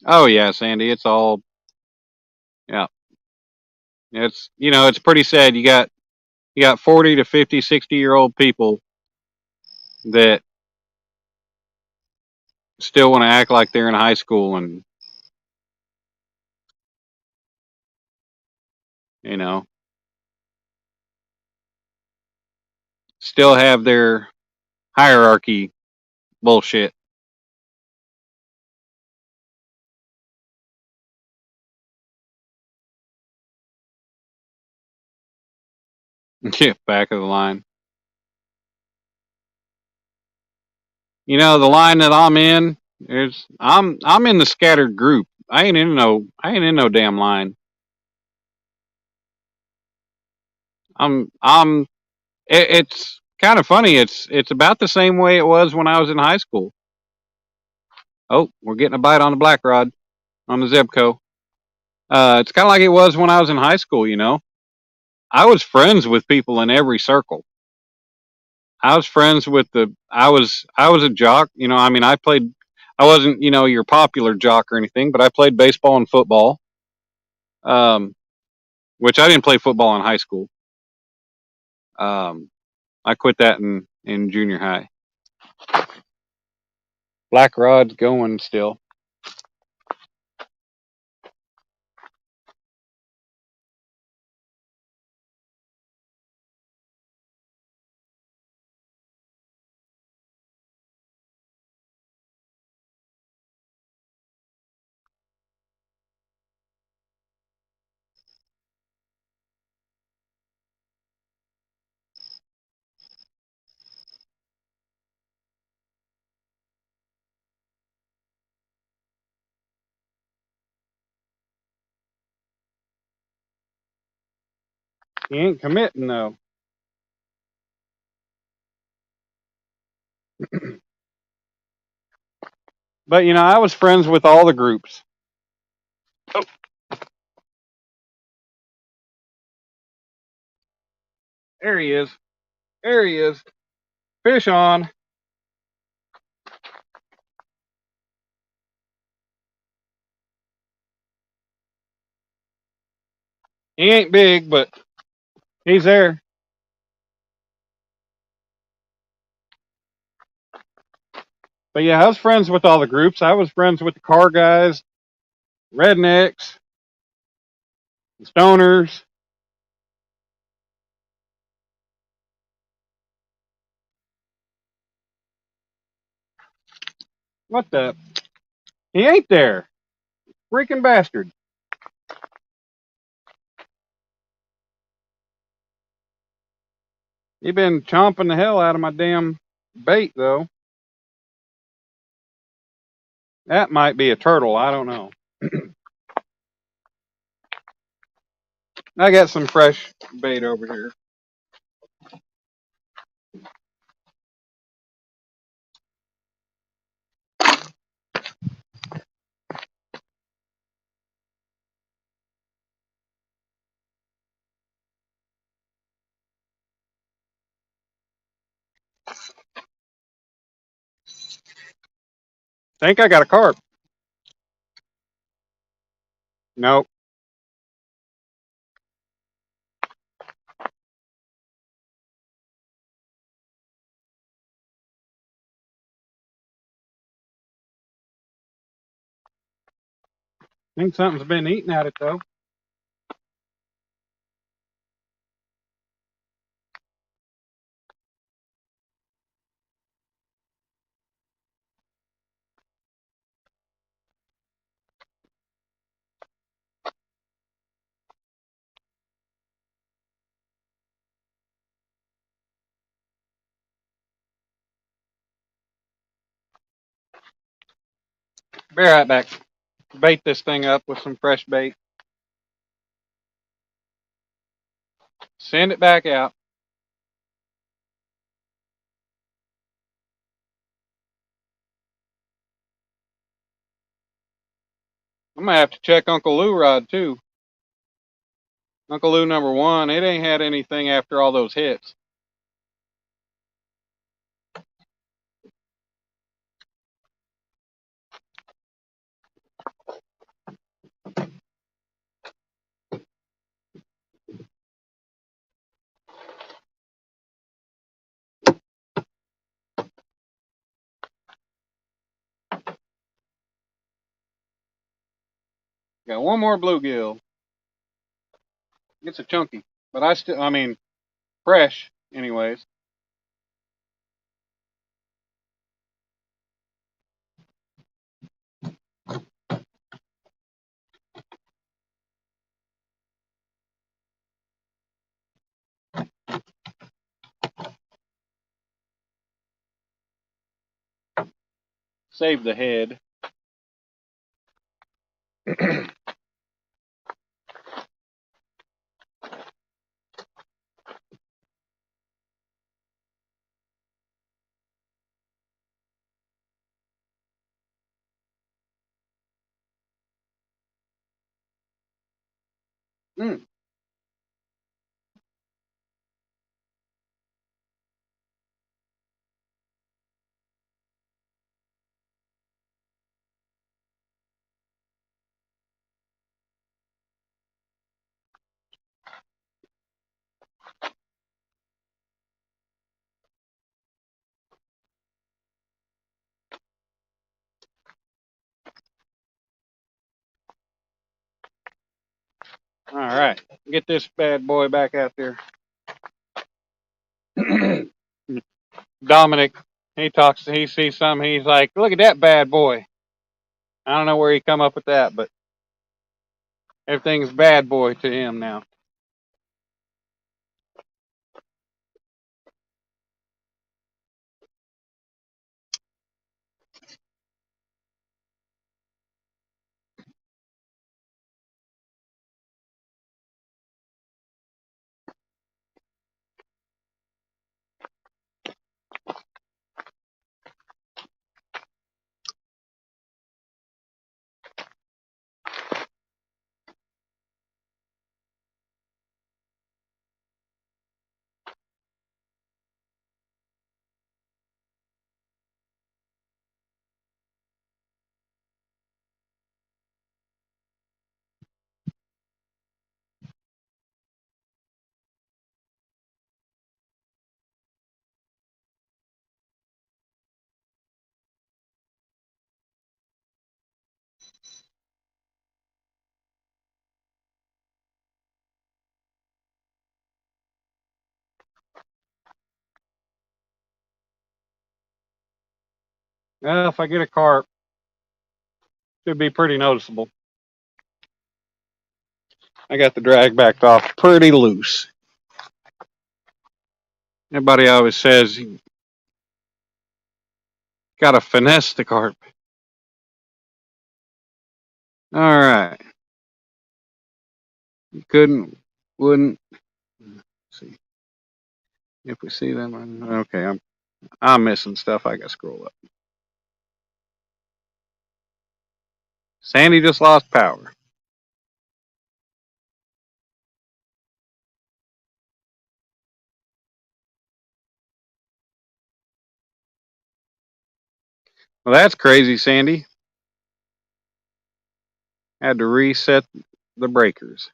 Oh yeah, Sandy. It's all yeah. It's it's pretty sad. You got 40 to 50, 60-year old people that still want to act like they're in high school and you know still have their hierarchy bullshit. Get back of the line. The line that I'm in is I'm in the scattered group. I ain't in no damn line. I'm it's kind of funny. It's about the same way it was when I was in high school. Oh, we're getting a bite on the black rod on the Zebco. It's kind of like it was when I was in high school. I was friends with people in every circle. I was friends with I was a jock. I mean, I wasn't your popular jock or anything, but I played baseball and football. Um, which I didn't play football in high school. Um, I quit that in junior high. Black rod's going still. He ain't committing though. But I was friends with all the groups. Oh, there he is. There he is. Fish on. He ain't big, but he's there. But yeah, I was friends with all the groups. I was friends with the car guys, rednecks, stoners. What the? He ain't there. Freaking bastard. He been chomping the hell out of my damn bait though. That might be a turtle. I don't know. I got some fresh bait over here. Think I got a carp. Nope. Think something's been eating at it though. Be right back. Bait this thing up with some fresh bait. Send it back out. I'm gonna have to check Uncle Lou rod too. Uncle Lou number one. It ain't had anything after all those hits. Got one more bluegill. It's a chunky, but I mean, fresh, anyways. Save the head. Mm. All right, get this bad boy back out there. Dominic, he sees something, he's like, look at that bad boy. I don't know where he come up with that, but everything's bad boy to him now. Well, if I get a carp, should be pretty noticeable. I got the drag backed off pretty loose. Everybody always says you gotta finesse the carp. All right. You couldn't, wouldn't. Let's see if we see them. Okay, I'm missing stuff. I gotta scroll up. Sandy just lost power. Well, that's crazy, Sandy. Had to reset the breakers.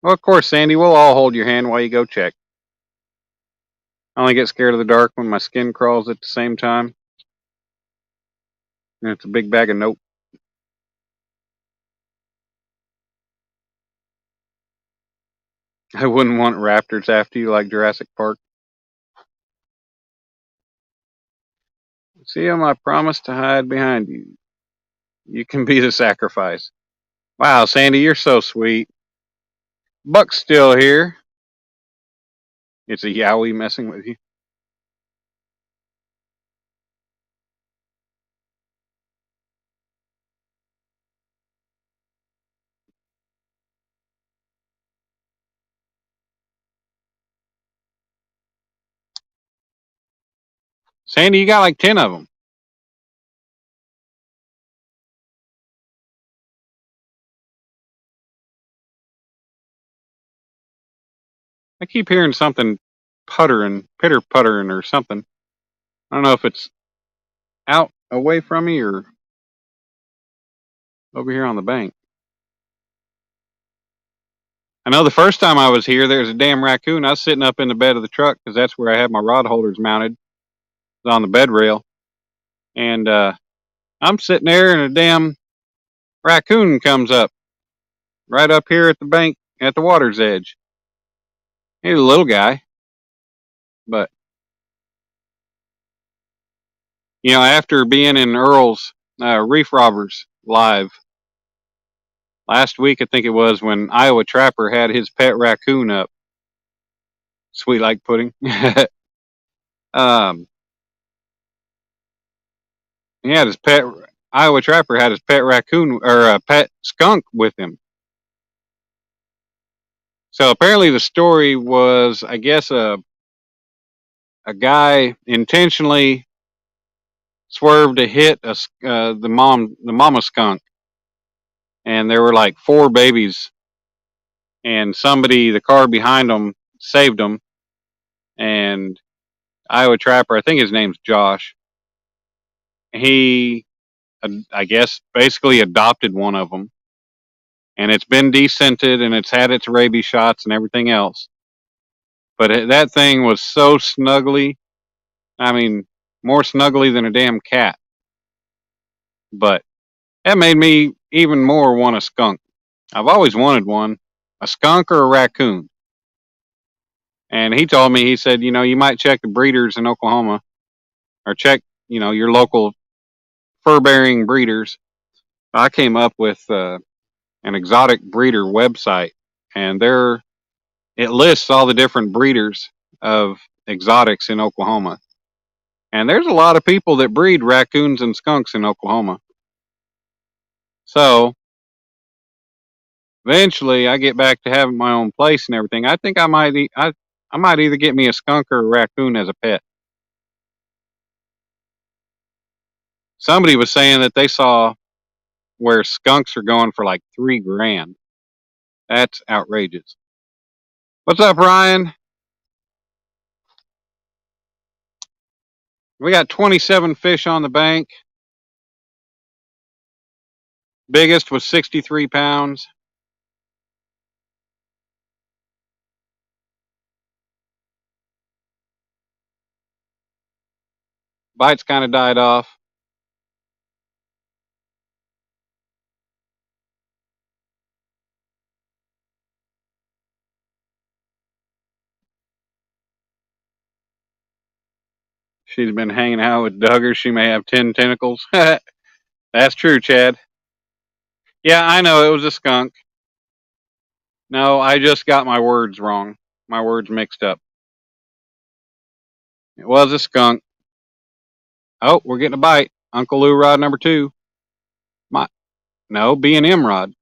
Well, of course, Sandy, we'll all hold your hand while you go check. I only get scared of the dark when my skin crawls at the same time. And it's a big bag of nope. I wouldn't want raptors after you like Jurassic Park. See him, I promise to hide behind you. You can be the sacrifice. Wow, Sandy, you're so sweet. Buck's still here. It's a Yowie messing with you. Sandy, you got like 10 of them. I keep hearing something puttering, pitter puttering or something. I don't know if it's out away from me or over here on the bank. I know the first time I was here, there was a damn raccoon. I was sitting up in the bed of the truck because that's where I had my rod holders mounted. was on the bed rail, and I'm sitting there, and a damn raccoon comes up right up here at the bank at the water's edge. He's a little guy, but after being in Earl's Reef Robbers live last week, I think it was, when Iowa Trapper had his pet raccoon up, sweet like pudding. um, he had his pet Iowa Trapper had his pet raccoon or a pet skunk with him. So apparently the story was, I guess, a guy intentionally swerved to hit the mama skunk, and there were like 4 babies, and the car behind them, saved them, and Iowa Trapper, I think his name's Josh. He, I guess, basically adopted one of them, and it's been descented, and it's had its rabies shots and everything else. But that thing was so snuggly. I mean, more snuggly than a damn cat. But that made me even more want a skunk. I've always wanted one, a skunk or a raccoon. And he told me, he said, you might check the breeders in Oklahoma, or check, your local fur-bearing breeders. I came up with an exotic breeder website, and it lists all the different breeders of exotics in Oklahoma. And there's a lot of people that breed raccoons and skunks in Oklahoma. So eventually I get back to having my own place and everything. I think I might either get me a skunk or a raccoon as a pet. Somebody was saying that they saw where skunks are going for like $3,000. That's outrageous. What's up, Ryan? We got 27 fish on the bank. Biggest was 63 pounds. Bites kind of died off. She's been hanging out with Duggar. She may have 10 tentacles. That's true, Chad. Yeah, I know it was a skunk. No, I just got my words wrong. My words mixed up. It was a skunk. Oh, we're getting a bite. Uncle Lou rod number 2. No, B&M rod.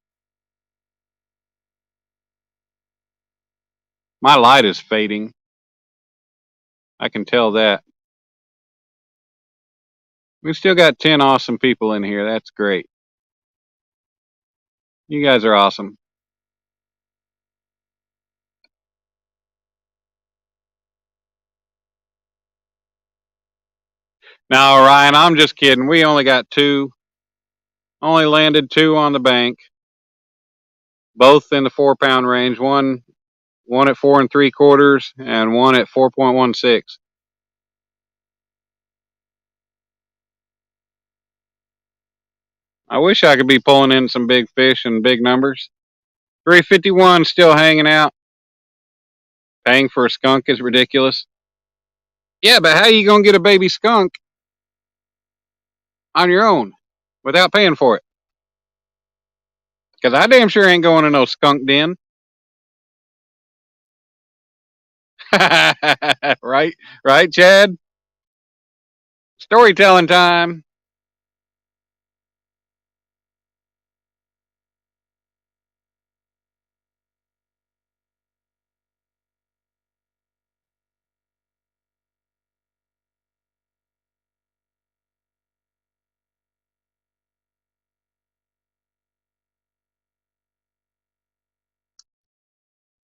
My light is fading. I can tell that. We've still got 10 awesome people in here. That's great. You guys are awesome. Now, Ryan, I'm just kidding. We only got 2. Only landed 2 on the bank. Both in the 4-pound range. One at 4 3/4 and one at 4.16. I wish I could be pulling in some big fish and big numbers. 351 still hanging out. Paying for a skunk is ridiculous. Yeah, but how are you going to get a baby skunk on your own without paying for it? Because I damn sure ain't going to no skunk den. Right, Chad? Storytelling time.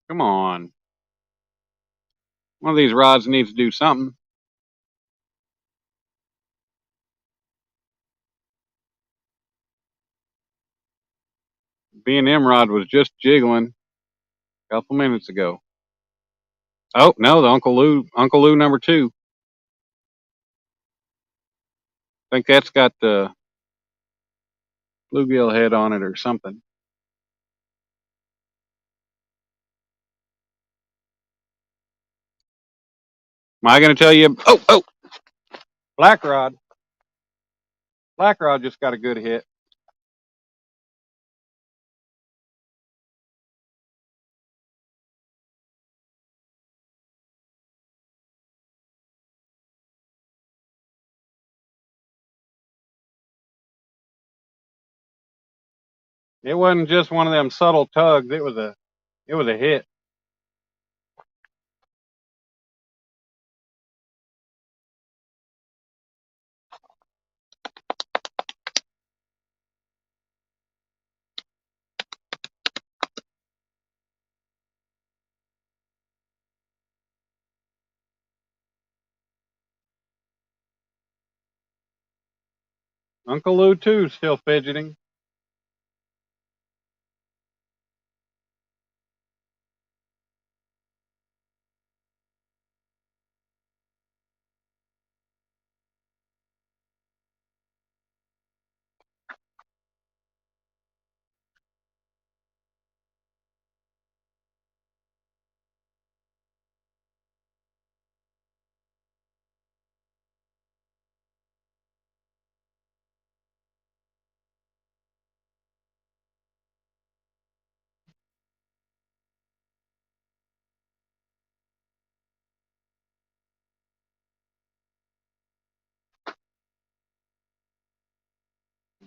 Come on. One of these rods needs to do something. B&M rod was just jiggling a couple minutes ago. Oh, no, the Uncle Lou number 2. I think that's got the bluegill head on it or something. Am I going to tell you? Oh, black rod. Black rod just got a good hit. It wasn't just one of them subtle tugs. It was a hit. Uncle Lou too, still fidgeting.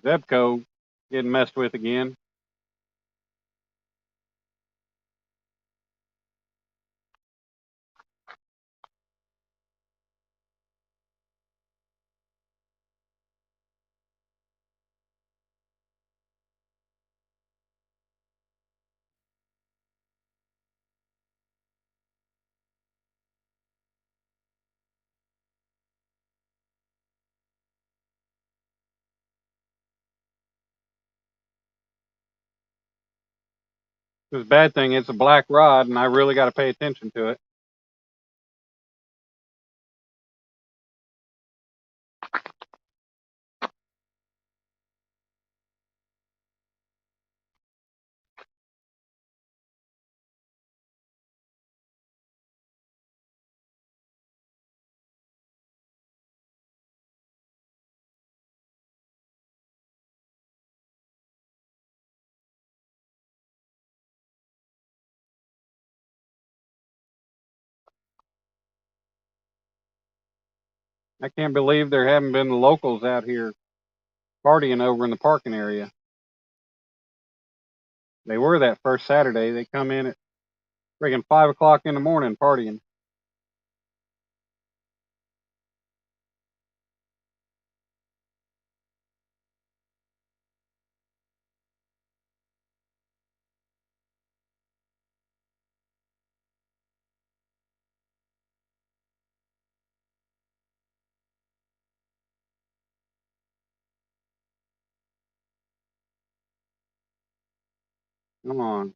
Zebco getting messed with again. The bad thing, it's a black rod, and I really got to pay attention to it. I can't believe there haven't been locals out here partying over in the parking area. They were that first Saturday. They come in at freaking 5 o'clock in the morning partying. Come on.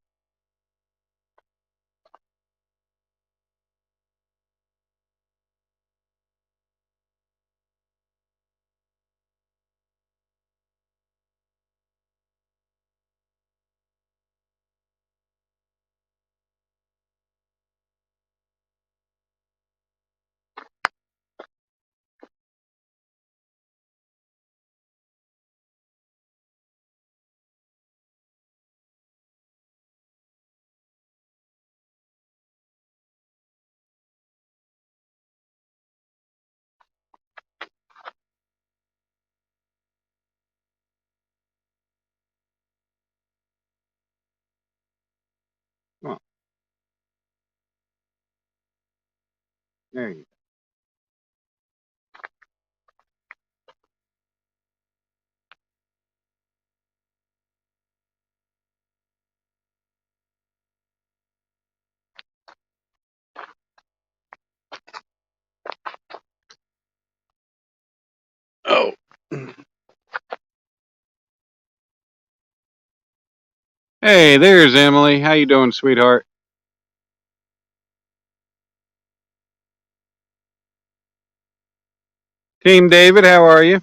Come on. There you go. Oh. Hey, there's Emily. How you doing, sweetheart? Team David, how are you?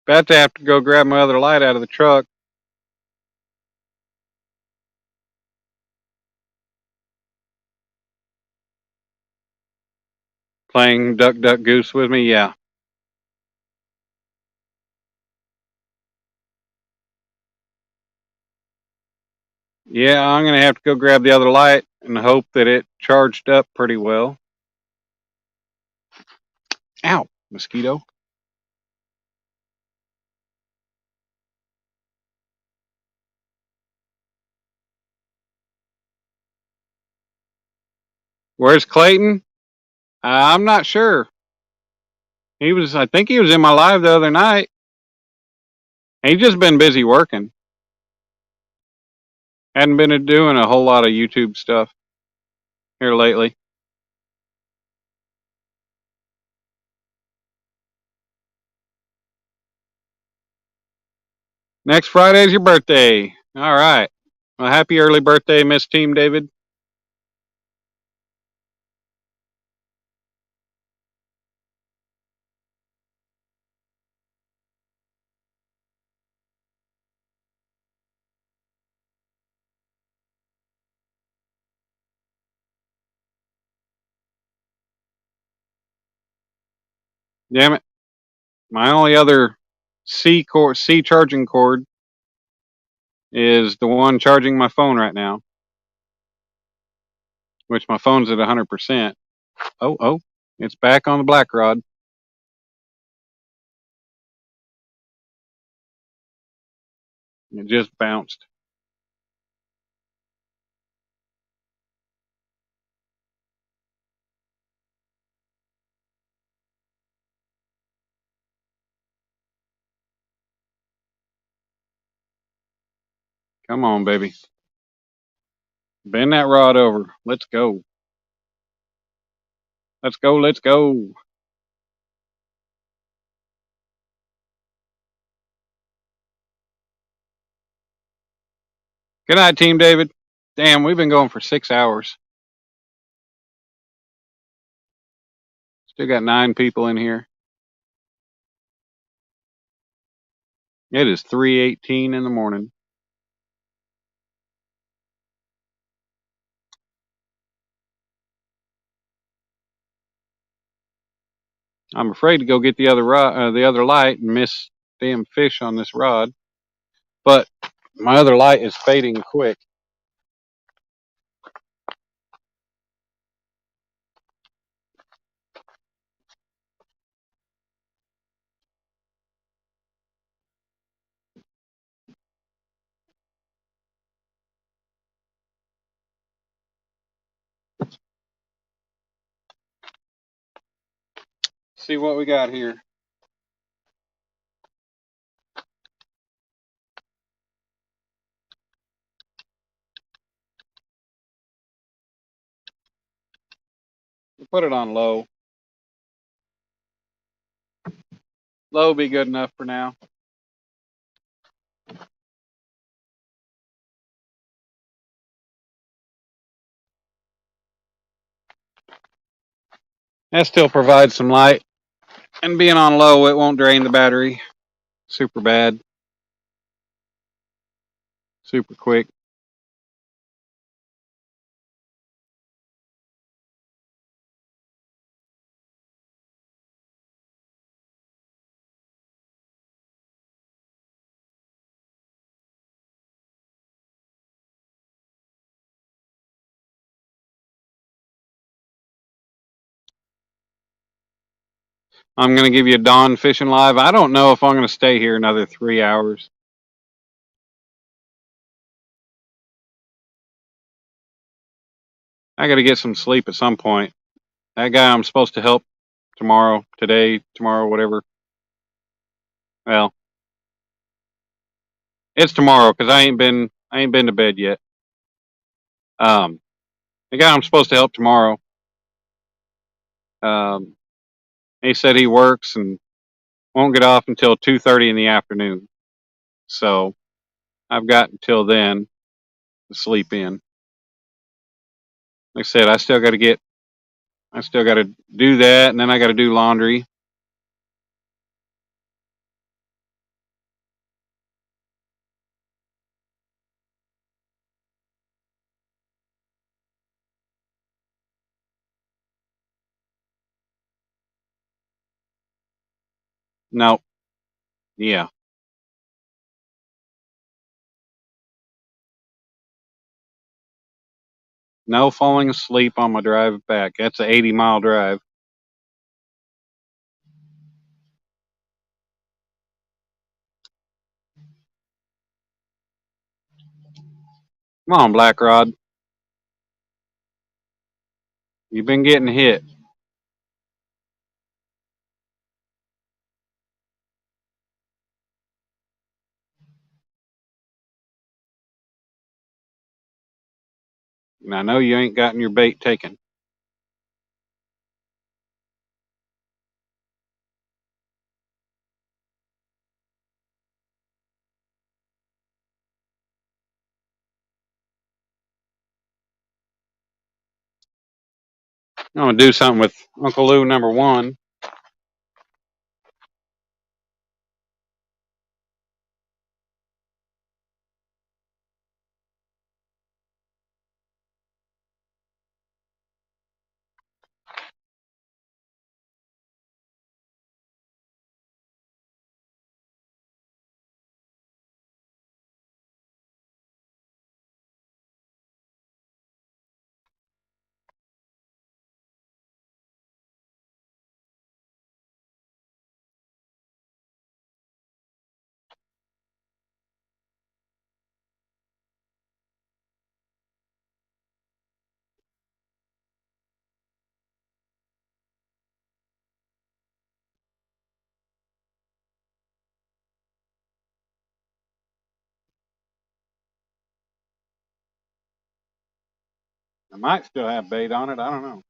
About to have to go grab my other light out of the truck. Playing Duck Duck Goose with me, yeah. Yeah, I'm going to have to go grab the other light and hope that it charged up pretty well. Ow, mosquito. Where's Clayton? I'm not sure. I think he was in my live the other night. He's just been busy working. Hadn't been doing a whole lot of YouTube stuff here lately. Next Friday's your birthday. All right. Well, happy early birthday, Miss Team David. Damn it. My only other C charging cord is the one charging my phone right now, which my phone's at 100%. Oh, it's back on the black rod. It just bounced. Come on, baby. Bend that rod over. Let's go. Let's go. Let's go. Good night, Team David. Damn, we've been going for 6 hours. Still got 9 people in here. It is 3:18 in the morning. I'm afraid to go get the other light and miss damn fish on this rod. But my other light is fading quick. See what we got here. We'll put it on low. Low be good enough for now. That still provides some light. And being on low, it won't drain the battery super bad. Super quick. I'm going to give you a dawn fishing live. I don't know if I'm going to stay here another 3 hours. I got to get some sleep at some point. That guy I'm supposed to help tomorrow, whatever. Well, it's tomorrow because I ain't been to bed yet. The guy I'm supposed to help tomorrow. Um, he said he works and won't get off until 2:30 in the afternoon. So I've got until then to sleep in. Like I said, I still got to do that, and then I got to do laundry. No. Yeah. No falling asleep on my drive back. That's an 80-mile drive. Come on, Black Rod. You've been getting hit. And I know you ain't gotten your bait taken. I'm going to do something with Uncle Lou number one. I might still have bait on it. I don't know.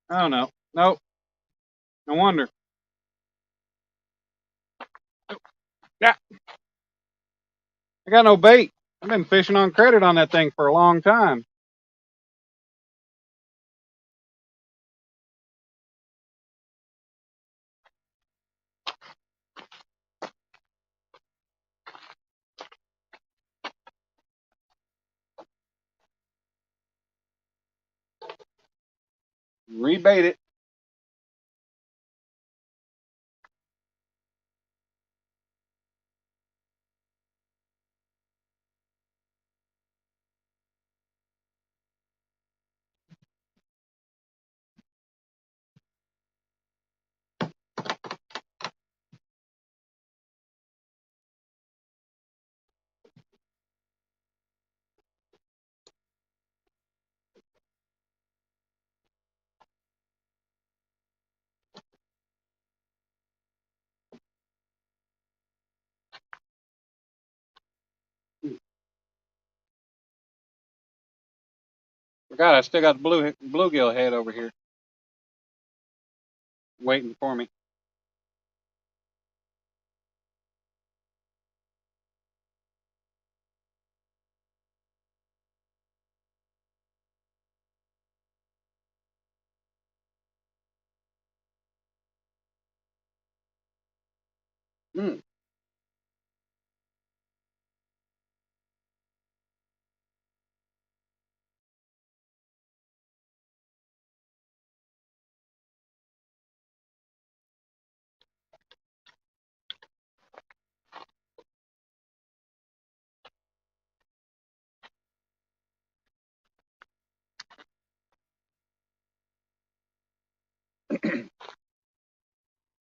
I don't know. Nope. No wonder. Yeah. I got no bait. I've been fishing on credit on that thing for a long time. Rebait it. Forgot I still got the bluegill head over here waiting for me. Mm.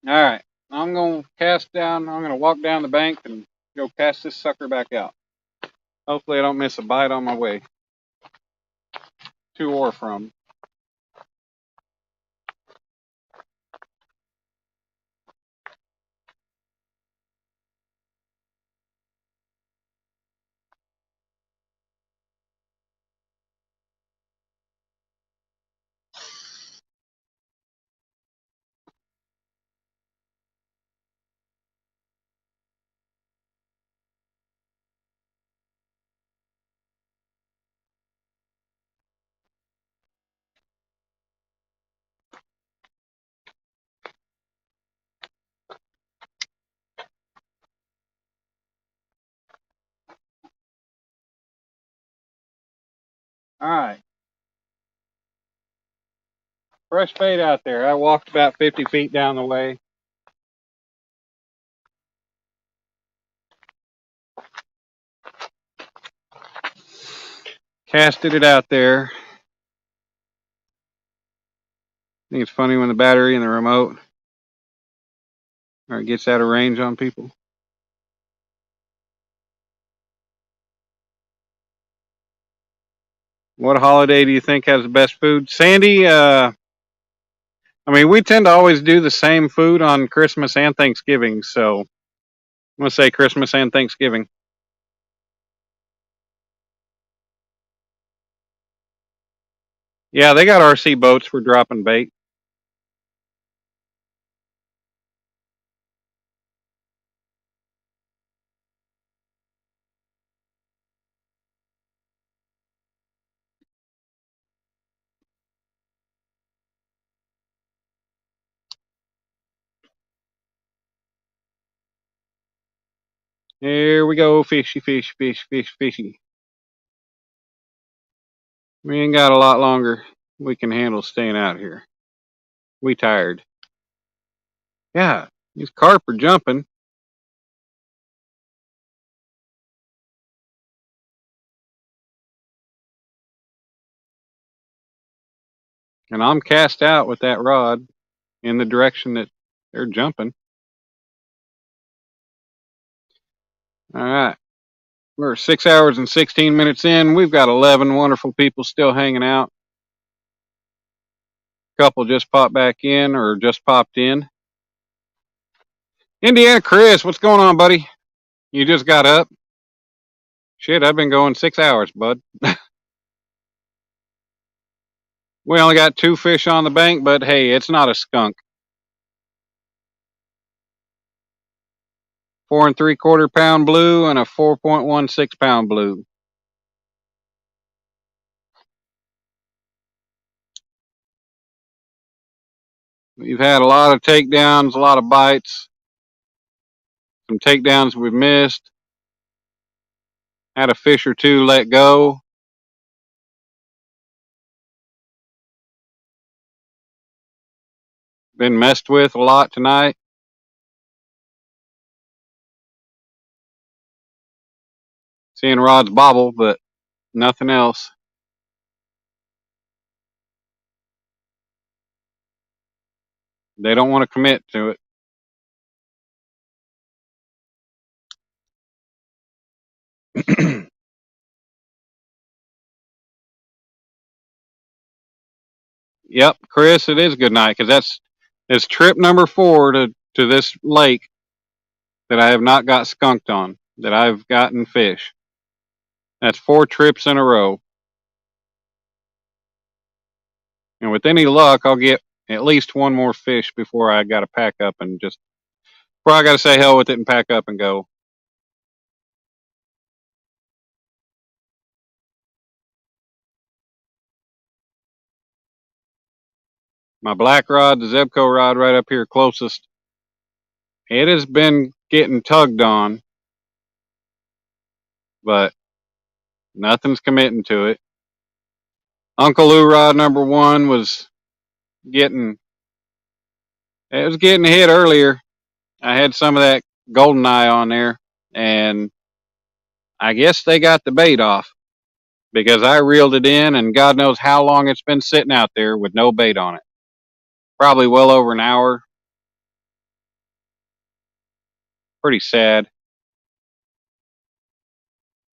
All right. I'm going to cast down. I'm going to walk down the bank and go cast this sucker back out. Hopefully I don't miss a bite on my way to or from. All right. Fresh bait out there. I walked about 50 feet down the way. Casted it out there. I think it's funny when the battery in the remote or it gets out of range on people. What holiday do you think has the best food? Sandy, I mean, we tend to always do the same food on Christmas and Thanksgiving, so I'm going to say Christmas and Thanksgiving. Yeah, they got RC boats for dropping bait. Here we go, fishy, fish, fish, fish, fishy. We ain't got a lot longer we can handle staying out here. We tired. Yeah, these carp are jumping. And I'm cast out with that rod in the direction that they're jumping. All right. We're 6 hours and 16 minutes in. We've got 11 wonderful people still hanging out. A couple just popped back in or just popped in. Indiana Chris, what's going on, buddy? You just got up? Shit, I've been going 6 hours, bud. We only got 2 fish on the bank, but hey, it's not a skunk. 4 3/4 pound blue and a 4.16 pound blue. We've had a lot of takedowns, a lot of bites, some takedowns we've missed. Had a fish or two let go. Been messed with a lot tonight. Seeing rods bobble, but nothing else. They don't want to commit to it. Yep, Chris, it is good night because it's trip number 4 to this lake that I have not got skunked on, that I've gotten fish. That's 4 trips in a row. And with any luck, I'll get at least one more fish before I got to pack up and before I got to say hell with it and pack up and go. My black rod, the Zebco rod right up here closest, it has been getting tugged on, but nothing's committing to it. Uncle Lou rod number 1 was getting hit earlier. I had some of that golden eye on there, and I guess they got the bait off because I reeled it in, and God knows how long it's been sitting out there with no bait on it. Probably well over an hour. Pretty sad.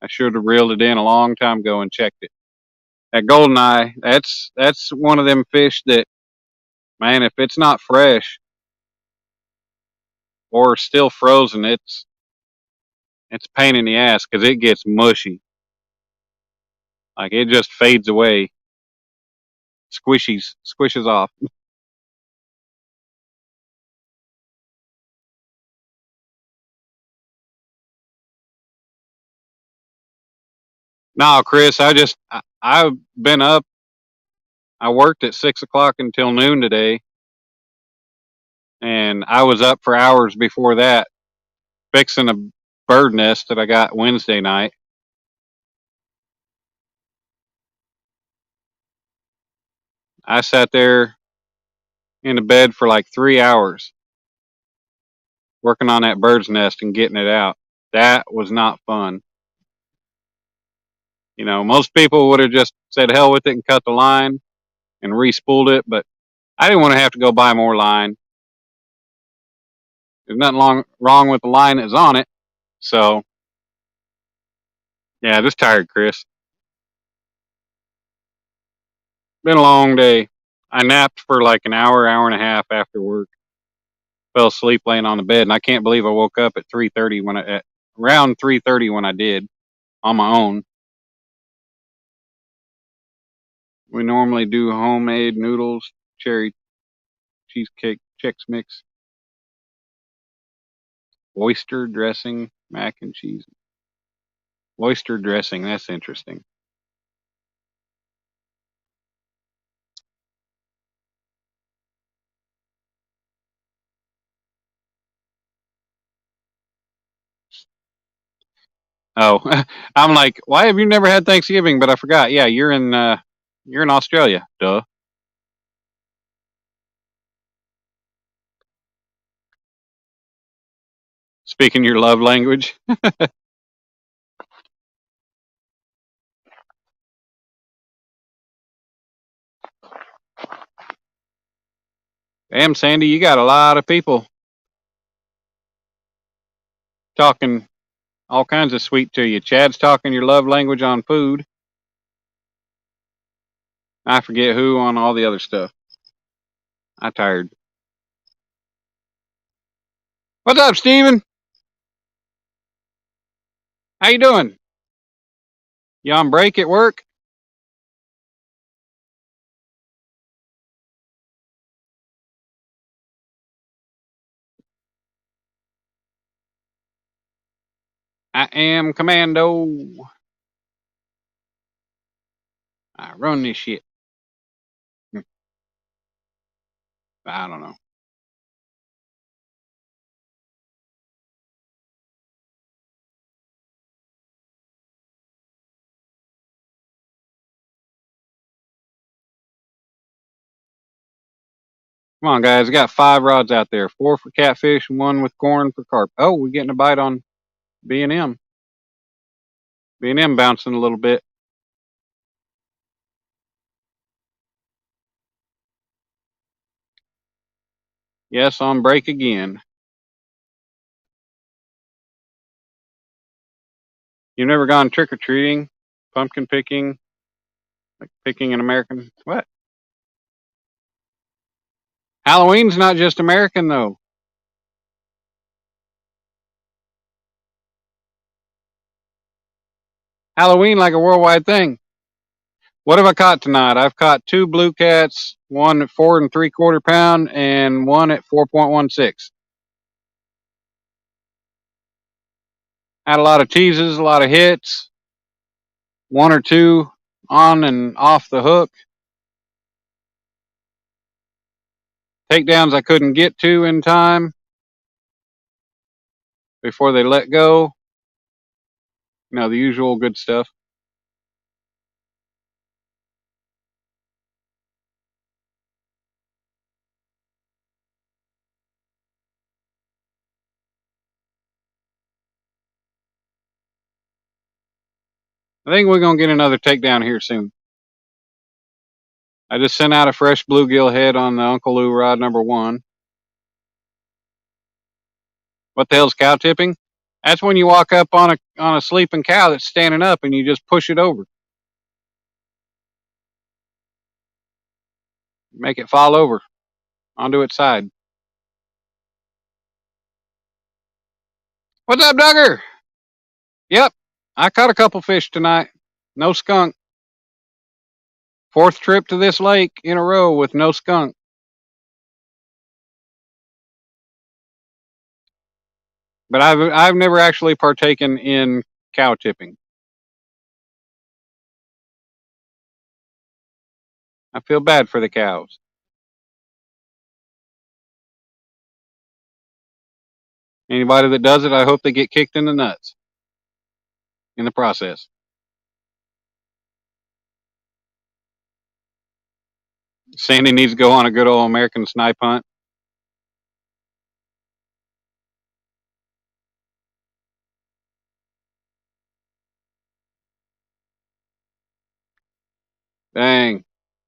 I should have reeled it in a long time ago and checked it. That golden eye, that's one of them fish that, man, if it's not fresh or still frozen, it's a pain in the ass because it gets mushy. Like it just fades away, squishes off. No, Chris, I've been up. I worked at 6 o'clock until noon today, and I was up for hours before that fixing a bird nest that I got Wednesday night. I sat there in the bed for like 3 hours working on that bird's nest and getting it out. That was not fun. You know, most people would have just said hell with it and cut the line and re-spooled it, but I didn't want to have to go buy more line. There's nothing wrong with the line that's on it. So, yeah, just tired, Chris. Been a long day. I napped for like an hour, hour and a half after work. Fell asleep laying on the bed, and I can't believe I woke up at 3:30 at around 3:30 when I did on my own. We normally do homemade noodles, cherry cheesecake, Chex Mix, oyster dressing, mac and cheese. Oyster dressing, that's interesting. Oh, I'm like, why have you never had Thanksgiving? But I forgot. Yeah, you're in Australia. Duh. Speaking your love language. Damn, Sandy, you got a lot of people talking all kinds of sweet to you. Chad's talking your love language on food. I forget who on all the other stuff. I'm tired. What's up, Steven? How you doing? You on break at work? I am commando. I run this shit. I don't know. Come on, guys. I got 5 rods out there. 4 for catfish and 1 with corn for carp. Oh, we're getting a bite on B&M. B&M bouncing a little bit. Yes, on break again. You've never gone trick-or-treating, pumpkin picking, like picking an American? What? Halloween's not just American, though. Halloween like a worldwide thing. What have I caught tonight? I've caught 2 blue cats, 1 at 4 3/4 pound, and 1 at 4.16. Had a lot of teases, a lot of hits, 1 or 2 on and off the hook. Takedowns I couldn't get to in time before they let go. You know, the usual good stuff. I think we're going to get another takedown here soon. I just sent out a fresh bluegill head on the Uncle Lou rod number 1. What the hell's cow tipping? That's when you walk up on a sleeping cow that's standing up and you just push it over. Make it fall over onto its side. What's up, Duggar? Yep, I caught a couple fish tonight. No skunk. 4th trip to this lake in a row with no skunk. But I've never actually partaken in cow tipping. I feel bad for the cows. Anybody that does it, I hope they get kicked in the nuts in the process. Sandy needs to go on a good old American snipe hunt. Dang.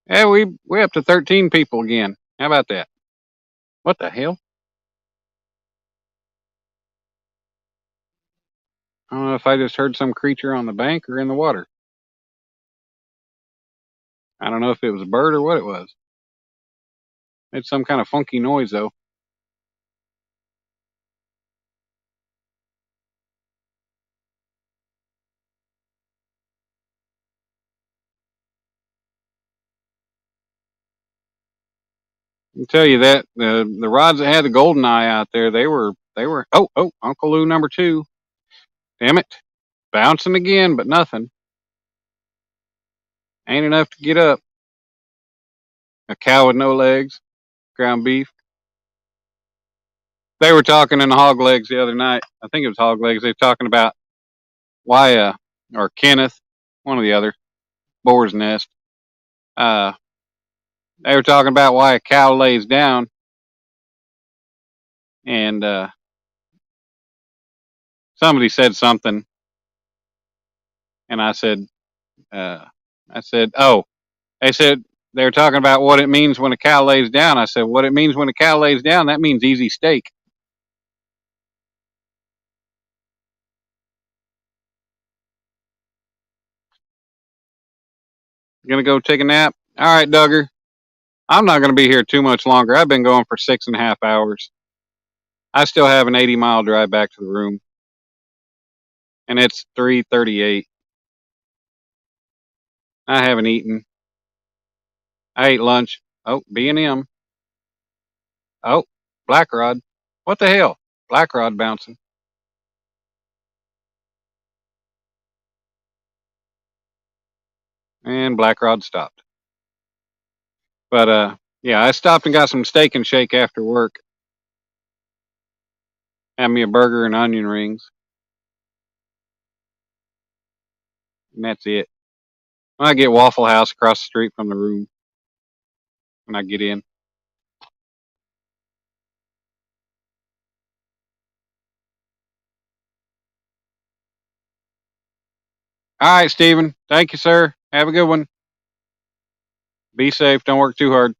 Yeah, we're up to 13 people again. How about that? What the hell? I don't know if I just heard some creature on the bank or in the water. I don't know if it was a bird or what it was. It's some kind of funky noise though. I can tell you that the rods that had the golden eye out there, they were Uncle Lou number 2. Damn it. Bouncing again, but nothing. Ain't enough to get up. A cow with no legs, ground beef. They were talking in the hog legs the other night. I think it was hog legs. They were talking about why or Kenneth, one or the other, boar's nest. Uh they were talking about why a cow lays down and somebody said something and uh oh, they said they were talking about what it means when a cow lays down. I said, what it means when a cow lays down, that means easy steak. Gonna go take a nap? All right, Duggar. I'm not gonna be here too much longer. I've been going for 6.5 hours. I still have an 80-mile drive back to the room, and it's 3:38. I haven't eaten. I ate lunch. Oh, B&M. Oh, black rod. What the hell? Black rod bouncing. And black rod stopped. But yeah, I stopped and got some steak and shake after work. Had me a burger and onion rings, and that's it. I get Waffle House across the street from the room when I get in. All right, Steven. Thank you, sir. Have a good one. Be safe. Don't work too hard.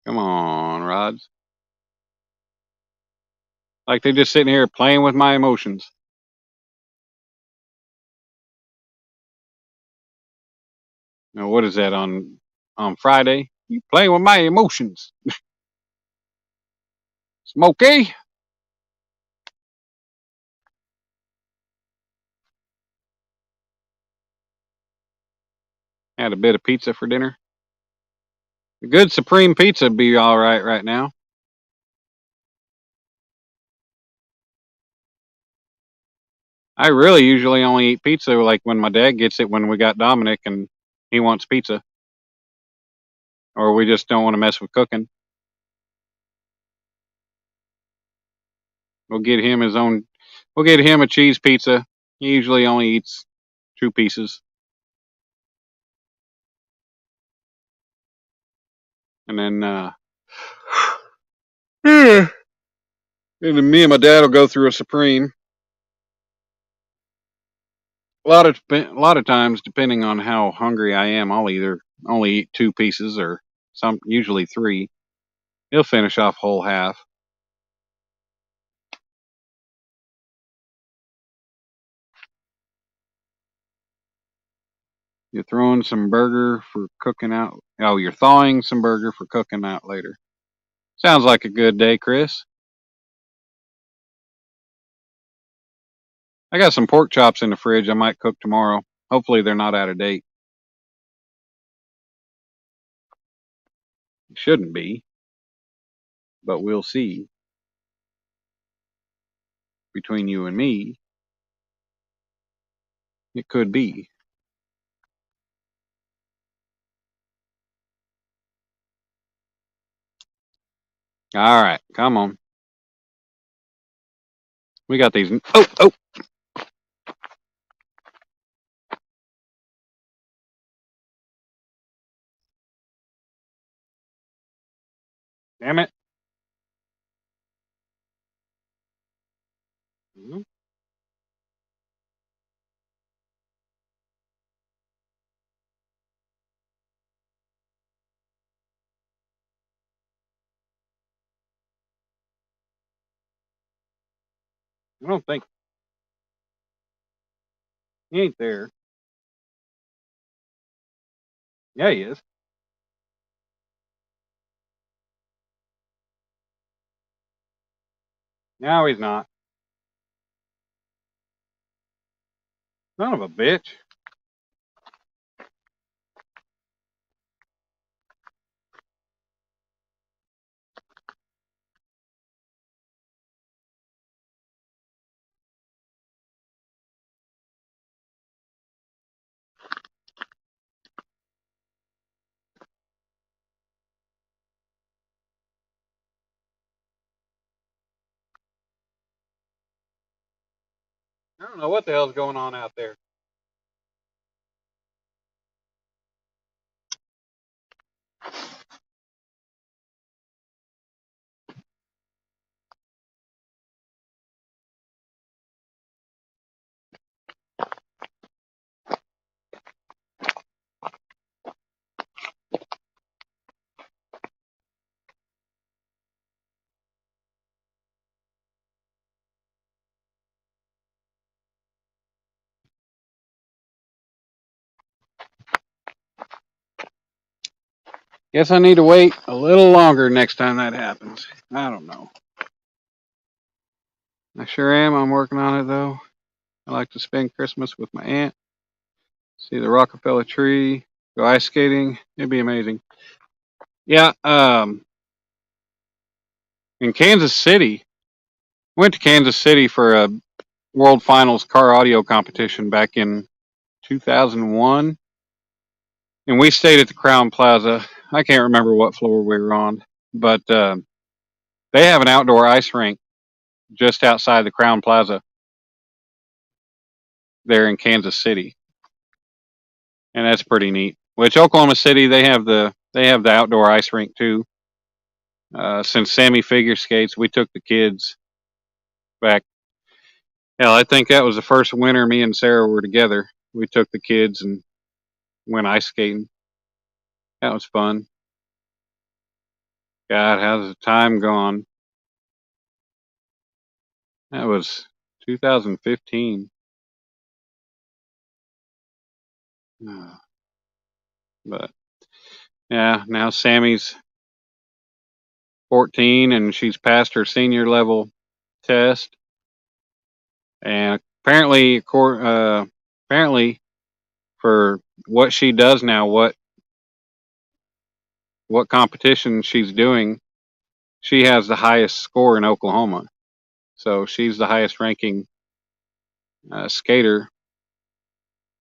Come on, Rods. Like they're just sitting here playing with my emotions. Now, what is that on Friday? You playing with my emotions, Smokey? Had a bit of pizza for dinner. A good supreme pizza would be all right now. I really usually only eat pizza like when my dad gets it when we got Dominic and he wants pizza, or we just don't want to mess with cooking. We'll get him his own. We'll get him a cheese pizza. He usually only eats 2 pieces, and then and then me and my dad will go through a supreme. A lot of times, depending on how hungry I am, I'll either only eat 2 pieces or usually 3. He'll finish off whole half. You're throwing some burger for cooking out. Oh, you're thawing some burger for cooking out later. Sounds like a good day, Chris. I got some pork chops in the fridge I might cook tomorrow. Hopefully they're not out of date. Shouldn't be, but we'll see. Between you and me, It could be. All right, come on. We got these. Oh, oh, damn it. I don't think he ain't there. Yeah, he is. No, he's not. Son of a bitch. I don't know what the hell's going on out there. Guess I need to wait a little longer next time that happens. I don't know. I sure am. I'm working on it though. I like to spend Christmas with my aunt, see the Rockefeller tree, go ice skating. It'd be amazing. Yeah, in Kansas City, went to Kansas City for a World Finals car audio competition back in 2001, and we stayed at the Crown Plaza. I can't remember what floor we were on, but they have an outdoor ice rink just outside the Crown Plaza there in Kansas City, and that's pretty neat. Which Oklahoma City they have the outdoor ice rink too. Since Sammy figure skates, we took the kids back. Hell, I think that was the first winter me and Sarah were together. We took the kids and went ice skating. That was fun. God, how's the time gone? That was 2015. But yeah, now Sammy's 14 and she's passed her senior level test. And apparently for what she does now, what competition she's doing, she has the highest score in Oklahoma. So she's the highest ranking skater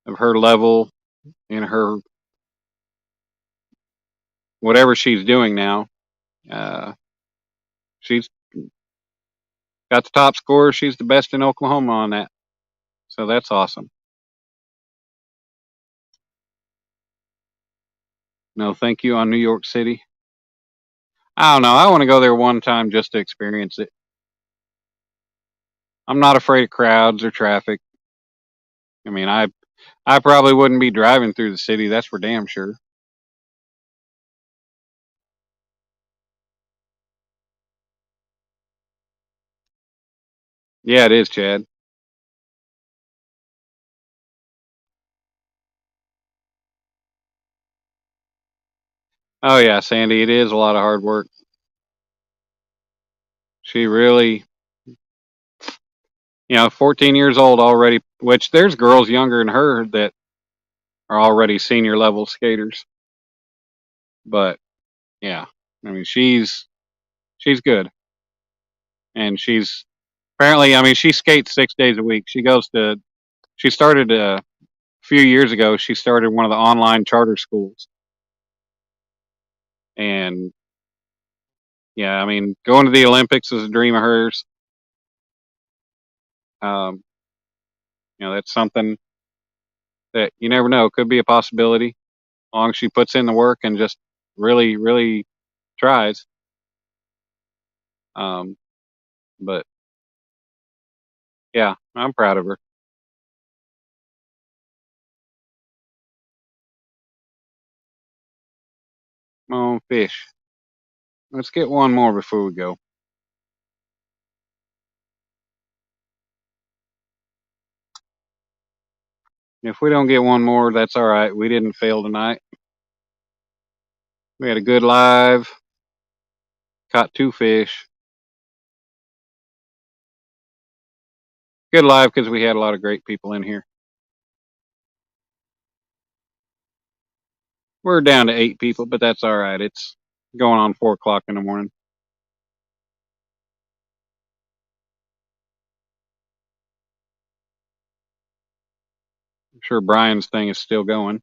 of her level in her whatever she's doing now. Uh, she's got the top score. She's the best in Oklahoma on that. So that's awesome. No, thank you on New York City. I don't know. I want to go there one time just to experience it. I'm not afraid of crowds or traffic. I mean, I probably wouldn't be driving through the city. That's for damn sure. Yeah, it is, Chad. Oh yeah, Sandy, it is a lot of hard work. She really, 14 years old already, which there's girls younger than her that are already senior level skaters. But yeah, I mean, she's good. And she's apparently, I mean, she skates 6 days a week. She started few years ago, she started one of the online charter schools. And yeah, I mean, going to the Olympics is a dream of hers. Um, that's something that you never know could be a possibility, as long as she puts in the work and just really, really tries. Um, but yeah, I'm proud of her. Come on, fish. Let's get one more before we go. If we don't get one more, that's all right. We didn't fail tonight. We had a good live. Caught 2 fish. Good live because we had a lot of great people in here. We're down to 8 people, but that's all right. It's going on 4 o'clock in the morning. I'm sure Brian's thing is still going.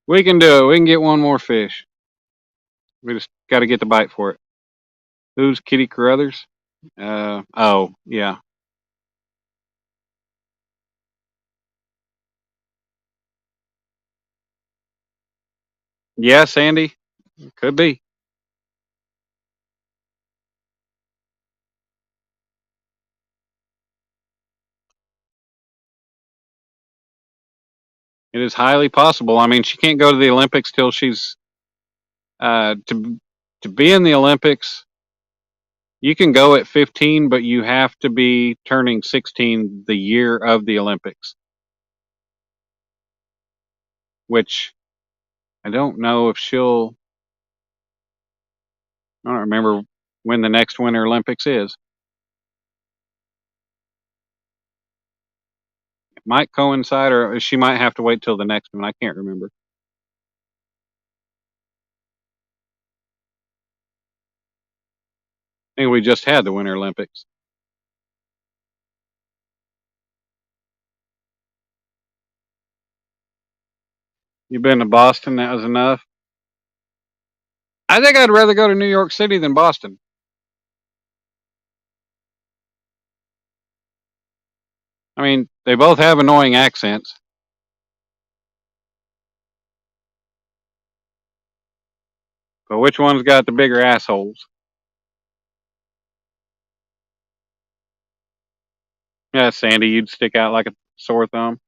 We can do it. We can get one more fish. We just got to get the bite for it. Who's Kitty Carruthers? Oh, yeah. Yeah, Sandy. Could be. It is highly possible. I mean, she can't go to the Olympics till she's to be in the Olympics. You can go at 15, but you have to be turning 16 the year of the Olympics, which I don't know if she'll. I don't remember when the next Winter Olympics is. It might coincide, or she might have to wait till the next one. I can't remember. I think we just had the Winter Olympics. You've been to Boston. That was enough. I think I'd rather go to New York City than Boston. I mean, they both have annoying accents, but which one's got the bigger assholes? Yeah, Sandy, you'd stick out like a sore thumb.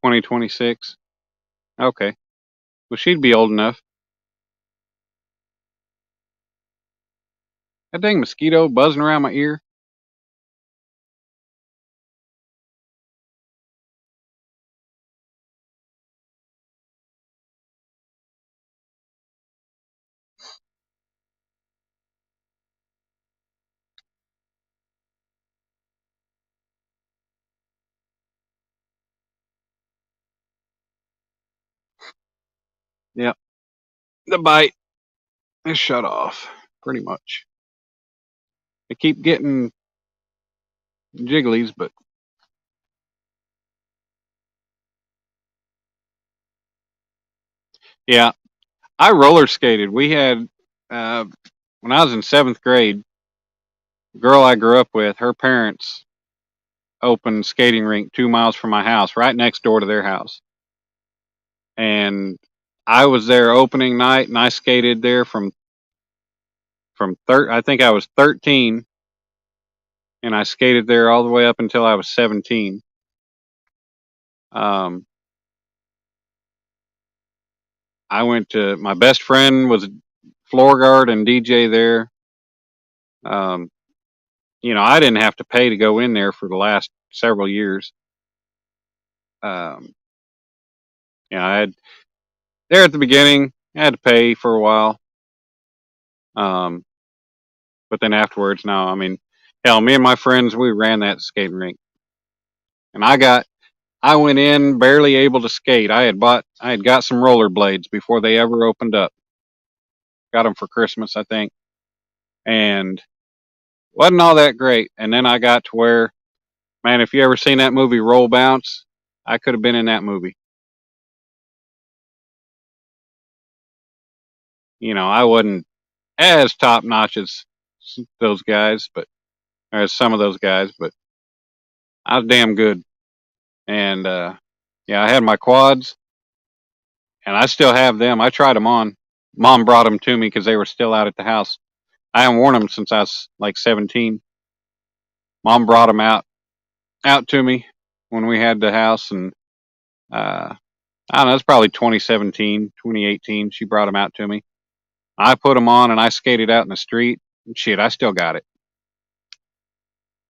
2026. Okay. Well, she'd be old enough. That dang mosquito buzzing around my ear. Yep. The bite is shut off, pretty much. I keep getting jigglies, but yeah, I roller skated. We had, uh, when I was in 7th grade, the girl I grew up with, her parents opened skating rink 2 miles from my house, right next door to their house. And I was there opening night, and I skated there I think I was 13, and I skated there all the way up until I was 17. Um, I went to my best friend was floor guard and DJ there. Um, I didn't have to pay to go in there for the last several years. Um, I had there at the beginning, I had to pay for a while. Um, but then afterwards, no, I mean, hell, me and my friends, we ran that skating rink, and I went in barely able to skate. I had got some rollerblades before they ever opened up. Got them for Christmas, I think, and wasn't all that great. And then I got to where, man, if you ever seen that movie Roll Bounce, I could have been in that movie. I wasn't as top notch as those guys, but or as some of those guys, but I was damn good. And yeah, I had my quads, and I still have them. I tried them on. Mom brought them to me because they were still out at the house. I haven't worn them since I was like 17. Mom brought them out to me when we had the house, and uh, I don't know, it's probably 2017, 2018. She brought them out to me. I put them on and I skated out in the street. Shit, I still got it.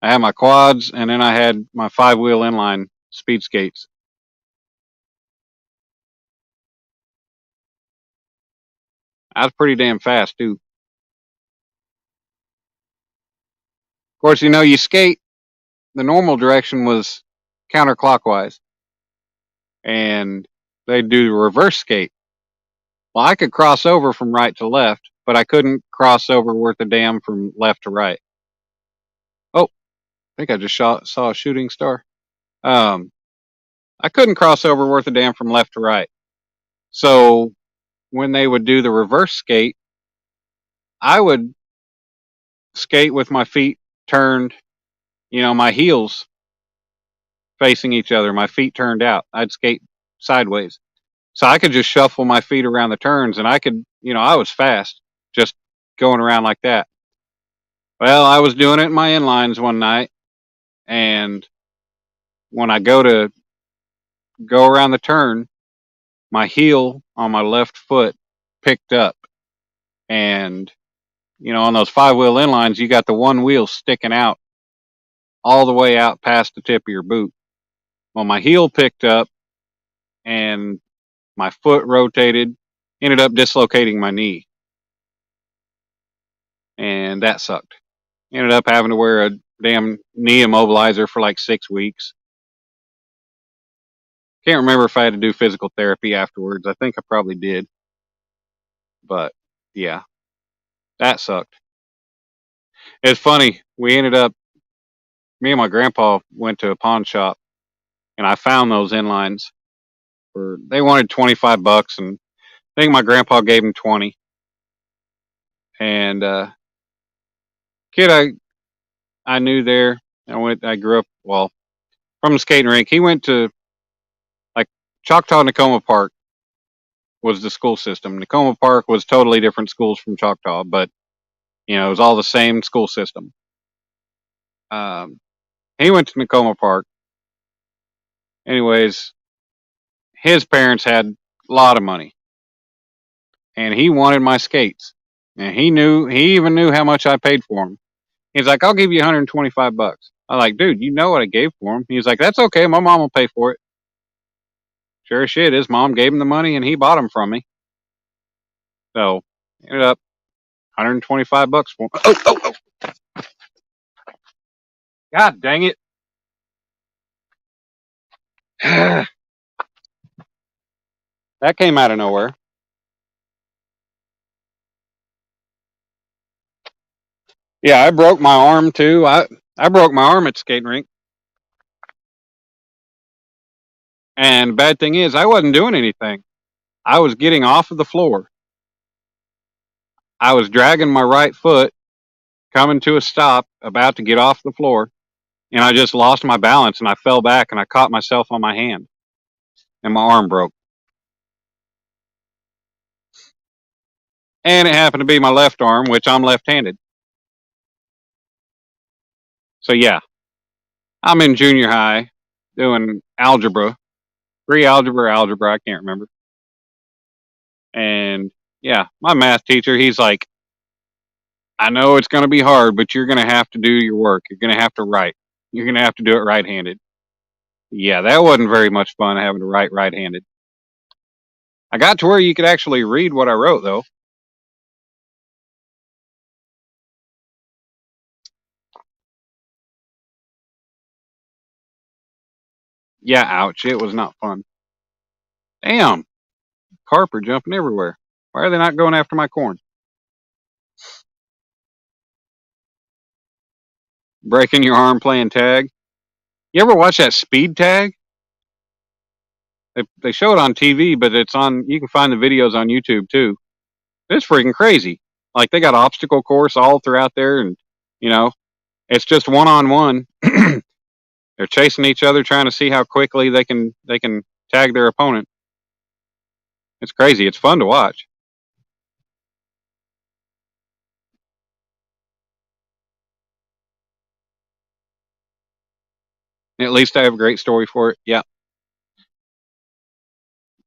I had my quads, and then I had my 5-wheel inline speed skates. I was pretty damn fast too. Of course, you skate. The normal direction was counterclockwise, and they do the reverse skate. Well, I could cross over from right to left, but I couldn't cross over worth a damn from left to right. Oh, I think I just saw a shooting star. Um, I couldn't cross over worth a damn from left to right. So when they would do the reverse skate, I would skate with my feet turned, my heels facing each other, my feet turned out. I'd skate sideways. So I could just shuffle my feet around the turns, and I was fast just going around like that. Well, I was doing it in my inlines one night, and when I go around the turn, my heel on my left foot picked up. And, on those 5-wheel inlines, you got the one wheel sticking out all the way out past the tip of your boot. Well, my heel picked up, and my foot rotated, ended up dislocating my knee. And that sucked. Ended up having to wear a damn knee immobilizer for like 6 weeks. Can't remember if I had to do physical therapy afterwards. I think I probably did. But yeah, that sucked. It's funny. Me and my grandpa went to a pawn shop, and I found those inlines they wanted $25, and I think my grandpa gave him 20. And kid I knew there, I grew up, well, from the skating rink. He went to like Choctaw Nakoma Park was the school system. Nakoma Park was totally different schools from Choctaw, but it was all the same school system. Um, he went to Nakoma Park. Anyways, his parents had a lot of money, and he wanted my skates, and he even knew how much I paid for them. He's like, "I'll give you $125." I'm like, "Dude, you know what I gave for him?" He's like, "That's okay. My mom will pay for it." Sure as shit, his mom gave him the money, and he bought them from me. So ended up $125 for him. Oh. God dang it. That came out of nowhere. Yeah, I broke my arm too. I broke my arm at the skating rink. And bad thing is, I wasn't doing anything. I was getting off of the floor. I was dragging my right foot, coming to a stop, about to get off the floor, and I just lost my balance and I fell back and I caught myself on my hand, and my arm broke. And it happened to be my left arm, which I'm left-handed. So yeah, I'm in junior high doing algebra, algebra, I can't remember. And yeah, my math teacher, he's like, I know it's going to be hard, but you're going to have to do your work. You're going to have to write. You're going to have to do it right-handed. Yeah, that wasn't very much fun having to write right-handed. I got to where you could actually read what I wrote, though. Yeah, ouch. It was not fun. Damn. Carp are jumping everywhere. Why are they not going after my corn? Breaking your arm playing tag. You ever watch that speed tag? They show it on TV, but it's on. You can find the videos on YouTube too. It's freaking crazy. Like they got obstacle course all throughout there, and you know, it's just one on one. They're chasing each other, trying to see how quickly they can tag their opponent. It's crazy. It's fun to watch. At least I have a great story for it. Yep.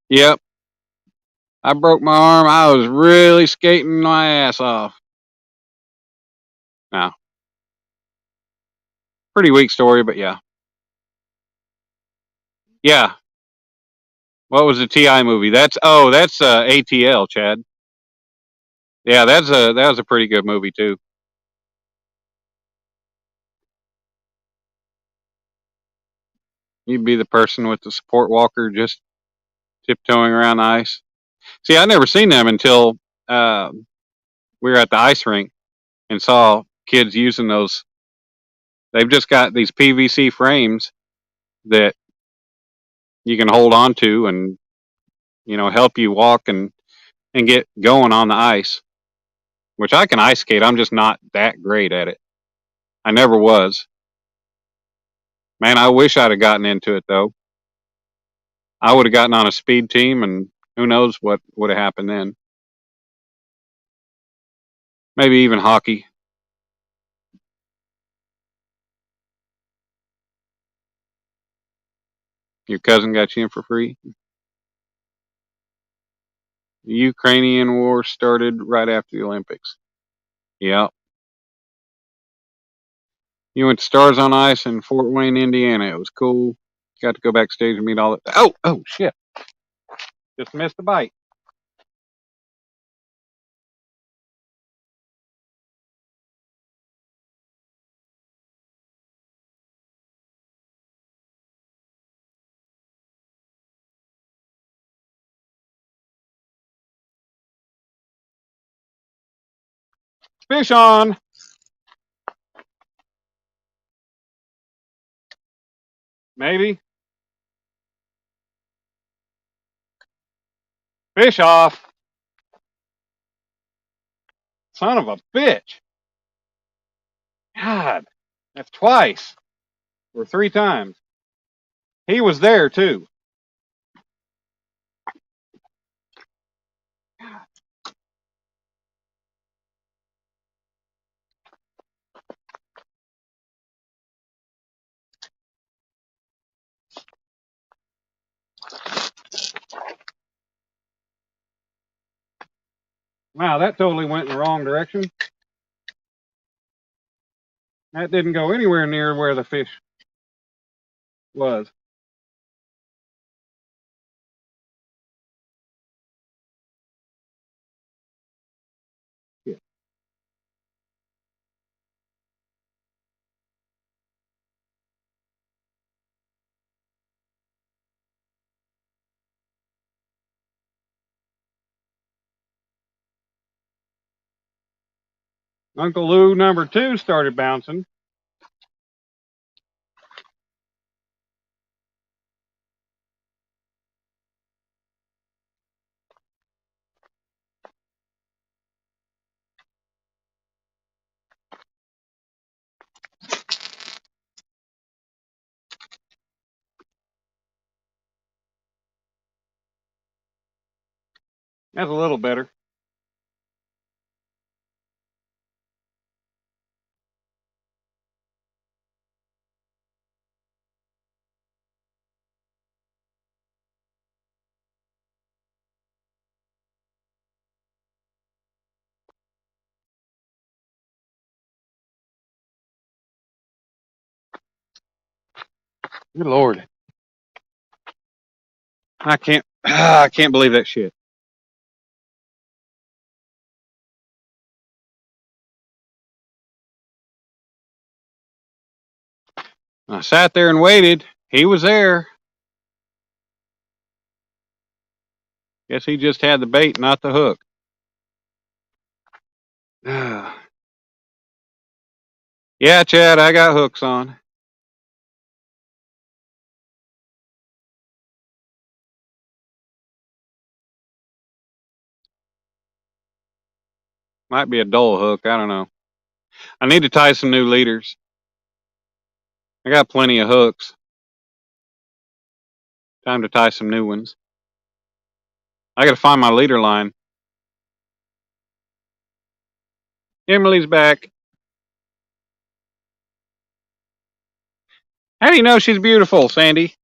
Yep. I broke my arm. I was really skating my ass off. Now, pretty weak story, but yeah. Yeah. What was the TI movie? That's ATL, Chad. Yeah, that was a pretty good movie too. You'd be the person with the support walker just tiptoeing around the ice. See, I never seen them until uh, we were at the ice rink and saw kids using those. They've just got these PVC frames that you can hold on to and help you walk and get going on the ice. Which I can ice skate. I'm just not that great at it. I never was. Man, I wish I'd have gotten into it though. I would have gotten on a speed team, and who knows what would have happened then. Maybe even hockey. Your cousin got you in for free. The Ukrainian war started right after the Olympics. Yep. You went to Stars on Ice in Fort Wayne, Indiana. It was cool. Got to go backstage and meet all the. Oh, shit. Just missed the bite. Fish on. Maybe. Fish off. Son of a bitch. God. That's twice or three times. He was there too. Wow, that totally went in the wrong direction. That didn't go anywhere near where the fish was. Yeah. Uncle Lou number two started bouncing. That's a little better. Good Lord. I can't believe that shit. I sat there and waited. He was there. Guess he just had the bait, not the hook. Yeah, Chad, I got hooks on. Might be a dull hook. I don't know. I need to tie some new leaders. I got plenty of hooks. Time to tie some new ones. I gotta find my leader line. Emily's back. How do you know she's beautiful, Sandy?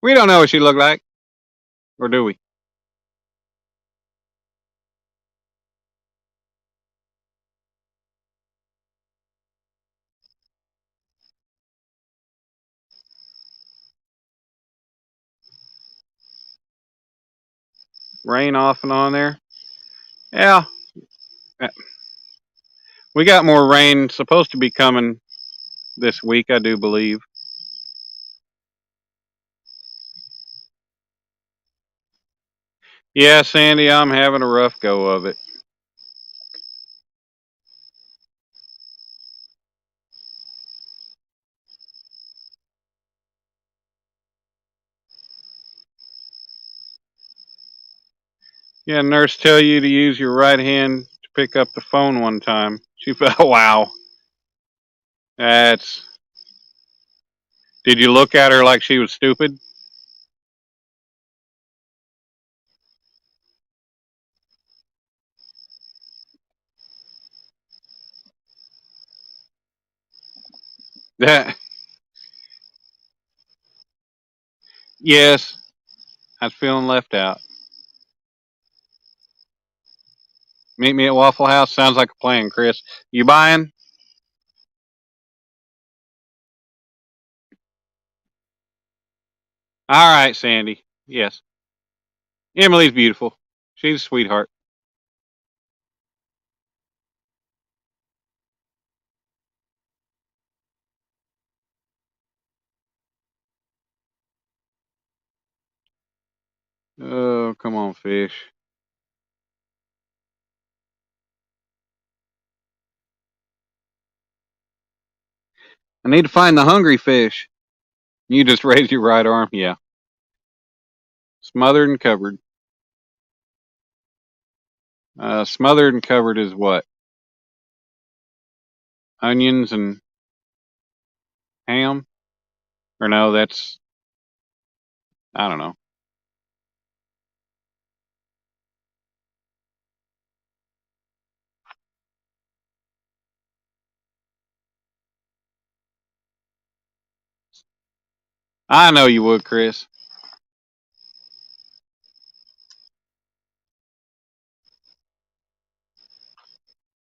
We don't know what she looked like. Or do we? Rain off and on there. Yeah. We got more rain supposed to be coming this week, I do believe. Yeah, Sandy, I'm having a rough go of it. Yeah, nurse tell you to use your right hand to pick up the phone one time. She felt, wow. That's. Did you look at her like she was stupid? That. Yes, I was feeling left out. Meet me at Waffle House. Sounds like a plan, Chris. You buying? All right, Sandy. Yes. Emily's beautiful. She's a sweetheart. Oh, come on, fish. I need to find the hungry fish. You just raised your right arm. Yeah. Smothered and covered. Smothered and covered is what? Onions and ham? Or no, that's, I don't know. I know you would, Chris.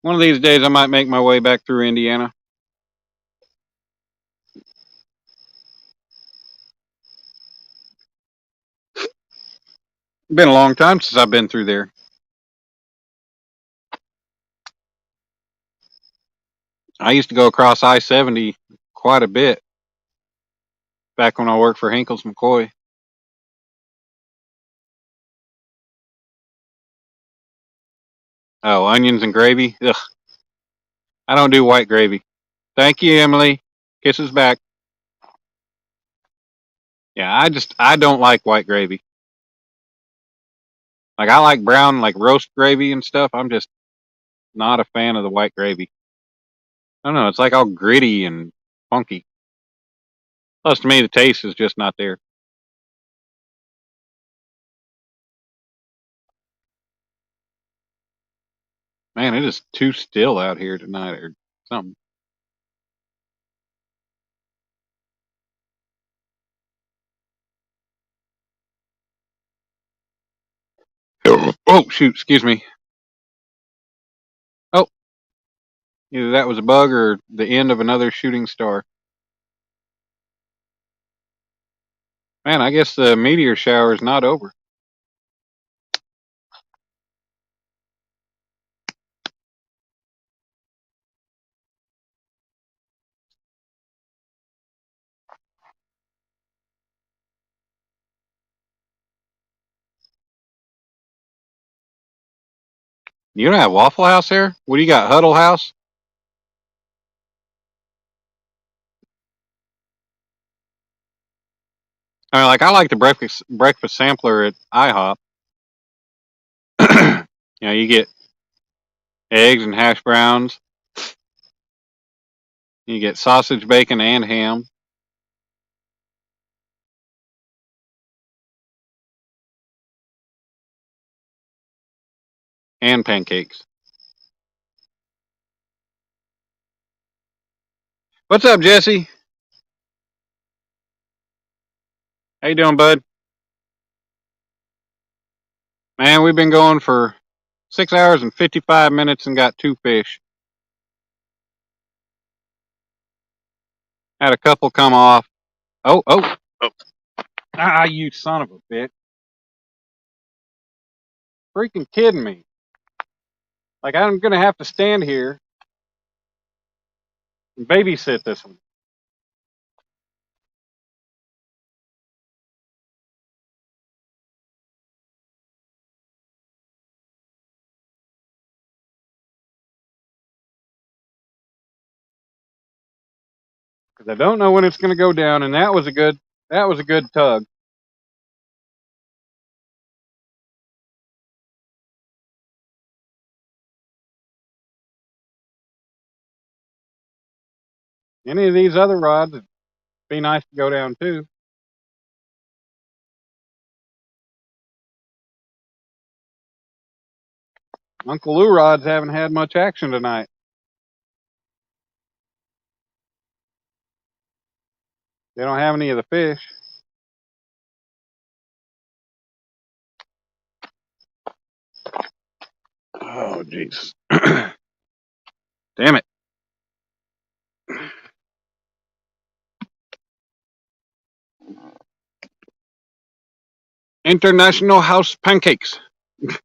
One of these days I might make my way back through Indiana. Been a long time since I've been through there. I used to go across I-70 quite a bit back when I worked for Hinkles McCoy. Oh, onions and gravy? Ugh. I don't do white gravy. Thank you, Emily. Kisses back. Yeah, I don't like white gravy. Like, I like brown, like roast gravy and stuff. I'm just not a fan of the white gravy. I don't know. It's like all gritty and funky. Plus, to me, the taste is just not there. Man, it is too still out here tonight or something. Oh, shoot. Excuse me. Oh, Either that was a bug or the end of another shooting star. Man, I guess the meteor shower is not over. You don't have Waffle House there? What do you got? Huddle House? I mean, like I like the breakfast sampler at IHOP. You get eggs and hash browns. You get sausage, bacon, and ham, and pancakes. What's up, Jesse? How you doing, bud? Man, we've been going for 6 hours and 55 minutes and got 2 fish. Had a couple come off. Oh. Ah, you son of a bitch. Freaking kidding me. Like, I'm going to have to stand here and babysit this one. Because I don't know when it's going to go down, and that was a good tug. Any of these other rods would be nice to go down too. Uncle Lou rods haven't had much action tonight. They don't have any of the fish. Oh, jeez. Damn it. International House Pancakes. I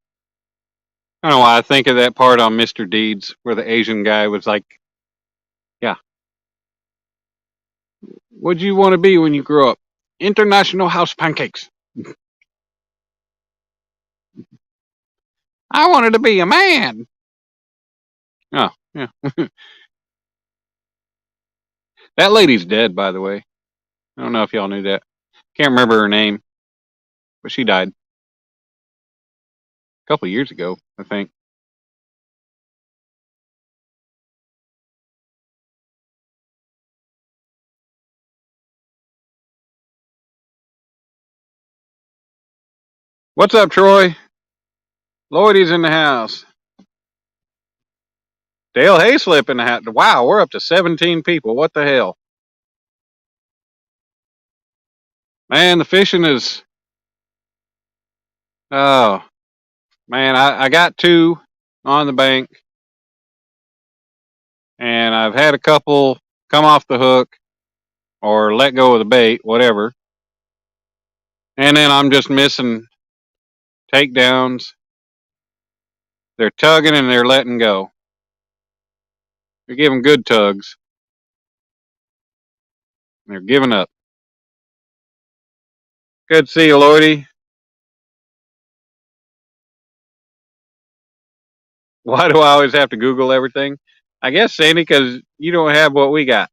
don't know why I think of that part on Mr. Deeds where the Asian guy was like, yeah, what'd you want to be when you grow up? International House Pancakes. I wanted to be a man. Oh, yeah. That lady's dead, by the way. I don't know if y'all knew that. Can't remember her name, but she died a couple years ago, I think. What's up, Troy? Lloydie's in the house. Dale Hayslip in the house. Wow, we're up to 17 people. What the hell? Man, the fishing is. Oh, man, I got 2 on the bank, and I've had a couple come off the hook or let go of the bait, whatever. And then I'm just missing takedowns. They're tugging and they're letting go. They're giving good tugs. They're giving up. Good to see you, Lloydie. Why do I always have to Google everything? I guess, Sandy, because you don't have what we got.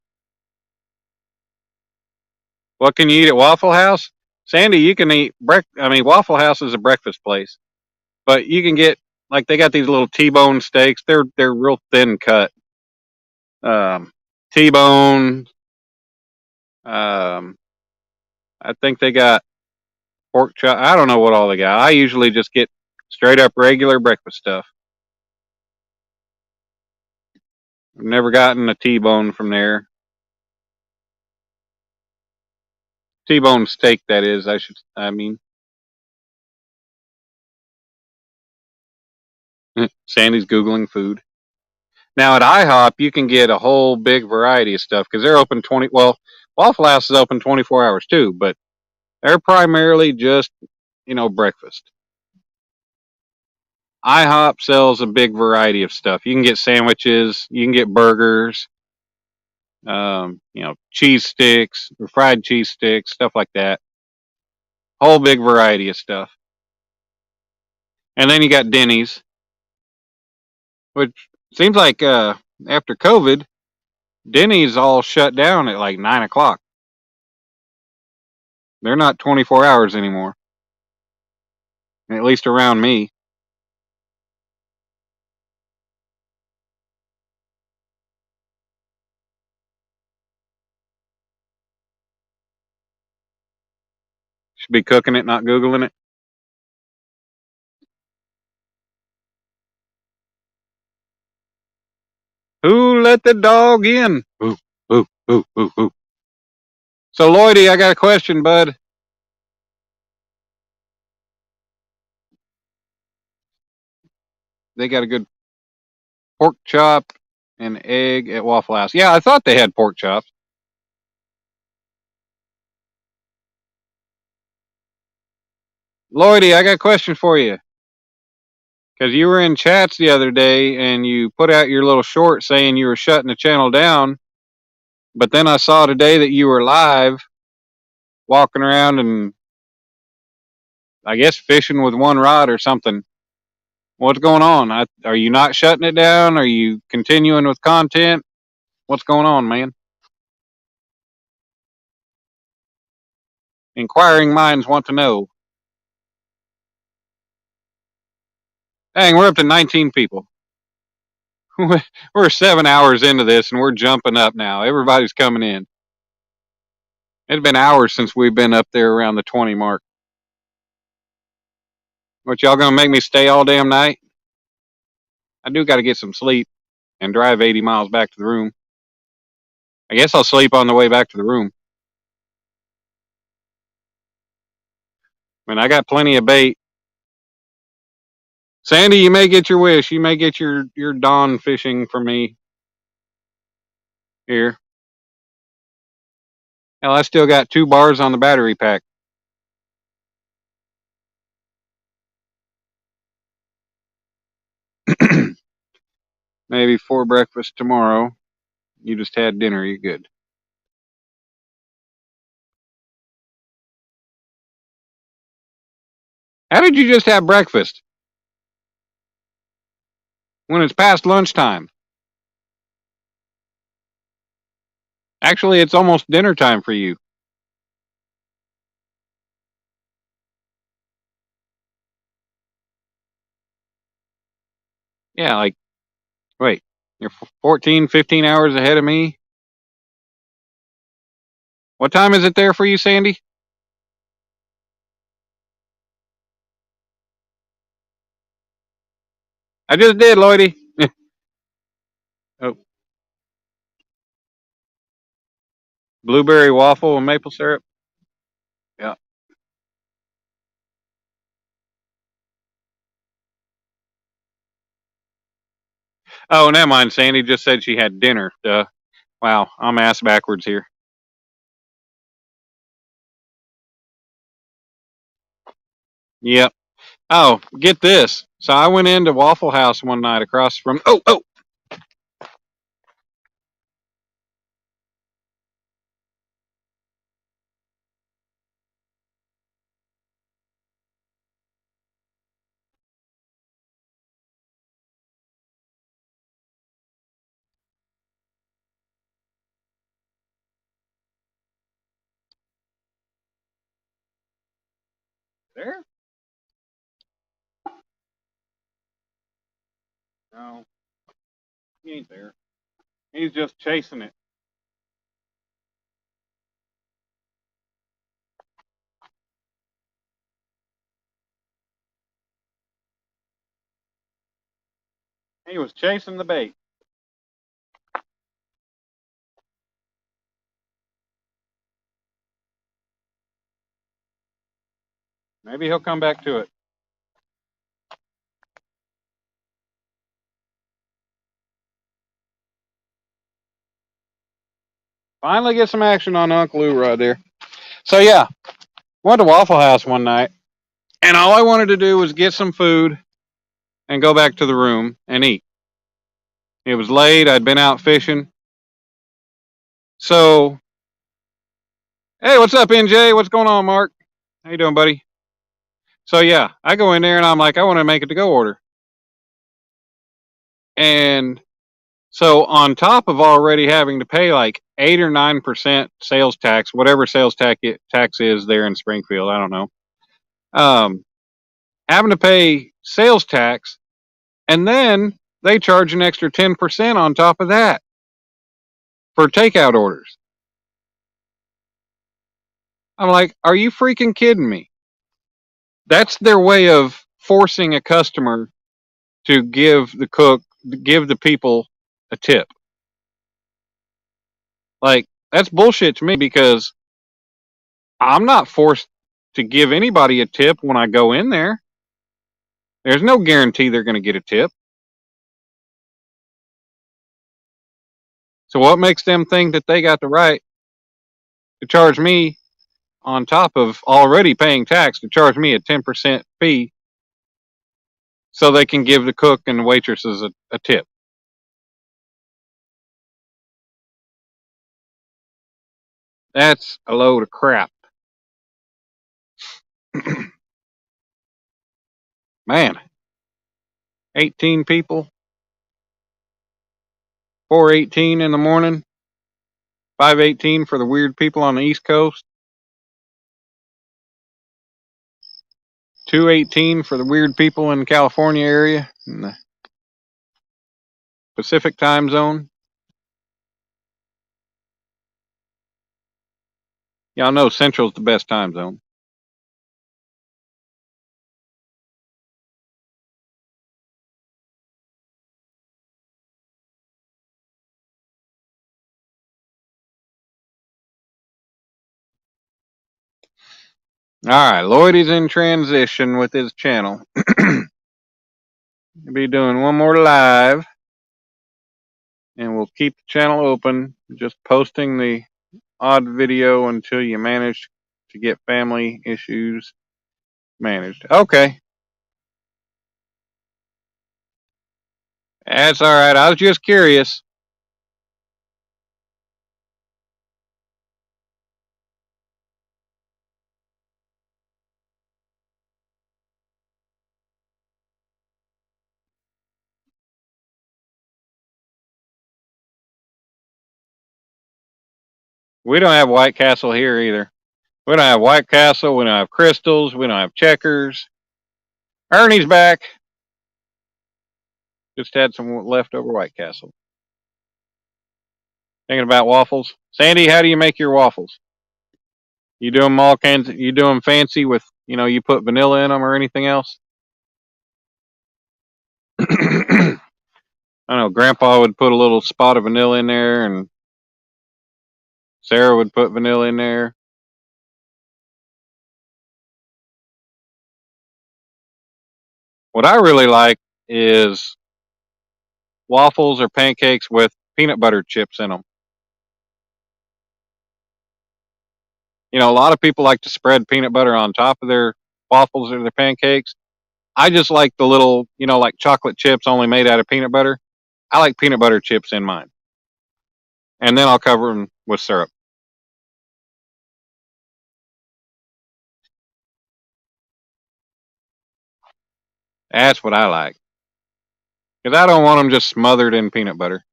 What can you eat at Waffle House? Sandy, you can eat Waffle House is a breakfast place, but you can get like they got these little T-bone steaks. They're real thin cut. T-bone. Um, I think they got pork chop. I don't know what all they got. I usually just get straight up regular breakfast stuff. I've never gotten a T-bone from there. T-bone steak, that is. I mean, Sandy's googling food. Now at IHOP, you can get a whole big variety of stuff because they're open 20. Well, Waffle House is open 24 hours too, but they're primarily just breakfast. IHOP sells a big variety of stuff. You can get sandwiches, you can get burgers, cheese sticks, or fried cheese sticks, stuff like that. Whole big variety of stuff. And then you got Denny's, which seems like after COVID, Denny's all shut down at like 9 o'clock. They're not 24 hours anymore, at least around me. Should be cooking it, not Googling it. Who let the dog in? Ooh, ooh, ooh, ooh, ooh. So, Lloydie, I got a question, bud. They got a good pork chop and egg at Waffle House. Yeah, I thought they had pork chops. Lloydie, I got a question for you. Because you were in chats the other day and you put out your little short saying you were shutting the channel down. But then I saw today that you were live walking around and I guess fishing with one rod or something. What's going on? Are you not shutting it down? Are you continuing with content? What's going on, man? Inquiring minds want to know. Dang, we're up to 19 people. We're 7 hours into this and we're jumping up now. Everybody's coming in. It's been hours since we've been up there around the 20 mark. What, y'all gonna make me stay all damn night? I do gotta get some sleep and drive 80 miles back to the room. I guess I'll sleep on the way back to the room. I mean, I got plenty of bait. Sandy, you may get your wish. You may get your dawn fishing for me here. Hell, I still got 2 bars on the battery pack. Maybe for breakfast tomorrow. You just had dinner. You're good. How did you just have breakfast when it's past lunchtime? Actually, it's almost dinner time for you. Yeah, like, wait, you're 14, 15 hours ahead of me? What time is it there for you, Sandy? I just did, Lloydie. Oh, blueberry waffle and maple syrup. Yeah. Oh, never mind. Sandy just said she had dinner. Duh. Wow, I'm ass backwards here. Yep. Oh, get this. So I went into Waffle House one night across from. Oh, oh. There? No, he ain't there. He's just chasing it. He was chasing the bait. Maybe he'll come back to it. Finally get some action on Uncle Lou right there. So yeah, went to Waffle House one night, and all I wanted to do was get some food and go back to the room and eat. It was late. I'd been out fishing. So, hey, what's up, NJ? What's going on, Mark? How you doing, buddy? So yeah, I go in there and I'm like, I want to make a to-go order. And so on top of already having to pay like 8 or 9% sales tax, whatever sales tax is there in Springfield, I don't know. Having to pay sales tax, and then they charge an extra 10% on top of that for takeout orders. I'm like, are you freaking kidding me? That's their way of forcing a customer to give the people a tip. Like, that's bullshit to me because I'm not forced to give anybody a tip when I go in there. There's no guarantee they're going to get a tip. So what makes them think that they got the right to charge me on top of already paying tax to charge me a 10% fee so they can give the cook and the waitresses a tip? That's a load of crap. Man, 18 people, 4:18 in the morning, 5:18 for the weird people on the East Coast, 2:18 for the weird people in the California area, in the Pacific time zone. Y'all know Central's the best time zone. All right, Lloyd is in transition with his channel. He'll be doing one more live, and we'll keep the channel open, just posting the odd video until you manage to get family issues managed. Okay. That's all right. I was just curious. We don't have White Castle here either. We don't have White Castle. We don't have Crystals. We don't have Checkers. Ernie's back. Just had some leftover White Castle. Thinking about waffles. Sandy, how do you make your waffles? You do them all kinds. You do them fancy with, you put vanilla in them or anything else? I know Grandpa would put a little spot of vanilla in there, and Sarah would put vanilla in there. What I really like is waffles or pancakes with peanut butter chips in them. A lot of people like to spread peanut butter on top of their waffles or their pancakes. I just like the little, like chocolate chips only made out of peanut butter. I like peanut butter chips in mine. And then I'll cover them with syrup. That's what I like. Because I don't want them just smothered in peanut butter.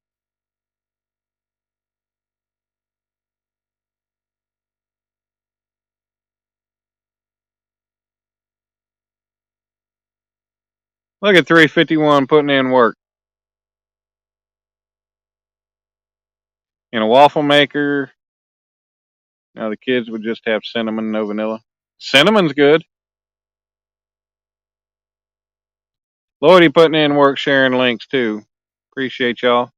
Look at 351 putting in work. In a waffle maker, now the kids would just have cinnamon, no vanilla. Cinnamon's good. Lloydie putting in work, sharing links too. Appreciate y'all.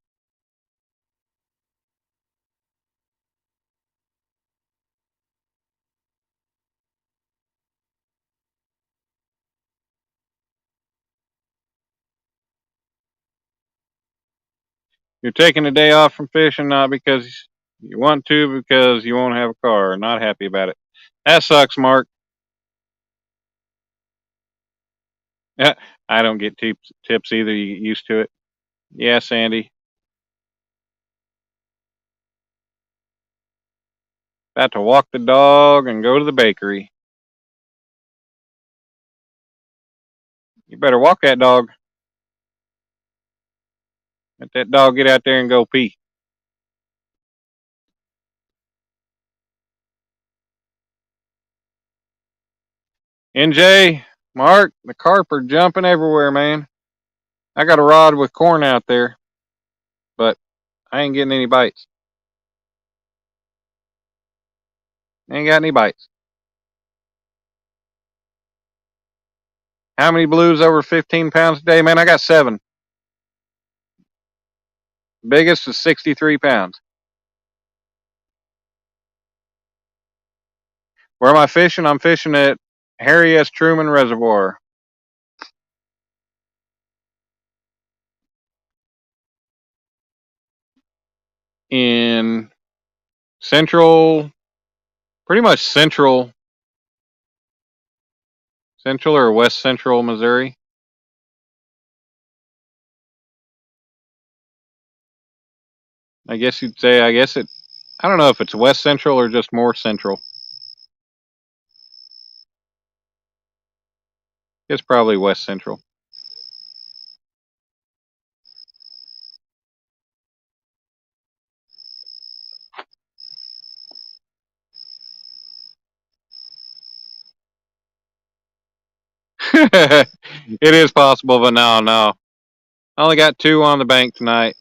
You're taking a day off from fishing, not because You want to because you won't have a car. Not happy about it. That sucks, Mark. I don't get tips either. You get used to it. Yeah, Sandy. About to walk the dog and go to the bakery. You better walk that dog. Let that dog get out there and go pee. NJ, Mark, the carp are jumping everywhere, man. I got a rod with corn out there, but I ain't getting any bites. Ain't got any bites. How many blues over 15 pounds a day? Man, I got 7. Biggest is 63 pounds. Where am I fishing? I'm fishing at Harry S. Truman Reservoir in central, pretty much central or west central Missouri. I guess you'd say, I don't know if it's west central or just more central. It's probably west central. It is possible, but no. I only got 2 on the bank tonight.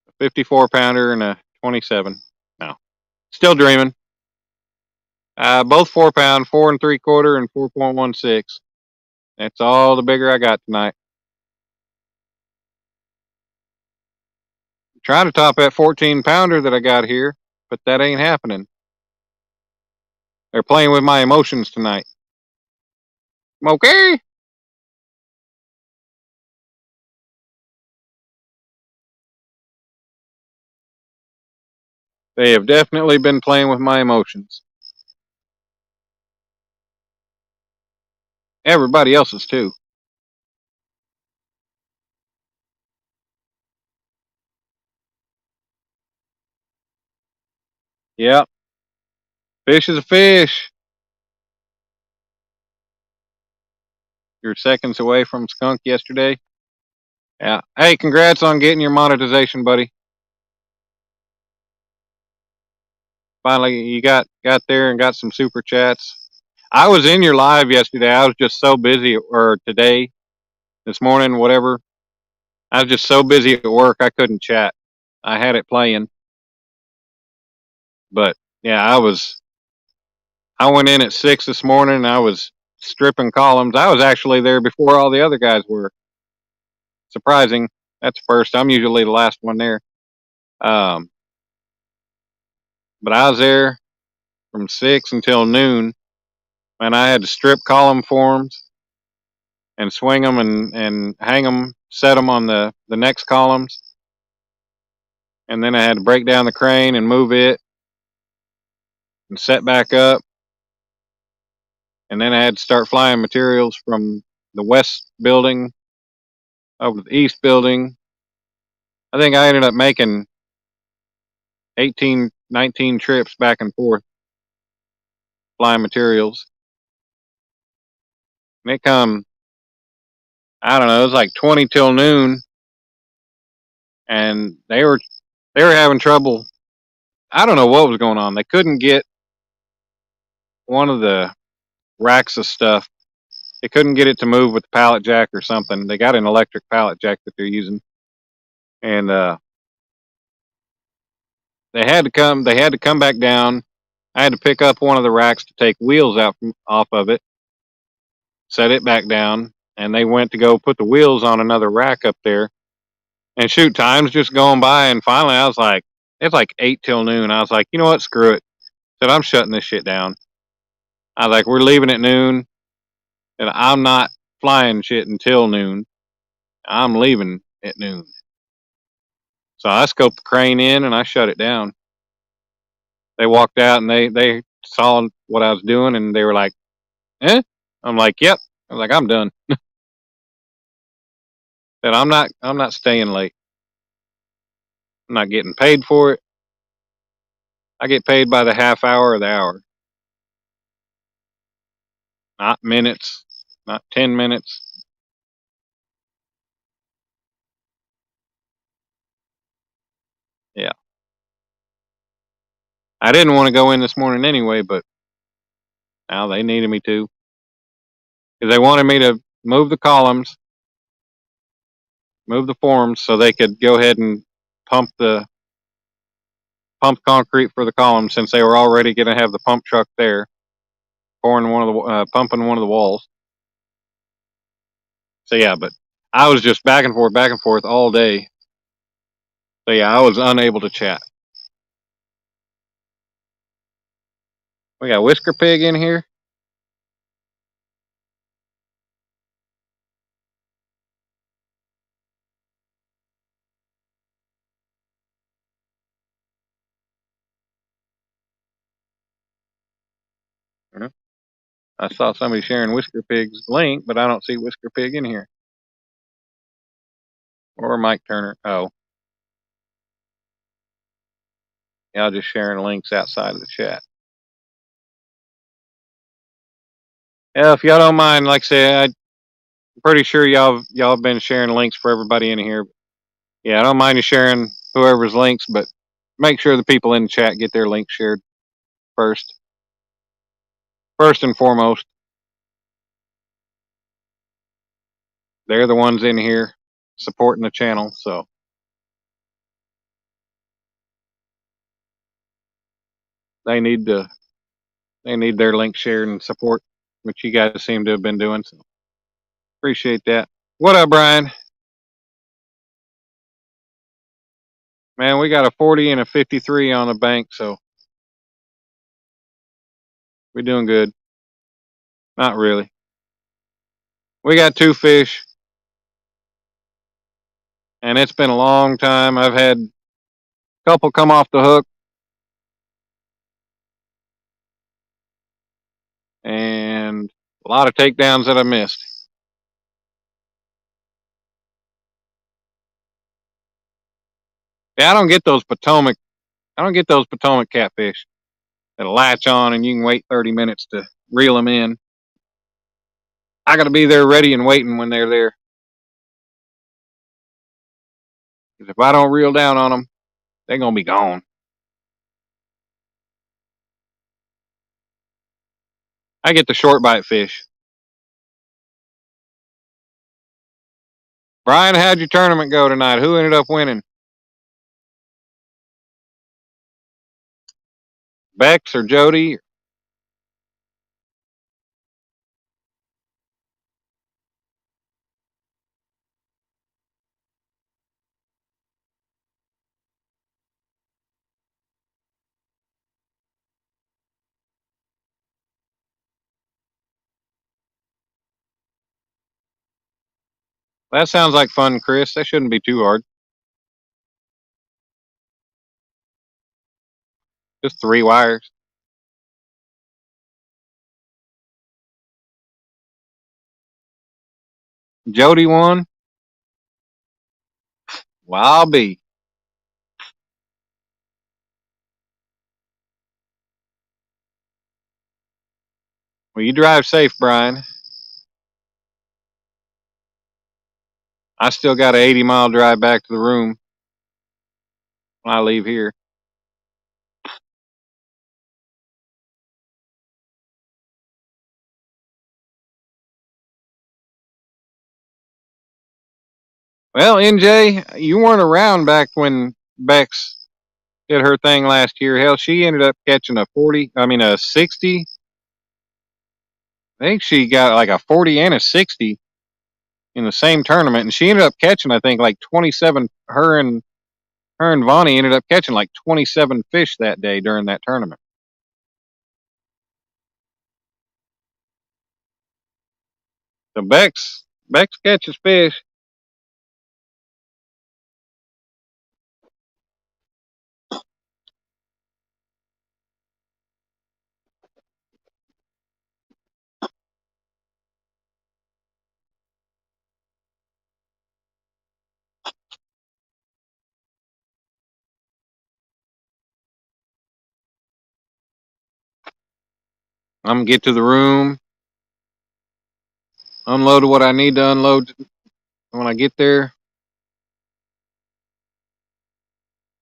A 54 pounder and a 27. No. Still dreaming. Both 4 pound, 4 3/4 and 4.16. That's all the bigger I got tonight. Trying to top that 14 pounder that I got here, but that ain't happening. They're playing with my emotions tonight. Okay. They have definitely been playing with my emotions. Everybody else's too. Yep. Fish is a fish. You're seconds away from skunk yesterday. Yeah. Hey, congrats on getting your monetization, buddy. Finally, you got there and got some super chats. I was in your live yesterday. I was just so busy, or today, this morning, whatever. I was just so busy at work I couldn't chat. I had it playing, but yeah, I went in at 6 this morning. And I was stripping columns. I was actually there before all the other guys were. Surprising. That's first. I'm usually the last one there. Um, but I was there from 6 until noon, and I had to strip column forms and swing them and hang them, set them on the next columns. And then I had to break down the crane and move it and set back up. And then I had to start flying materials from the west building over to the east building. I think I ended up making 18, 19 trips back and forth flying materials. And it come, I don't know, it was like 20 till noon, and they were having trouble. I don't know what was going on. They couldn't get one of the racks of stuff. They couldn't get it to move with the pallet jack or something. They got an electric pallet jack that they're using, and They had to come back down. I had to pick up one of the racks to take wheels off of it, set it back down, and they went to go put the wheels on another rack up there. And shoot, time's just going by, and finally I was like, it's like 8 till noon. I was like, you know what, screw it. I said, I'm shutting this shit down. I was like, we're leaving at noon, and I'm not flying shit until noon. I'm leaving at noon. So I scoped the crane in and I shut it down. They walked out and they saw what I was doing and they were like, "Eh?" I'm like, "Yep." I was like, "I'm done." Said, I'm not staying late. I'm not getting paid for it. I get paid by the half hour or the hour, not minutes, not 10 minutes. Yeah. I didn't want to go in this morning anyway, but now they needed me to because they wanted me to move the columns, move the forms so they could go ahead and pump concrete for the columns since they were already going to have the pump truck there pumping one of the walls. So yeah, but I was just back and forth all day. So yeah, I was unable to chat. We got Whisker Pig in here. Mhm. I saw somebody sharing Whisker Pig's link, but I don't see Whisker Pig in here. Or Mike Turner. Oh, y'all just sharing links outside of the chat. Yeah, if y'all don't mind, like I said, I'm pretty sure y'all have been sharing links for everybody in here. Yeah, I don't mind you sharing whoever's links, but make sure the people in the chat get their links shared first. First and foremost, they're the ones in here supporting the channel, so they need to they need their link shared and support, which you guys seem to have been doing. So appreciate that. What up, Brian? Man, we got a 40 and a 53 on the bank, so we're doing good. Not really. We got 2 fish, and it's been a long time. I've had a couple come off the hook, and a lot of takedowns that I missed. Yeah, I don't get those Potomac. I don't get those Potomac catfish that latch on and you can wait 30 minutes to reel them in. I got to be there ready and waiting when they're there. Because if I don't reel down on them, they're going to be gone. I get the short bite fish. Brian, how'd your tournament go tonight? Who ended up winning? Bex or Jody? That sounds like fun, Chris. That shouldn't be too hard. Just 3 wires. Jody won. Well, I'll be. Well, you drive safe, Brian. I still got an 80-mile drive back to the room when I leave here. Well, NJ, you weren't around back when Bex did her thing last year. Hell, she ended up catching a 60. I think she got like a 40 and a 60 in the same tournament, and she ended up catching, I think, like 27. Her and Vonnie ended up catching like 27 fish that day during that tournament. So Bex catches fish. I'm gonna get to the room, unload what I need to unload when I get there.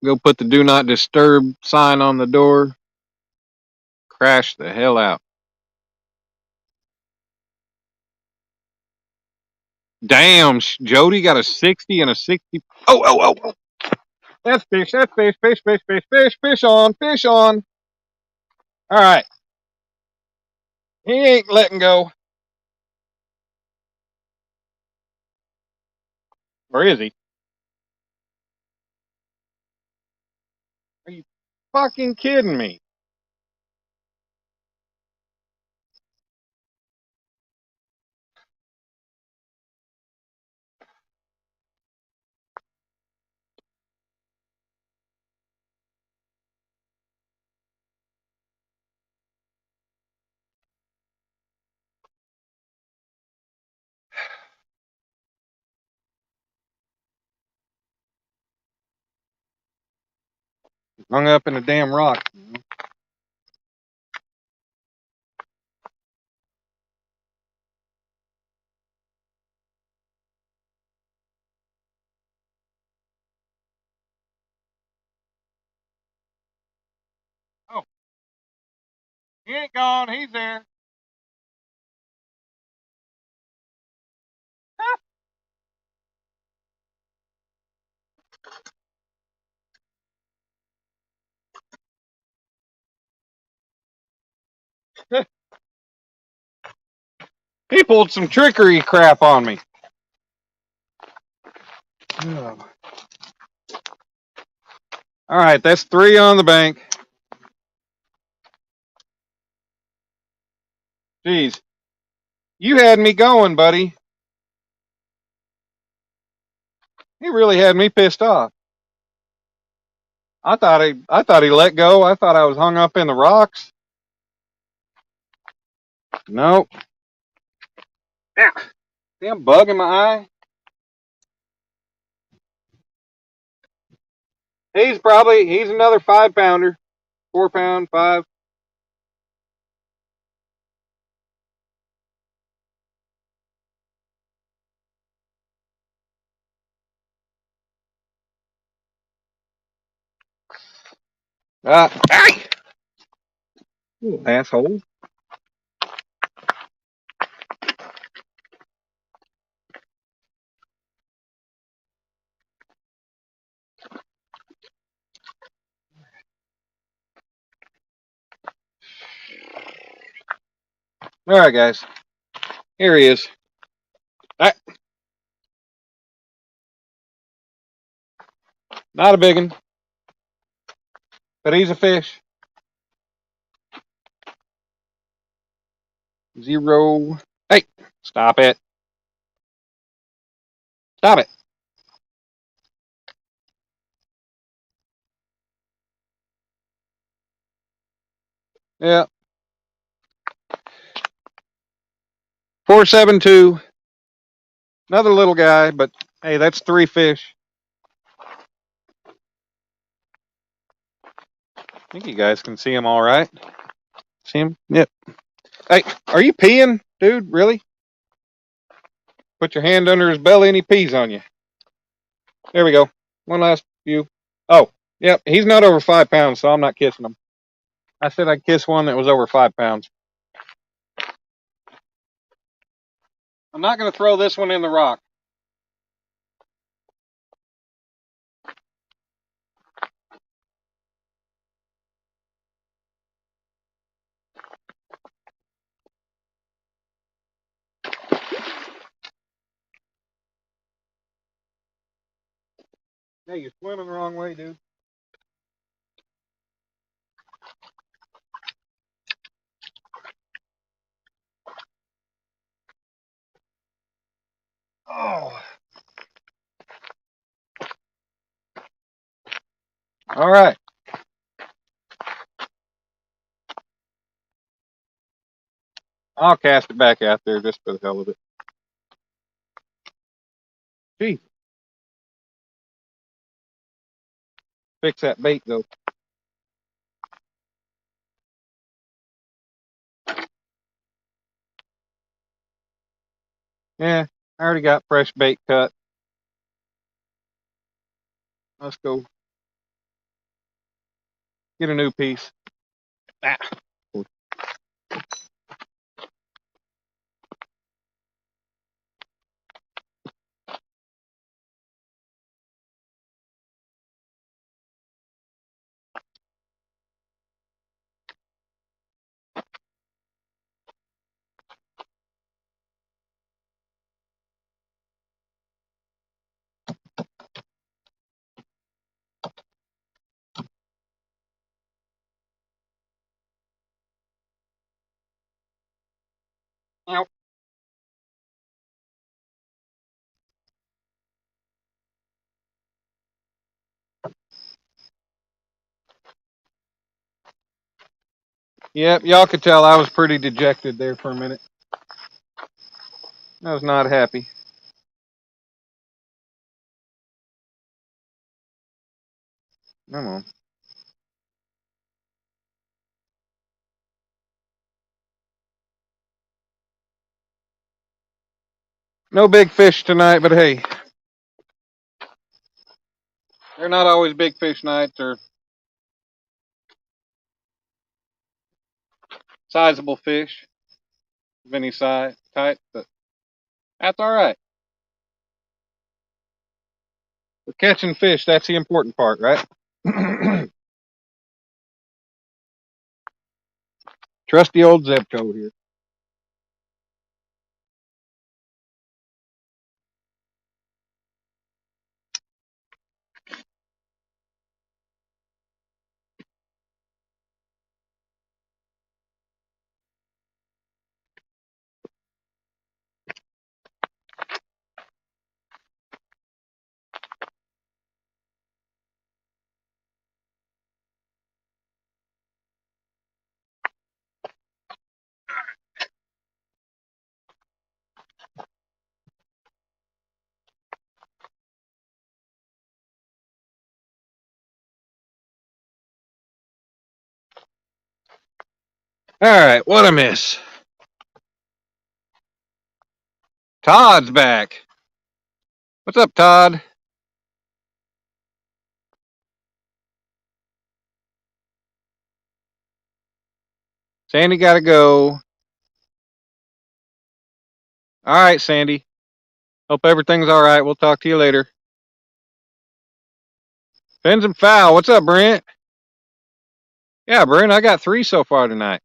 Go put the do not disturb sign on the door. Crash the hell out. Damn, Jody got a 60 and a 60. Oh. That's fish, fish on, fish on. All right. He ain't letting go. Or is he? Are you fucking kidding me? Hung up in a damn rock. Oh, he ain't gone. He's there. He pulled some trickery crap on me. Oh. All right, that's 3 on the bank. Jeez, you had me going, buddy. He really had me pissed off. I thought he let go. I thought I was hung up in the rocks. Nope. Yeah. Damn bug in my eye. He's another 5-pounder. 4-pound, 5. Ay! Ooh, asshole. All right, guys. Here he is. Ah, not a big one, but he's a fish. 0. Hey, stop it. Stop it. Yeah. 472. Another little guy, but hey, that's 3 fish. I think you guys can see him all right. See him? Yep. Hey, are you peeing, dude? Really? Put your hand under his belly and he pees on you. There we go. One last few. Oh, yep. He's not over 5 pounds, so I'm not kissing him. I said I'd kiss one that was over 5 pounds. I'm not going to throw this one in the rock. Hey, you're swimming the wrong way, dude. Oh. All right. I'll cast it back out there just for the hell of it. Gee, fix that bait, though. Yeah, I already got fresh bait cut. Let's go get a new piece. Ah. Ow. Yep, y'all could tell I was pretty dejected there for a minute. I was not happy. Come on. No big fish tonight, but hey, they're not always big fish nights or sizable fish of any size type, but that's all right. We're catching fish, that's the important part, right? Trusty old Zebco here. All right, what a miss. Todd's back. What's up, Todd? Sandy got to go. All right, Sandy. Hope everything's all right. We'll talk to you later. Fins and foul. What's up, Brent? Yeah, Brent, I got 3 so far tonight.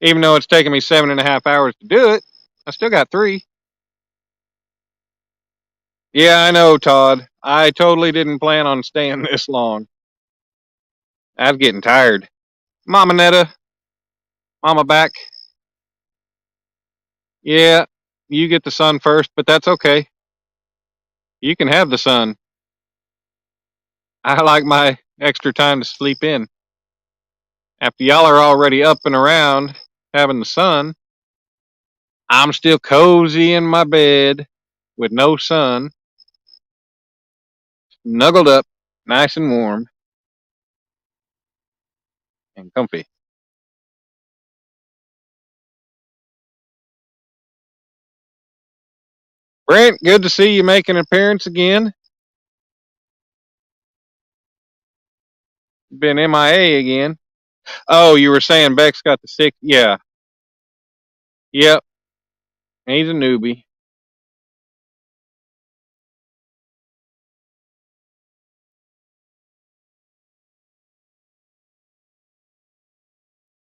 Even though it's taken me 7.5 hours to do it, I still got 3. Yeah, I know, Todd. I totally didn't plan on staying this long. I was getting tired. Mama Netta, Mama back. Yeah, you get the sun first, but that's okay. You can have the sun. I like my extra time to sleep in. After y'all are already up and around having the sun, I'm still cozy in my bed with no sun, snuggled up, nice and warm and comfy. Brent, good to see you making an appearance again. Been MIA again. Oh, you were saying Beck's got the sick. Yeah. Yep. He's a newbie.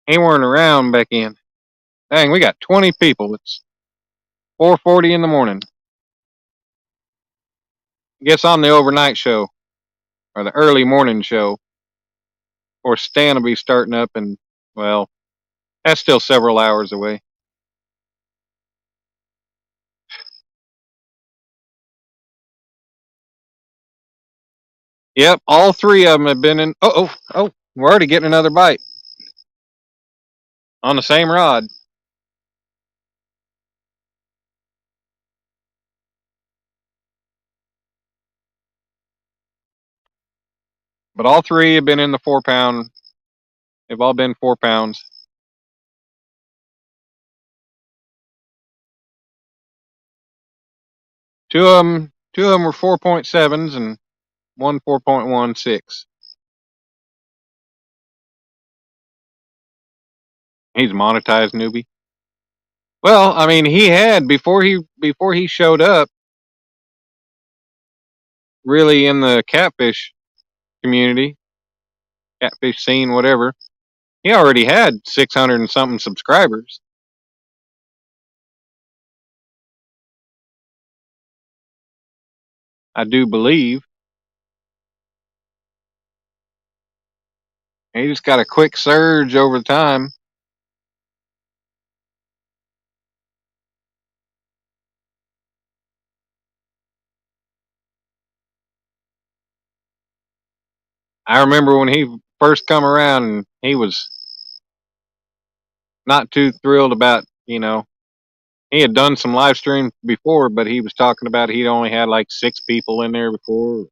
He weren't around back in. Dang, we got 20 people. It's 4:40 in the morning. Guess I'm the overnight show or the early morning show. Or Stan will be starting up, and well, that's still several hours away. Yep, all 3 of them have been in. Oh! We're already getting another bite on the same rod. But all 3 have been in the 4 pound. They've all been 4 pounds. Two of them were 4.7s and one 4.16. He's a monetized newbie. Well, I mean, he had before he showed up really in the catfish community, catfish scene, whatever. He already had 600 and something subscribers. I do believe. He just got a quick surge over time. I remember when he first come around and he was not too thrilled about, he had done some live stream before, but he was talking about he'd only had like 6 people in there before.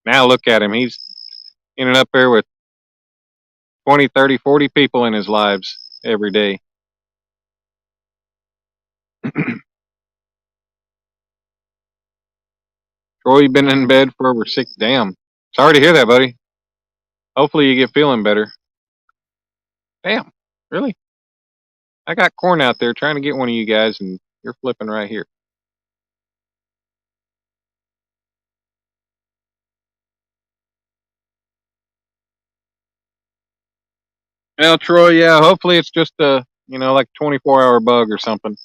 Now look at him. He's ended up there with 20, 30, 40 people in his lives every day. Troy, you've been in bed for over 6. Damn. Sorry to hear that, buddy. Hopefully you get feeling better. Damn. Really? I got corn out there trying to get one of you guys, and you're flipping right here. Well, Troy, yeah, hopefully it's just a, like 24-hour bug or something.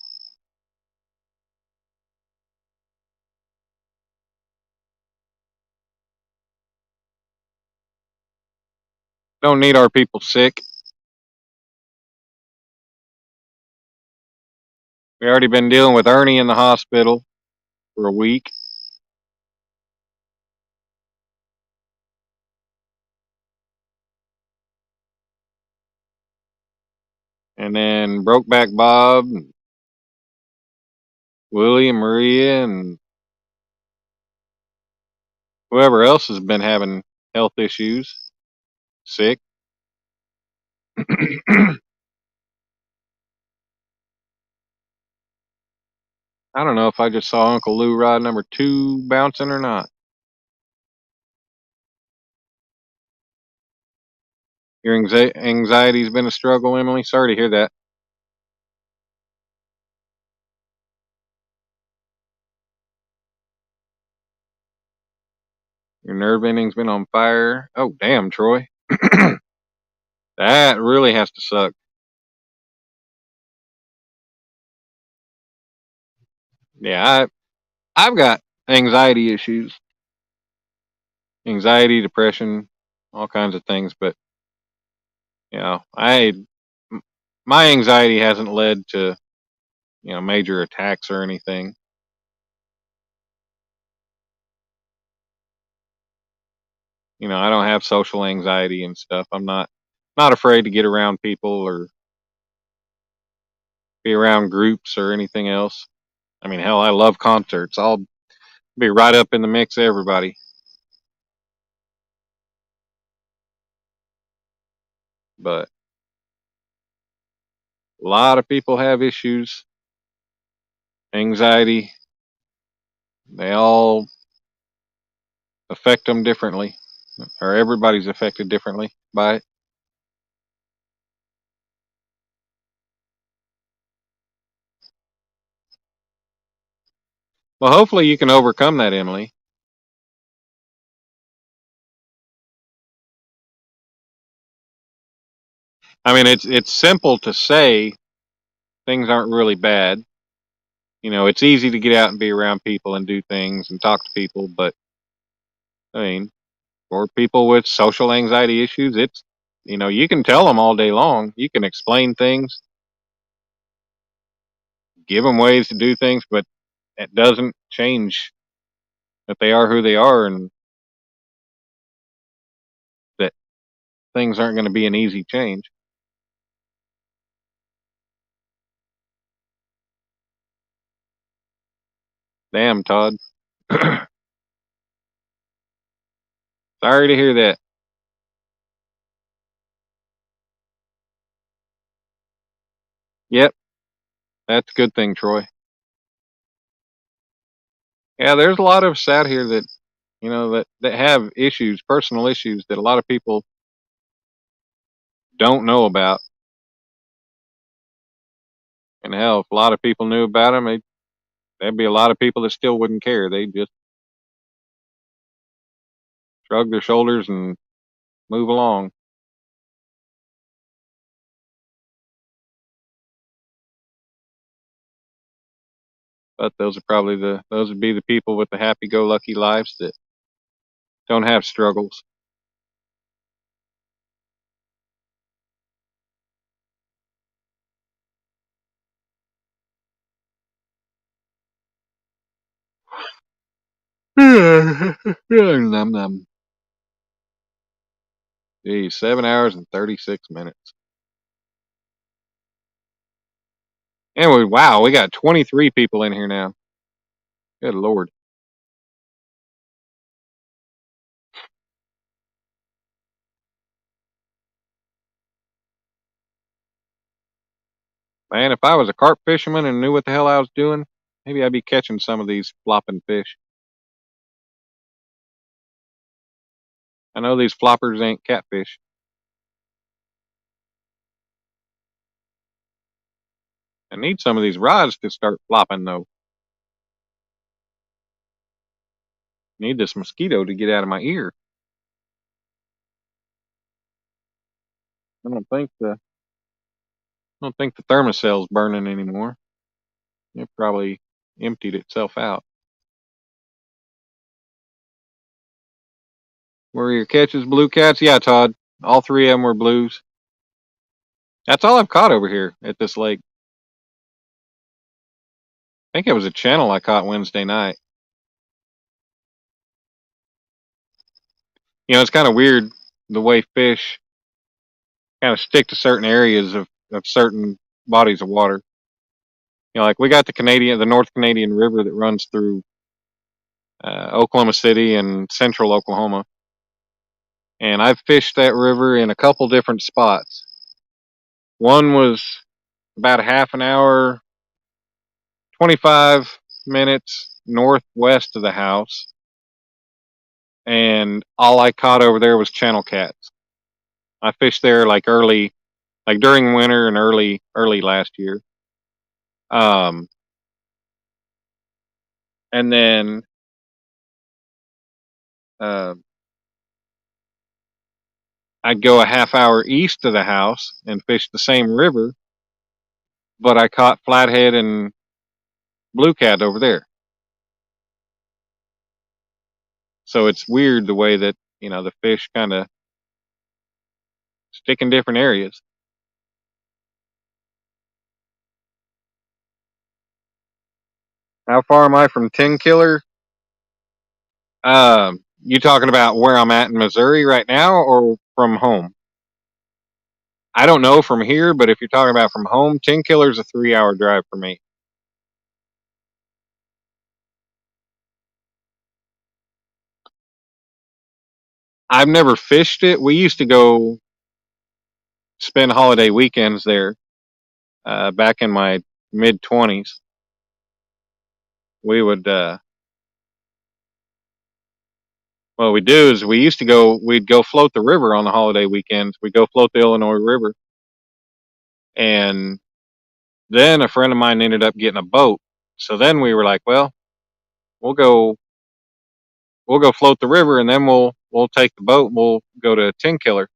Don't need our people sick. We already been dealing with Ernie in the hospital for a week. And then Brokeback Bob, and Willie and Maria, and whoever else has been having health issues, sick. I don't know if I just saw Uncle Lou ride number 2 bouncing or not. Your anxiety's been a struggle, Emily. Sorry to hear that. Your nerve ending's been on fire. Oh, damn, Troy. That really has to suck. Yeah, I've got anxiety issues, anxiety, depression, all kinds of things. But I my anxiety hasn't led to major attacks or anything. I don't have social anxiety and stuff. I'm not afraid to get around people or be around groups or anything else. I mean, hell, I love concerts. I'll be right up in the mix of everybody. But a lot of people have issues, anxiety. They all affect them differently, or everybody's affected differently by it. Well, hopefully you can overcome that, Emily. I mean, it's simple to say things aren't really bad. It's easy to get out and be around people and do things and talk to people, but I mean, for people with social anxiety issues, it's you can tell them all day long. You can explain things, give them ways to do things, but it doesn't change that they are who they are and that things aren't going to be an easy change. Damn, Todd. Sorry to hear that. Yep, that's a good thing, Troy. Yeah, there's a lot of us out here that that have issues, personal issues that a lot of people don't know about. And hell, if a lot of people knew about them, there'd be a lot of people that still wouldn't care. They'd just shrug their shoulders and move along. But those would be the people with the happy-go-lucky lives that don't have struggles. Num num. Geez, 7 hours and 36 minutes. Anyway, wow, we got 23 people in here now. Good lord. Man, if I was a carp fisherman and knew what the hell I was doing, maybe I'd be catching some of these flopping fish. I know these floppers ain't catfish. I need some of these rods to start flopping though. Need this mosquito to get out of my ear. I don't think the thermocell's burning anymore. It probably emptied itself out. Were your catches blue cats? Yeah, Todd. All three of them were blues. That's all I've caught over here at this lake. I think it was a channel I caught Wednesday night. It's kind of weird the way fish kind of stick to certain areas of certain bodies of water. Like we got the North Canadian River that runs through Oklahoma City and central Oklahoma. And I've fished that river in a couple different spots. One was about a half an hour, 25 minutes northwest of the house. And all I caught over there was channel cats. I fished there like during winter and early last year. Um, and then uh, I'd go a half hour east of the house and fish the same river, but I caught flathead and blue cat over there. So it's weird the way that the fish kind of stick in different areas. How far am I from 10 Killer? You talking about where I'm at in Missouri right now or from home? I don't know from here, but if you're talking about from home, 10 Killer is a 3-hour drive for me. I've never fished it. We used to go spend holiday weekends there back in my mid 20s. We would, what we do is we'd go float the river on the holiday weekends. We'd go float the Illinois River. And then a friend of mine ended up getting a boat. So then we were like, well, we'll go float the river and then we'll take the boat and we'll go to 10 Killer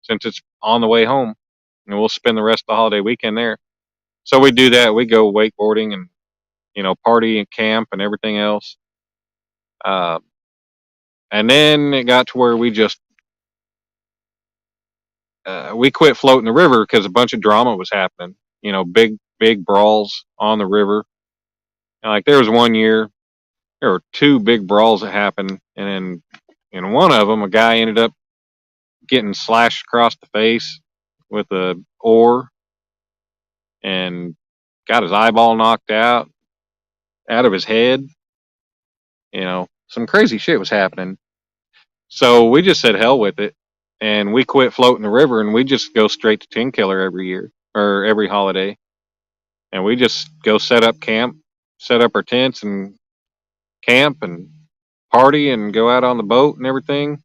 since it's on the way home and we'll spend the rest of the holiday weekend there. So we do that. We go wakeboarding and party and camp and everything else. Uh, and then it got to where we quit floating the river because a bunch of drama was happening. Big brawls on the river. And like there was one year, there were two big brawls that happened, and then in one of them, a guy ended up getting slashed across the face with a oar and got his eyeball knocked out of his head. Some crazy shit was happening. So we just said hell with it, and we quit floating the river, and we just go straight to 10 Killer every year or every holiday, and we just go set up camp, set up our tents, and camp and party and go out on the boat and everything.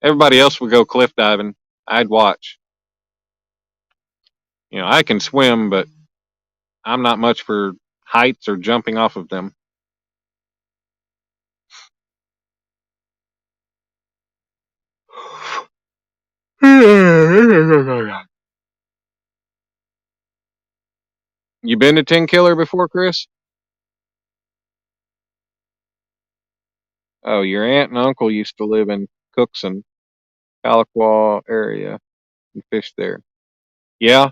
Everybody else would go cliff diving. I'd watch. I can swim, but I'm not much for heights or jumping off of them. You been to Tin Killer before, Chris? Oh, your aunt and uncle used to live in Cookson, Tahlequah area, and fish there. Yeah,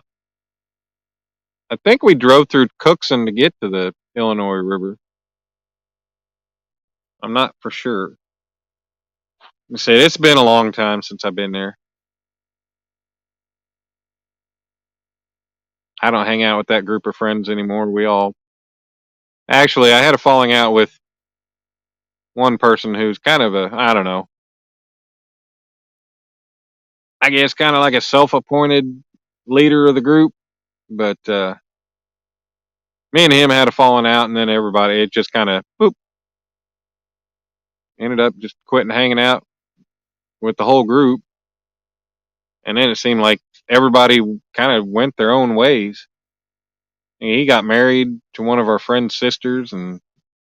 I think we drove through Cookson to get to the Illinois River. I'm not for sure. I say it's been a long time since I've been there. I don't hang out with that group of friends anymore. Actually, I had a falling out with one person who's kind of I don't know, I guess kind of like a self-appointed leader of the group. But me and him had a falling out, and then it just kind of boop, ended up just quitting hanging out with the whole group. And then it seemed like everybody kind of went their own ways. And he got married to one of our friend's sisters and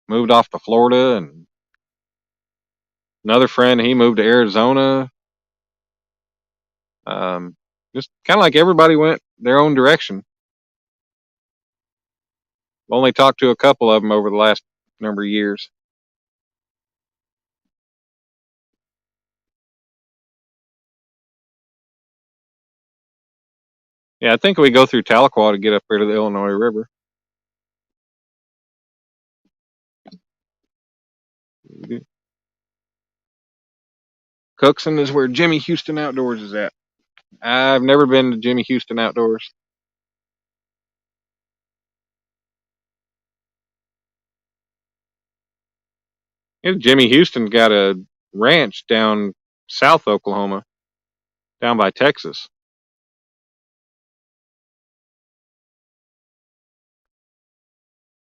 moved off to Florida, and another friend, he moved to Arizona. Just kind of like everybody went their own direction. Only talked to a couple of them over the last number of years. Yeah, I think we go through Tahlequah to get up here to the Illinois River. Cookson is where Jimmy Houston Outdoors is at. I've never been to Jimmy Houston Outdoors. Jimmy Houston's got a ranch down South Oklahoma, down by Texas.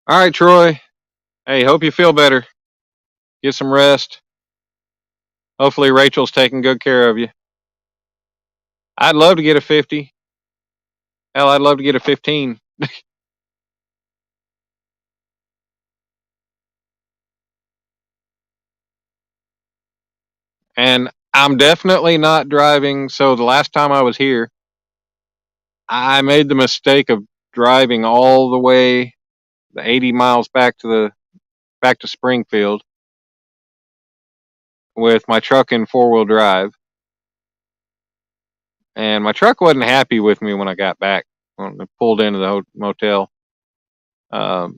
All right, Troy. Hey, hope you feel better. Get some rest. Hopefully Rachel's taking good care of you. I'd love to get a 50. Hell, I'd love to get a 15. And I'm definitely not driving. So the last time I was here, I made the mistake of driving all the way the 80 miles back to Springfield with my truck in four-wheel drive. And my truck wasn't happy with me when I got back, when I pulled into the motel. Now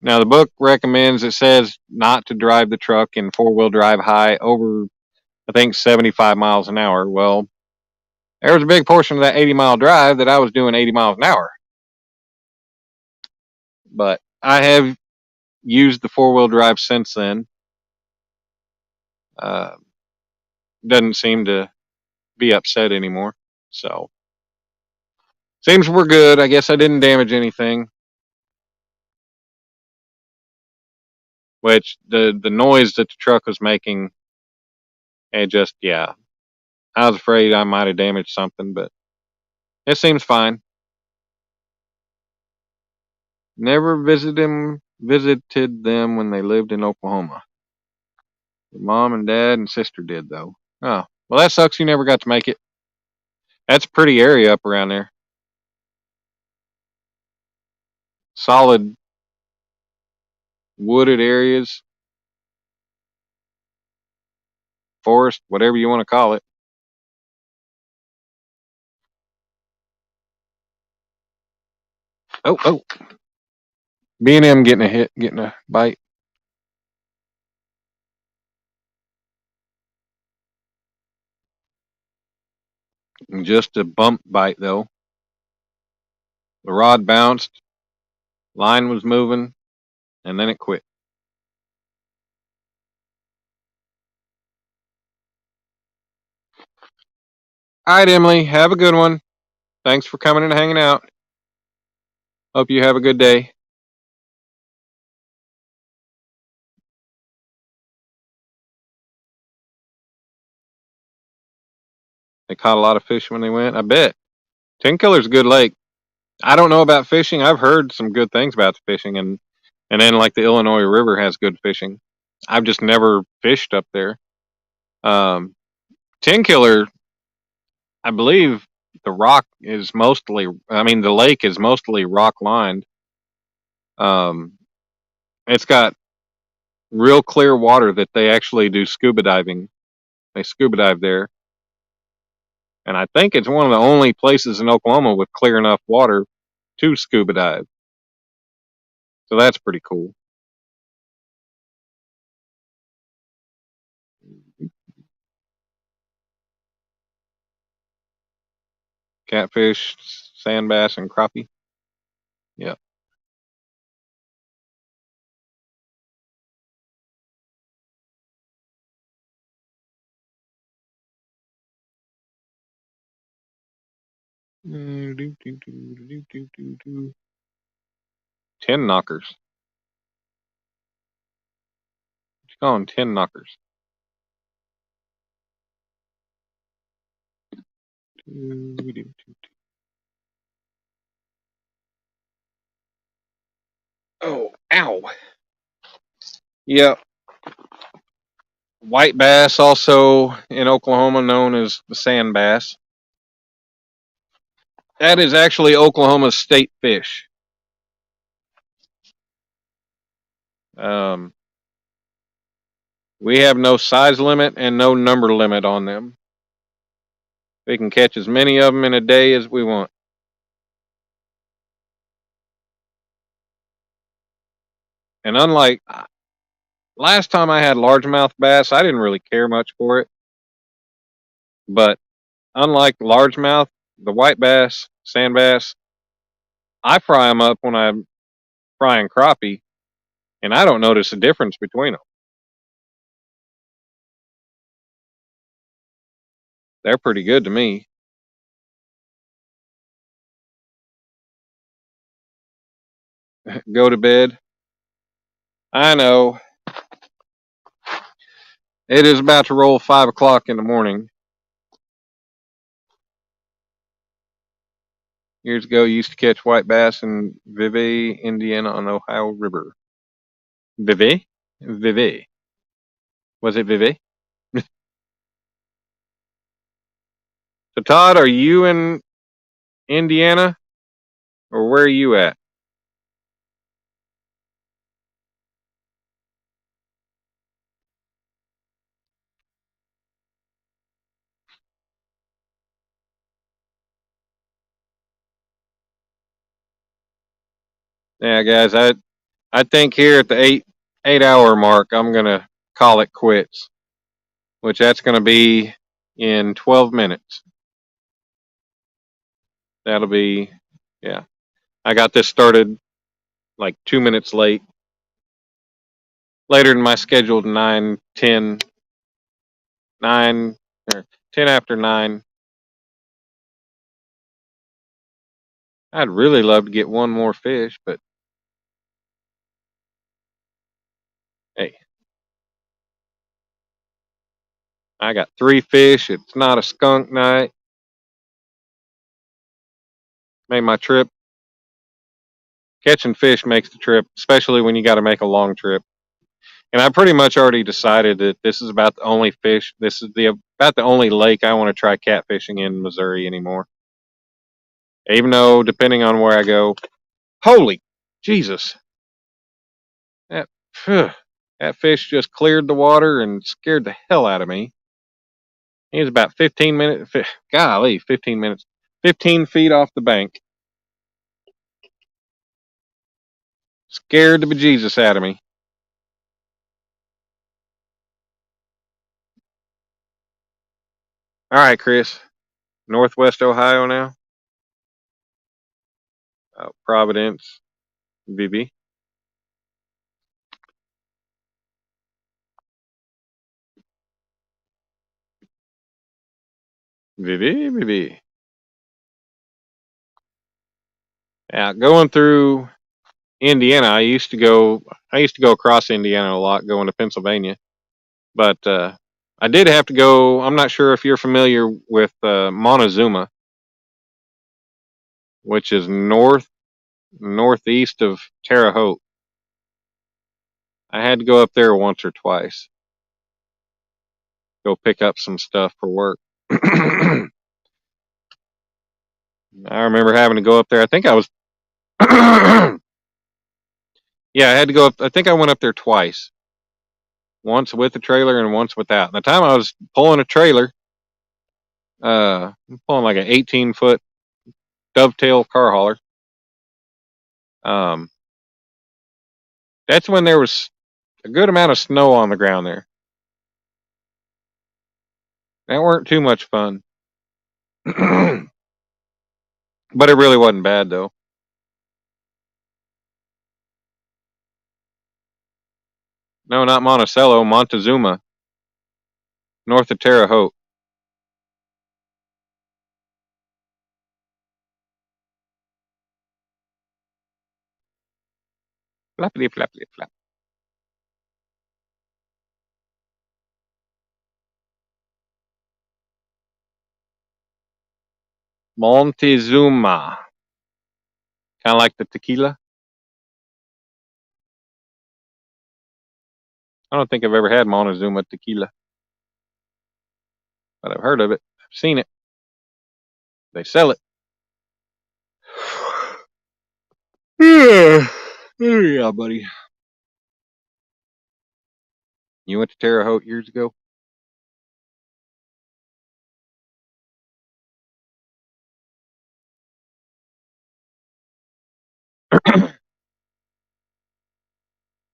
the book recommends, it says not to drive the truck in four-wheel drive high over, I think, 75 miles an hour. Well, there was a big portion of that 80-mile drive that I was doing 80 miles an hour. But I have used the four-wheel drive since then. Uh, doesn't seem to be upset anymore. So seems we're good. I guess I didn't damage anything. Which the noise that the truck was making, it just, yeah, I was afraid I might have damaged something, but it seems fine. Never visited them when they lived in Oklahoma. Mom and dad and sister did though. Oh, well, that sucks. You never got to make it. That's a pretty area up around there. Solid wooded areas, forest, whatever you want to call it. Oh, B&M getting a hit, getting a bite. Just a bump bite though. The rod bounced, line was moving, and then it quit. All right, Emily, have a good one. Thanks for coming and hanging out. Hope you have a good day. They caught a lot of fish when they went. I bet. Ten Killer's a good lake. I don't know about fishing. I've heard some good things about the fishing, and then like the Illinois River has good fishing. I've just never fished up there. Um, Ten Killer, I believe the rock is mostly. I mean, the lake is mostly rock lined. Um, it's got real clear water that they actually do scuba diving. They scuba dive there, and I think it's one of the only places in Oklahoma with clear enough water to scuba dive. So that's pretty cool. Catfish, sand bass, and crappie. Yeah. Do, do, do. 10 knockers. What you calling 10 knockers? Oh, ow. Yep. White bass, also in Oklahoma known as the sand bass. That is actually Oklahoma's state fish. Um, we have no size limit and no number limit on them. We can catch as many of them in a day as we want. And unlike last time I had largemouth bass, I didn't really care much for it. But unlike largemouth, the white bass, sand bass, I fry them up when I'm frying crappie, and I don't notice a difference between them. They're pretty good to me. Go to bed. I know. It is about to roll 5 o'clock in the morning. Years ago, used to catch white bass in Vevey, Indiana on the Ohio River. Vevey? Vevey. Was it Vevey? So, Todd, are you in Indiana? Or where are you at? Yeah, guys, I think here at the 8 hour mark, I'm gonna call it quits, which that's gonna be in 12 minutes. That'll be, yeah. I got this started like 2 minutes later than my scheduled 9, 10, 9, or 10 after 9. I'd really love to get one more fish, but hey, I got 3 fish. It's not a skunk night. Made my trip. Catching fish makes the trip, especially when you got to make a long trip. And I pretty much already decided that this is about the only fish. This is about the only lake I want to try catfishing in Missouri anymore. Even though, depending on where I go, holy Jesus, that phew, that fish just cleared the water and scared the hell out of me. He was about 15 minutes. Golly, 15 minutes, 15 feet off the bank. Scared the bejesus out of me. All right, Chris. Northwest Ohio now. Providence, VB. VB. Yeah, going through Indiana, I used to go across Indiana a lot, going to Pennsylvania. But I did have to go. I'm not sure if you're familiar with Montezuma, which is northeast of Terre Haute. I had to go up there once or twice, go pick up some stuff for work. I remember having to go up there. I think I was, yeah, I had to go up. I think I went up there twice, once with the trailer and once without. And the time I was pulling a trailer, pulling like an 18-foot dovetail car hauler. Um, that's when there was a good amount of snow on the ground there. That weren't too much fun. But it really wasn't bad though. No, not Monticello, Montezuma, north of Terre Haute. Flappity flappity flap. Montezuma. Kind of like the tequila. I don't think I've ever had Montezuma tequila, but I've heard of it. I've seen it. They sell it. Yeah, yeah, buddy. You went to Terre Haute years ago?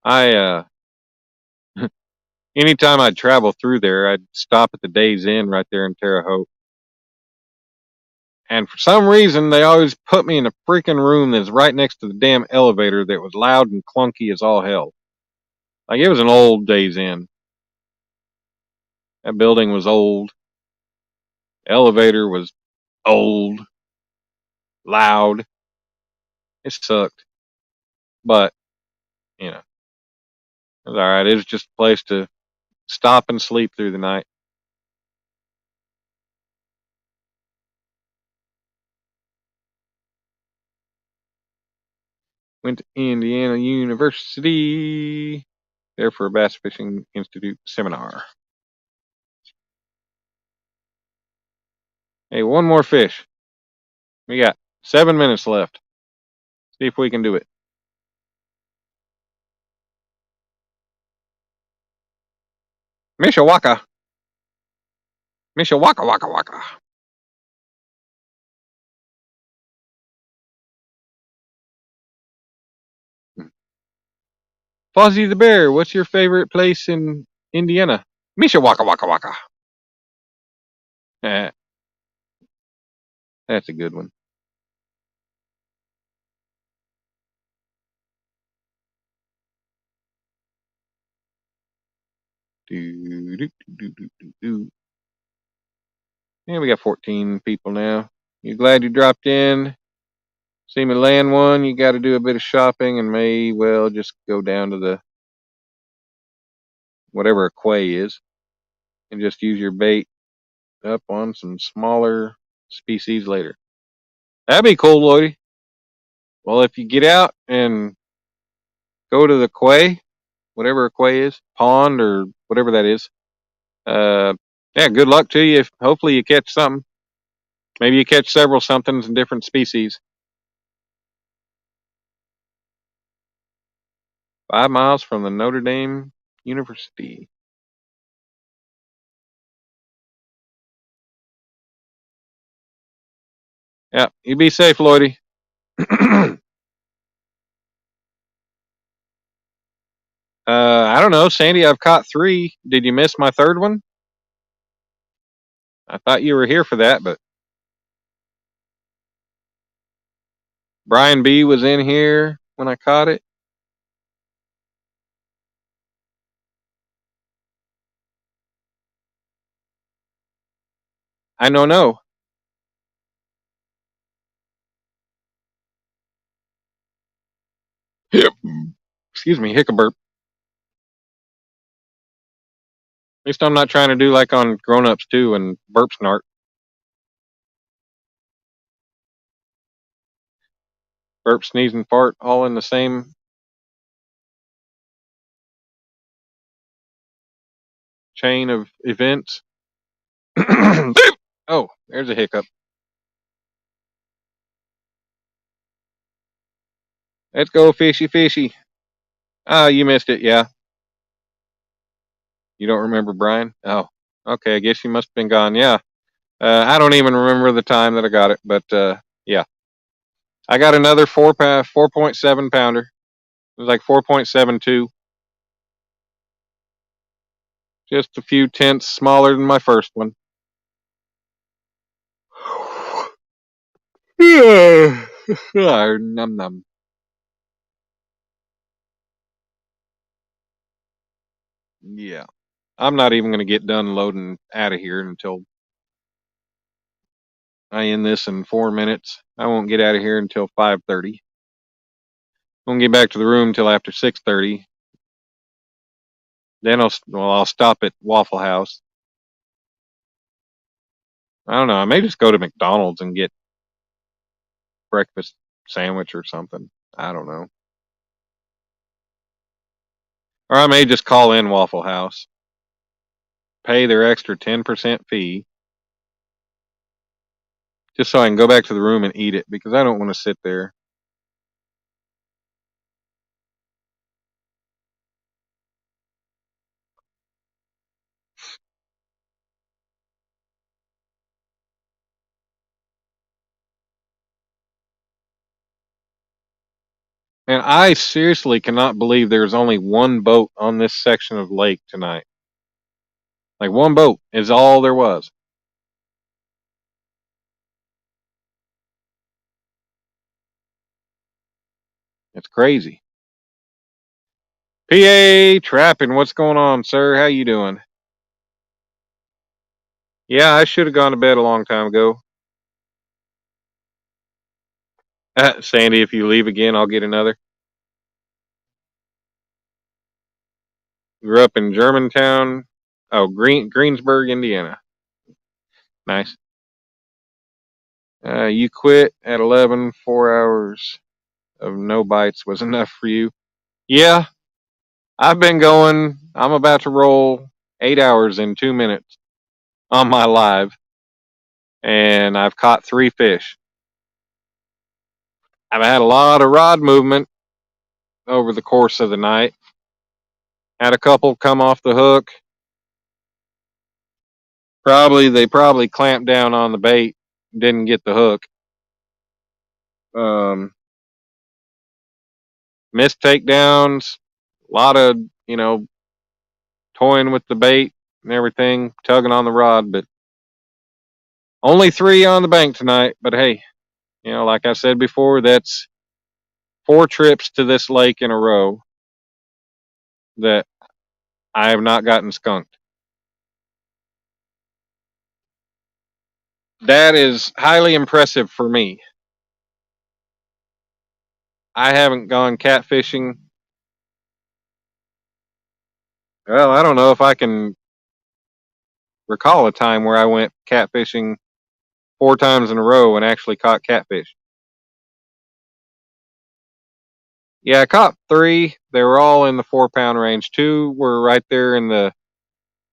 I anytime I'd travel through there, I'd stop at the Days Inn right there in Terre Haute. And for some reason, they always put me in a freaking room that's right next to the damn elevator that was loud and clunky as all hell. Like it was an old Days Inn. That building was old. Elevator was old, loud. It sucked. But, you know, it was all right. It was just a place to stop and sleep through the night. Went to Indiana University, there for a Bass Fishing Institute seminar. Hey, one more fish. We got 7 minutes left. See if we can do it. Mishawaka. Mishawaka, waka, waka. Fozzie the Bear, what's your favorite place in Indiana? Mishawaka, waka, waka. Eh, that's a good one. Do, do, do, do, do, do. Yeah, we got 14 people now. You glad you dropped in? See me land one, you got to do a bit of shopping and may well just go down to the whatever a quay is and just use your bait up on some smaller species later. That'd be cool, Lloydie. Well, if you get out and go to the quay, whatever a quay is, pond or whatever that is, uh, yeah, good luck to you. Hopefully you catch something. Maybe you catch several somethings in different species. 5 miles from the Notre Dame University. Yeah, you be safe, Lloydie. I don't know, Sandy. I've caught 3. Did you miss my third one? I thought you were here for that, but Brian B was in here when I caught it. I don't know. Yep. Excuse me, hiccup burp. least I'm not trying to do like on Grown Ups 2 and burp snort. Burp, sneeze, and fart all in the same chain of events. Oh, there's a hiccup. Let's go, fishy, fishy. Ah, you missed it, yeah. You don't remember Brian? Oh, okay. I guess you must have been gone. Yeah. I don't even remember the time that I got it, but yeah. I got another 4.7 pounder. It was like 4.72. Just a few tenths smaller than my first one. Num num. Yeah. I'm not even going to get done loading out of here until I end this in 4 minutes. I won't get out of here until 5:30. Won't get back to the room until after 6:30. Then I'll stop at Waffle House. I don't know. I may just go to McDonald's and get breakfast sandwich or something. I don't know. Or I may just call in Waffle House, pay their extra 10% fee, just so I can go back to the room and eat it because I don't want to sit there. And I seriously cannot believe there's only one boat on this section of lake tonight. Like one boat is all there was. It's crazy. PA Trapping, what's going on, sir? How you doing? Yeah, I should have gone to bed a long time ago. Sandy, if you leave again, I'll get another. Grew up in Germantown. Oh, Greensburg, Indiana. Nice. You quit at 11. 4 hours of no bites was enough for you. Yeah, I've been going. I'm about to roll 8 hours in 2 minutes on my live, and I've caught 3 fish. I've had a lot of rod movement over the course of the night. Had a couple come off the hook. They probably clamped down on the bait, didn't get the hook. Missed takedowns, a lot of toying with the bait and everything, tugging on the rod, but only 3 on the bank tonight. But hey, like I said before, that's 4 trips to this lake in a row that I have not gotten skunked. That is highly impressive for me. I haven't gone catfishing. Well, I don't know if I can recall a time where I went catfishing 4 times in a row and actually caught catfish. Yeah, I caught 3. They were all in the 4 pound range. 2 were right there in the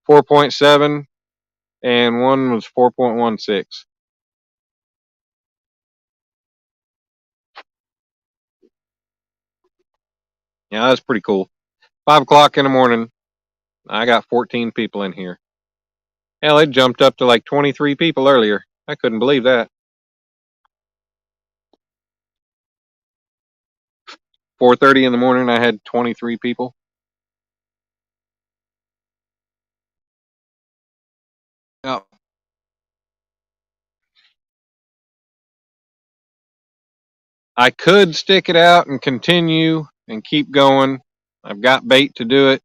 4.7, and 1 was 4.16. Yeah, that's pretty cool. 5 o'clock in the morning, I got 14 people in here. Hell, it jumped up to like 23 people earlier. I couldn't believe that. 4:30 in the morning, I had 23 people. Yeah. I could stick it out and continue and keep going. I've got bait to do it.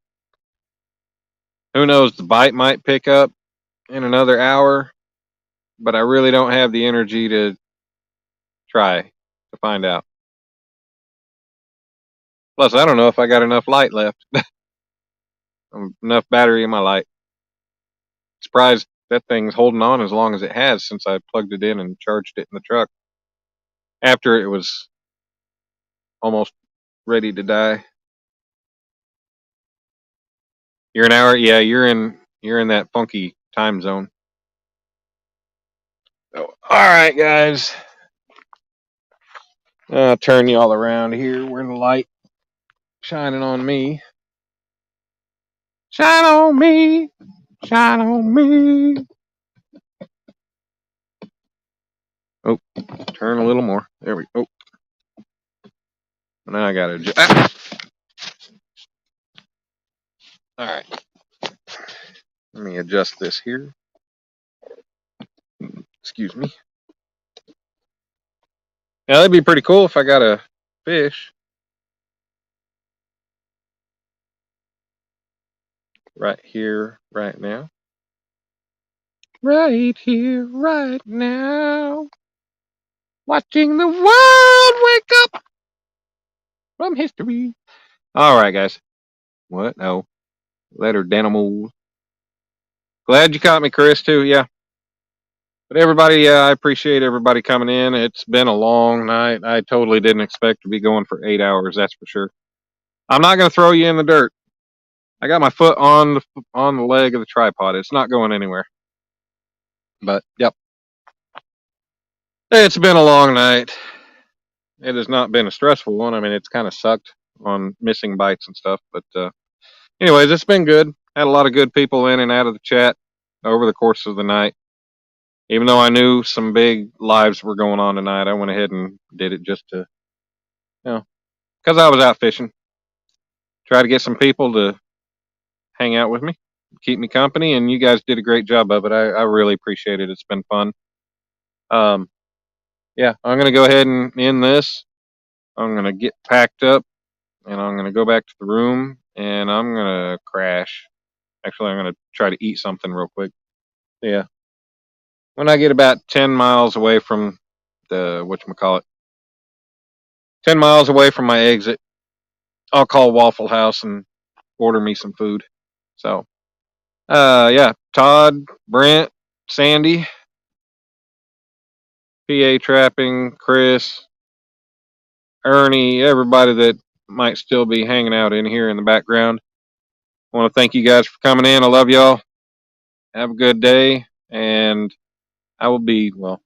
Who knows? The bite might pick up in another hour, but I really don't have the energy to try to find out. Plus, I don't know if I got enough light left, enough battery in my light. surprised that thing's holding on as long as it has since I plugged it in and charged it in the truck after it was almost ready to die. You're an hour, yeah. You're in that funky time zone. Oh, all right, guys. I'll turn you all around here where the light shining on me. Shine on me, shine on me. Oh, turn a little more. There we go. Now I gotta adjust. All right. Let me adjust this here. Excuse me. Now that'd be pretty cool if I got a fish right here, right now. Right here, right now. Watching the world wake up from history. All right, guys. What? No. Letter Danimal. Glad you caught me, Chris, too. Yeah. But everybody, I appreciate everybody coming in. It's been a long night. I totally didn't expect to be going for 8 hours, that's for sure. I'm not going to throw you in the dirt. I got my foot on the leg of the tripod. It's not going anywhere. But, yep. It's been a long night. It has not been a stressful one. I mean, it's kind of sucked on missing bites and stuff. But anyways, it's been good. Had a lot of good people in and out of the chat over the course of the night. Even though I knew some big lives were going on tonight, I went ahead and did it just to, because I was out fishing. Try to get some people to hang out with me, keep me company, and you guys did a great job of it. I really appreciate it. It's been fun. Yeah, I'm going to go ahead and end this. I'm going to get packed up, and I'm going to go back to the room, and I'm going to crash. Actually, I'm going to try to eat something real quick. Yeah. When I get about 10 miles away from the, 10 miles away from my exit, I'll call Waffle House and order me some food. So, yeah, Todd, Brent, Sandy, PA Trapping, Chris, Ernie, everybody that might still be hanging out in here in the background. I want to thank you guys for coming in. I love y'all. Have a good day. And I will be, well,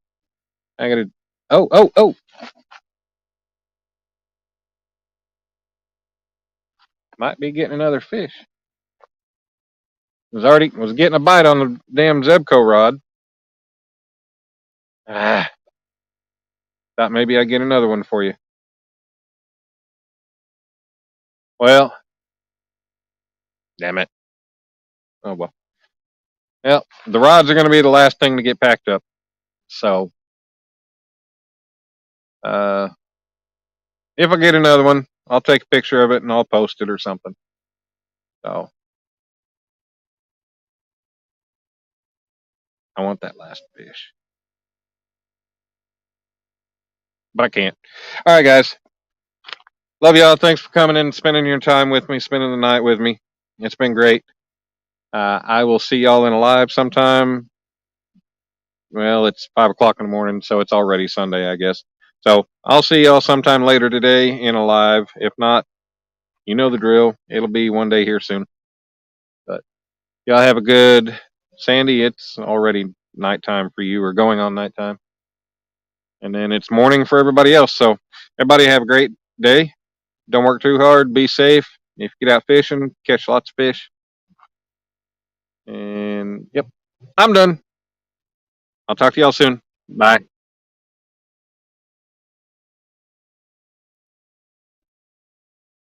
I got to, oh. Might be getting another fish. Was getting a bite on the damn Zebco rod. Thought maybe I'd get another one for you. Well, damn it. Oh well. Well, the rods are going to be the last thing to get packed up. So, if I get another one, I'll take a picture of it and I'll post it or something. So, I want that last fish. But I can't. All right, guys. Love y'all. Thanks for coming in and spending your time with me, spending the night with me. It's been great. I will see y'all in a live sometime. Well, it's 5 o'clock in the morning, so it's already Sunday, I guess. So I'll see y'all sometime later today in a live. If not, you know the drill. It'll be one day here soon. But y'all have a good Sandy. It's already nighttime for you, or going on nighttime. And then it's morning for everybody else. So everybody have a great day. Don't work too hard. Be safe. If you get out fishing, catch lots of fish. And yep, I'm done. I'll talk to y'all soon. Bye.